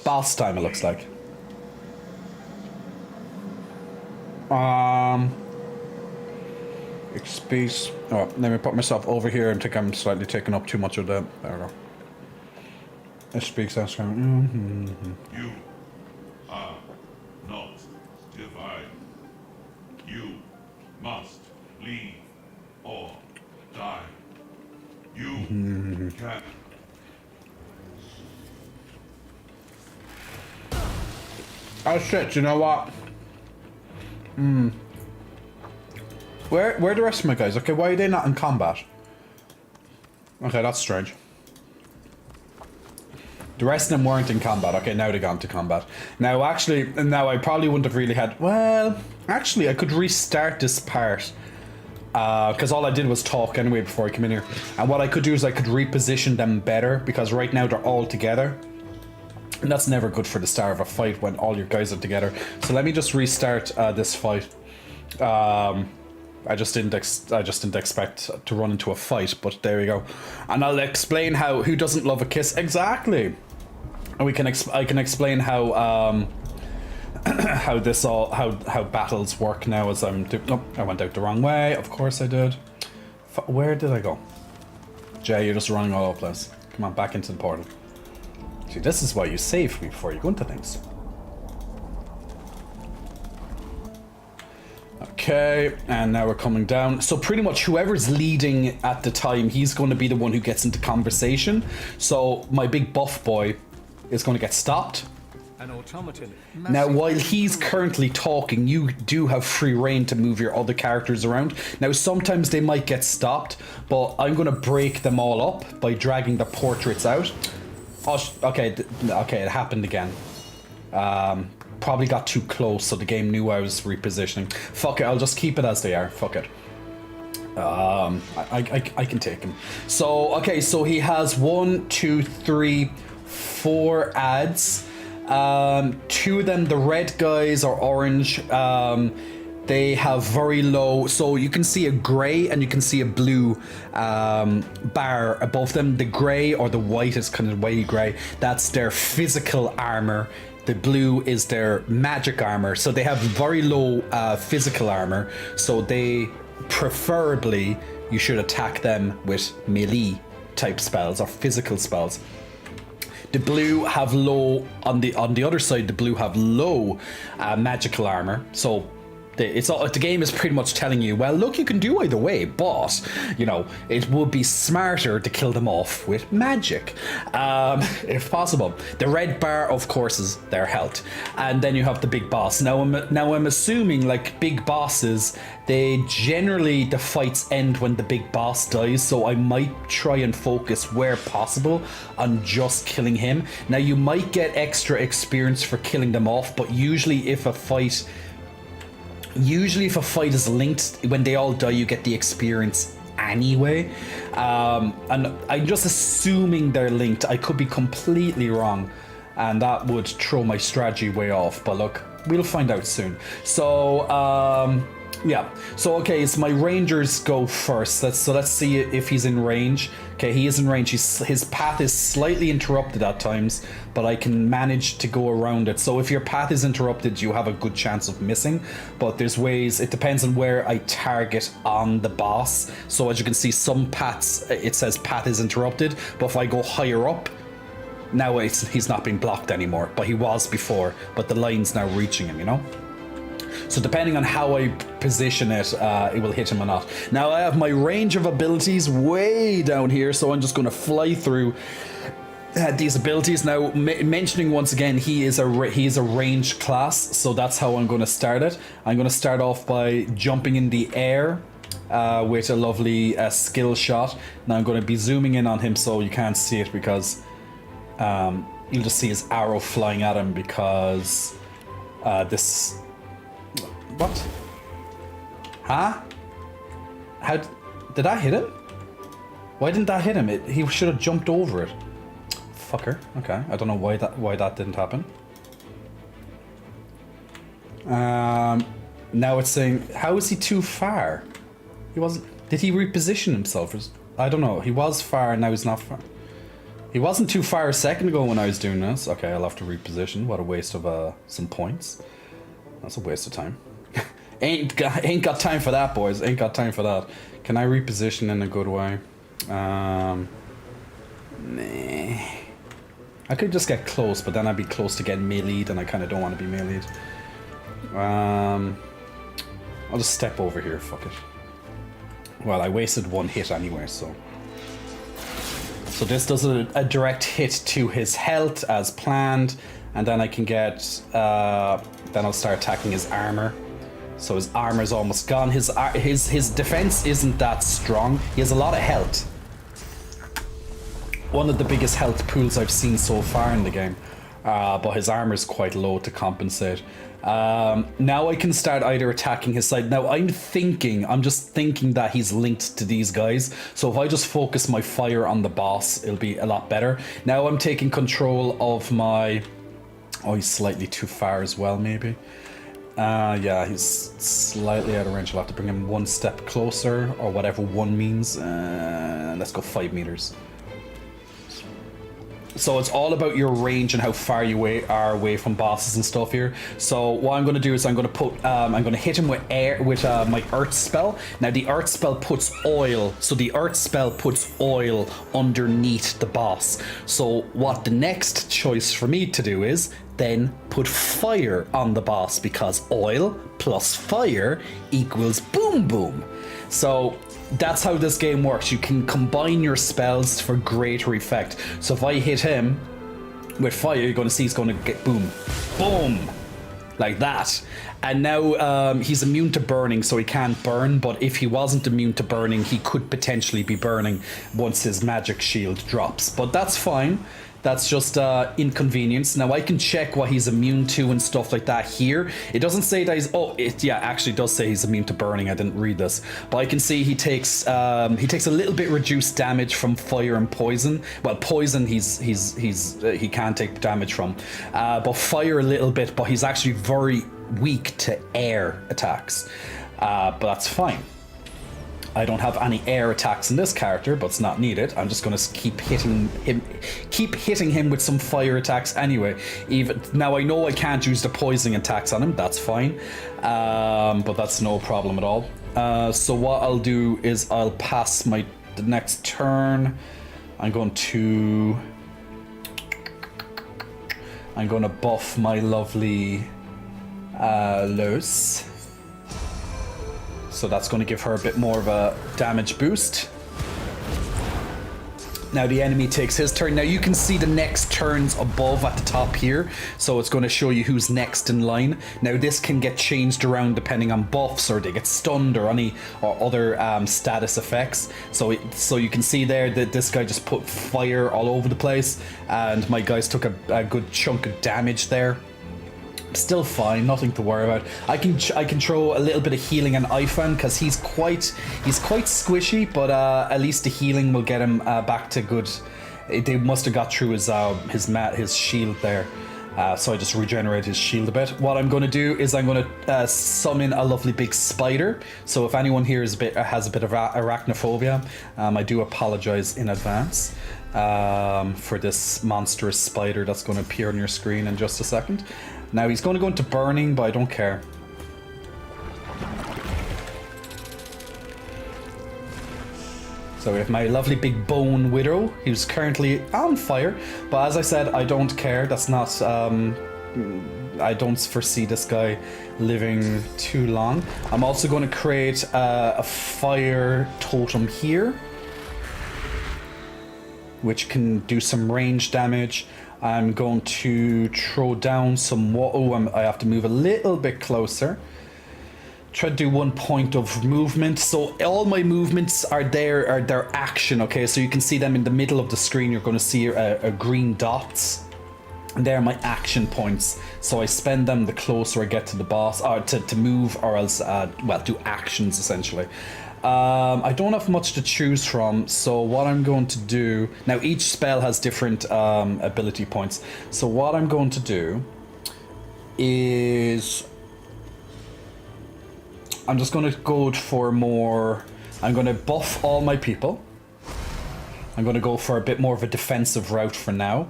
Boss time, it looks like. Space. Oh, let me put myself over here and think I'm slightly taking up too much of that. There we go. It speaks that screen. You are not divine. You must leave or die. You can. Oh shit, you know what? Where are the rest of my guys? Okay, why are they not in combat? Okay, that's strange. The rest of them weren't in combat. Okay, now they got into combat. Now, actually, now I probably wouldn't have really had... Well, actually, I could restart this part. Because all I did was talk anyway before I come in here. And what I could do is I could reposition them better. Because right now they're all together. And that's never good for the start of a fight when all your guys are together. So let me just restart this fight. I just didn't expect to run into a fight, but there we go. And I'll explain how who doesn't love a kiss exactly. And I can explain how how battles work now as I'm oh, I went out the wrong way. Of course I did. Where did I go? Jay, you're just running all over the place. Come on, back into the portal. See, this is why you save before you go into things. Okay, and now we're coming down. So pretty much whoever's leading at the time, he's going to be the one who gets into conversation. So my big buff boy is going to get stopped. An automaton. Now, while he's currently talking, you do have free reign to move your other characters around. Now, sometimes they might get stopped, but I'm going to break them all up by dragging the portraits out. Oh, okay, okay, it happened again. Probably got too close, so the game knew I was repositioning. Fuck it, I'll just keep it as they are. Fuck it. I can take him. So, okay, so he has 1, 2, 3, 4 ads. 2 of them, the red guys are orange. They have very low, so you can see a gray and you can see a blue bar above them. The gray or the white is kind of whitey gray. That's their physical armor. The blue is their magic armor. So they have very low physical armor. So they preferably you should attack them with melee type spells or physical spells. The blue have low on the other side. The blue have low magical armor. So the game is pretty much telling you, well, look, you can do either way, but you know it would be smarter to kill them off with magic, if possible. The red bar, of course, is their health, and then you have the big boss. Now I'm assuming like big bosses, they generally the fights end when the big boss dies. So I might try and focus where possible on just killing him. Now you might get extra experience for killing them off, but usually if a fight is linked, when they all die, you get the experience anyway. And I'm just assuming they're linked. I could be completely wrong, and that would throw my strategy way off. But look, we'll find out soon. So, yeah. So, okay, it's my rangers go first. Let's see if he's in range. Okay, he is in range. His path is slightly interrupted at times, but I can manage to go around it. So if your path is interrupted, you have a good chance of missing. But there's ways, it depends on where I target on the boss. So as you can see, some paths, it says path is interrupted. But if I go higher up, now he's not being blocked anymore. But he was before, but the line's now reaching him, you know? So depending on how I position it, it will hit him or not. Now I have my range of abilities way down here, so I'm just going to fly through these abilities. Now mentioning once again, he is a ranged class, so that's how I'm going to start it. I'm going to start off by jumping in the air with a lovely skill shot. Now I'm going to be zooming in on him so you can't see it, because you'll just see his arrow flying at him, because this... What? Huh? How did I hit him? Why didn't that hit him? He should have jumped over it. Fucker. Okay, I don't know why that didn't happen. Now it's saying, how is he too far? He wasn't. Did he reposition himself? I don't know. He was far and now he's not far. He wasn't too far a second ago when I was doing this. Okay, I'll have to reposition. What a waste of some points. That's a waste of time. Ain't got time for that, boys. Ain't got time for that. Can I reposition in a good way? Nah. I could just get close, but then I'd be close to getting melee'd, and I kind of don't want to be melee'd. I'll just step over here. Fuck it. Well, I wasted one hit anyway, so. So this does a direct hit to his health as planned, and then I can get. Then I'll start attacking his armor. So his armor's almost gone. His defense isn't that strong. He has a lot of health. one of the biggest health pools I've seen so far in the game. But his armor is quite low to compensate. Now I can start either attacking his side. Now I'm just thinking that he's linked to these guys. So if I just focus my fire on the boss, it'll be a lot better. Now I'm taking control of my... Oh, he's slightly too far as well, maybe. Yeah, he's slightly out of range. I'll have to bring him one step closer, or whatever one means. Let's go 5 meters. So it's all about your range and how far you are away from bosses and stuff here. So what I'm going to do is I'm going to hit him with my earth spell. Now the earth spell puts oil. So the earth spell puts oil underneath the boss. So what the next choice for me to do is then put fire on the boss, because oil plus fire equals boom boom. So that's how this game works. You can combine your spells for greater effect. So if I hit him with fire, you're going to see he's going to get boom, boom, like that. And now he's immune to burning, so he can't burn. But if he wasn't immune to burning, he could potentially be burning once his magic shield drops. But that's fine. That's just inconvenience. Now I can check what he's immune to and stuff like that here. It doesn't say that he's... Oh, it actually does say he's immune to burning. I didn't read this. But I can see he takes a little bit reduced damage from fire and poison. Well, poison he can't take damage from. But fire a little bit, but he's actually very weak to air attacks. But that's fine. I don't have any air attacks in this character, but it's not needed. I'm just going to keep hitting him with some fire attacks anyway. Even now, I know I can't use the poisoning attacks on him. That's fine, but that's no problem at all. So what I'll do is I'll pass the next turn. I'm going to buff my lovely Lois. So that's going to give her a bit more of a damage boost. Now the enemy takes his turn. Now you can see the next turns above at the top here. So it's going to show you who's next in line. Now this can get changed around depending on buffs, or they get stunned, or other status effects. So you can see there that this guy just put fire all over the place, and my guys took a good chunk of damage there. Still fine, nothing to worry about. I can throw a little bit of healing on Ifan, because he's quite squishy, but at least the healing will get him back to good. They must have got through his shield there. So I just regenerate his shield a bit. What I'm going to do is I'm going to summon a lovely big spider. So if anyone here has a bit of arachnophobia, I do apologize in advance for this monstrous spider that's going to appear on your screen in just a second. Now he's going to go into burning, but I don't care. So we have my lovely big bone widow, who's currently on fire. But as I said, I don't care. That's not... I don't foresee this guy living too long. I'm also going to create a fire totem here, which can do some range damage. I'm going to throw down some... I have to move a little bit closer. Try to do 1 point of movement. So all my movements are their action, okay? So you can see them in the middle of the screen. You're going to see a green dots. And they're my action points. So I spend them the closer I get to the boss, or to move, or else, do actions, essentially. I don't have much to choose from, so what I'm going to do... Now, each spell has different ability points. So what I'm going to do is... I'm just going to go for more... I'm going to buff all my people. I'm going to go for a bit more of a defensive route for now.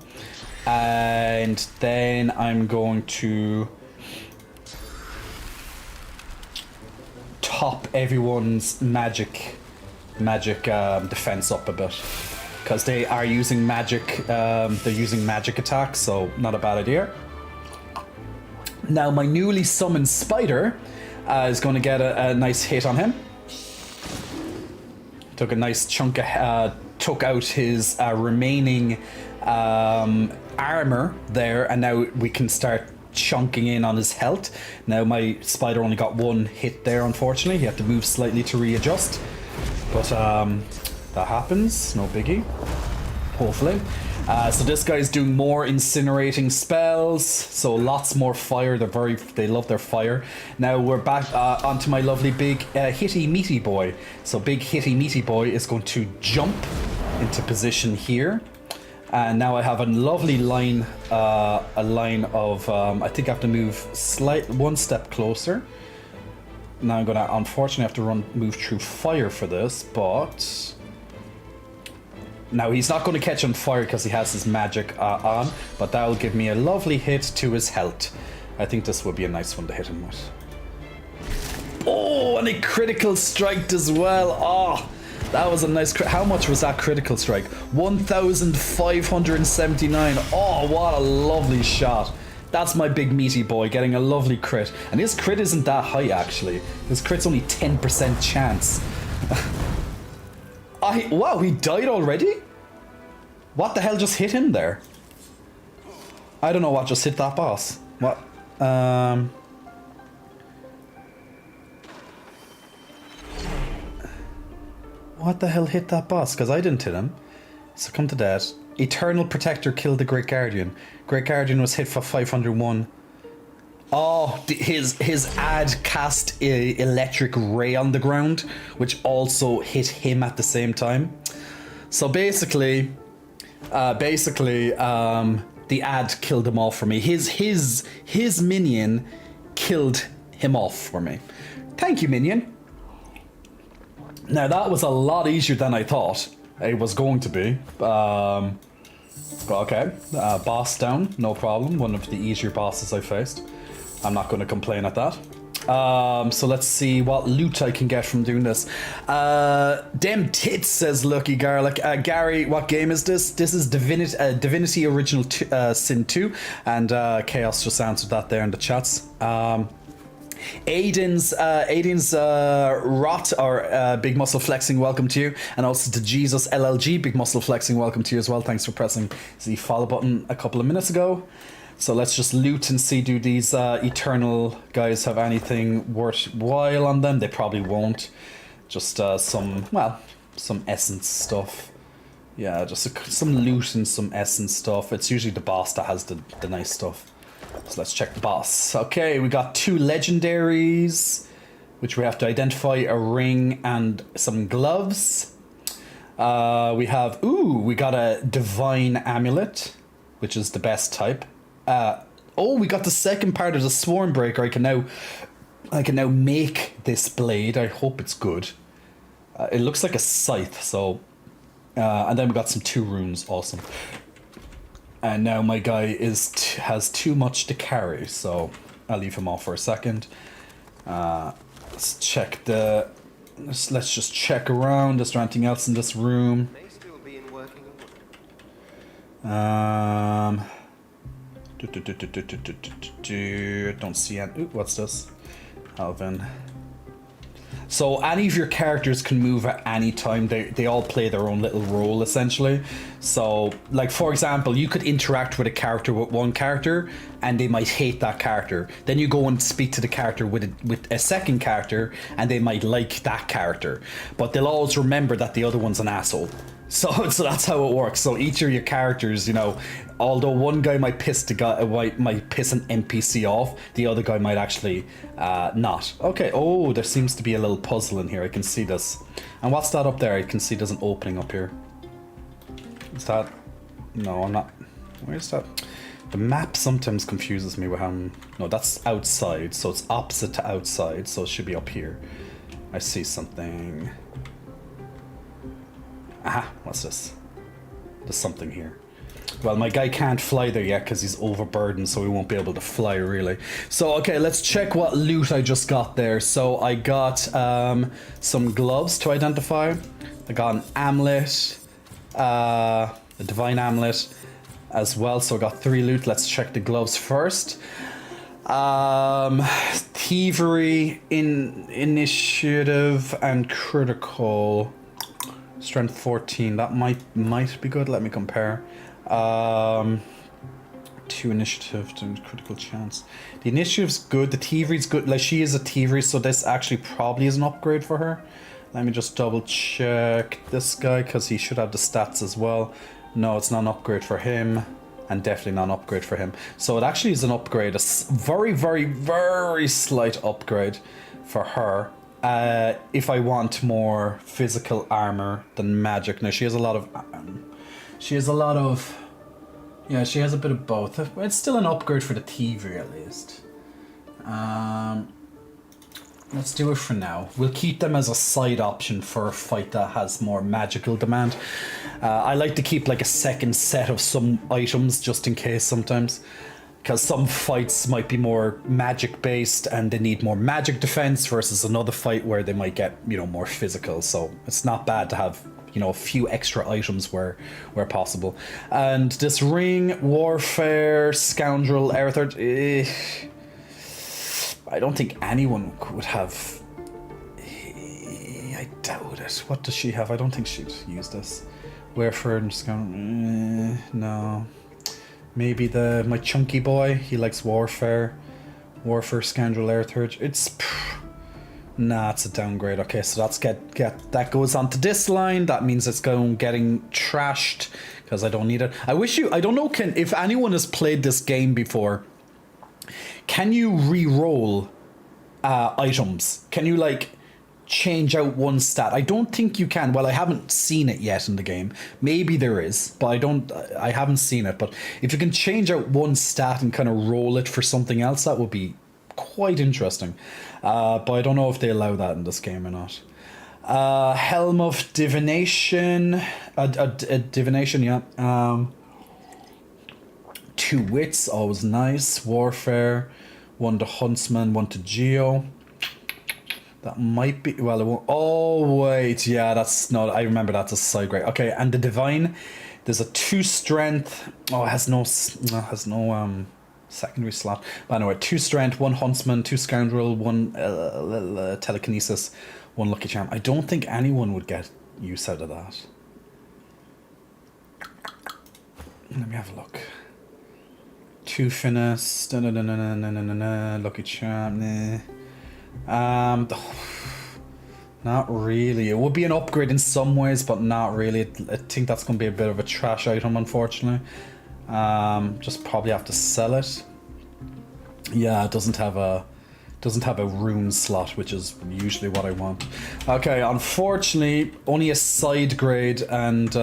And then I'm going to... top everyone's magic defense up a bit, because they are using magic. They're using magic attacks, so not a bad idea. Now my newly summoned spider is going to get a nice hit on him. Took a nice chunk of took out his remaining armor there, and now we can start chunking in on his health. Now my spider only got 1 hit there, unfortunately. He had to move slightly to readjust, but that happens, no biggie. hopefully. So this guy's doing more incinerating spells, so lots more fire. They love their fire. Now we're back onto my lovely big hitty meaty boy. So big hitty meaty boy is going to jump into position here. And now I have a lovely line, of, I think I have to move one step closer. Now I'm gonna unfortunately have to move through fire for this, but now he's not going to catch on fire because he has his magic on, but that will give me a lovely hit to his health. I think this would be a nice one to hit him with. Oh, and a critical strike as well. Oh, that was a nice how much was that critical strike? 1,579. Oh, what a lovely shot. That's my big meaty boy getting a lovely crit. And his crit isn't that high, actually. His crit's only 10% chance. Wow, he died already? What the hell just hit him there? I don't know what just hit that boss. What? What the hell hit that boss? Because I didn't hit him. Succumb to death. Eternal Protector killed the Great Guardian. Great Guardian was hit for 501. Oh, his ad cast a electric ray on the ground, which also hit him at the same time. So basically, the ad killed him off for me. His minion killed him off for me. Thank you, minion. Now that was a lot easier than I thought it was going to be. Okay, boss down, no problem. One of the easier bosses I faced. I'm not going to complain at that. So let's see what loot I can get from doing this. Dem tits, says Lucky Garlic. Gary, what game is this? This is Divinity Original Sin 2, and Chaos just answered that there in the chats. Aiden's Rot, or Big Muscle Flexing, welcome to you. And also to Jesus LLG, Big Muscle Flexing, welcome to you as well. Thanks for pressing the follow button a couple of minutes ago. So let's just loot and see, do these Eternal guys have anything worthwhile on them? They probably won't. Just some essence stuff. Yeah, just some loot and some essence stuff. It's usually the boss that has the nice stuff. So let's check the boss. Okay, we got 2 legendaries, which we have to identify, a ring and some gloves. We got a divine amulet, which is the best type. We got the second part of the Sworn Breaker. I can now make this blade. I hope it's good. It looks like a scythe, so and then we got some 2 runes. Awesome. And now my guy has too much to carry, so I'll leave him off for a second. Let's check let's just check around. Is there anything else in this room? Don't see any. Ooh, what's this? Alvin. So any of your characters can move at any time. They all play their own little role, essentially. So, like, for example, you could interact with a character with one character, and they might hate that character. Then you go and speak to the character with a second character, and they might like that character. But they'll always remember that the other one's an asshole. So that's how it works. So each of your characters, you know, although one guy might piss an NPC off, the other guy might actually not. Okay. Oh, there seems to be a little puzzle in here. I can see this. And what's that up there? I can see there's an opening up here. Is that? No, I'm not. Where's that? The map sometimes confuses me with how. No, that's outside. So it's opposite to outside. So it should be up here. I see something. Aha, what's this? There's something here. Well, my guy can't fly there yet because he's overburdened, so he won't be able to fly, really. So, okay, let's check what loot I just got there. So, I got some gloves to identify. I got an amulet, a divine amulet as well. So, I got 3 loot. Let's check the gloves first. Thievery, initiative, and critical. Strength 14, that might be good. Let me compare. 2 initiative to critical chance. The initiative's good, the thievery's good. Like, she is a thievery, so this actually probably is an upgrade for her. Let me just double check this guy, because he should have the stats as well. No, it's not an upgrade for him. And definitely not an upgrade for him. So it actually is an upgrade. A very, very, very slight upgrade for her. If I want more physical armor than magic. Now, she has a lot of... Yeah, she has a bit of both. It's still an upgrade for the TV, at least. Let's do it for now. We'll keep them as a side option for a fight that has more magical demand. I like to keep like a second set of some items just in case sometimes. Because some fights might be more magic based and they need more magic defense versus another fight where they might get, you know, more physical. So it's not bad to have, you know, a few extra items where possible. And this ring, Warfare, Scoundrel, Earthard, I don't think anyone would have. I doubt it. What does she have? I don't think she'd use this. Warfare and Scoundrel, no. Maybe my chunky boy, he likes Warfare. Warfare, Scoundrel, Earthurge. Nah, it's a downgrade. Okay, so that's that goes onto this line. That means it's getting trashed because I don't need it. I don't know if anyone has played this game before. Can you re-roll items? Can you like change out one stat? I don't think you can. Well, I haven't seen it yet in the game. Maybe there is, but I haven't seen it. But if you can change out one stat and kind of roll it for something else, that would be quite interesting. But I don't know if they allow that in this game or not. Helm of Divination. Divination, yeah. 2 wits, always nice. Warfare. 1 to Huntsman, 1 to Geo. That might be, well, it won't, oh wait, yeah, that's not, I remember that's a side grade. Okay, and the Divine, there's a 2 strength. Oh, it has no secondary slot. But anyway, 2 strength, 1 Huntsman, 2 Scoundrel, 1 Telekinesis, 1 Lucky Charm. I don't think anyone would get use out of that. Let me have a look. 2 Finesse, Lucky Charm, not really. It would be an upgrade in some ways, but not really. I think that's going to be a bit of a trash item, unfortunately. Just probably have to sell it. Yeah, it doesn't have a rune slot, which is usually what I want. Okay, unfortunately, only a side grade, and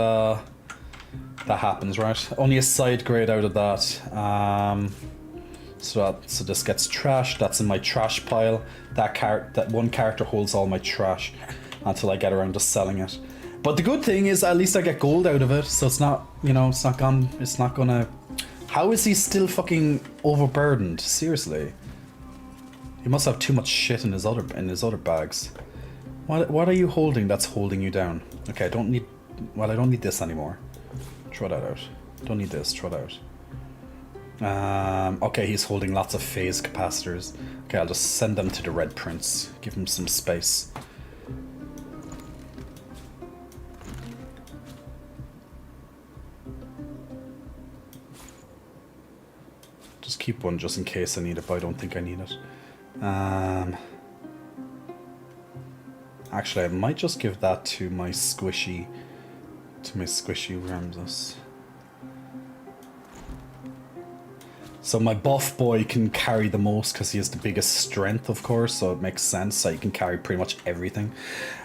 that happens, right? Only a side grade out of that. So this gets trashed. That's in my trash pile. That one character holds all my trash until I get around to selling it. But the good thing is, at least I get gold out of it. So it's not, you know, it's not gonna. How is he still fucking overburdened? Seriously, he must have too much shit in his other bags. What are you holding? That's holding you down. Okay, I don't need this anymore. Throw that out. Don't need this. Throw that out. Okay, he's holding lots of phase capacitors. Okay, I'll just send them to the Red Prince. Give him some space. Just keep one just in case I need it, but I don't think I need it. Actually, I might just give that to my squishy Ramses. So my buff boy can carry the most because he has the biggest strength, of course, so it makes sense that he can carry pretty much everything.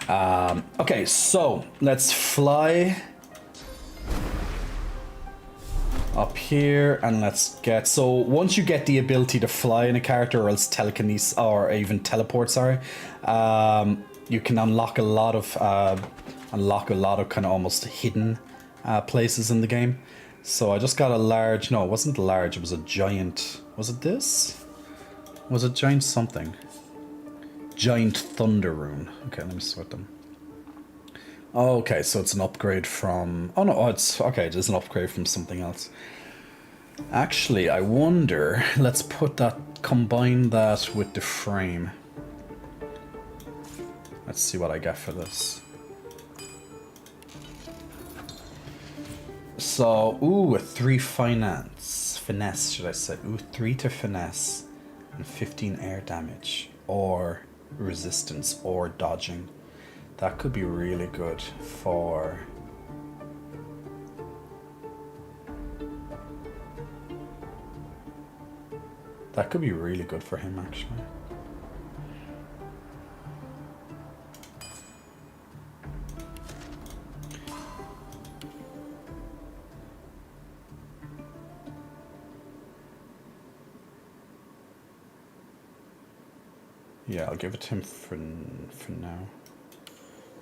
Okay, so let's fly up here and let's get... So once you get the ability to fly in a character, or else telekinesis, or even teleport, sorry, you can unlock a lot of kind of almost hidden places in the game. So I just got a large, no, it wasn't large, it was a giant, was it this? Was it giant something? Giant Thunder Rune. Okay, let me sort them. Okay, so it's an upgrade from, oh no, it's, okay, it is an upgrade from something else. Actually, I wonder, let's combine that with the frame. Let's see what I get for this. So, ooh, a 3 finesse, should I say. Ooh, 3 to finesse and 15 air damage, or resistance, or dodging. That could be really good for... That could be really good for him, actually. Yeah, I'll give it to him for now.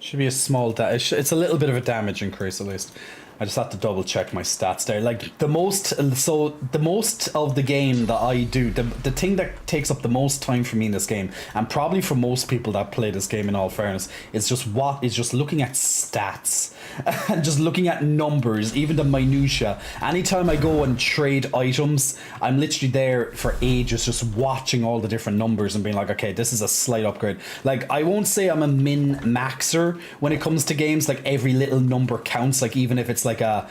Should be a small it's a little bit of a damage increase at least. I just have to double check my stats there. Like the most of the game that I do, the thing that takes up the most time for me in this game, and probably for most people that play this game in all fairness, is just looking at stats and just looking at numbers, even the minutia. Anytime I go and trade items, I'm literally there for ages just watching all the different numbers and being like, okay, this is a slight upgrade. Like, I won't say I'm a min-maxer when it comes to games, like every little number counts, like even if it's like a,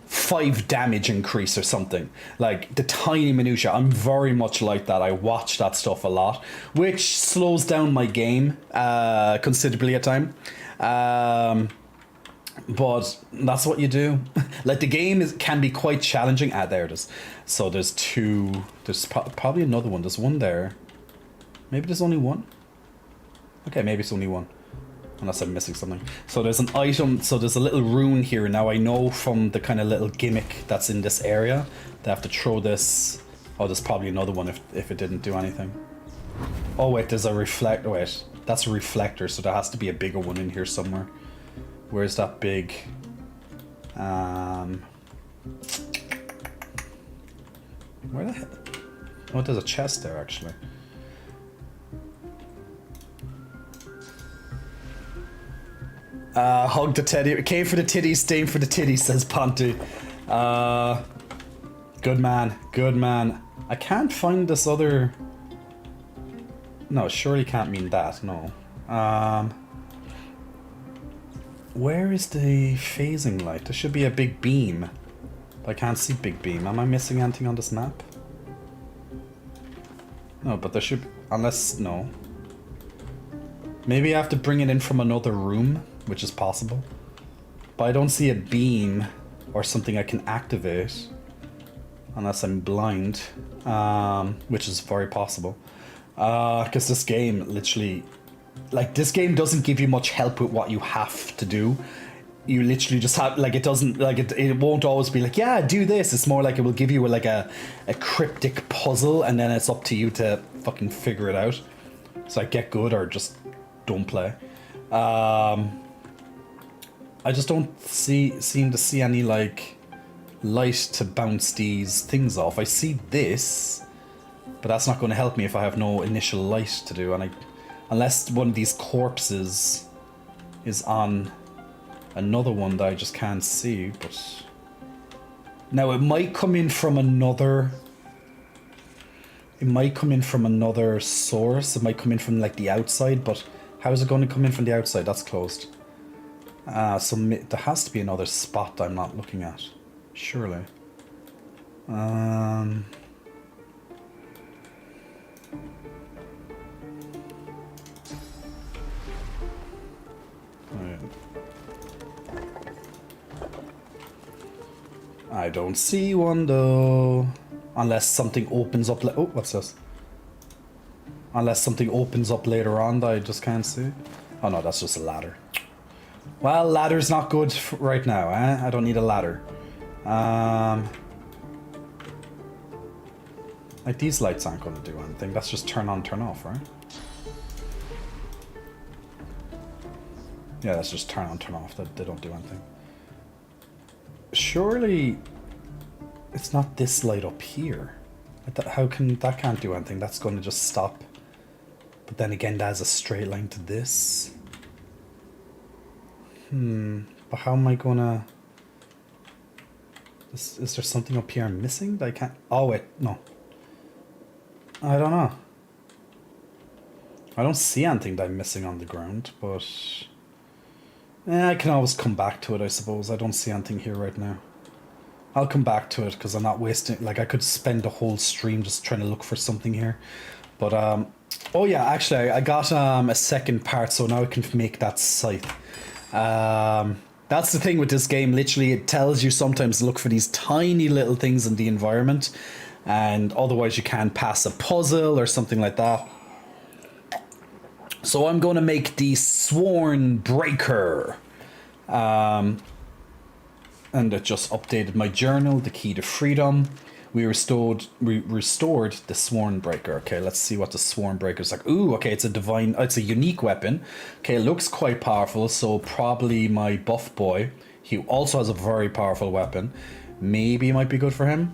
5 damage increase or something. Like the tiny minutia, I'm very much like that. I watch that stuff a lot, which slows down my game considerably at time. But that's what you do. Like the game can be quite challenging. There it is. So there's two. There's probably another one. There's one there. Maybe there's only one. Okay, maybe it's only one. Unless I'm missing something. So there's an item. So there's a little rune here. Now I know from the kind of little gimmick that's in this area, they have to throw this. Oh, there's probably another one if it didn't do anything. Oh wait, there's a reflector. Wait, that's a reflector. So there has to be a bigger one in here somewhere. Where's that big? Where the hell? Oh, there's a chest there actually. Hug the teddy. Came for the titties, staying for the titties, says Ponty. Good man, good man. I can't find this other. No, surely can't mean that. No. Where is the phasing light? There should be a big beam. I can't see big beam. Am I missing anything on this map? No, but there should... Unless... No. Maybe I have to bring it in from another room, which is possible. But I don't see a beam or something I can activate. Unless I'm blind. Which is very possible. Because this game literally... Like, this game doesn't give you much help with what you have to do. You literally just have, like, it doesn't, like, it won't always be like, yeah, do this. It's more like it will give you, like, a cryptic puzzle, and then it's up to you to fucking figure it out. So, like, get good or just don't play. I just don't seem to see any, like, light to bounce these things off. I see this, but that's not going to help me if I have no initial light to do, and unless one of these corpses is on another one that I just can't see, but... Now, it might come in from another... It might come in from another source. It might come in from, like, the outside, but how is it going to come in from the outside? That's closed. So there has to be another spot I'm not looking at. Surely. I don't see one though. Unless something opens up. Oh, what's this? Unless something opens up later on that I just can't see. Oh no, that's just a ladder. Well, ladder's not good right now, eh? I don't need a ladder. Like, these lights aren't going to do anything. That's just turn on, turn off, right? Yeah, that's just turn on, turn off. They don't do anything. Surely it's not this light up here. How can that can't do anything? That's going to just stop. But then again, that's a straight line to this. But how am I gonna? Is there something up here I'm missing that I can't? Oh wait, no. I don't know. I don't see anything that I'm missing on the ground, but I can always come back to it, I suppose. I don't see anything here right now. I'll come back to it because I'm not wasting... Like, I could spend a whole stream just trying to look for something here. But, oh yeah, actually, I got a second part, so now I can make that scythe. That's the thing with this game. Literally, it tells you sometimes to look for these tiny little things in the environment. and otherwise you can't pass a puzzle or something like that. So I'm going to make the Sworn Breaker. And it just updated my journal, the key to freedom. We restored the Sworn Breaker. Okay, let's see what the Sworn Breaker is like. Ooh, okay, it's a unique weapon. Okay, it looks quite powerful, so probably my buff boy, he also has a very powerful weapon. Maybe it might be good for him.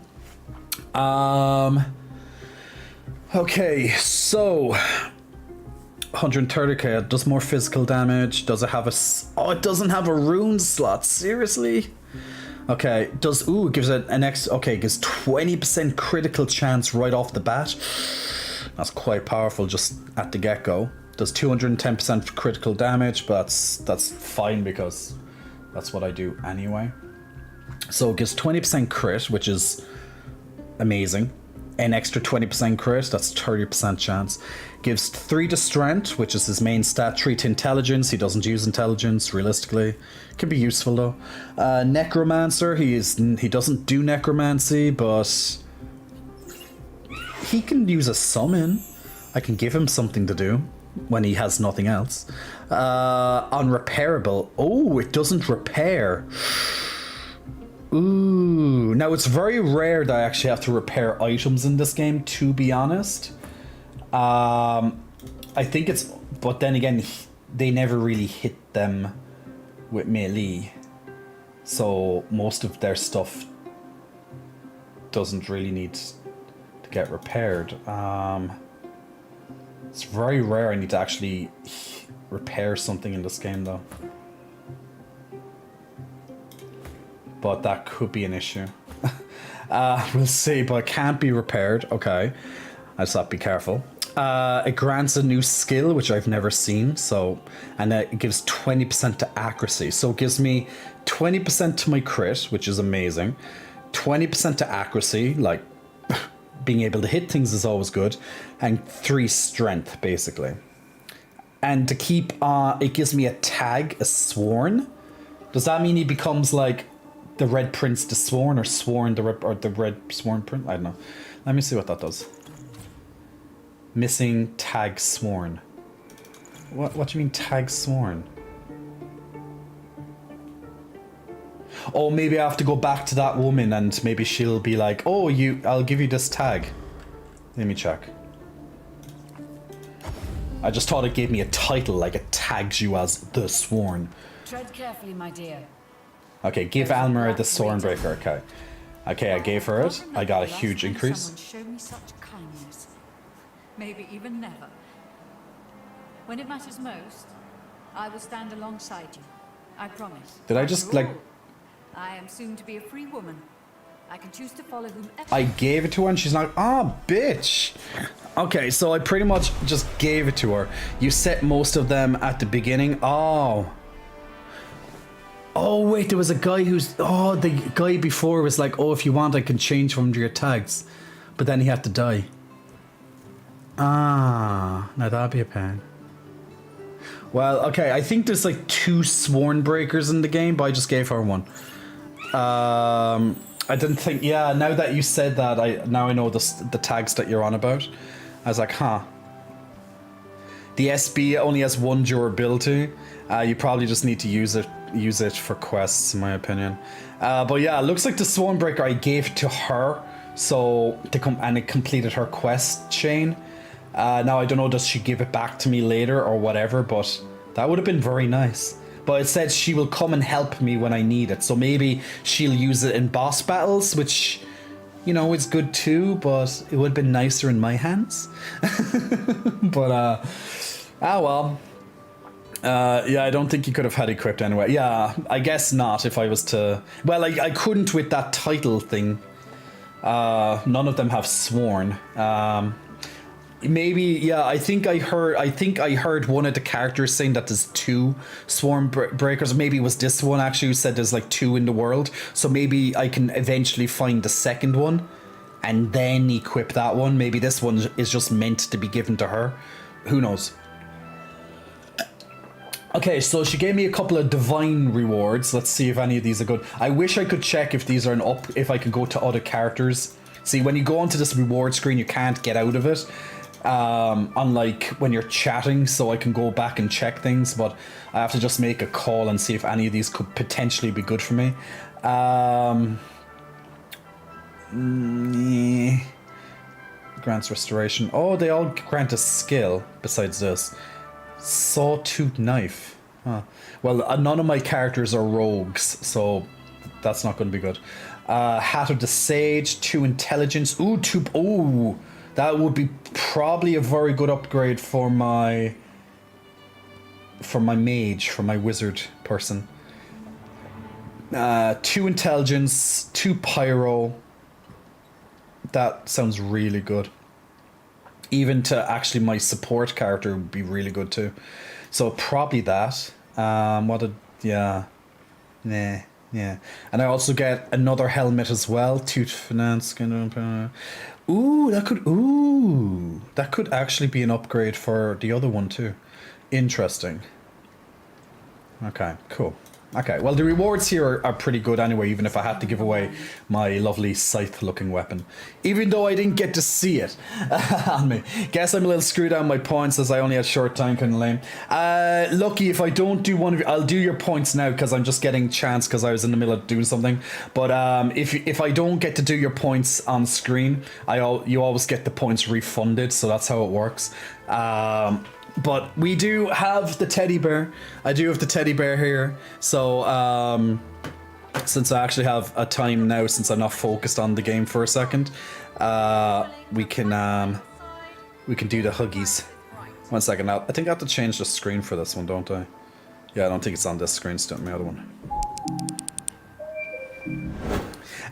Okay, so 130k, it does more physical damage. Does it have oh, it doesn't have a rune slot, seriously? Okay, it gives it an extra, okay, it gives 20% critical chance right off the bat. That's quite powerful just at the get-go. Does 210% critical damage, but that's fine because that's what I do anyway. So it gives 20% crit, which is amazing. An extra 20% crit, that's 30% chance. Gives 3 to strength, which is his main stat. 3 to intelligence, he doesn't use intelligence realistically. Can be useful though. Necromancer, he doesn't do necromancy, but he can use a summon. I can give him something to do when he has nothing else. Unrepairable. Oh, it doesn't repair. Ooh, now it's very rare that I actually have to repair items in this game, to be honest. I think it's, but then again, they never really hit them with melee, so most of their stuff doesn't really need to get repaired. It's very rare I need to actually repair something in this game though. But that could be an issue. We'll see, but it can't be repaired. Okay, I just have to be careful. It grants a new skill, which I've never seen. So, and it gives 20% to accuracy. So it gives me 20% to my crit, which is amazing. 20% to accuracy, like being able to hit things is always good. And 3 strength, basically. And to keep, it gives me a tag, a Sworn. Does that mean he becomes like the Red Prince the Sworn, or Sworn the Red Sworn Prince? I don't know. Let me see what that does. Missing tag Sworn. What do you mean tag Sworn? Oh, maybe I have to go back to that woman and maybe she'll be like, oh, I'll give you this tag. Let me check. I just thought it gave me a title, like it tags you as the Sworn. Tread carefully, my dear. Okay, give Almer the Stormbreaker. Okay. Okay, I gave her it. I got a huge increase. Show me such kindness. Maybe even never. When it matters most, I will stand alongside you. I promise. Did I just like... I am soon to be a free woman. I can choose to follow whomever... I gave it to her and she's like, oh, bitch. Okay, so I pretty much just gave it to her. You set most of them at the beginning. Oh. Oh, wait, there was a guy who's... Oh, the guy before was like, oh, if you want, I can change one of your tags. But then he had to die. Ah, now that'd be a pain. Well, okay, I think there's like 2 Sworn Breakers in the game, but I just gave her one. I didn't think... Yeah, now that you said that, now I know the tags that you're on about. I was like, huh. The SB only has 1 durability. You probably just need to use it for quests, in my opinion. But yeah, it looks like the Swornbreaker I gave to her, so and it completed her quest chain. Now I don't know, does she give it back to me later or whatever, but that would have been very nice. But it said she will come and help me when I need it, so maybe she'll use it in boss battles, which, you know, is good too, but it would have been nicer in my hands. But well. Yeah, I don't think you could have had equipped anyway. Yeah, I guess not if I was to... Well, I couldn't with that title thing. None of them have Sworn. Maybe, yeah, I think I heard one of the characters saying that there's 2 Sworn Breakers. Maybe it was this one actually who said there's like 2 in the world. So maybe I can eventually find the second one and then equip that one. Maybe this one is just meant to be given to her. Who knows? Okay, so she gave me a couple of divine rewards. Let's see if any of these are good. I wish I could check if these are if I could go to other characters See, when you go onto this reward screen, you can't get out of it. Unlike when you're chatting, so I can go back and check things, but I have to just make a call and see if any of these could potentially be good for me. Grants restoration. Oh, they all grant a skill besides this. Sawtooth knife. Huh. Well, none of my characters are rogues, so that's not going to be good. Hat of the Sage, 2 intelligence. Ooh, 2. Ooh, that would be probably a very good upgrade for my mage, for my wizard person. 2 intelligence, 2 pyro. That sounds really good. Even to actually my support character would be really good too. So probably that. Yeah. And I also get another helmet as well. Tooth finance. Ooh, that could actually be an upgrade for the other one too. Interesting. Okay, cool. Okay, well the rewards here are pretty good anyway, even if I had to give away my lovely scythe-looking weapon. Even though I didn't get to see it on me. Guess I'm a little screwed on my points as I only had short time, kind of lame. Lucky if I don't do one of you, I'll do your points now because I'm just getting chance because I was in the middle of doing something. But if I don't get to do your points on screen, you always get the points refunded, so that's how it works. But we do have the teddy bear. I do have the teddy bear here. So, since I actually have a time now, since I'm not focused on the game for a second, we can do the huggies. 1 second now. I think I have to change the screen for this one, don't I? Yeah, I don't think it's on this screen, it's on the other one.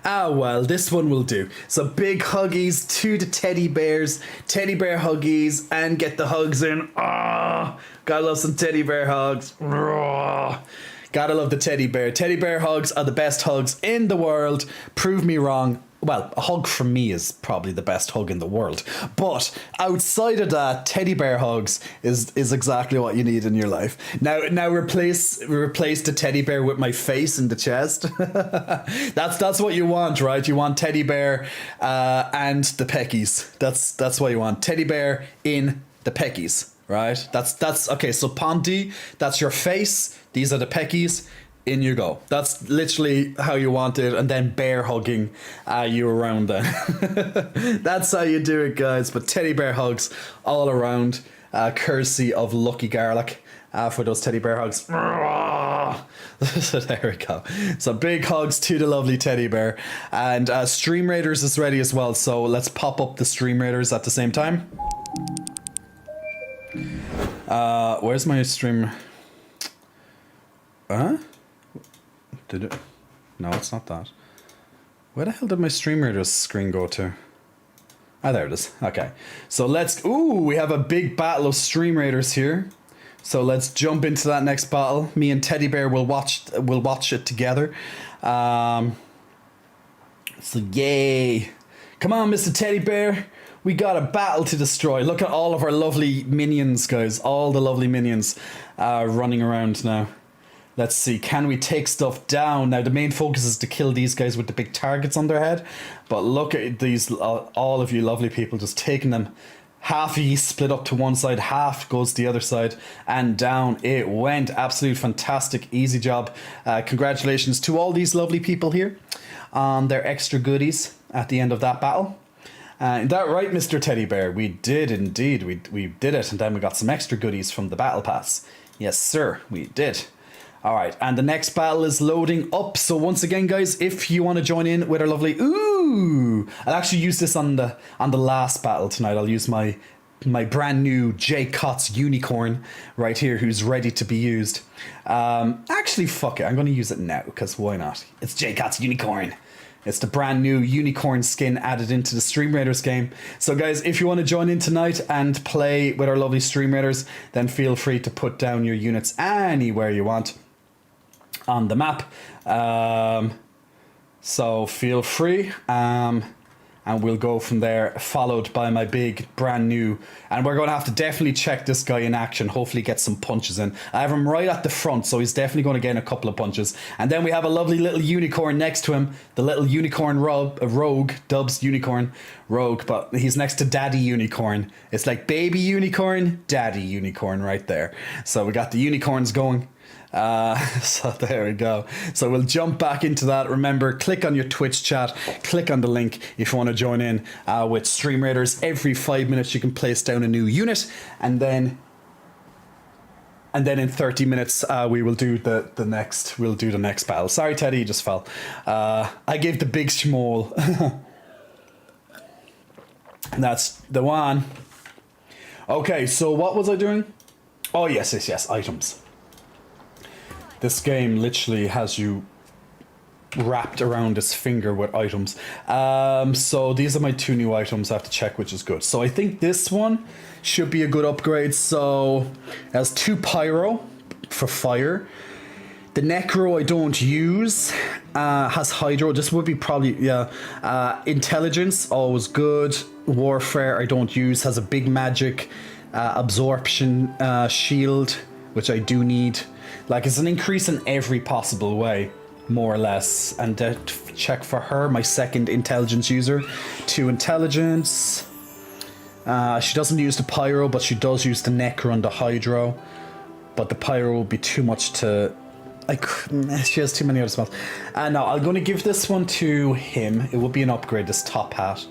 Ah, well, this one will do. So big huggies to the teddy bears, teddy bear huggies, and get the hugs in. Ah, gotta love some teddy bear hugs. Gotta love the teddy bear. Teddy bear hugs are the best hugs in the world. Prove me wrong. Well, a hug from me is probably the best hug in the world. But outside of that, teddy bear hugs is exactly what you need in your life. Now replace the teddy bear with my face in the chest. That's what you want, right? You want teddy bear and the peckies. That's what you want. Teddy bear in the peckies, right? That's okay. So Ponty, that's your face. These are the peckies. In you go. That's literally how you want it, and then bear hugging you around then. That's how you do it, guys. But teddy bear hugs all around, courtesy of Lucky Garlic for those teddy bear hugs. So there we go. So big hugs to the lovely teddy bear. And Stream Raiders is ready as well, so let's pop up the Stream Raiders at the same time. Where's my stream? Huh? Did it? No, it's not that. Where the hell did my Stream Raiders screen go to? Ah, there it is. Okay. So let's... Ooh, we have a big battle of Stream Raiders here. So let's jump into that next battle. Me and Teddy Bear will watch it together. So yay. Come on, Mr. Teddy Bear. We got a battle to destroy. Look at all of our lovely minions, guys. All the lovely minions running around now. Let's see, can we take stuff down? Now, the main focus is to kill these guys with the big targets on their head. But look at these, all of you lovely people, just taking them. Half of you split up to one side, half goes to the other side, and down it went. Absolute fantastic, easy job. Congratulations to all these lovely people here on their extra goodies at the end of that battle. Is that right, Mr. Teddy Bear? We did indeed, we did it, and then we got some extra goodies from the battle pass. Yes, sir, we did. Alright, and the next battle is loading up. So once again, guys, if you want to join in with our lovely... Ooh! I'll actually use this on the last battle tonight. I'll use my brand new J. Cott's unicorn right here, who's ready to be used. Actually, fuck it. I'm going to use it now, because why not? It's J. Cott's unicorn. It's the brand new unicorn skin added into the Stream Raiders game. So guys, if you want to join in tonight and play with our lovely Stream Raiders, then feel free to put down your units anywhere you want on the map. So feel free. And and we'll go from there, followed by my big brand new, and we're going to have to definitely check this guy in action, hopefully get some punches in. I have him right at the front, so he's definitely going to gain a couple of punches. And then we have a lovely little unicorn next to him, the little unicorn rogue, Dubs unicorn rogue, but he's next to Daddy Unicorn. It's like baby unicorn, Daddy Unicorn right there. So we got the unicorns going. So there we go. So we'll jump back into that. Remember, click on your Twitch chat, click on the link if you want to join in with Stream Raiders. Every 5 minutes you can place down a new unit, and then in 30 minutes we will do the next battle. Sorry Teddy, you just fell. I gave the big schmoll. That's the one. Okay, so what was I doing? Oh yes, items. This game literally has you wrapped around its finger with items. So these are my 2 new items. I have to check which is good. So I think this one should be a good upgrade. So it has 2 pyro for fire. The necro I don't use. Has hydro. This would be probably, yeah. Intelligence, always good. Warfare I don't use. Has a big magic absorption shield, which I do need. Like, it's an increase in every possible way, more or less. And check for her, my second intelligence user. 2 intelligence. She doesn't use the pyro, but she does use the necro and the hydro. But the pyro will be too much to... she has too many other spells. No, I'm going to give this one to him. It will be an upgrade, this top hat.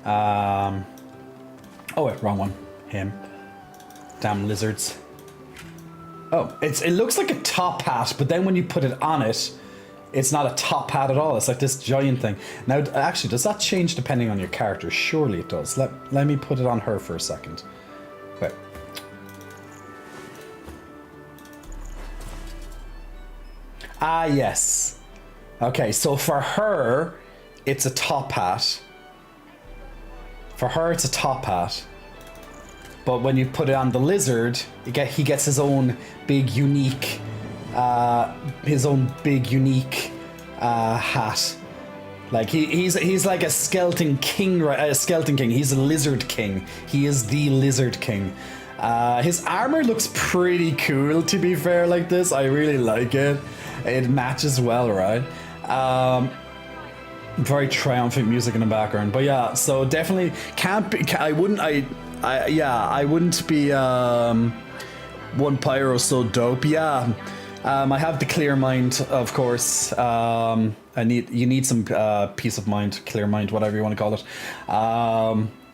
Oh wait, wrong one. Him. Damn lizards. Oh, it looks like a top hat, but then when you put it on it, it's not a top hat at all. It's like this giant thing. Now, actually, does that change depending on your character? Surely it does. Let me put it on her for a second. Wait. Ah, yes. Okay, so for her, it's a top hat. For her, it's a top hat. But when you put it on the lizard, he gets his own big unique, hat. Like he's like a skeleton king, right? A skeleton king. He's a lizard king. He is the lizard king. His armor looks pretty cool, to be fair. Like this, I really like it. It matches well, right? Very triumphant music in the background, but yeah. So definitely can't be. I wouldn't be one pyro so dope. Yeah, I have the clear mind, of course. You need some peace of mind, clear mind, whatever you want to call it.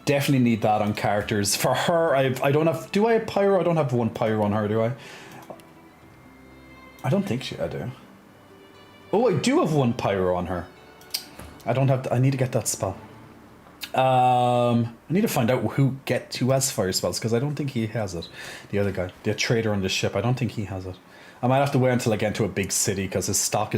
Definitely need that on characters. For her, I don't have. Do I have pyro? I don't have one pyro on her, do I? I don't think I do. Oh, I do have one pyro on her. I don't have. I need to get that spell. I need to find out who has fire spells, because I don't think he has it. The other guy, the trader on the ship, I don't think he has it. I might have to wait until I get into a big city, because his stock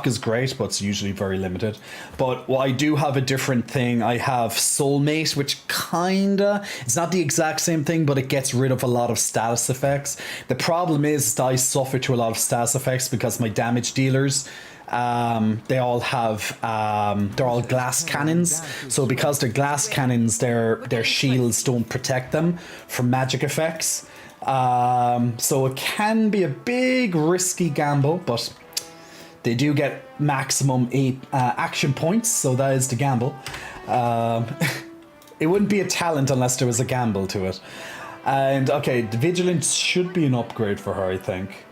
is great, but it's usually very limited. But I do have a different thing. I have Soulmate, which kinda, it's not the exact same thing, but it gets rid of a lot of status effects. The problem is that I suffer to a lot of status effects because my damage dealers, they all have they're all glass cannons, so because they're glass cannons, their shields don't protect them from magic effects, so it can be a big risky gamble, but they do get maximum 8 action points, so that is the gamble. It wouldn't be a talent unless there was a gamble to it. And okay, the vigilance should be an upgrade for her, I think.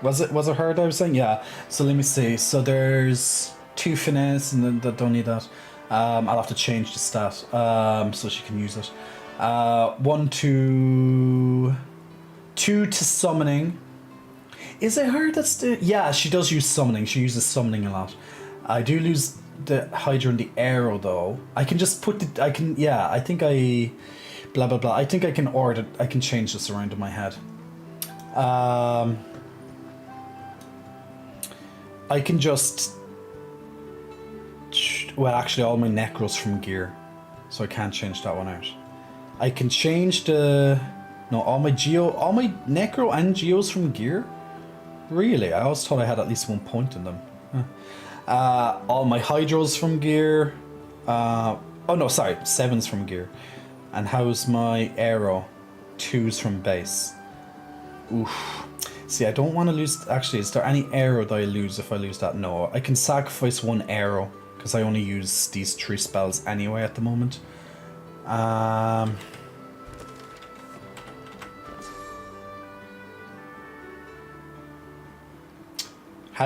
Was it her that I was saying? Yeah. So let me see. So there's 2 finesse, and then don't need that. I'll have to change the stat so she can use it. 1 to 2 to summoning. Is it her that's the? Yeah, she does use summoning. She uses summoning a lot. I do lose the Hydra and the arrow though. I can just put the. I can. Yeah. I think I. Blah blah blah. I think I can order. I can change this around in my head. I can just... Well, actually, all my necros from gear, so I can't change that one out. I can change the... No, all my necro and geos from gear? Really? I always thought I had at least 1 point in them. Huh. All my hydros from gear. Oh no, sorry, 7's from gear. And how's my arrow? 2's from base. Oof. See, I don't want to lose... Actually, is there any arrow that I lose if I lose that? No, I can sacrifice 1 arrow because I only use these 3 spells anyway at the moment. How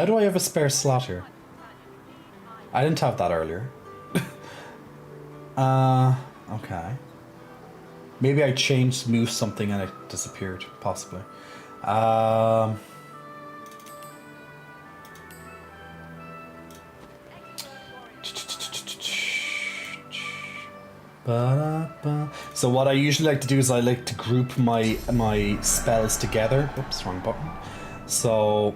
do I have a spare slot here? I didn't have that earlier. Okay. Maybe I changed move something and it disappeared, possibly. So what I usually like to do is I like to group my spells together. Oops, wrong button. So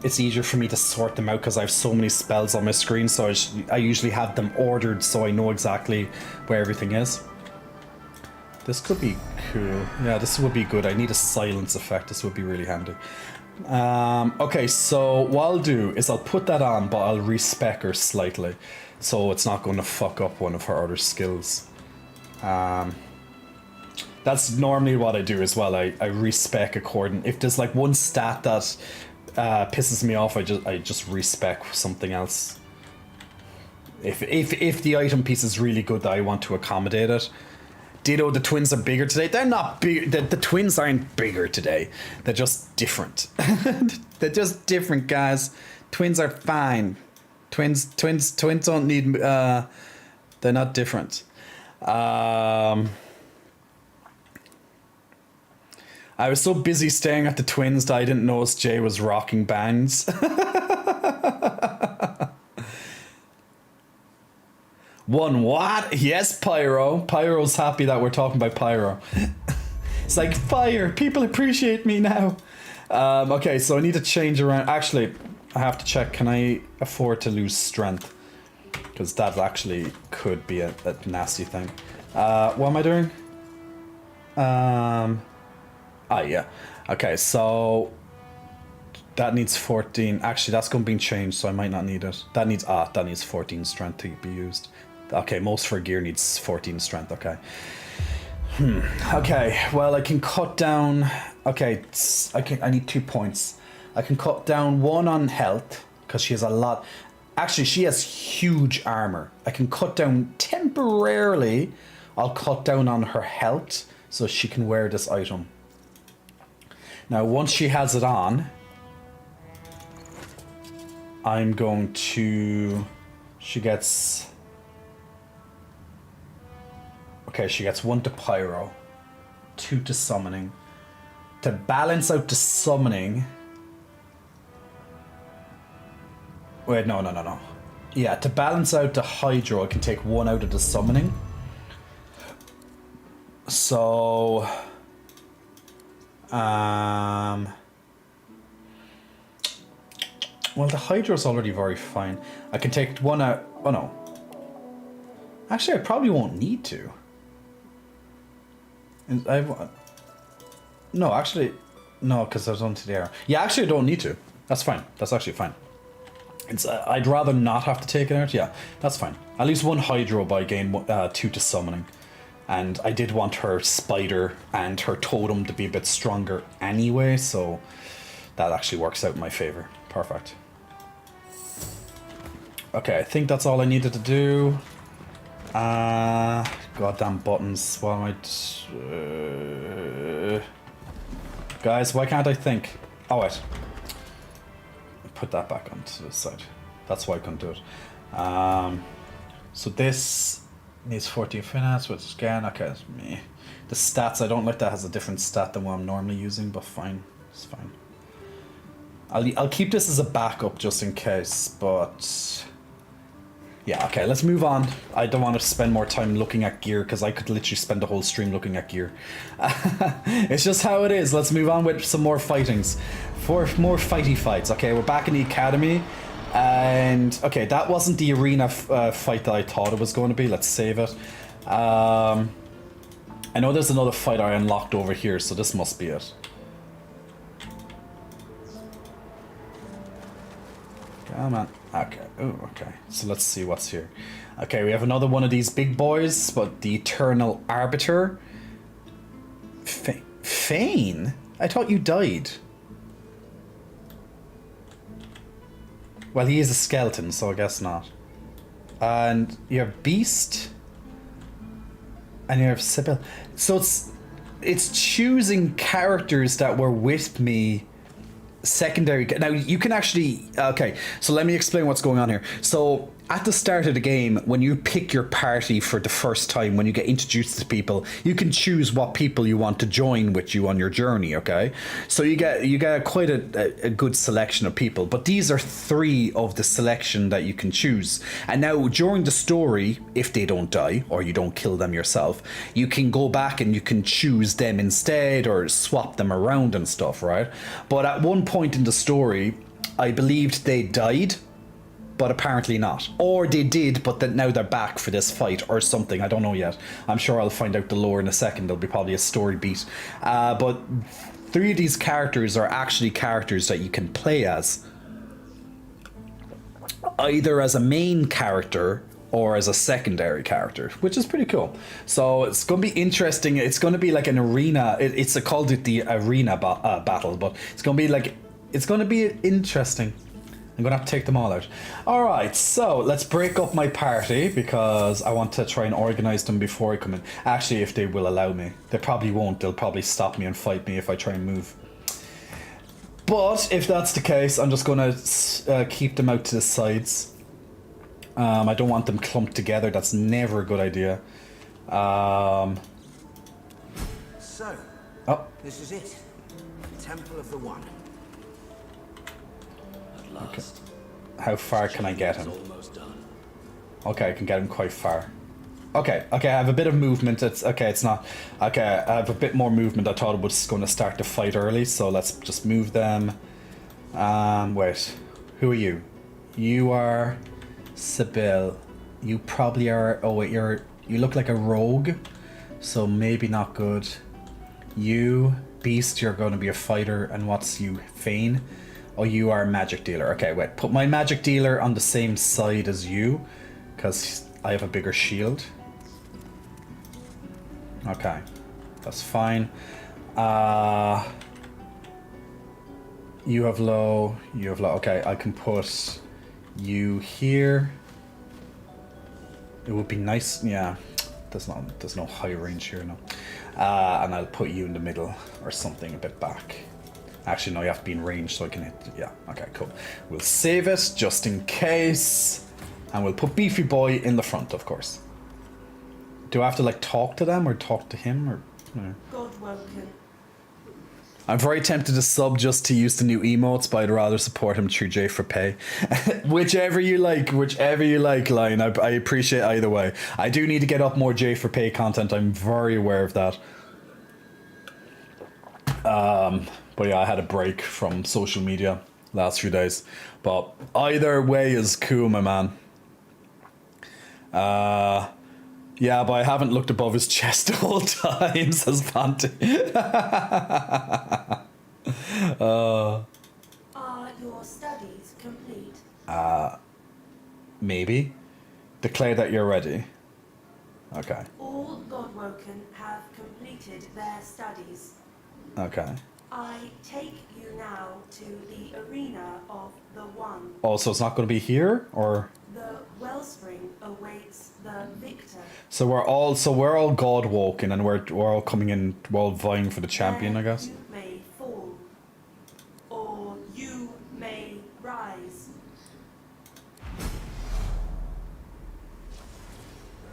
it's easier for me to sort them out because I have so many spells on my screen, so I usually have them ordered so I know exactly where everything is. This could be cool. Yeah, this would be good. I need a silence effect. This would be really handy. Okay, so what I'll do is I'll put that on, but I'll respec her slightly so it's not going to fuck up one of her other skills. That's normally what I do as well. I respec according... If there's like one stat that pisses me off, I just respec something else. If the item piece is really good that I want to accommodate it. Ditto, the twins are bigger today. They're not big. The twins aren't bigger today. They're just different. They're just different, guys. Twins are fine. Twins don't need. They're not different. I was so busy staring at the twins that I didn't notice Jay was rocking bands. One what? Yes, Pyro. Pyro's happy that we're talking about Pyro. It's like, fire! People appreciate me now! Okay, so I need to change around. Actually, I have to check. Can I afford to lose strength? Because that actually could be a nasty thing. What am I doing? Yeah. Okay, so... That needs 14. Actually, that's going to be changed, so I might not need it. That needs 14 strength to be used. Okay, most for gear needs 14 strength, okay. Okay, well, I can cut down... Okay, I need 2 points. I can cut down 1 on health, because she has a lot... Actually, she has huge armor. I can cut down temporarily. I'll cut down on her health, so she can wear this item. Now, once she has it on... I'm going to... She gets... Okay, she gets 1 to Pyro, 2 to Summoning. To balance out the Summoning... Wait, no. Yeah, to balance out the Hydro, I can take 1 out of the Summoning. So... Well, the Hydro's already very fine. I can take 1 out... Oh, no. Actually, I probably won't need to. No, actually... No, because I was onto the air. Yeah, actually, I don't need to. That's fine. That's actually fine. I'd rather not have to take it out. Yeah, that's fine. At least 1 Hydro by gain 2 to Summoning. And I did want her Spider and her Totem to be a bit stronger anyway, so that actually works out in my favor. Perfect. Okay, I think that's all I needed to do. Goddamn buttons. What am I... Guys, why can't I think? Oh, wait. Put that back onto the side. That's why I couldn't do it. So this needs 14 finance, which is again, okay, it's me. The stats, I don't like that has a different stat than what I'm normally using, but fine. It's fine. I'll keep this as a backup just in case, but... Yeah, okay, let's move on. I don't want to spend more time looking at gear, because I could literally spend the whole stream looking at gear. It's just how it is. Let's move on with some more fightings. For more fighty fights. Okay, we're back in the academy. And, okay, that wasn't the arena fight that I thought it was going to be. Let's save it. I know there's another fight I unlocked over here, so this must be it. Come on. Okay. Oh, okay. So let's see what's here. Okay, we have another one of these big boys, but the Eternal Arbiter. Fane? I thought you died. Well, he is a skeleton, so I guess not. And you have Beast. And you have Sibyl. So it's choosing characters that were with me. Secondary. Now you can actually. Okay, so let me explain what's going on here. So at the start of the game, when you pick your party for the first time, when you get introduced to people, you can choose what people you want to join with you on your journey. Okay, so you get quite a good selection of people, but these are 3 of the selection that you can choose. And now during the story, if they don't die or you don't kill them yourself, you can go back and you can choose them instead or swap them around and stuff, right? But at one point in the story, I believed they died, but apparently not. Or they did, but then now they're back for this fight or something. I don't know yet. I'm sure I'll find out the lore in a second. There'll be probably a story beat. But 3 of these characters are actually characters that you can play as. Either as a main character or as a secondary character, which is pretty cool. So it's going to be interesting. It's going to be like an arena. It's called it the arena battle, but it's going to be interesting. I'm gonna have to take them all out. Alright, so let's break up my party because I want to try and organize them before I come in. Actually, if they will allow me. They probably won't. They'll probably stop me and fight me if I try and move. But if that's the case, I'm just gonna keep them out to the sides. I don't want them clumped together. That's never a good idea. So, this is it. Temple of the One. Okay. How far can I get him? Okay, I can get him quite far. Okay, I have a bit of movement. It's not. Okay, I have a bit more movement. I thought it was going to start the fight early, so let's just move them. Wait. Who are you? You are Sibyl. You probably are. Oh wait, you look like a rogue, so maybe not good. You, Beast, you're going to be a fighter, and what's you, Fane? Oh, you are a magic dealer. Okay, wait. Put my magic dealer on the same side as you, because I have a bigger shield. Okay, that's fine. You have low. You have low. Okay, I can put you here. It would be nice. Yeah, there's no high range here, no. And I'll put you in the middle or something a bit back. Actually, no, you have to be in range so I can hit. Yeah, okay, cool. We'll save it just in case. And we'll put Beefy Boy in the front, of course. Do I have to, like, talk to them or talk to him? Or Godwoken. I'm very tempted to sub just to use the new emotes, but I'd rather support him through J for Pay. whichever you like, Lion. I appreciate either way. I do need to get up more J for Pay content. I'm very aware of that. But yeah, I had a break from social media last few days. But either way is cool, my man. Yeah, but I haven't looked above his chest the whole time, says Panty. Are your studies complete? Maybe. Declare that you're ready. Okay. All Godwoken have completed their studies. Okay. I take you now to the arena of the One. Oh, so it's not going to be here, or? The wellspring awaits the victor. So we're all Godwoken, and we're all coming in, we're all vying for the champion, I guess. You may fall, or you may rise.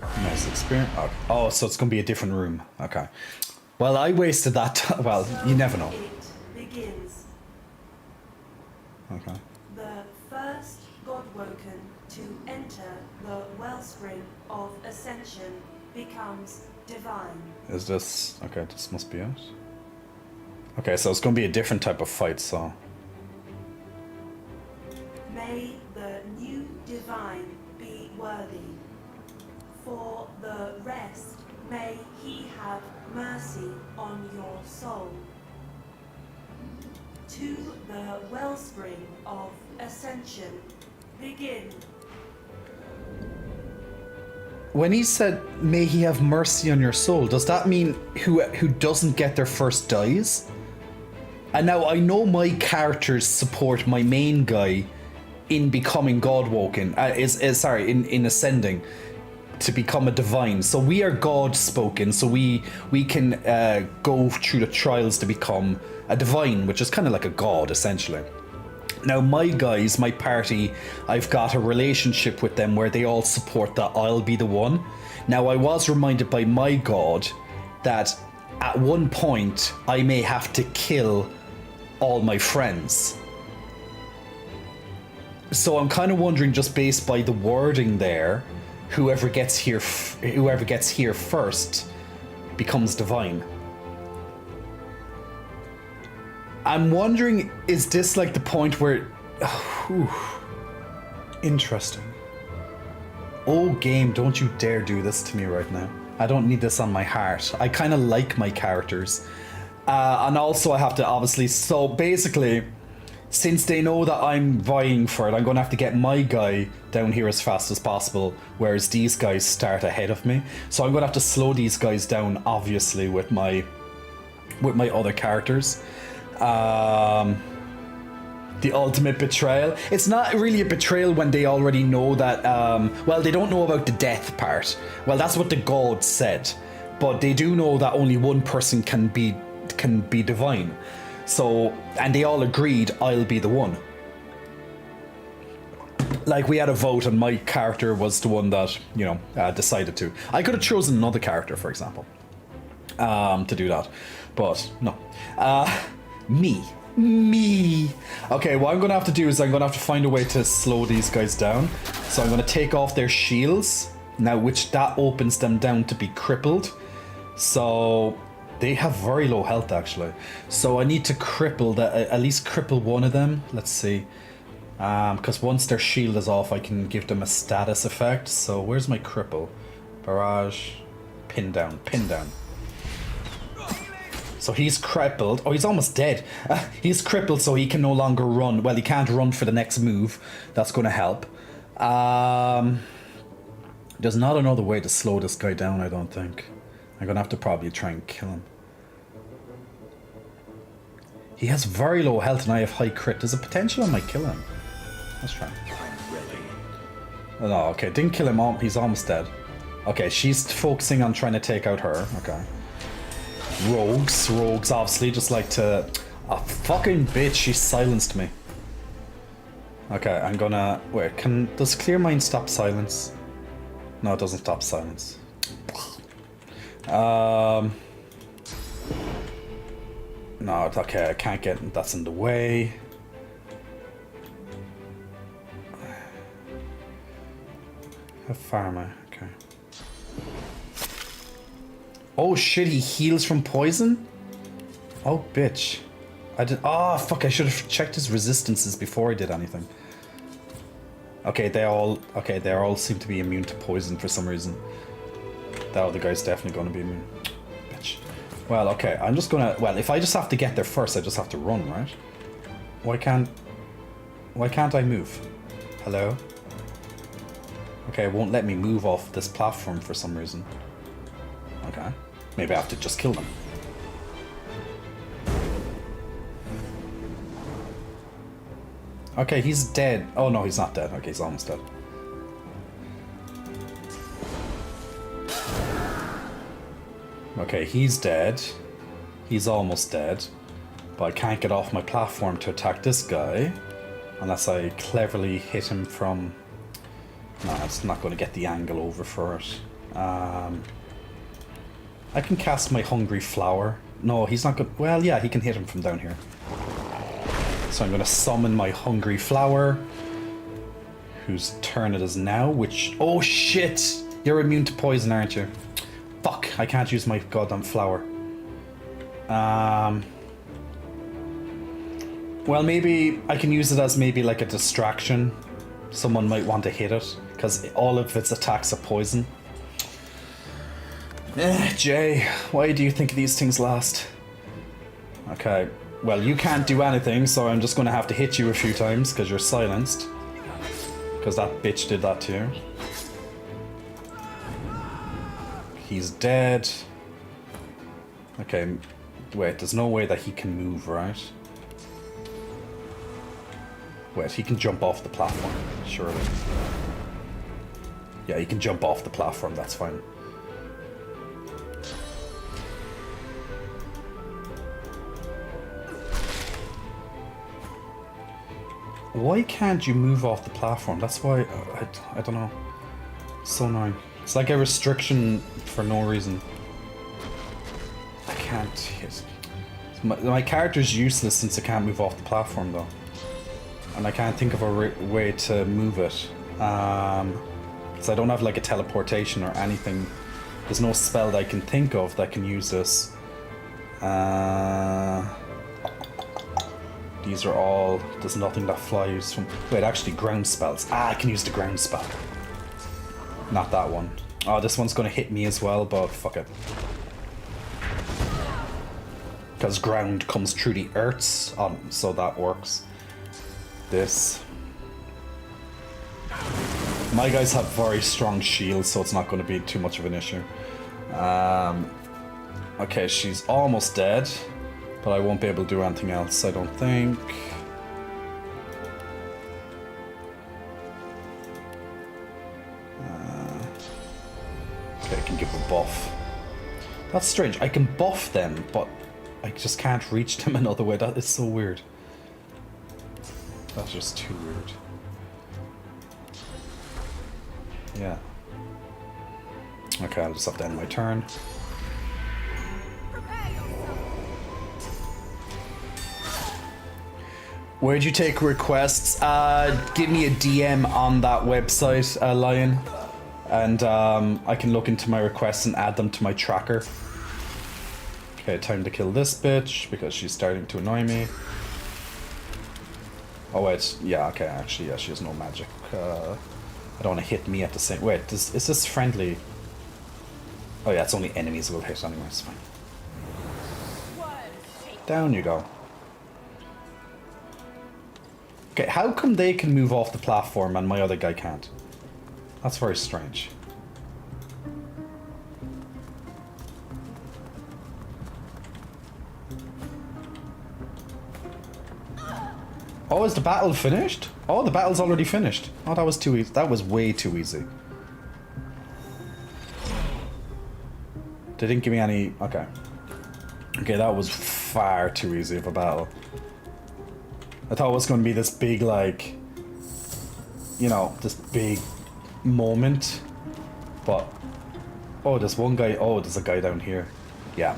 Nice experience. Okay. Oh, so it's going to be a different room. Okay. Well, I wasted that time. Well, So you never know. It begins. Okay. The first Godwoken to enter the wellspring of ascension becomes divine. Is this... Okay, this must be it. Okay, so it's going to be a different type of fight, so... May the new divine be worthy. For the rest, may he have mercy on your soul. To the wellspring of ascension, begin. When he said, may he have mercy on your soul, does that mean who doesn't get their first dies? And now I know my characters support my main guy in becoming Godwoken, in ascending to become a divine. So we are God spoken, so we can go through the trials to become a divine, which is kind of like a god essentially. Now my guys, my party, I've got a relationship with them where they all support that I'll be the one. Now I was reminded by my god that at one point I may have to kill all my friends. So I'm kind of wondering, just based by the wording there, whoever gets here first becomes divine. I'm wondering, is this like the point where... Interesting. Oh game, don't you dare do this to me right now. I don't need this on my heart. I kind of like my characters. And also I have to obviously... So basically, since they know that I'm vying for it, I'm going to have to get my guy down here as fast as possible, whereas these guys start ahead of me. So I'm going to have to slow these guys down, obviously, with my other characters. The ultimate betrayal. It's not really a betrayal when they already know that, well, they don't know about the death part. Well, that's what the gods said. But they do know that only one person can be divine. So, and they all agreed I'll be the one. Like, we had a vote and my character was the one that, you know, decided to. I could have chosen another character, for example, to do that. But, no. Me. Okay, what I'm going to have to do is I'm going to have to find a way to slow these guys down. So I'm going to take off their shields. Now, which that opens them down to be crippled. So... They have very low health, actually. So I need to cripple at least cripple one of them. Let's see. Because once their shield is off, I can give them a status effect. So where's my cripple? Barrage. Pin down. Pin down. So he's crippled. Oh, he's almost dead. He's crippled, so he can no longer run. Well, he can't run for the next move. That's going to help. There's not another way to slow this guy down, I don't think. I'm gonna have to probably try and kill him. He has very low health and I have high crit. There's a potential I might kill him. Let's try. Oh, no, okay, didn't kill him. He's almost dead. Okay, she's focusing on trying to take out her. Okay. Rogues obviously just like to... Oh, fucking bitch, she silenced me. Okay, I'm gonna... Wait, does Clear Mind stop silence? No, it doesn't stop silence. No, okay, I can't get... That's in the way. How far am I? Okay. Oh shit, he heals from poison? Oh, bitch. I did... Oh, fuck, I should have checked his resistances before I did anything. Okay, they all seem to be immune to poison for some reason. That other guy's definitely going to be immune. Bitch. Well, okay, I'm just gonna... Well, if I just have to get there first, I just have to run, right? Why can't I move? Hello? Okay, it won't let me move off this platform for some reason. Okay. Maybe I have to just kill them. Okay, he's dead. Oh, no, he's not dead. Okay, he's almost dead. Okay, he's dead. He's almost dead. But I can't get off my platform to attack this guy. Unless I cleverly hit him from... No, it's not going to get the angle over for it. I can cast my Hungry Flower. No, he's not good. Well, yeah, he can hit him from down here. So I'm going to summon my Hungry Flower. Whose turn it is now, which... Oh, shit! You're immune to poison, aren't you? Fuck, I can't use my goddamn flower. Well, maybe I can use it as maybe like a distraction. Someone might want to hit it, because all of its attacks are poison. Jay, why do you think these things last? Okay, well, you can't do anything, so I'm just going to have to hit you a few times, because you're silenced. Because that bitch did that to you. He's dead. Okay, wait, there's no way that he can move, right? Wait, he can jump off the platform, surely. Yeah, he can jump off the platform, that's fine. Why can't you move off the platform? That's why, I don't know. So annoying. It's like a restriction for no reason. I can't. My character's useless since I can't move off the platform though. And I can't think of a way to move it. So I don't have like a teleportation or anything. There's no spell that I can think of that can use this. These are all... There's nothing that flies from... Wait, actually ground spells. I can use the ground spell. Not that one. Oh, this one's gonna hit me as well, but fuck it. Because ground comes through the earths, so that works. This. My guys have very strong shields, so it's not going to be too much of an issue. Okay, she's almost dead, but I won't be able to do anything else, I don't think. Okay, I can give a buff. That's strange. I can buff them, but I just can't reach them another way. That is so weird. That's just too weird. Yeah. Okay, I'll just have to end my turn. Where'd you take requests? Give me a DM on that website, Lion. And I can look into my requests and add them to my tracker. Okay, time to kill this bitch because she's starting to annoy me. Oh wait, yeah, okay, actually, yeah, she has no magic. I don't want to hit me at the same... Wait, is this friendly? Oh yeah, it's only enemies will hit anyway, it's fine. Down you go. Okay, how come they can move off the platform and my other guy can't? That's very strange. Oh, is the battle finished? Oh, the battle's already finished. Oh, that was too easy. That was way too easy. They didn't give me any... Okay. Okay, that was far too easy of a battle. I thought it was going to be this big, like... You know, this big moment. But... Oh, there's one guy... Oh, there's a guy down here. Yeah.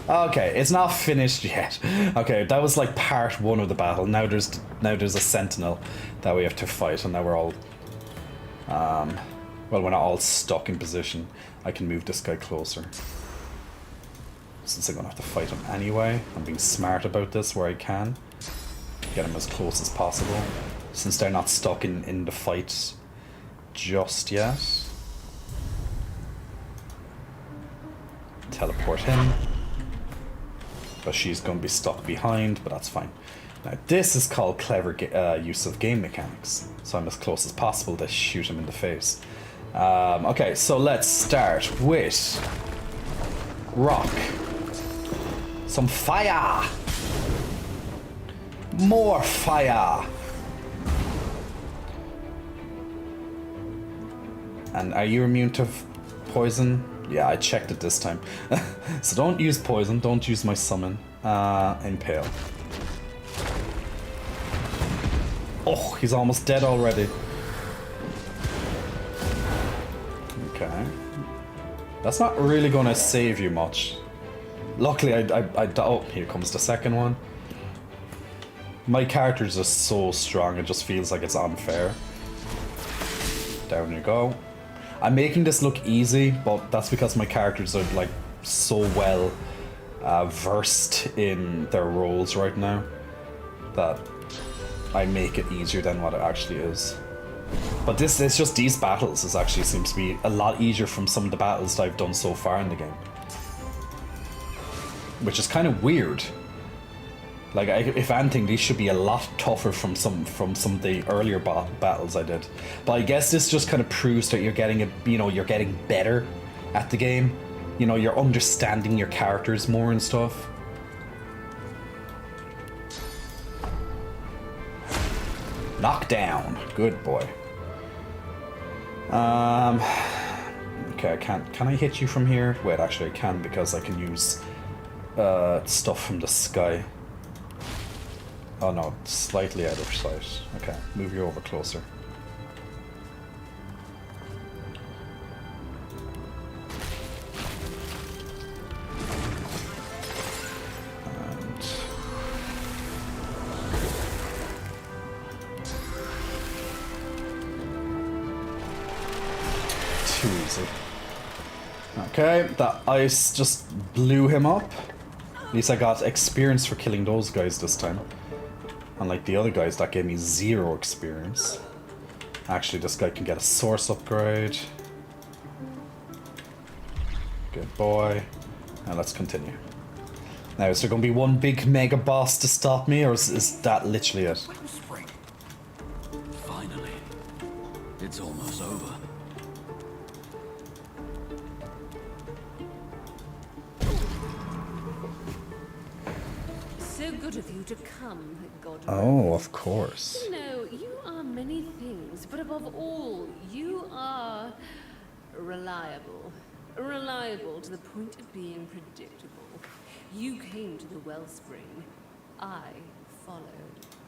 Okay, it's not finished yet. Okay, that was like part one of the battle. Now there's a sentinel that we have to fight, and now we're all well, we're not all stuck in position. I can move this guy closer. Since I'm gonna have to fight him anyway, I'm being smart about this where I can. Get him as close as possible. Since they're not stuck in the fight just yet. Teleport him. But she's going to be stuck behind, but that's fine. Now this is called clever use of game mechanics. So I'm as close as possible to shoot him in the face. Okay, so let's start with rock. Some fire. More fire. And are you immune to poison? Yeah, I checked it this time. So don't use poison, don't use my summon. Impale. Oh, he's almost dead already. Okay. That's not really gonna save you much. Luckily, oh, here comes the second one. My characters are so strong, it just feels like it's unfair. Down you go. I'm making this look easy, but that's because my characters are like so well versed in their roles right now that I make it easier than what it actually is. But this is just these battles. This actually seems to be a lot easier from some of the battles that I've done so far in the game, which is kind of weird. Like, if anything, these should be a lot tougher from some of the earlier battles I did. But I guess this just kind of proves that you're getting you're getting better at the game. You know, you're understanding your characters more and stuff. Knockdown. Good boy. Okay, I can't. Can I hit you from here? Wait, actually I can, because I can use stuff from the sky. Oh no, slightly out of sight. Okay, move you over closer. And too easy. Okay, that ice just blew him up. At least I got experience for killing those guys this time. Unlike the other guys, that gave me 0 experience. Actually, this guy can get a source upgrade. Good boy. Now let's continue. Now, is there going to be one big mega boss to stop me, or is that literally it? Spring. Finally. It's almost over. So good of you to come, God. Oh, of course. No, you are many things, but above all, you are reliable. Reliable to the point of being predictable. You came to the wellspring. I followed.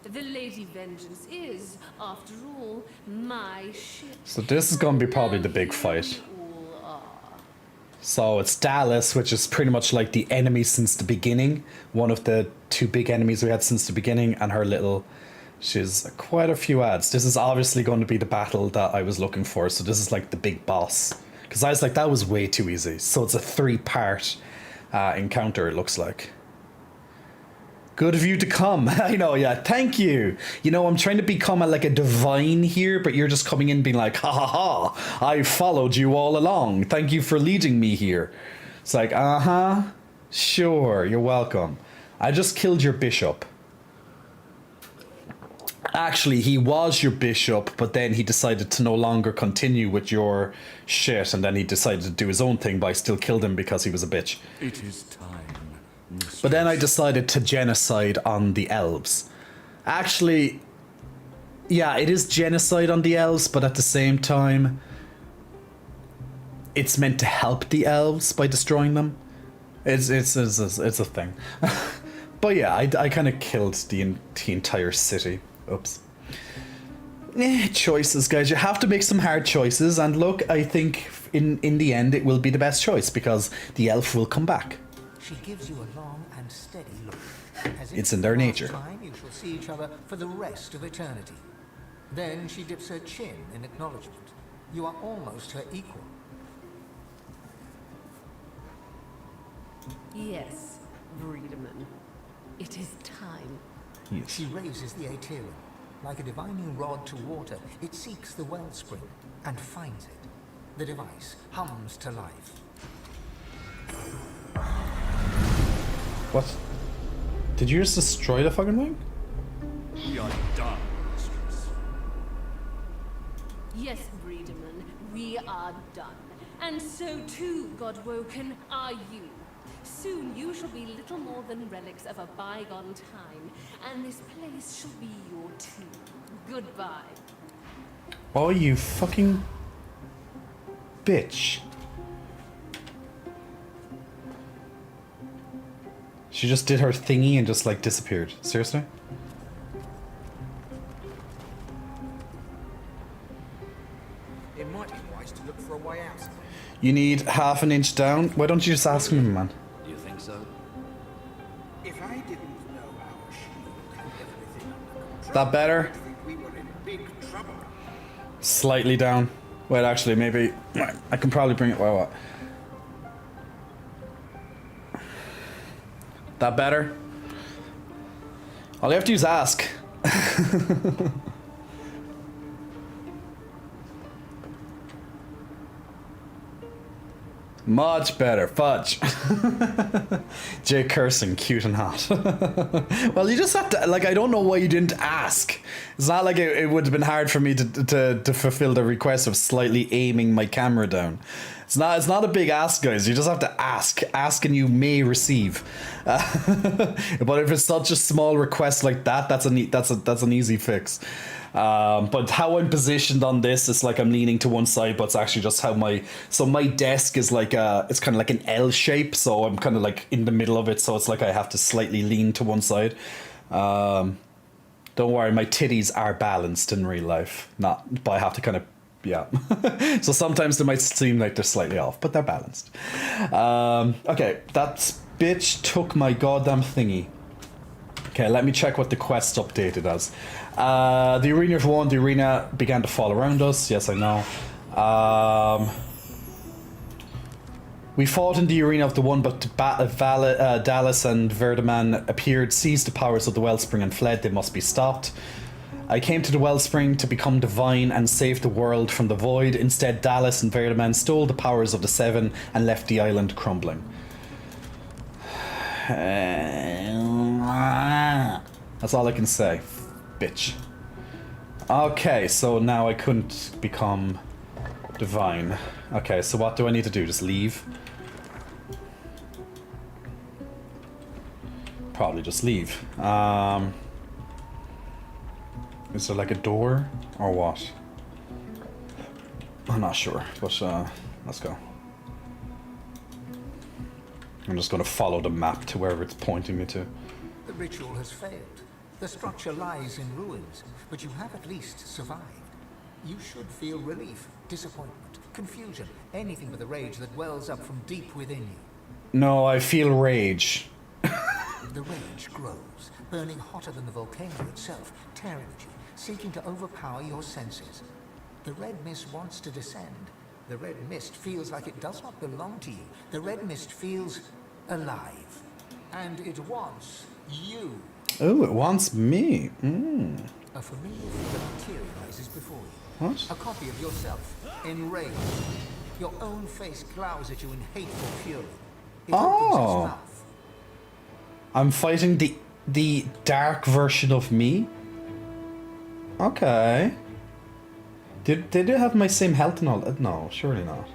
The Lady Vengeance is, after all, my ship. So this is going to be probably the big fight. So it's Dallas, which is pretty much like the enemy since the beginning. One of the 2 big enemies we had since the beginning, and her little... She's quite a few ads. This is obviously going to be the battle that I was looking for, so this is like the big boss. Because I was like, that was way too easy. So it's a 3-part encounter, it looks like. Good of you to come. I know, yeah, thank you. You know, I'm trying to become like a divine here, but you're just coming in being like, ha ha ha, I followed you all along. Thank you for leading me here. It's like, uh-huh, sure, you're welcome. I just killed your bishop. Actually, he was your bishop, but then he decided to no longer continue with your shit, and then he decided to do his own thing, but I still killed him because he was a bitch. It is time. But then I decided to genocide on the elves. Actually, yeah, it is genocide on the elves, but at the same time, it's meant to help the elves by destroying them. It's a thing. But yeah, I kind of killed the entire city. Oops. Choices, guys. You have to make some hard choices, and look, I think in the end it will be the best choice, because the elf will come back. She gives you a long and steady look. As It's in their nature. Time you shall see each other for the rest of eternity. Then she dips her chin in acknowledgement. You are almost her equal. Yes, Breedeman. It is time. Yes. She raises the Aetherin. Like a divining rod to water, it seeks the wellspring and finds it. The device hums to life. What? Did you just destroy the fucking thing? We are done, mistress. Yes, Breedeman, we are done. And so too, Godwoken, are you. Soon you shall be little more than relics of a bygone time, and this place shall be your tomb. Goodbye. Oh, you fucking bitch. She just did her thingy and just like disappeared. Seriously? It might be wise to look for a way out. You need half an inch down? Why don't you just ask me, man? Do you think so? If I didn't know our shield had everything under control, That better? I think we were in big trouble. Slightly down. Wait, actually, maybe I can probably bring it. Wait, what? That better? All you have to do is ask. Much better. Fudge. Jay Curson, cute and hot. Well, you just have to, like, I don't know why you didn't ask. It's not like it would have been hard for me to fulfill the request of slightly aiming my camera down. It's not a big ask, guys. You just have to ask. Ask and you may receive. But if it's such a small request like that, that's an easy fix. But how I'm positioned on this, it's like I'm leaning to one side, but it's actually just how my desk is like it's kind of like an L shape, so I'm kind of like in the middle of it, so it's like I have to slightly lean to one side. Don't worry, my titties are balanced in real life, but I have to kind of, yeah. So sometimes they might seem like they're slightly off, but they're balanced. Okay, that bitch took my goddamn thingy. Okay, let me check what the quest updated as. The arena of one, the arena began to fall around us. Yes, I know. We fought in the arena of the one, but Dallas and Verdaman appeared, seized the powers of the wellspring and fled. They must be stopped. I came to the wellspring to become divine and save the world from the void. Instead, Dallas and Verdaman stole the powers of the Seven and left the island crumbling. That's all I can say, bitch. Okay, so now I couldn't become divine. Okay, so what do I need to do? Just leave? Probably just leave. Is there like a door or what? I'm not sure, but let's go. I'm just going to follow the map to wherever it's pointing me to. The ritual has failed. The structure lies in ruins, but you have at least survived. You should feel relief, disappointment, confusion, anything but the rage that wells up from deep within you. No, I feel rage. The rage grows, burning hotter than the volcano itself, tearing at you, seeking to overpower your senses. The red mist wants to descend. The red mist feels like it does not belong to you. The red mist feels alive. And it wants you. Oh, it wants me. A familiar figure materializes before you. What? A copy of yourself, enraged. Your own face glowers at you in hateful fury. It opens its mouth. I'm fighting the dark version of me? Okay. Did they have my same health and all? No, surely not.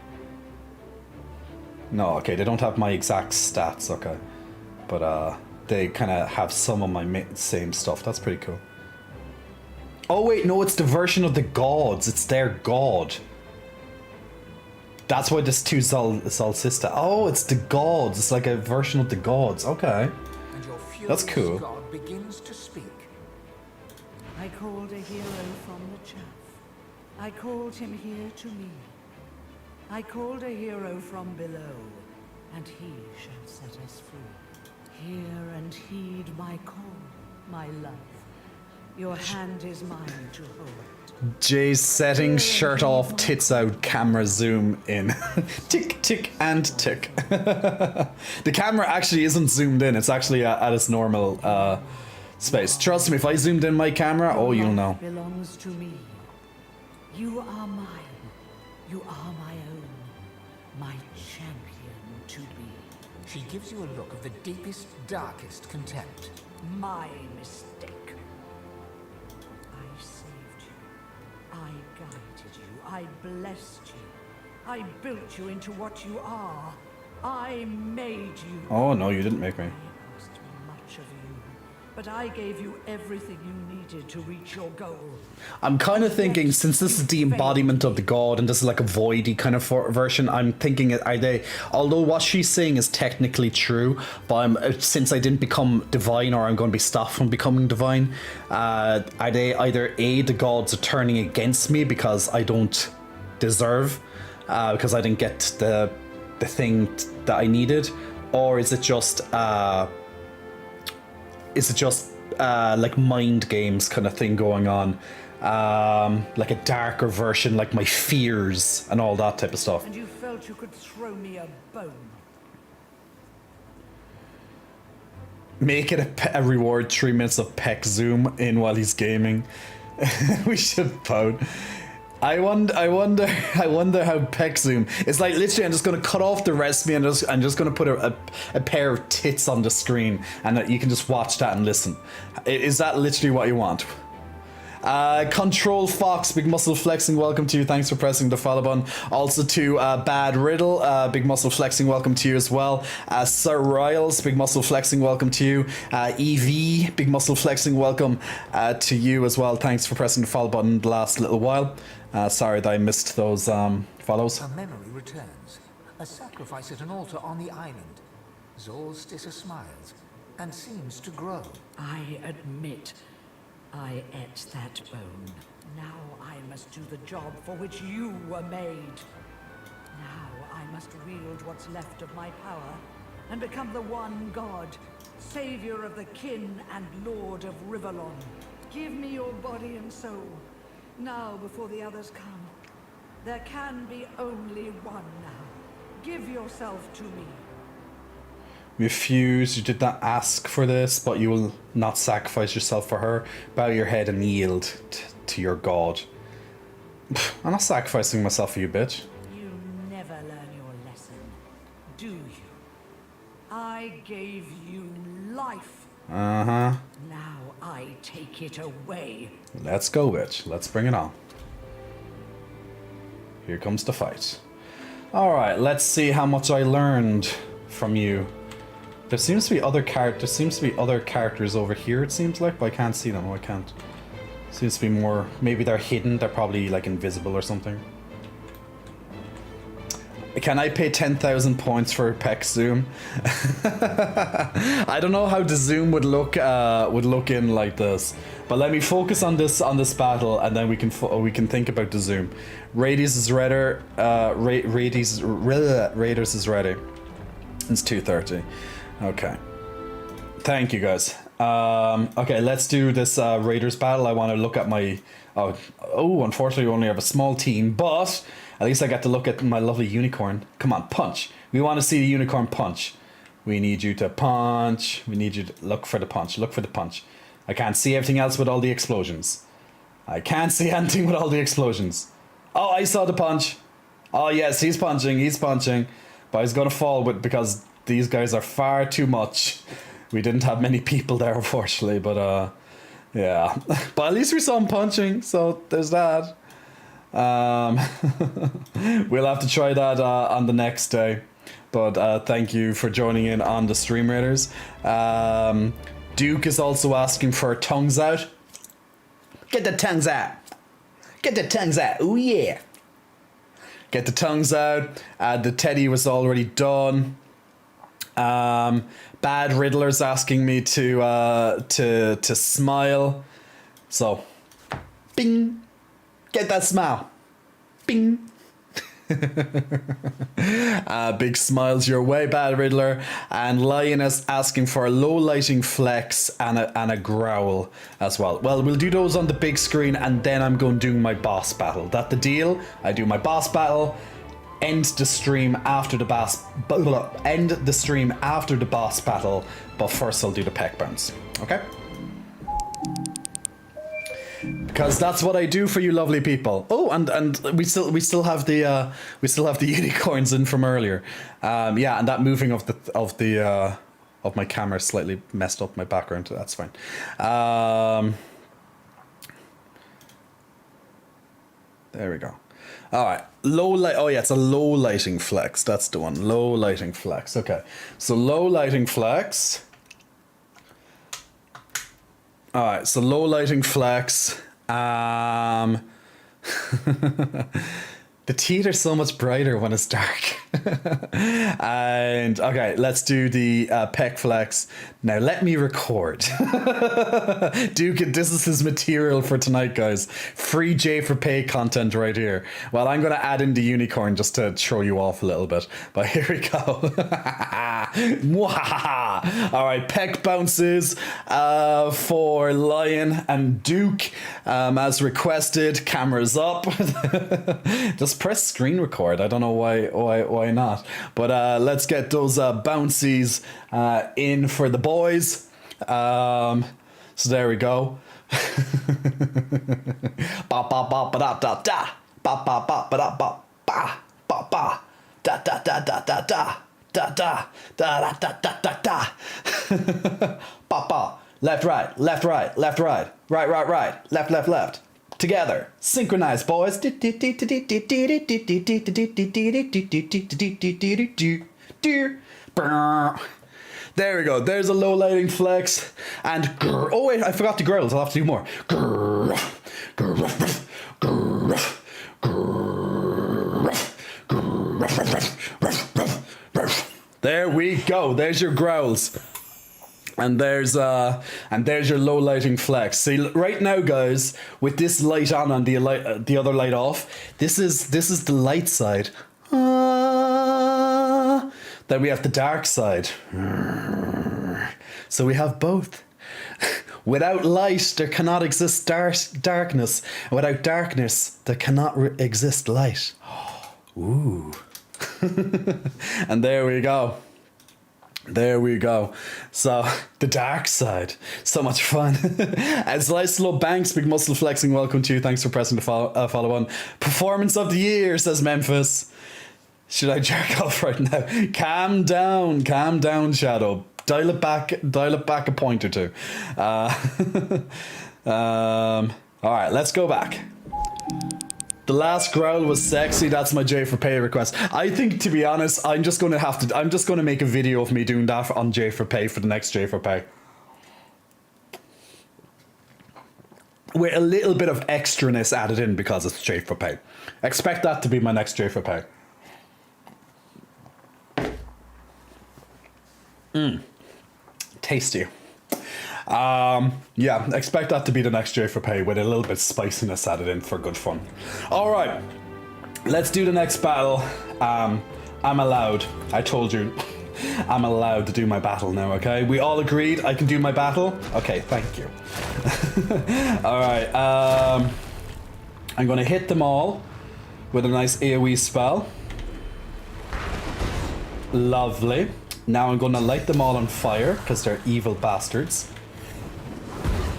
No, okay, they don't have my exact stats, okay. But they kind of have some of my same stuff. That's pretty cool. Oh wait, no, it's the version of the gods. It's their god. That's why this two Solsista. Oh, it's the gods. It's like a version of the gods. Okay. That's cool. God begins to speak. I called a hero from the chaff. I called him here to me. I called a hero from below, and he shall set us free. Hear and heed my call, my love. Your hand is mine to hold. Jay's setting, shirt off, tits out, camera zoom in. Tick, tick, and tick. The camera actually isn't zoomed in, it's actually at its normal space. Trust me, if I zoomed in my camera, oh, you'll know. Belongs to me. You are mine. You are my own. My champion to be. She gives you a look of the deepest, darkest contempt. My mistake. I saved you. I guided you. I blessed you. I built you into what you are. I made you. Oh no, you didn't make me. I asked much of you, but I gave you everything you needed to reach your goal. I'm kind of thinking, since this is the embodiment of the god and this is like a voidy kind of version, I'm thinking, are they, although what she's saying is technically true, but since I didn't become divine, or I'm going to be stopped from becoming divine, are they either A, the gods are turning against me because I don't deserve, because I didn't get the thing that I needed, or is it just like mind games kind of thing going on, like a darker version, like my fears and all that type of stuff. And you felt you could throw me a bone. Make it a reward 3 minutes of peck zoom in while he's gaming. We should pout. I wonder how Peck Zoom. It's like literally, I'm just gonna cut off the rest of me and I'm just gonna put a pair of tits on the screen, and that you can just watch that and listen. Is that literally what you want? Control Fox, Big Muscle Flexing, welcome to you. Thanks for pressing the follow button. Also to Bad Riddle, Big Muscle Flexing, welcome to you as well. Sir Riles, Big Muscle Flexing, welcome to you. EV, Big Muscle Flexing, welcome to you as well. Thanks for pressing the follow button the last little while. Sorry that I missed those follows. A memory returns. A sacrifice at an altar on the island. Solstice smiles and seems to grow. I admit I ate that bone. Now I must do the job for which you were made. Now I must wield what's left of my power and become the one god, savior of the kin and lord of Rivellon. Give me your body and soul, now before the others come. There can be only one now. Give yourself to me. Refuse, you did not ask for this, but you will not sacrifice yourself for her. Bow your head and yield to your god. I'm not sacrificing myself for you, bitch. You never learn your lesson, do you? I gave you life. Uh-huh. Now I take it away. Let's go, bitch. Let's bring it on. Here comes the fight. Alright, let's see how much I learned from you. There seems to be other characters over here, it seems like, but I can't see them. Oh, I can't. Seems to be more. Maybe they're hidden. They're probably like invisible or something. Can I pay 10,000 points for Peck Zoom? I don't know how the zoom would look in like this. But let me focus on this battle, and then we can think about the zoom. Raiders is ready. Raiders is ready. It's 2:30. Okay. Thank you guys. Okay, let's do this Raiders battle. I want to look at my... Oh, unfortunately we only have a small team, but at least I get to look at my lovely unicorn. Come on, punch. We want to see the unicorn punch. We need you to punch. We need you to look for the punch. Look for the punch. I can't see everything else with all the explosions. I can't see anything with all the explosions. Oh, I saw the punch. Oh, yes, he's punching. He's punching. But he's going to fall because these guys are far too much. We didn't have many people there, unfortunately, but yeah. But at least we saw him punching, so there's that. We'll have to try that on the next day. But thank you for joining in on the Stream Raiders. Duke is also asking for tongues out. Get the tongues out. Get the tongues out. Oh yeah. Get the tongues out. The teddy was already done. Bad Riddler's asking me to smile. So, bing. Get that smile. Bing. Big smiles your way, Bad Riddler. And Lion is asking for a low lighting flex and a growl as well. Well, we'll do those on the big screen, and then I'm going to do my boss battle. That the deal? I do my boss battle, end the stream after the boss battle, but first I'll do the peck bounce. Okay? Because that's what I do for you lovely people. Oh, and we still have the unicorns in from earlier. Yeah, and that moving of my camera slightly messed up my background. That's fine. There we go. All right, low light. Oh yeah, it's a low lighting flex. That's the one. Low lighting flex. Okay, so low lighting flex. All right, so low lighting flex. The teeth are so much brighter when it's dark. And okay, let's do the peck flex. Now let me record. Duke, this is his material for tonight, guys. Free J for pay content right here. Well, I'm gonna add in the unicorn just to throw you off a little bit. But here we go. All right, peck bounces for Lion and Duke as requested. Cameras up. Just press screen record. I don't know why not. But let's get those bouncies in for the boys. So there we go. Ba ba ba ba da da da. ba ba ba ba da ba ba ba ba da da da da da da da da da da da da da. Ba ba. Left right, left right, left right, right right right, left left left. Together, synchronize, boys. There we go. There's a low lighting flex. And oh wait, I forgot the growls. I'll have to do more. There we go. There's your growls. And there's your low lighting flex. See, right now, guys, with this light on and the other light off, this is the light side. Then we have the dark side. So we have both. Without light, there cannot exist darkness. Without darkness, there cannot exist light. Ooh. And there we go. There we go. So, the dark side. So much fun. As Slow Banks, Big Muscle Flexing, welcome to you. Thanks for pressing the follow on. Performance of the year, says Memphis. Should I jerk off right now? Calm down, Shadow. Dial it back a point or two. Alright, let's go back. The last growl was sexy. That's my J for Pay request. I think, to be honest, I'm just gonna make a video of me doing that on J for Pay for the next J for Pay. With a little bit of extraness added in because it's J for Pay. Expect that to be my next J for Pay. Tasty. Yeah, expect that to be the next J for Pay with a little bit of spiciness added in for good fun. Alright, let's do the next battle. I'm allowed. I told you. I'm allowed to do my battle now, okay? We all agreed I can do my battle? Okay, thank you. Alright, I'm gonna hit them all with a nice AoE spell. Lovely. Now I'm gonna light them all on fire because they're evil bastards.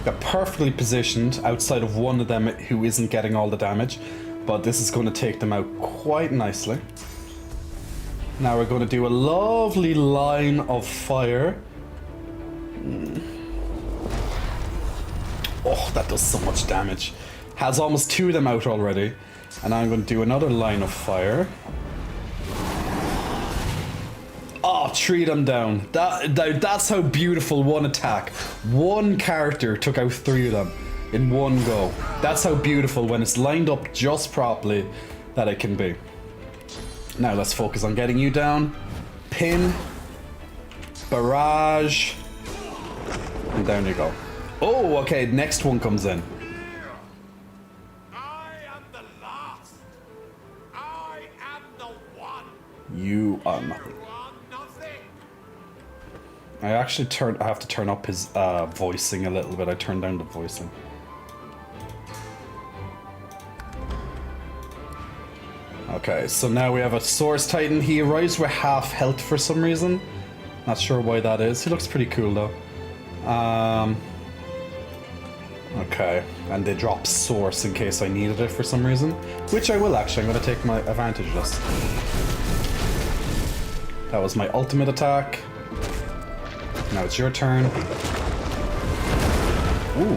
Got perfectly positioned outside of one of them who isn't getting all the damage, but this is going to take them out quite nicely. Now we're going to do a lovely line of fire. Oh, that does so much damage. Has almost 2 of them out already. And I'm going to do another line of fire. Oh, 3 of them down. That's how beautiful one attack. One character took out 3 of them in one go. That's how beautiful when it's lined up just properly that it can be. Now let's focus on getting you down. Pin. Barrage. And down you go. Oh, okay, next one comes in. I am the last. I am the one. You are nothing. I actually have to turn up his voicing a little bit. I turned down the voicing. Okay, so now we have a Source Titan. He arrives with half health for some reason. Not sure why that is. He looks pretty cool though. Okay, and they drop Source in case I needed it for some reason. Which I will actually. I'm going to take my advantage of this. That was my ultimate attack. Now it's your turn. Ooh.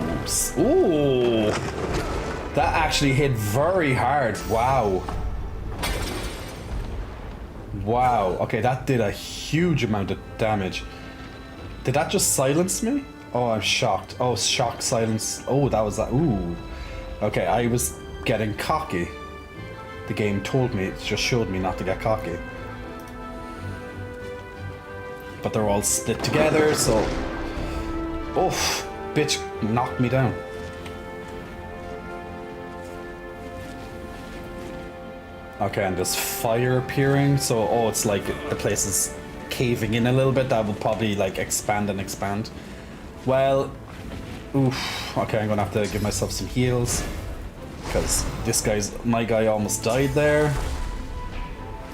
Ooh. That actually hit very hard. Wow. Wow. Okay, that did a huge amount of damage. Did that just silence me? Oh, I'm shocked. Oh, shock silence. Oh, that was that. Ooh. Okay, I was getting cocky. The game told me, it just showed me not to get cocky. But they're all split together, so... Oof, bitch knocked me down. Okay, and there's fire appearing, so... Oh, it's like the place is caving in a little bit. That will probably, like, expand and expand. Well... Oof. Okay, I'm gonna have to give myself some heals. Because my guy almost died there.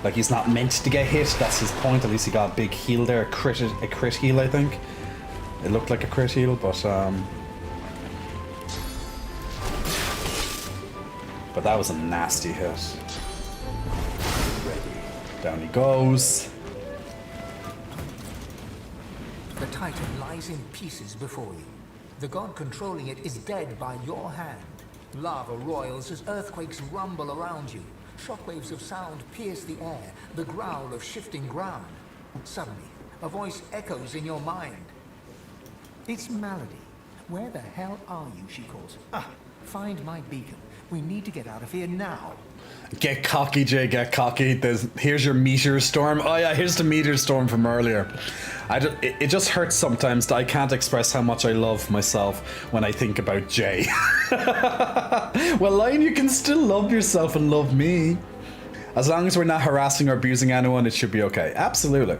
Like, he's not meant to get hit, that's his point. At least he got a big heal there, a crit heal, I think. It looked like a crit heal, but But that was a nasty hit. Ready. Down he goes. The Titan lies in pieces before you. The god controlling it is dead by your hand. Lava roils as earthquakes rumble around you. Shockwaves of sound pierce the air, the growl of shifting ground. Suddenly, a voice echoes in your mind. It's Malady. Where the hell are you, she calls. Find my beacon. We need to get out of here now. Get cocky, Jay, get cocky. Here's your meteor storm. Oh yeah, here's the meteor storm from earlier. It just hurts sometimes that I can't express how much I love myself when I think about Jay. Well, Lion, you can still love yourself and love me. As long as we're not harassing or abusing anyone, it should be okay. Absolutely.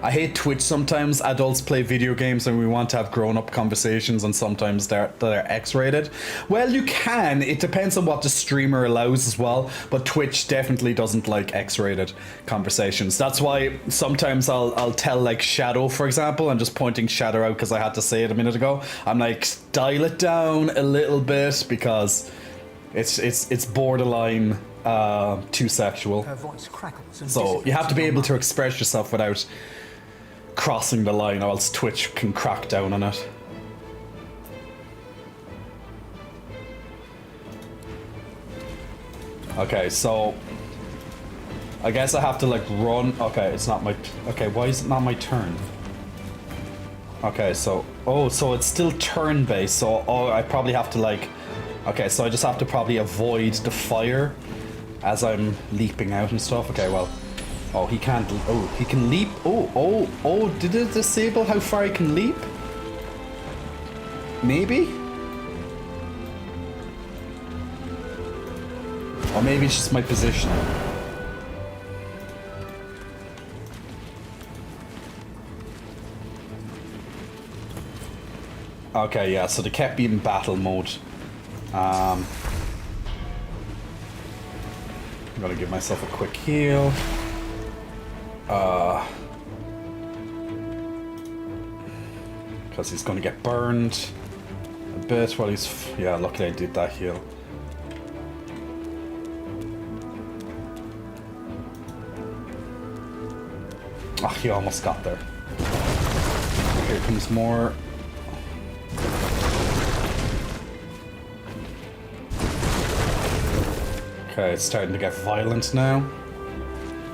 I hate Twitch sometimes. Adults play video games and we want to have grown-up conversations and sometimes they're X-rated. Well, you can. It depends on what the streamer allows as well. But Twitch definitely doesn't like X-rated conversations. That's why sometimes I'll tell like Shadow, for example, I'm just pointing Shadow out because I had to say it a minute ago. I'm like, dial it down a little bit because it's borderline too sexual. Her voice crackles and So you have to be able to express yourself without crossing the line, or else Twitch can crack down on it. Okay, so I guess I have to like run. Okay, it's not my. Okay, why is it not my turn? Okay, so so it's still turn based. So I probably have to like. Okay, so I just have to probably avoid the fire as I'm leaping out and stuff. Okay, well. Oh, he can't. Oh, he can leap. Oh, did it disable how far he can leap? Maybe? Or maybe it's just my position. Okay, yeah, so they kept me in battle mode. I'm gonna give myself a quick heal. Because he's gonna get burned a bit while he's... Yeah, luckily I did that heal. Ah, he almost got there. Here comes more. Okay, it's starting to get violent now.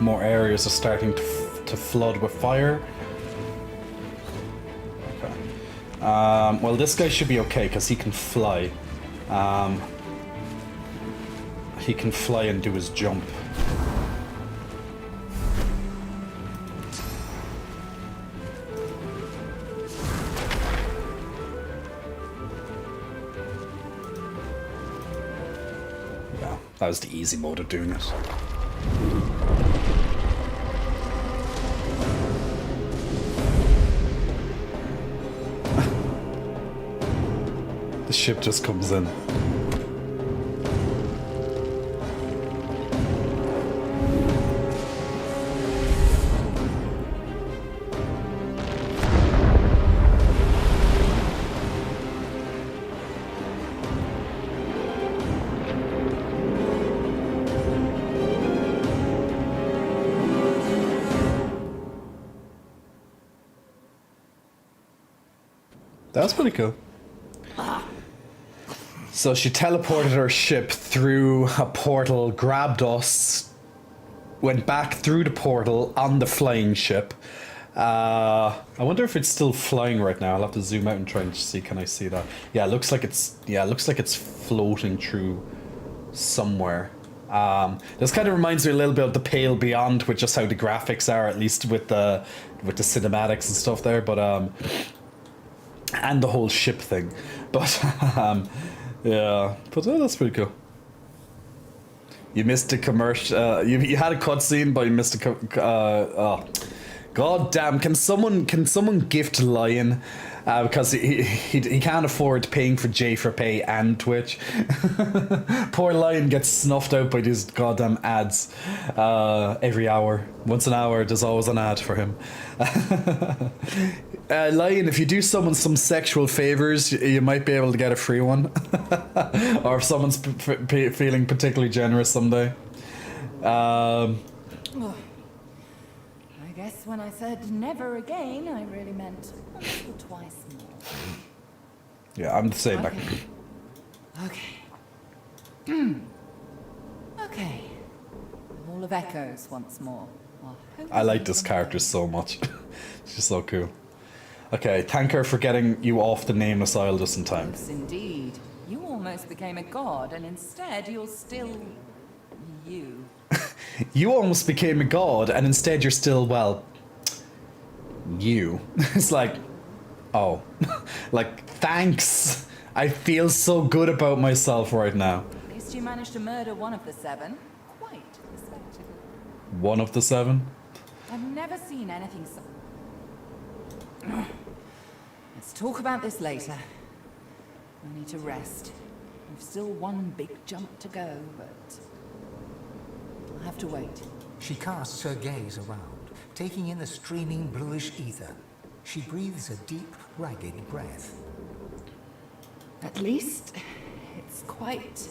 More areas are starting to flood with fire. Okay. Well, this guy should be okay because he can fly. He can fly and do his jump. Yeah, that was the easy mode of doing it. The ship just comes in. That was pretty cool. So she teleported her ship through a portal, grabbed us, went back through the portal on the flying ship. I wonder if it's still flying right now. I'll have to zoom out and try and see. Can I see that? Yeah, it looks like it's. Yeah, it looks like it's floating through somewhere. This kind of reminds me a little bit of the Pale Beyond, with just how the graphics are, at least with the cinematics and stuff there. But and the whole ship thing. But yeah, but that's pretty cool. You missed a commercial. You had a cutscene, but you missed a. Oh, god damn! Can someone gift Lion because he can't afford paying for J for Pay and Twitch. Poor Lion gets snuffed out by these goddamn ads every hour. Once an hour, there's always an ad for him. Lion, if you do someone some sexual favors, you might be able to get a free one. Or if someone's feeling particularly generous someday. I guess when I said never again, I really meant once or twice more. Yeah, I'm the same. Okay. Okay. The Hall of Echoes once more. I like this character so much. She's so cool. Okay, thank her for getting you off the Nameless Isle just in time. Yes, indeed. You almost became a god, and instead you're still... you. You almost became a god, and instead you're still, well... you. It's like... oh. Like, thanks! I feel so good about myself right now. At least you managed to murder one of the 7. Quite respectable. One of the 7? I've never seen anything so... Let's talk about this later. I need to rest. We've still one big jump to go, but... I'll have to wait. She casts her gaze around, taking in the streaming bluish ether. She breathes a deep, ragged breath. At least, it's quite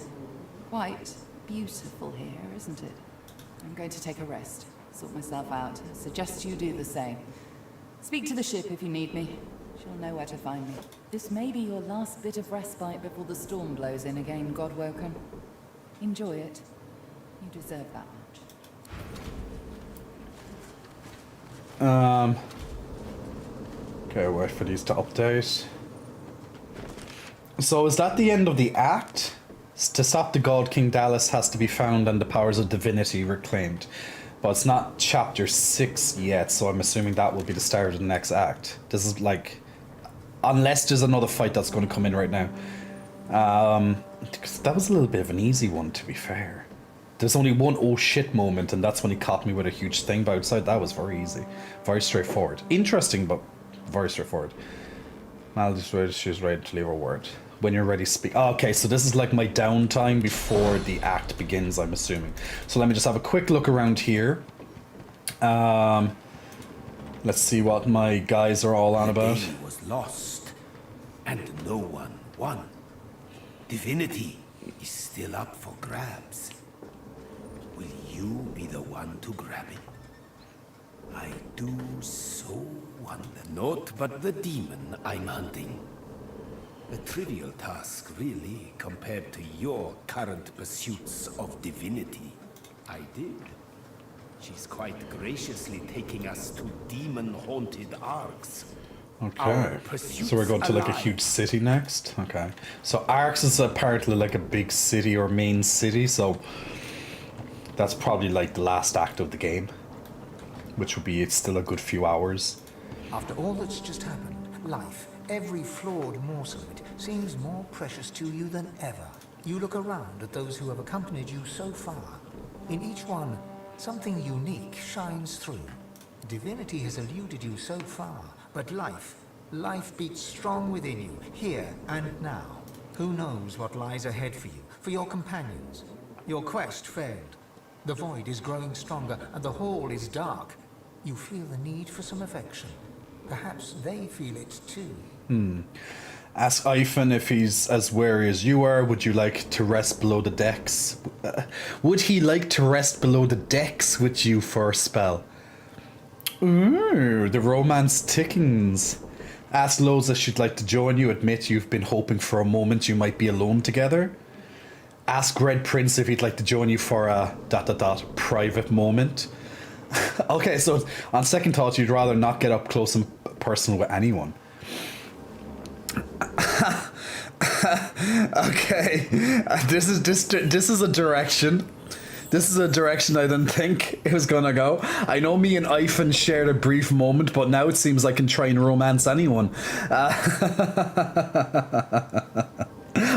beautiful here, isn't it? I'm going to take a rest, sort myself out. I suggest you do the same. Speak to the ship if you need me. She'll know where to find me. This may be your last bit of respite before the storm blows in again, Godwoken. Enjoy it. You deserve that much. Okay, wait for these to update. So is that the end of the act? To stop the god, King Dallas has to be found and the powers of divinity reclaimed. But it's not chapter 6 yet, so I'm assuming that will be the start of the next act. This is like... unless there's another fight that's going to come in right now. That was a little bit of an easy one, to be fair. There's only one oh shit moment, and that's when he caught me with a huge thing, but outside that was very easy. Very straightforward. Interesting, but very straightforward. She's ready to leave her word. When you're ready, speak. Oh, okay, so this is like my downtime before the act begins, I'm assuming. So let me just have a quick look around here. Let's see what my guys are all on about. The day was lost, and no one won. Divinity is still up for grabs. Will you be the one to grab it? I do so wonder. Not but the demon I'm hunting. A trivial task, really, compared to your current pursuits of divinity. I did. She's quite graciously taking us to demon-haunted Arks. Okay, so we're going to like a huge city next. Okay, so Arks is apparently like a big city or main city, so that's probably like the last act of the game, which would be it's still a good few hours. After all that's just happened, life, every flawed morsel of it, seems more precious to you than ever. You look around at those who have accompanied you so far. In each one, something unique shines through. Divinity has eluded you so far, but life beats strong within you, here and now. Who knows what lies ahead for you, for your companions? Your quest failed. The void is growing stronger, and the hall is dark. You feel the need for some affection. Perhaps they feel it too. Ask Ivan if he's as wary as you are. Would you like to rest below the decks? Would he like to rest below the decks with you for a spell? Ooh, the romance tickens. Ask Loza if she'd like to join you. Admit you've been hoping for a moment you might be alone together. Ask Red Prince if he'd like to join you for a ... private moment. Okay, so on second thought, you'd rather not get up close and personal with anyone. Okay, this is a direction. This is a direction I didn't think it was gonna go. I know me and Ivan shared a brief moment, but now it seems I can try and romance anyone.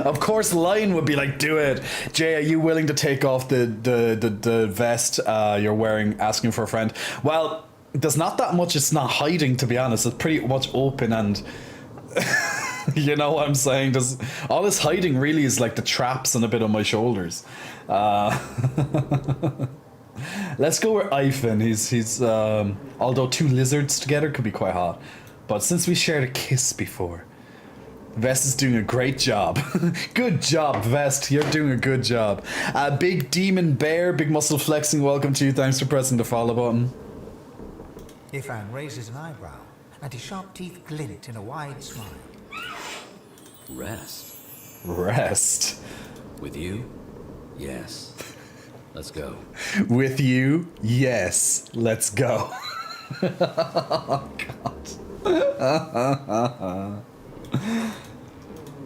Of course, Lion would be like, "Do it, Jay. Are you willing to take off the vest you're wearing, asking for a friend?" Well, there's not that much. It's not hiding, to be honest. It's pretty much open, and You know what I'm saying? All this hiding really is like the traps and a bit on my shoulders. Let's go with Ivan. He's although two lizards together could be quite hot. But since we shared a kiss before, Vest is doing a great job. Good job, Vest. You're doing a good job. Big Demon Bear, Big Muscle Flexing, welcome to you. Thanks for pressing the follow button. Ifan raises an eyebrow, and his sharp teeth glint in a wide smile. Rest. Rest. With you? Yes. Let's go. With you? Yes. Let's go. Oh, God.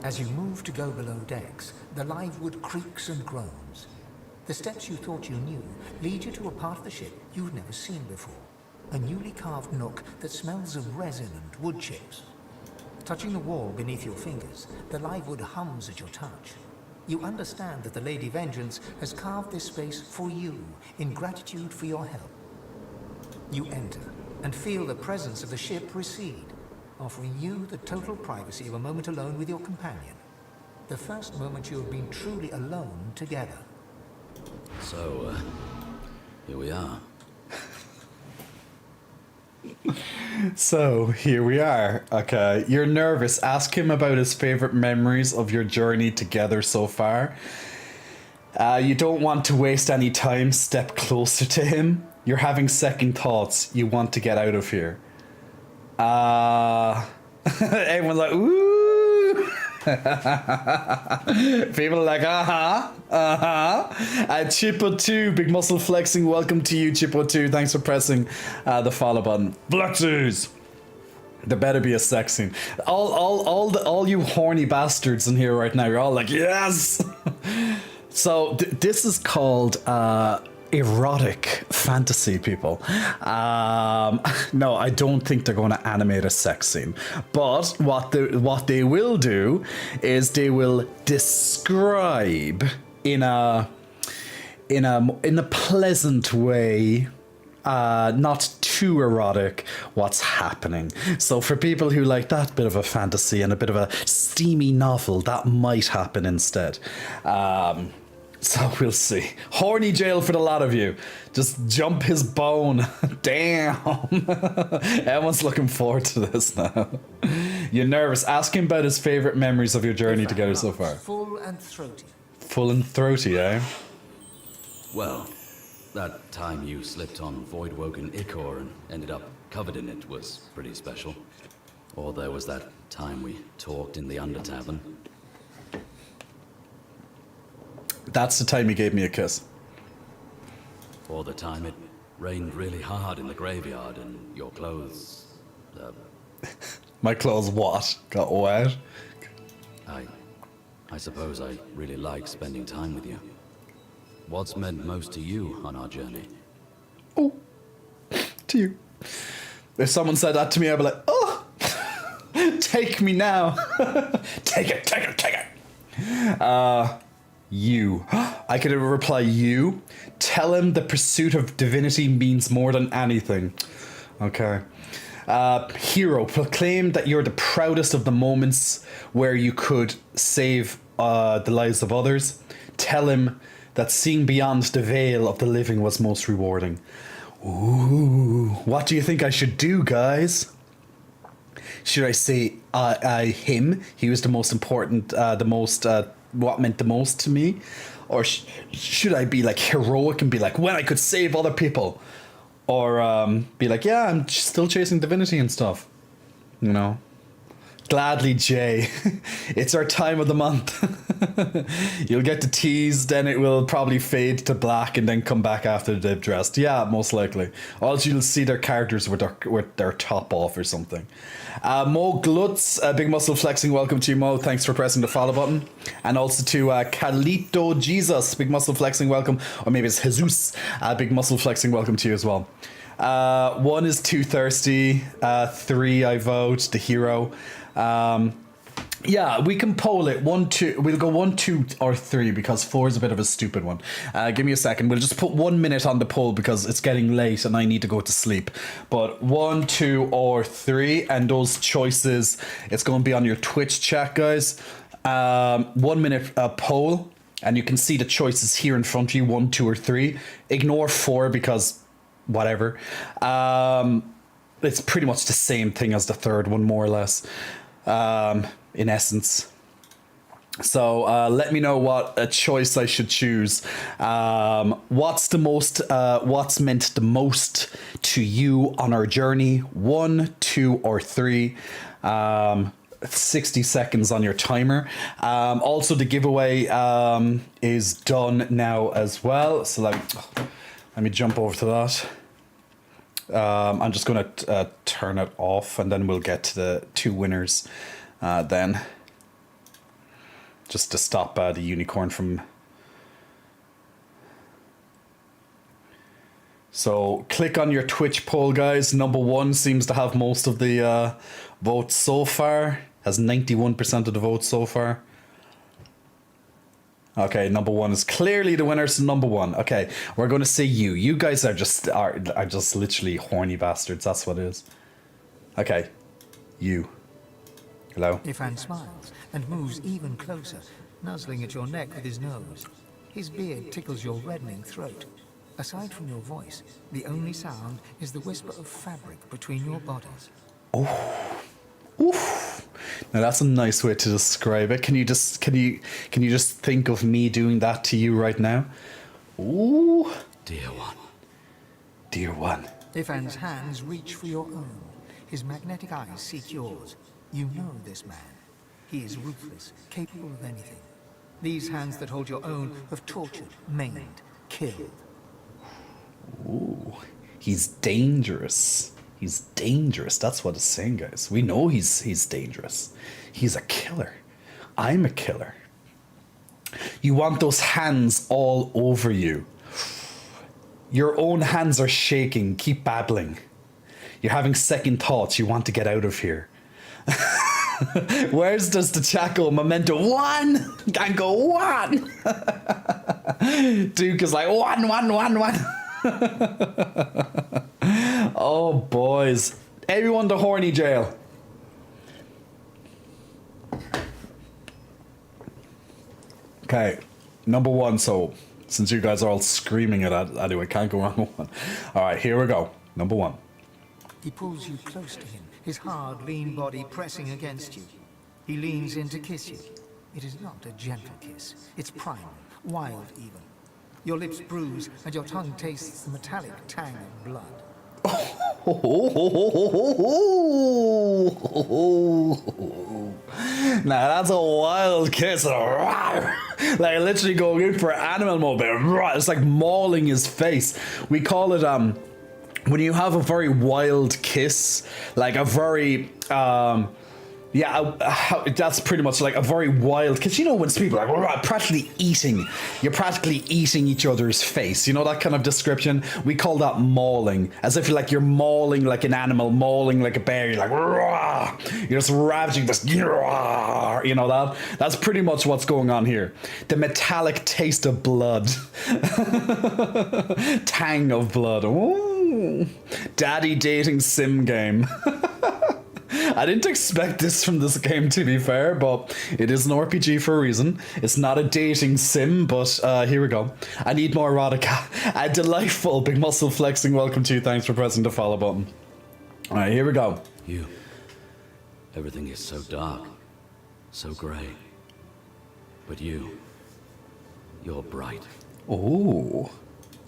As you move to go below decks, the live wood creaks and groans. The steps you thought you knew lead you to a part of the ship you've never seen before. A newly carved nook that smells of resin and wood chips. Touching the wall beneath your fingers, the live wood hums at your touch. You understand that the Lady Vengeance has carved this space for you in gratitude for your help. You enter and feel the presence of the ship recede, offering you the total privacy of a moment alone with your companion. The first moment you have been truly alone together. So, here we are. So, here we are. Okay, you're nervous. Ask him about his favorite memories of your journey together so far. You don't want to waste any time. Step closer to him. You're having second thoughts. You want to get out of here. Everyone's like, ooh. People are like, Chippo2, Big Muscle Flexing, welcome to you, Chippo2. Thanks for pressing the follow button. Flexers! There better be a sex scene. All you horny bastards in here right now, you're all like, yes! So, this is called, erotic fantasy, people. No, I don't think they're going to animate a sex scene. But what they will do is they will describe in a pleasant way, not too erotic, what's happening. So for people who like that bit of a fantasy and a bit of a steamy novel, that might happen instead. So we'll see. Horny jail for the lot of you. Just jump his bone. Damn. Everyone's looking forward to this now. You're nervous. Ask him about his favorite memories of your journey together so far. Full and throaty. Full and throaty, eh? Well, that time you slipped on void-woken ichor and ended up covered in it was pretty special. Or there was that time we talked in the Undertavern. That's the time he gave me a kiss. Or the time it rained really hard in the graveyard and your clothes... My clothes what? Got wet? I suppose I really like spending time with you. What's meant most to you on our journey? Oh, to you. If someone said that to me, I'd be like, oh, take me now. Take it. You. I could reply you. Tell him the pursuit of divinity means more than anything. Okay. Hero, proclaim that you're the proudest of the moments where you could save the lives of others. Tell him that seeing beyond the veil of the living was most rewarding. Ooh, what do you think I should do, guys? Should I say him? He was the most important, what meant the most to me? Or should I be like heroic and be like, when I could save other people? Or be like, yeah, I'm still chasing divinity and stuff. You know? Gladly, Jay. It's our time of the month. You'll get to tease, then it will probably fade to black and then come back after they've dressed. Yeah, most likely. Or else you'll see their characters with their top off or something. Mo Glutz, Big Muscle Flexing, welcome to you, Mo. Thanks for pressing the follow button. And also to Calito Jesus, Big Muscle Flexing, welcome. Or maybe it's Jesus, Big Muscle Flexing, welcome to you as well. 1 is too thirsty. 3 I vote, the hero. Yeah, we can poll it. 1, 2. We'll go 1, 2, or 3 because 4 is a bit of a stupid one. Give me a second. We'll just put 1 minute on the poll because it's getting late and I need to go to sleep. But 1, 2, or 3, and those choices, it's going to be on your Twitch chat, guys. 1 minute poll, and you can see the choices here in front of you. 1, 2, or 3. Ignore 4 because whatever. It's pretty much the same thing as the third one, more or less. In essence. So let me know what a choice I should choose. What's meant the most to you on our journey? 1, 2, or 3. 60 seconds on your timer. Also, the giveaway is done now as well. So let me jump over to that. I'm just going to turn it off, and then we'll get to the 2 winners then. Just to stop the unicorn from... So click on your Twitch poll, guys. Number 1 seems to have most of the votes so far. Has 91% of the votes so far. Okay, number 1 is clearly the winner. So number 1. Okay, we're going to say you. You guys are just literally horny bastards. That's what it is. Okay, you. Hello. Ifan smiles and moves even closer, nuzzling at your neck with his nose. His beard tickles your reddening throat. Aside from your voice, the only sound is the whisper of fabric between your bodies. Oh. Oof. Now that's a nice way to describe it. Can you just think of me doing that to you right now? Ooh. Dear one. Dear one. Ifan's hands reach for your own. His magnetic eyes seek yours. You know this man. He is ruthless, capable of anything. These hands that hold your own have tortured, maimed, killed. Ooh. He's dangerous. He's dangerous. That's what it's saying, guys. We know he's dangerous. He's a killer. I'm a killer. You want those hands all over you. Your own hands are shaking. Keep babbling. You're having second thoughts. You want to get out of here. Where's does the chat go? Memento 1. Can go 1. Duke is like 1, 1, 1, 1. Oh boys, everyone to horny jail. Okay, number 1. So since you guys are all screaming at that anyway, can't go wrong with 1. All right, here we go. Number 1. He pulls you close to him, his hard, lean body pressing against you. He leans in to kiss you. It is not a gentle kiss. It's primal, wild even. Your lips bruise and your tongue tastes the metallic tang of blood. Now that's a wild kiss. Like literally going in for animal mode. It's like mauling his face. We call it when you have a very wild kiss, like a very that's pretty much like a very wild, because you know when people are like practically eating, you're practically eating each other's face, you know, that kind of description. We call that mauling, as if you're mauling like an animal, mauling like a bear. You're like you're just ravaging this, you know, that's pretty much what's going on here. The metallic taste of blood. Tang of blood. Ooh. Daddy dating sim game. I didn't expect this from this game, to be fair, but it is an RPG for a reason. It's not a dating sim, but here we go. I need more erotica. A delightful big muscle flexing welcome to you. Thanks for pressing the follow button. All right, here we go. You. Everything is so dark, so grey. But you're bright. Oh.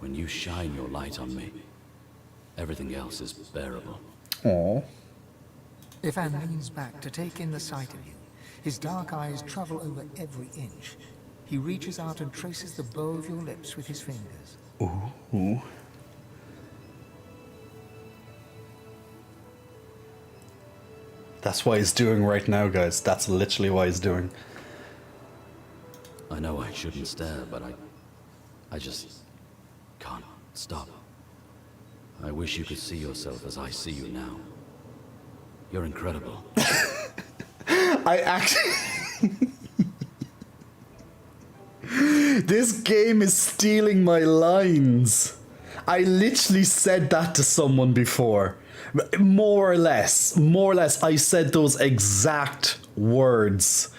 When you shine your light on me, everything else is bearable. Oh. Ifan leans back to take in the sight of you. His dark eyes travel over every inch. He reaches out and traces the bow of your lips with his fingers. Ooh. That's what he's doing right now, guys. That's literally what he's doing. I know I shouldn't stare, but I just can't stop. I wish you could see yourself as I see you now. You're incredible. I actually... This game is stealing my lines. I literally said that to someone before. More or less, I said those exact words.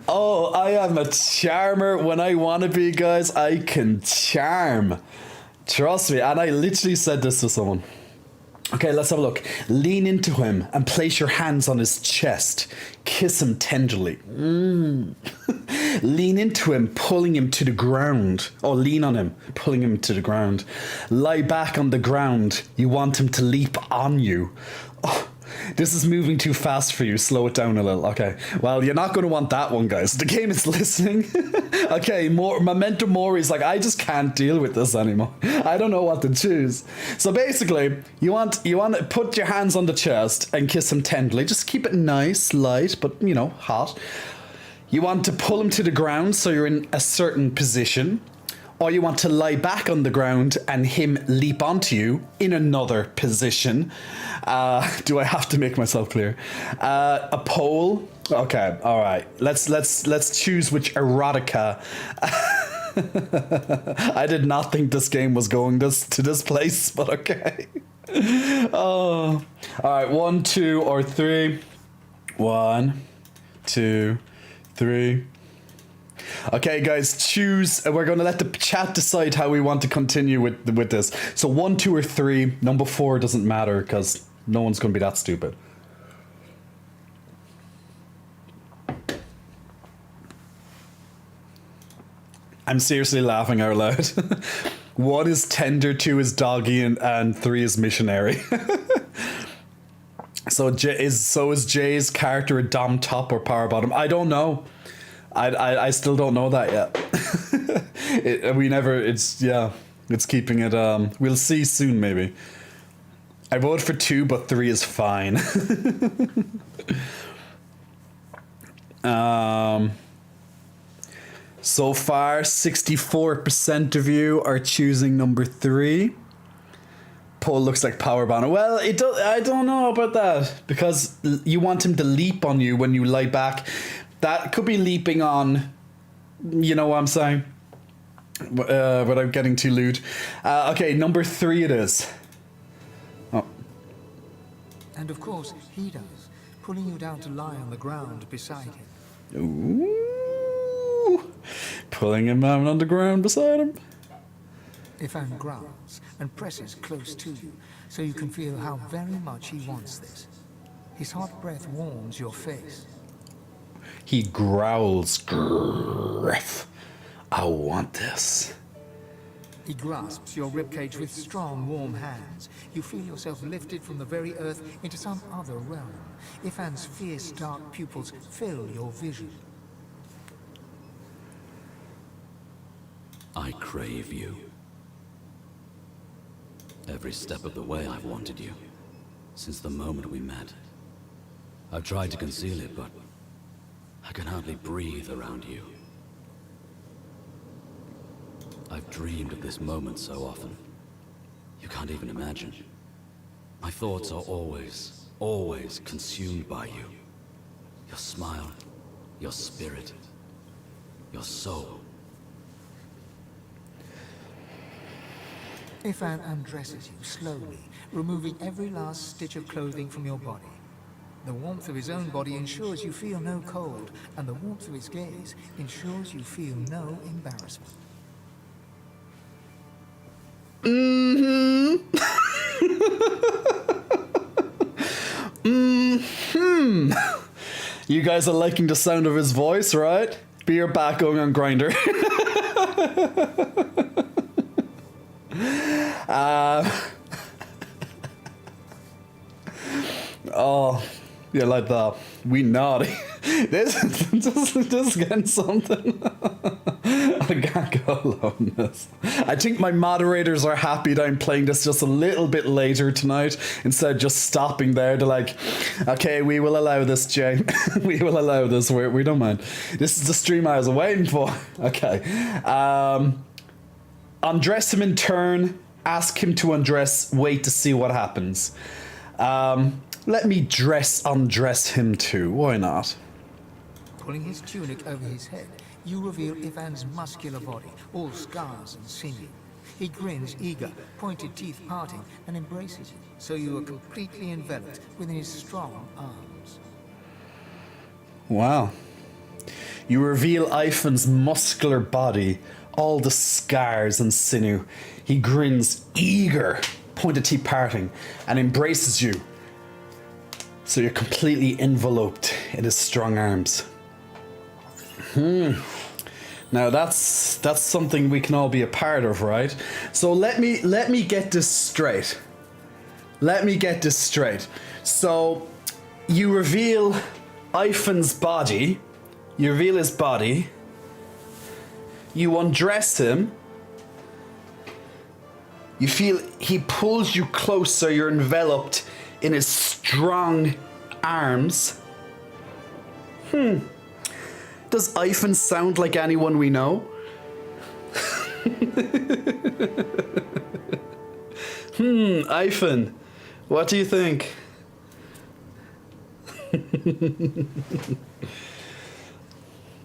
Oh, I am a charmer. When I want to be, guys, I can charm. Trust me. And I literally said this to someone. Okay, let's have a look. Lean into him and place your hands on his chest. Kiss him tenderly. Lean into him, pulling him to the ground. Oh, lean on him, pulling him to the ground. Lie back on the ground. You want him to leap on you. Oh, this is moving too fast for you. Slow it down a little. Okay. Well, you're not going to want that one, guys. The game is listening. Okay, Memento Mori is like, I just can't deal with this anymore. I don't know what to choose. So basically, you want to put your hands on the chest and kiss him tenderly. Just keep it nice, light, but, you know, hot. You want to pull him to the ground so you're in a certain position. Or you want to lie back on the ground and him leap onto you in another position. Do I have to make myself clear? A pole. Okay, all right. Let's choose which erotica. I did not think this game was going to this place, but okay. Oh, all right. 1, 2, or 3. 1, 2, 3. Okay, guys, choose. We're going to let the chat decide how we want to continue with this. So 1, 2, or 3. Number 4 doesn't matter because no one's going to be that stupid. I'm seriously laughing out loud. 1 is tender, 2 is doggy, and 3 is missionary. So is Jay's character a dom top or power bottom? I don't know. I still don't know that yet. It's keeping it, we'll see soon maybe. I voted for 2, but 3 is fine. So far, 64% of you are choosing number 3. Poll looks like power bottom. Well, I don't know about that because you want him to leap on you when you lie back. That could be leaping on, you know what I'm saying? Without getting too lewd. Okay, number 3 it is. Oh. And of course, he does, pulling you down to lie on the ground beside him. Ooh. Pulling him down on the ground beside him. Ifan growls and presses close to you, so you can feel how very much he wants this. His hot breath warms your face. He growls, Griff. I want this. He grasps your ribcage with strong, warm hands. You feel yourself lifted from the very earth into some other realm. Ifan's fierce, dark pupils fill your vision. I crave you. Every step of the way I've wanted you. Since the moment we met. I've tried to conceal it, but I can hardly breathe around you. I've dreamed of this moment so often. You can't even imagine. My thoughts are always consumed by you. Your smile, your spirit, your soul. Ifan undresses you slowly, removing every last stitch of clothing from your body. The warmth of his own body ensures you feel no cold, and the warmth of his gaze ensures you feel no embarrassment. You guys are liking the sound of his voice, right? Be right back going on Grindr. Oh, yeah, like that. We naughty. This is getting something. I can't go alone this. I think my moderators are happy that I'm playing this just a little bit later tonight instead of just stopping there to like, okay, we will allow this, Jay. We will allow this. We don't mind. This is the stream I was waiting for. Okay. Undress him in turn ask him to undress, wait to see what happens. Let me undress him too. Why not? Pulling his tunic over his head, you reveal Ivan's muscular body, all scars and sinew. He grins, eager, pointed teeth parting, and embraces you, so you are completely enveloped within his strong arms. Wow. You reveal Ivan's muscular body, all the scars and sinew. He grins, eager, pointed teeth parting, and embraces you. So you're completely enveloped in his strong arms. Now that's something we can all be a part of, right? So let me get this straight. Let me get this straight. So you reveal Ivan's body. You reveal his body. You undress him. You feel he pulls you closer. You're enveloped in his strong arms. Does Ivan sound like anyone we know? Ivan, what do you think?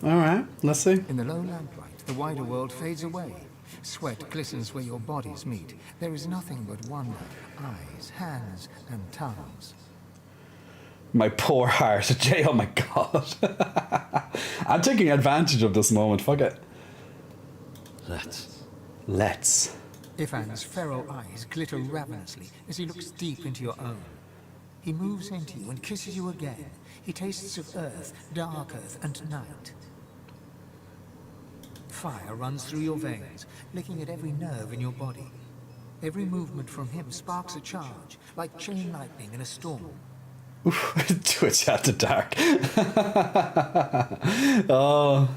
All right, let's see. In the low lamplight, the wider world fades away. Sweat glistens where your bodies meet. There is nothing but wonder, eyes, hands, and tongues. My poor heart. Jay, oh my god. I'm taking advantage of this moment. Fuck it. Let's. Ivan's feral eyes glitter ravenously as he looks deep into your own. He moves into you and kisses you again. He tastes of earth, dark earth, and night. Fire runs through your veins, licking at every nerve in your body. Every movement from him sparks a charge, like chain lightning in a storm. Twitch after dark. Oh.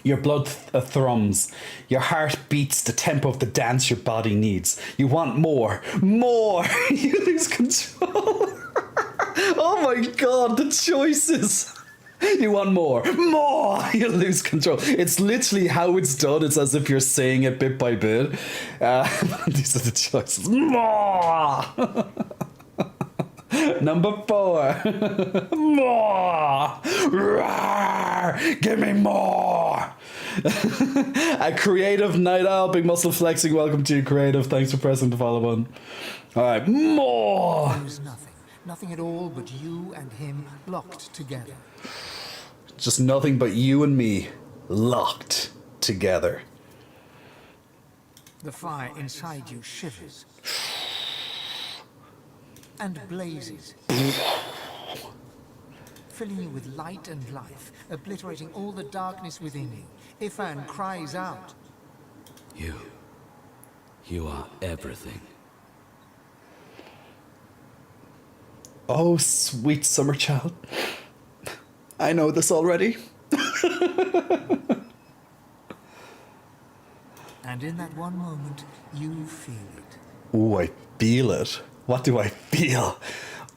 Your blood thrums. Your heart beats the tempo of the dance your body needs. You want more. More! You lose control. Oh my god, the choices. You want more. More! You lose control. It's literally how it's done. It's as if you're saying it bit by bit. These are the choices. More! Number 4. More! Roar! Give me more! A creative night owl, big muscle flexing. Welcome to you, creative. Thanks for pressing the follow button. Alright, more! There's nothing at all but you and him locked together. Just nothing but you and me locked together. The fire inside you shivers and blazes, filling you with light and life, obliterating all the darkness within you. Ivan cries out. You are everything. Oh, sweet summer child. I know this already. And in that one moment, you feel it. Oh, I feel it. What do I feel?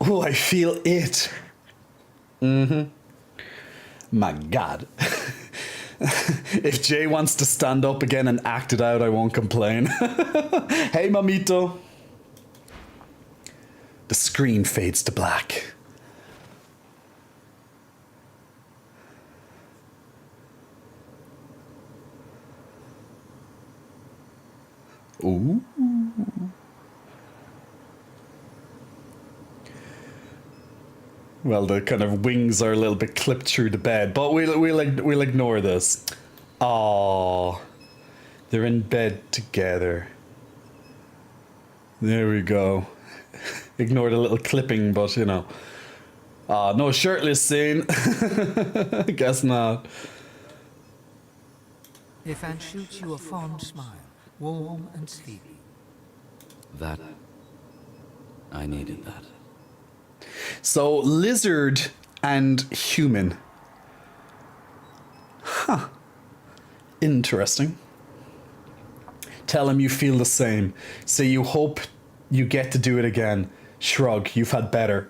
Oh, I feel it. My God. If Jay wants to stand up again and act it out, I won't complain. Hey, Mamito. The screen fades to black. Ooh. Well, the kind of wings are a little bit clipped through the bed, but we'll ignore this. Oh, they're in bed together. There we go. Ignore the little clipping, but you know. No shirtless scene. I guess not. Ivan shoots you a fond smile, warm and sleepy. That... I needed that. So, lizard and human. Huh. Interesting. Tell him you feel the same. Say you hope you get to do it again. Shrug, you've had better.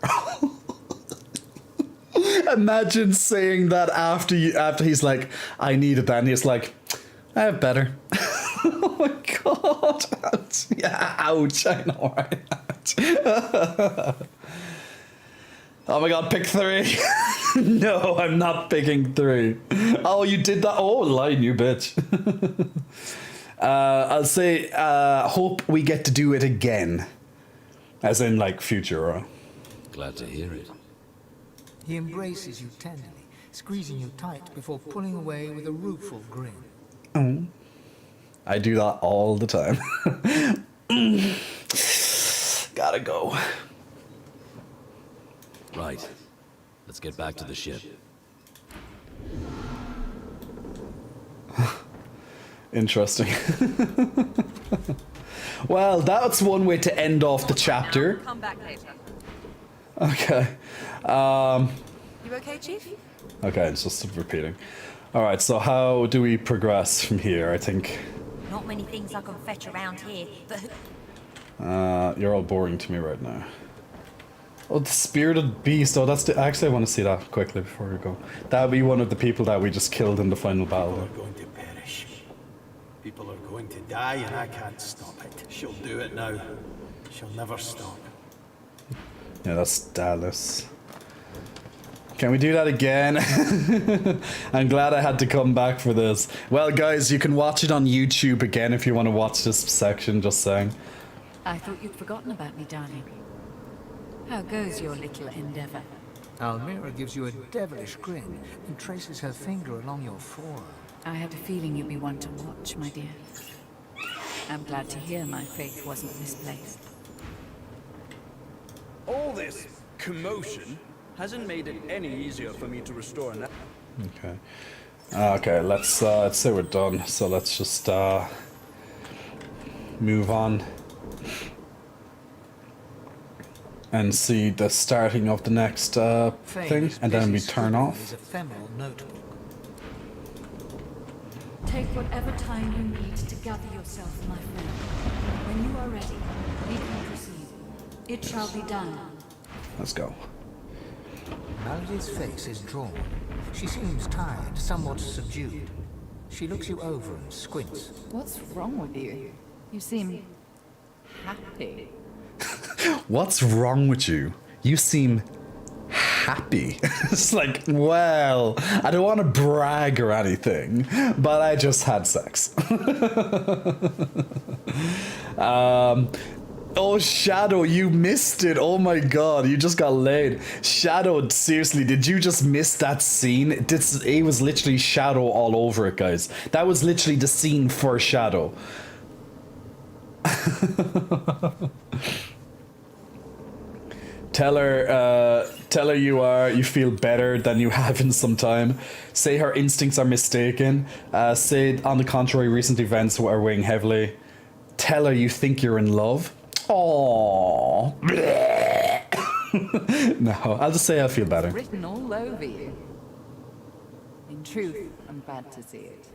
Imagine saying that after he's like, I needed that, and he's like, I have better. Oh my god. Ouch. Yeah, ouch. I know, right? Ouch. Oh my god, pick 3. No, I'm not picking 3. Oh, you did that? Oh, line, you bitch. I'll say, hope we get to do it again. As in, like, Futura. Glad to hear it. He embraces you tenderly, squeezing you tight before pulling away with a rueful grin. Oh. I do that all the time. Gotta go. Right. Let's get back to the ship. Interesting. Well, that's one way to end off the chapter. Come back later. Okay. You okay, Chief? Okay, it's just repeating. Alright, so how do we progress from here? I think... Not many things I can fetch around here, but... you're all boring to me right now. Oh, the spirited beast. Oh, that's the... Actually, I want to see that quickly before we go. That would be one of the people that we just killed in the final battle. People are going to perish. People are going to die, and I can't stop it. She'll do it now. She'll never stop. Yeah, that's Dallas. Can we do that again? I'm glad I had to come back for this. Well, guys, you can watch it on YouTube again if you want to watch this section, just saying. I thought you'd forgotten about me, darling. How goes your little endeavor? Almira gives you a devilish grin and traces her finger along your forearm. I had a feeling you'd be one to watch, my dear. I'm glad to hear my faith wasn't misplaced. All this commotion hasn't made it any easier for me to restore an... Okay. Okay, let's say we're done. So let's just move on and see the starting of the next thing, and then we turn off. Ephemeral notebook. Take whatever time you need to gather yourself, my friend. When you are ready, we can proceed. It shall be done. Let's go. Melody's face is drawn. She seems tired, somewhat subdued. She looks you over and squints. What's wrong with you? You seem happy. What's wrong with you? You seem happy. It's like, well, I don't want to brag or anything, but I just had sex. Oh, Shadow, you missed it. Oh my god, you just got laid. Shadow, seriously, did you just miss that scene? It was literally Shadow all over it, guys. That was literally the scene for Shadow. Tell her you feel better than you have in some time. Say her instincts are mistaken. Say, on the contrary, recent events are weighing heavily. Tell her you think you're in love. Aww. No, I'll just say I feel better. Written all over you. In truth, I'm glad to see it.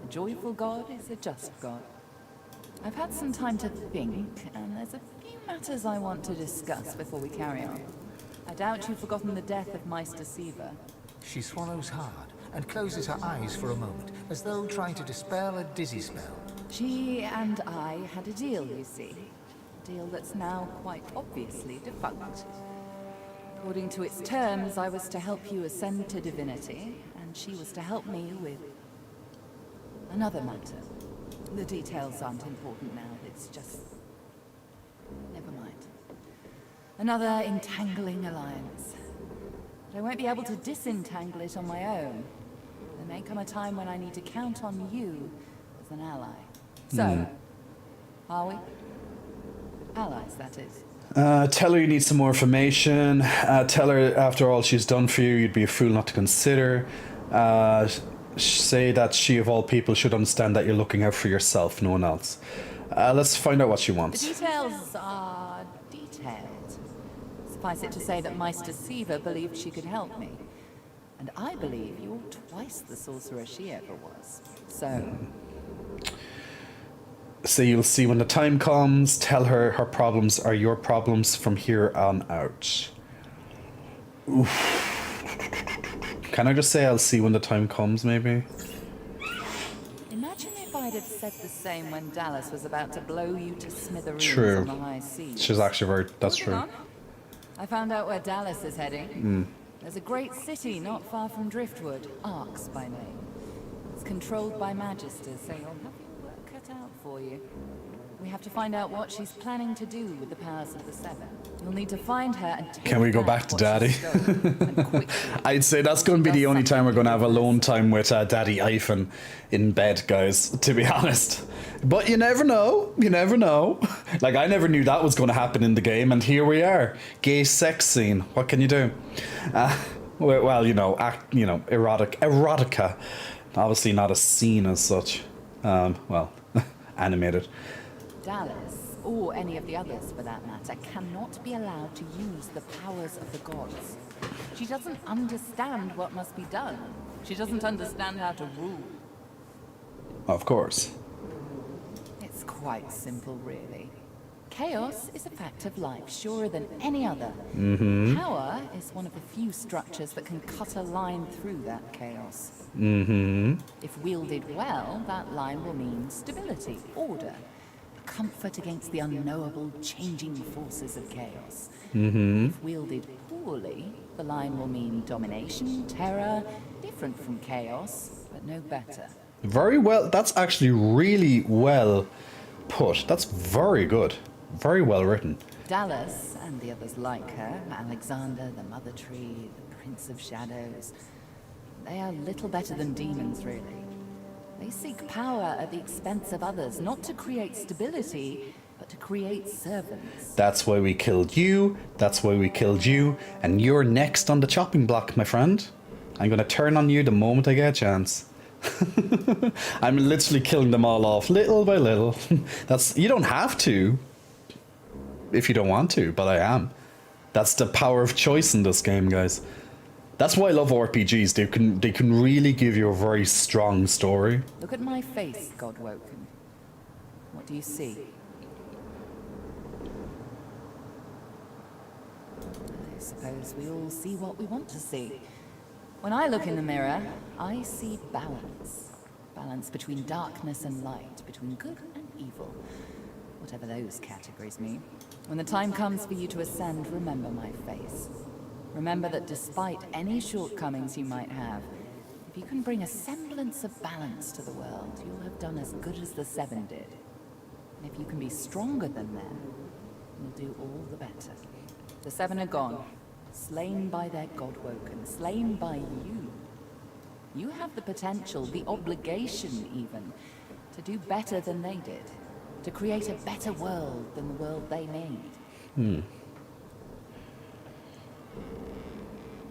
A joyful God is a just God. I've had some time to think, and there's a few matters I want to discuss before we carry on. I doubt you've forgotten the death of Meister Siva. She swallows hard and closes her eyes for a moment, as though trying to dispel a dizzy spell. She and I had a deal, you see. A deal that's now quite obviously defunct. According to its terms, I was to help you ascend to divinity, and she was to help me with another matter. The details aren't important now, it's just... never mind. Another entangling alliance. But I won't be able to disentangle it on my own. There may come a time when I need to count on you as an ally. So, are we? Allies, that is. Tell her you need some more information. Tell her, after all she's done for you, you'd be a fool not to consider. Say that she, of all people, should understand that you're looking out for yourself, no one else. Let's find out what she The wants. details are detailed. Suffice it to say that Meister Siva believed she could help me. And I believe you're twice the sorcerer she ever was. So... Say you'll see when the time comes. Tell her her problems are your problems from here on out. Oof. Can I just say I'll see when the time comes, maybe? Imagine if I'd have said the same when Dallas was about to blow you to smithereens True. on the high seas. She's actually very. That's Moving true. on. I found out where Dallas is heading. There's a great city not far from Driftwood, Arx by name. It's controlled by Magisters, so you'll have your work cut out for you. We have to find out what she's planning to do with the powers of the Seven. You'll need to find her and take Can we go back to what she's Daddy? stolen, and quickly. I'd say that's going to be the only time we're going to have alone time with Daddy Ivan in bed, guys, to be honest. But you never know. You never know. Like, I never knew that was going to happen in the game, and here we are. Gay sex scene. What can you do? Well, erotica. Obviously not a scene as such. Well, animated. Dallas, or any of the others for that matter, cannot be allowed to use the powers of the gods. She doesn't understand what must be done. She doesn't understand how to rule. Of course. It's quite simple, really. Chaos is a fact of life, surer than any other. Power is one of the few structures that can cut a line through that chaos. If wielded well, that line will mean stability, order, comfort against the unknowable, changing forces of chaos. If wielded poorly, the line will mean domination, terror, different from chaos, but no better. Very well. That's actually really well put. That's very good. Very well written. Dallas, and the others like her, Alexander, the Mother Tree, the Prince of Shadows, they are little better than demons, really. They seek power at the expense of others, not to create stability, but to create servants. That's why we killed you. That's why we killed you. And you're next on the chopping block, my friend. I'm going to turn on you the moment I get a chance. I'm literally killing them all off little by little. You don't have to if you don't want to, but I am. That's the power of choice in this game, guys. That's why I love RPGs. They can really give you a very strong story. Look at my face, Godwoken. What do you see? I suppose we all see what we want to see. When I look in the mirror, I see balance. Balance between darkness and light, between good and evil. Whatever those categories mean. When the time comes for you to ascend, remember my face. Remember that despite any shortcomings you might have, if you can bring a semblance of balance to the world, you'll have done as good as the Seven did. And if you can be stronger than them, you'll do all the better. The Seven are gone, slain by their Godwoken, slain by you. You have the potential, the obligation even, to do better than they did. To create a better world than the world they made.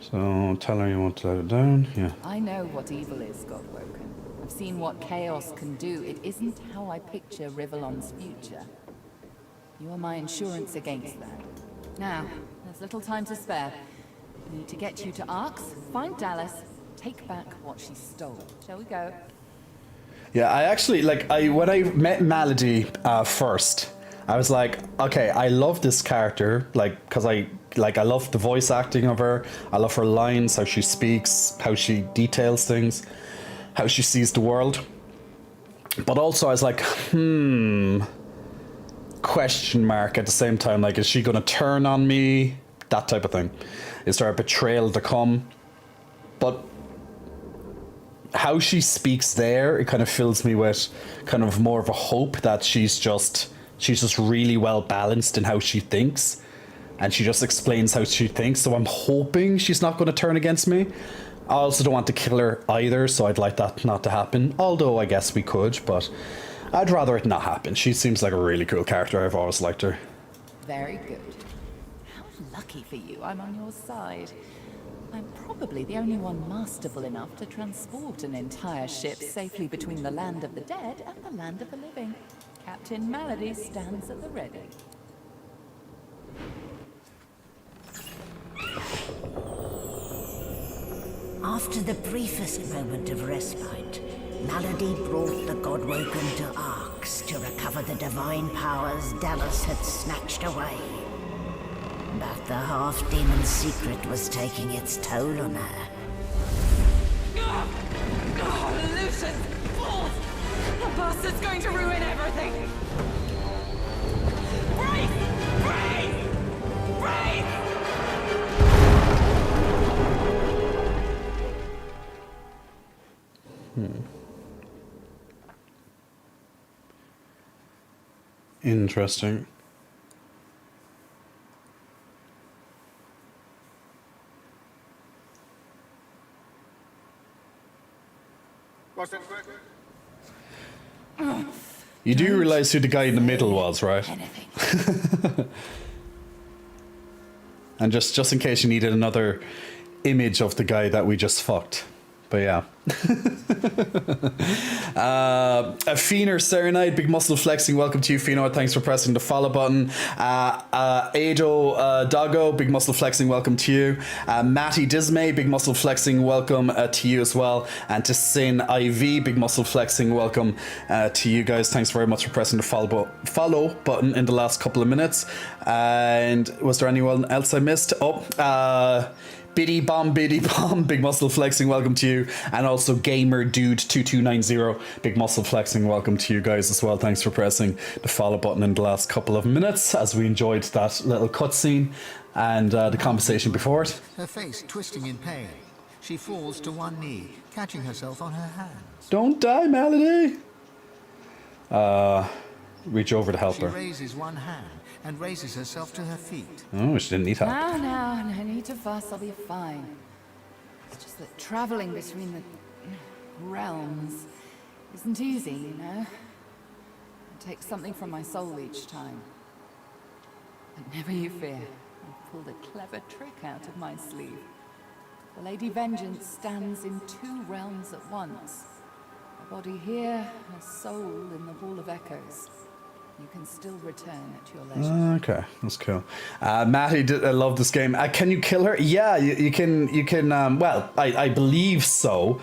So, tell her you want to let it down, yeah. I know what evil is, Godwoken. I've seen what chaos can do. It isn't how I picture Rivellon's future. You are my insurance against that. Now, there's little time to spare. We need to get you to Arx, find Dallas, take back what she stole. Shall we go? Yeah, I actually, when I met Malady first, I was like, okay, I love this character, because I love the voice acting of her, I love her lines, how she speaks, how she details things, how she sees the world. But also I was like, question mark at the same time, like, is she gonna turn on me? That type of thing. Is there a betrayal to come? But how she speaks there, it kind of fills me with kind of more of a hope that she's just really well balanced in how she thinks, and she just explains how she thinks. So I'm hoping she's not going to turn against me. I also don't want to kill her either, so I'd like that not to happen, although I guess we could, but I'd rather it not happen. She seems like a really cool character. I've always liked her. Very good. How lucky for you, I'm on your side. I'm probably the only one masterful enough to transport an entire ship safely between the land of the dead and the land of the living. Captain Malady stands at the ready. After the briefest moment of respite, Malady brought the Godwoken to Arx to recover the divine powers Dallas had snatched away. But the half-demon secret was taking its toll on her. Loosen! Forth! The bastard's going to ruin everything! Freeze! Freeze! Freeze! Interesting. You do realize who the guy in the middle was, right? And just in case you needed another image of the guy that we just fucked. But yeah. A Feener Serenade, big muscle flexing. Welcome to you, Feener. Thanks for pressing the follow button. Ado Doggo, big muscle flexing. Welcome to you. Matty Dismay, big muscle flexing. Welcome to you as well. And to Sin IV, big muscle flexing. Welcome to you guys. Thanks very much for pressing the follow button in the last couple of minutes. And was there anyone else I missed? Biddy Bomb, big muscle flexing, welcome to you. And also Gamer Dude 2290, big muscle flexing, welcome to you guys as well. Thanks for pressing the follow button in the last couple of minutes as we enjoyed that little cutscene and the conversation before it. Her face twisting in pain. She falls to one knee, catching herself on her hands. Don't die, Melody! Reach over to help her. She raises one hand and raises herself to her feet. Oh, she didn't need help. No, no need to fuss, I'll be fine. It's just that traveling between the realms isn't easy, you know? It takes something from my soul each time. But never you fear, I've pulled a clever trick out of my sleeve. The Lady Vengeance stands in two realms at once. Her body here, her soul in the Hall of Echoes. You can still return at your leisure. Okay, that's cool. Matty, I love this game. Can you kill her? Yeah, you can. Well, I believe so.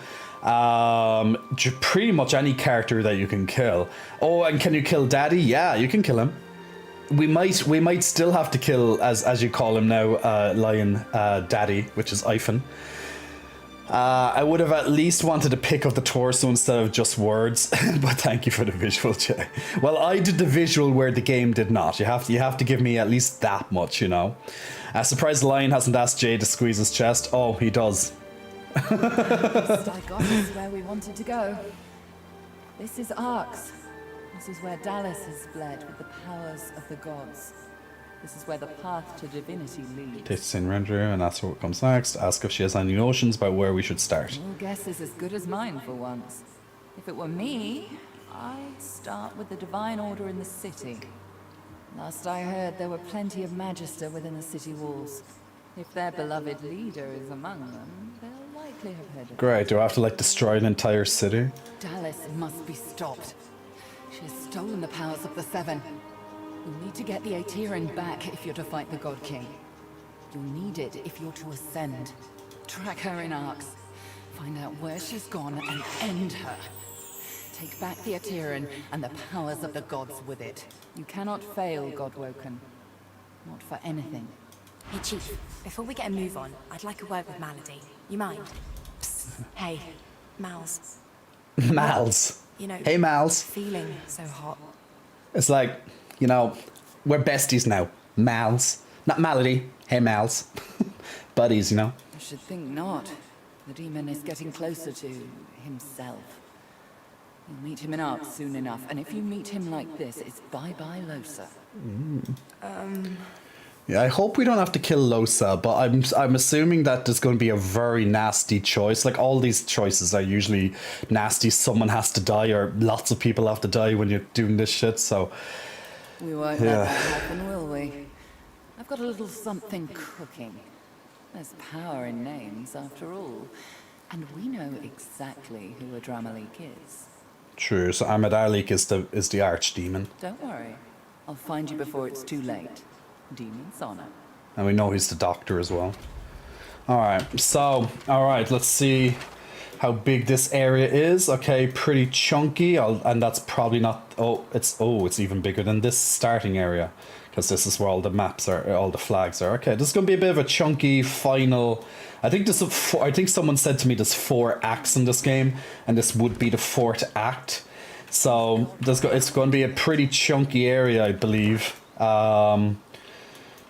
Pretty much any character that you can kill. Oh, and can you kill Daddy? Yeah, you can kill him. We might still have to kill, as you call him now, Lion Daddy, which is Ivan. I would have at least wanted to pick up the torso instead of just words, but thank you for the visual, Jay. Well, I did the visual where the game did not. You have to give me at least that much, you know. Surprised the Lion hasn't asked Jay to squeeze his chest. Oh, he does. I got us where we wanted to go. This is Arx. This is where Dallas has bled with the powers of the gods. This is where the path to divinity leads. Take Sin Rendru and ask her what comes next. Ask if she has any notions about where we should start. Your guess is as good as mine for once. If it were me, I'd start with the Divine Order in the city. Last I heard, there were plenty of Magister within the city walls. If their beloved leader is among them, they'll likely have heard of it. Great, do I have to destroy an entire city? Dallas must be stopped. She has stolen the powers of the Seven. You'll need to get the Aetherin back if you're to fight the God King. You'll need it if you're to ascend. Track her in Arx. Find out where she's gone and end her. Take back the Aetherin and the powers of the gods with it. You cannot fail, Godwoken. Not for anything. Hey, Chief. Before we get a move on, I'd like a word with Malady. You mind? Psst. Hey, Mals. Mals. You know, hey, Mals. Feeling so hot. It's like, you know, we're besties now. Mals. Not Malady. Hey, Mals. Buddies, you know. I should think not. The demon is getting closer to himself. You'll meet him in Arx soon enough, and if you meet him like this, it's bye-bye Lohse. Yeah, I hope we don't have to kill Lohse, but I'm assuming that there's going to be a very nasty choice. Like, all these choices are usually nasty. Someone has to die, or lots of people have to die when you're doing this shit, so... We won't let that happen, will we? I've got a little something cooking. There's power in names, after all. And we know exactly who Adramalik is. True, so Amidalik is the archdemon. Don't worry. I'll find you before it's too late. Demon's honor. And we know he's the doctor as well. Alright, so, let's see how big this area is. Okay, pretty chunky, and that's probably not... it's even bigger than this starting area. Because this is where all the maps are, all the flags are. Okay, this is going to be a bit of a chunky final... I think someone said to me there's 4 acts in this game, and this would be the 4th act. So it's going to be a pretty chunky area, I believe.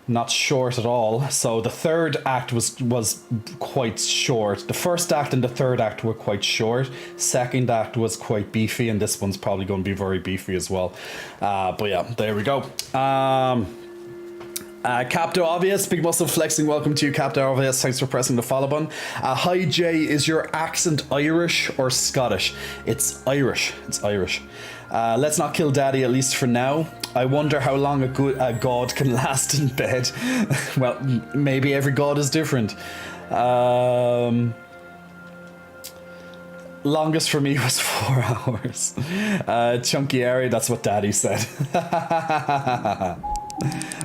Not short at all. So the third act was quite short. The first act and the third act were quite short. Second act was quite beefy, and this one's probably going to be very beefy as well. But yeah, there we go. Capto Obvious, Big Muscle Flexing, welcome to you, Capto Obvious. Thanks for pressing the follow button. Hi Jay, is your accent Irish or Scottish? It's Irish. It's Irish. Let's not kill Daddy, at least for now. I wonder how long a god can last in bed. Well, maybe every god is different. Longest for me was 4 hours. Chunky area, that's what Daddy said.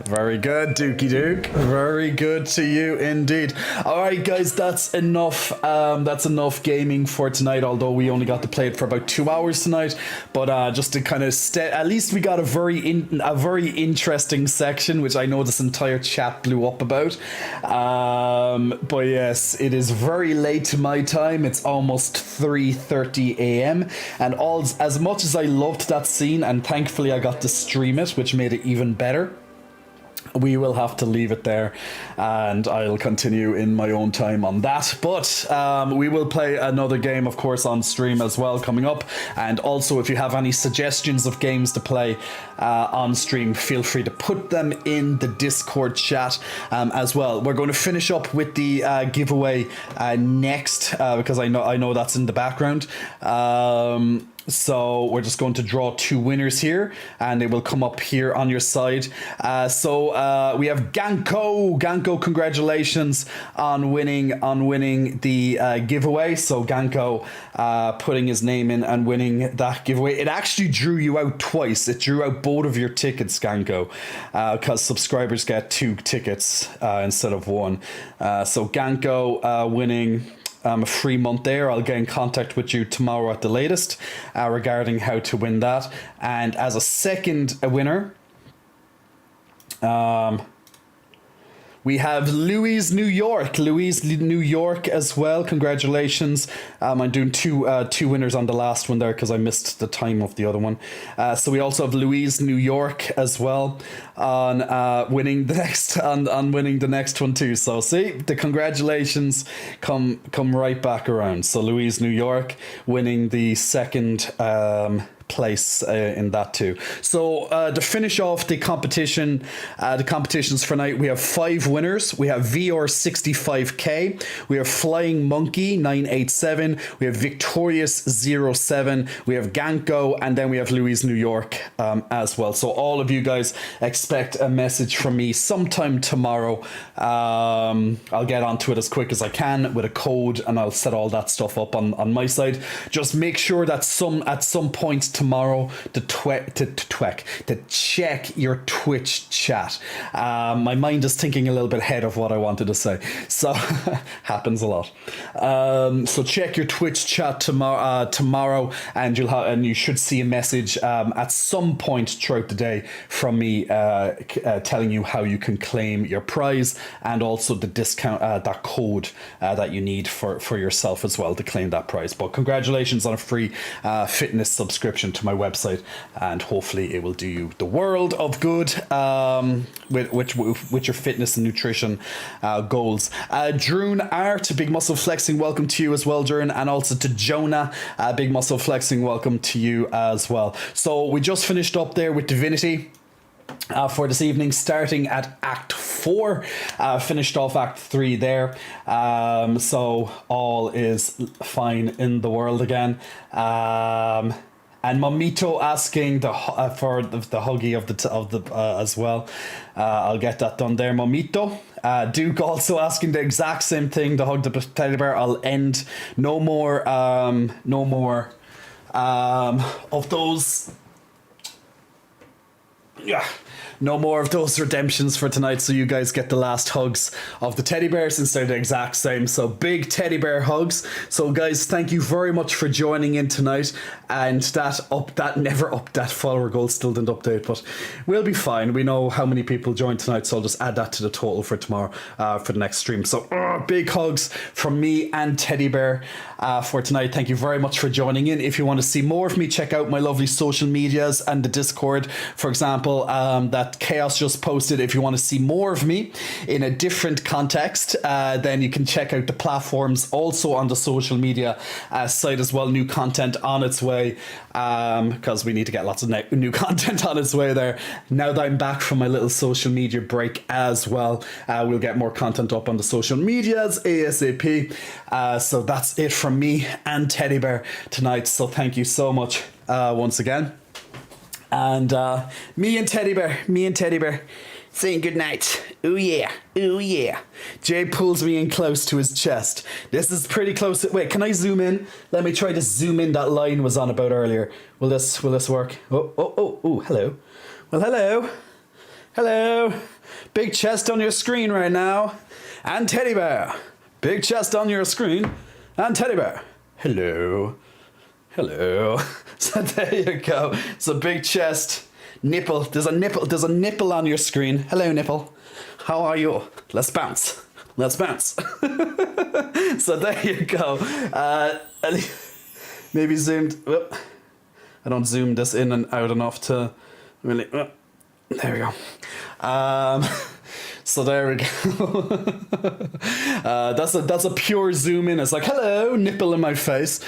Very good, Dookie Duke. Very good to you indeed. All right, guys, that's enough. That's enough gaming for tonight. Although we only got to play it for about 2 hours tonight, but just to kind of at least we got a very interesting section, which I know this entire chat blew up about. But yes, it is very late to my time. It's almost 3:30 a.m. and as much as I loved that scene, and thankfully I got to stream it, which made it even better. We will have to leave it there, and I'll continue in my own time on that. But we will play another game, of course, on stream as well coming up. And also, if you have any suggestions of games to play on stream, feel free to put them in the Discord chat as well. We're going to finish up with the giveaway next because I know that's in the background. So we're just going to draw 2 winners here, and they will come up here on your side. So we have Ganko. Ganko, congratulations on winning the giveaway. So Ganko putting his name in and winning that giveaway. It actually drew you out twice. It drew out both of your tickets, Ganko, because subscribers get 2 tickets instead of 1. So Ganko winning a free month there. I'll get in contact with you tomorrow at the latest regarding how to win that. And as a second winner, we have Louise New York. Louise New York as well. Congratulations. I'm doing two winners on the last one there because I missed the time of the other one. So we also have Louise New York as well on winning the next one too. So see, the congratulations come right back around. So Louise New York winning the second place in that too. So to finish off the competitions for night, we have 5 winners. We have VR65K, we have Flying Monkey 987, we have Victorious 07, we have Ganko, and then we have Louise New York as well. So all of you guys expect a message from me sometime tomorrow. I'll get onto it as quick as I can with a code, and I'll set all that stuff up on my side. Just make sure that at some point tomorrow to check your Twitch chat. My mind is thinking a little bit ahead of what I wanted to say, so happens a lot. So check your Twitch chat tomorrow, and you should see a message at some point throughout the day from me telling you how you can claim your prize, and also the discount that code that you need for yourself as well to claim that prize. But congratulations on a free fitness subscription to my website, and hopefully it will do you the world of good with your fitness and nutrition goals. Droon Art, Big Muscle Flexing, welcome to you as well, Droon, and also to Jonah, Big Muscle Flexing, welcome to you as well. So we just finished up there with Divinity for this evening, starting at Act 4, finished off Act 3 there, so all is fine in the world again. And Momito asking for the huggy of the as well. I'll get that done there, Momito. Duke also asking the exact same thing, the hug the teddy bear. I'll end no more of those. Yeah, no more of those redemptions for tonight, so you guys get the last hugs of the teddy bear since they're the exact same. So big teddy bear hugs. So guys, thank you very much for joining in tonight. And that follower goal still didn't update, but we'll be fine. We know how many people joined tonight, so I'll just add that to the total for tomorrow, for the next stream. So big hugs from me and Teddy Bear for tonight. Thank you very much for joining in. If you want to see more of me, check out my lovely social medias and the Discord, for example, that Chaos just posted. If you want to see more of me in a different context, then you can check out the platforms also on the social media site as well. New content on its way, because we need to get lots of new content on its way there. Now that I'm back from my little social media break as well, we'll get more content up on the social medias ASAP. So that's it from me and Teddy Bear tonight. So thank you so much once again. And me and Teddy Bear saying good night. Ooh yeah, ooh yeah. Jay pulls me in close to his chest. This is pretty close. Wait, can I zoom in? Let me try to zoom in. That line was on about earlier. Will this work? Oh, hello. Well, hello. Big chest on your screen right now. And Teddy Bear. Big chest on your screen. And Teddy Bear. Hello. So there you go. It's a big chest. Nipple. There's a nipple on your screen. Hello, nipple. How are you? Let's bounce. So there you go. Maybe zoomed. Whoop. I don't zoom this in and out enough to really. There we go. So there we go. That's a pure zoom in. It's like, hello, nipple in my face.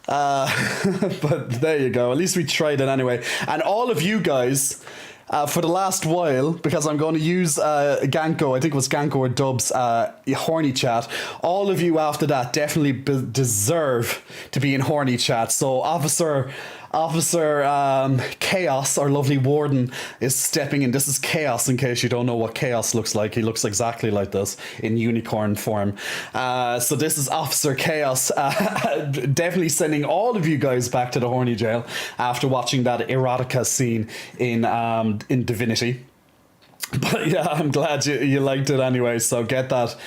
But there you go. At least we tried it anyway. And all of you guys, for the last while, because I'm going to use Ganko, I think it was Ganko or Dub's horny chat. All of you after that definitely deserve to be in horny chat. So Officer Chaos, our lovely warden, is stepping in. This is Chaos, in case you don't know what Chaos looks like. He looks exactly like this in unicorn form. So this is Officer Chaos, definitely sending all of you guys back to the horny jail after watching that erotica scene in Divinity. But yeah, I'm glad you liked it anyway. So get that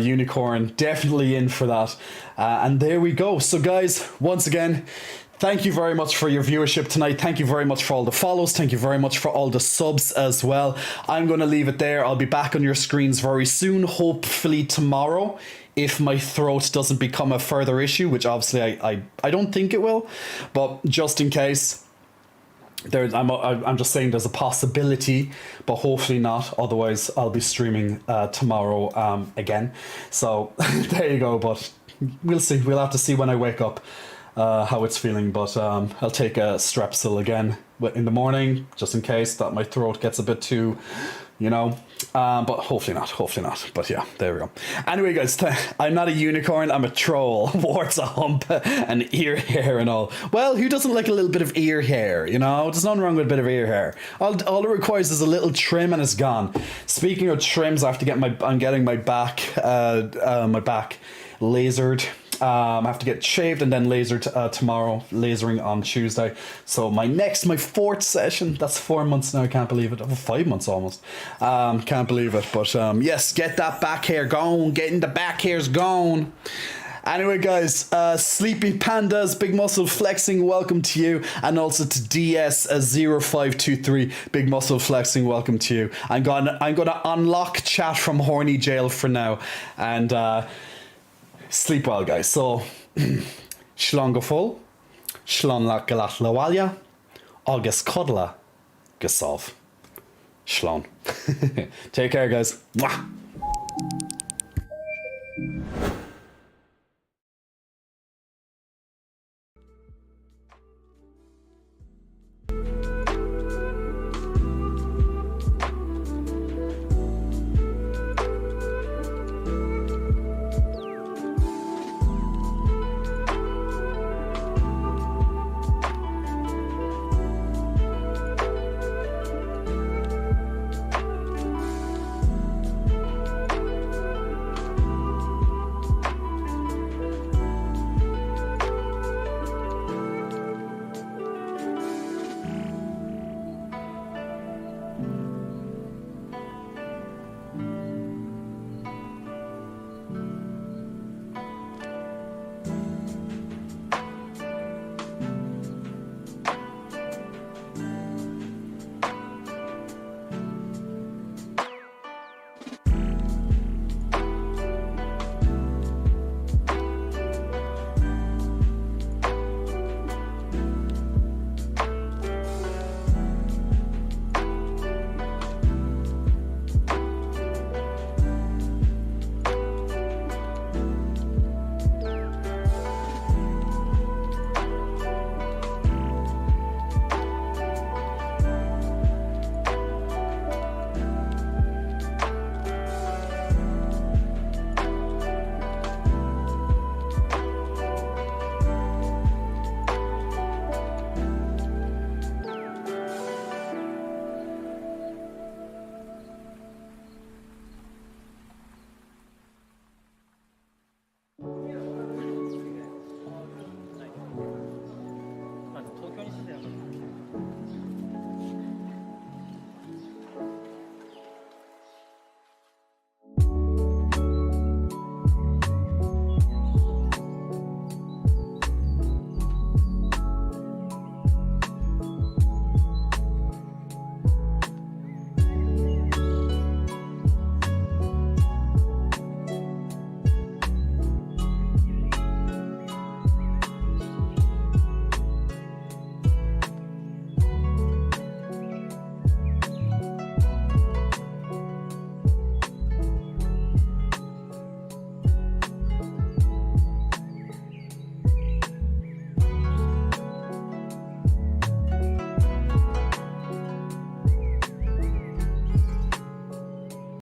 unicorn definitely in for that. And there we go. So guys, once again, thank you very much for your viewership tonight. Thank you very much for all the follows. Thank you very much for all the subs as well. I'm going to leave it there. I'll be back on your screens very soon, hopefully tomorrow, if my throat doesn't become a further issue, which obviously I don't think it will, but just in case. I'm just saying there's a possibility, but hopefully not. Otherwise, I'll be streaming tomorrow again. So there you go. But we'll see. We'll have to see when I wake up how it's feeling. But I'll take a Strepsil again in the morning, just in case that my throat gets a bit too, but hopefully not. But yeah, there we go. Anyway, guys, I'm not a unicorn. I'm a troll. Warts, a hump, and ear hair and all. Well, who doesn't like a little bit of ear hair? There's nothing wrong with a bit of ear hair. All it requires is a little trim and it's gone. Speaking of trims, I'm getting my back lasered. I have to get shaved and then lasered tomorrow, lasering on Tuesday. So my fourth session, that's 4 months now, I can't believe it. 5 months almost. Can't believe it. But yes, get that back hair going, getting the back hairs going. Anyway, guys, Sleepy Pandas, Big Muscle Flexing, welcome to you. And also to DS0523, Big Muscle Flexing, welcome to you. I'm gonna unlock chat from Horny Jail for now. And sleep well, guys. So, Shlán go full, Shlán la galat lawalya, August Codla, Gasov. Shlán. Take care, guys. Mwah.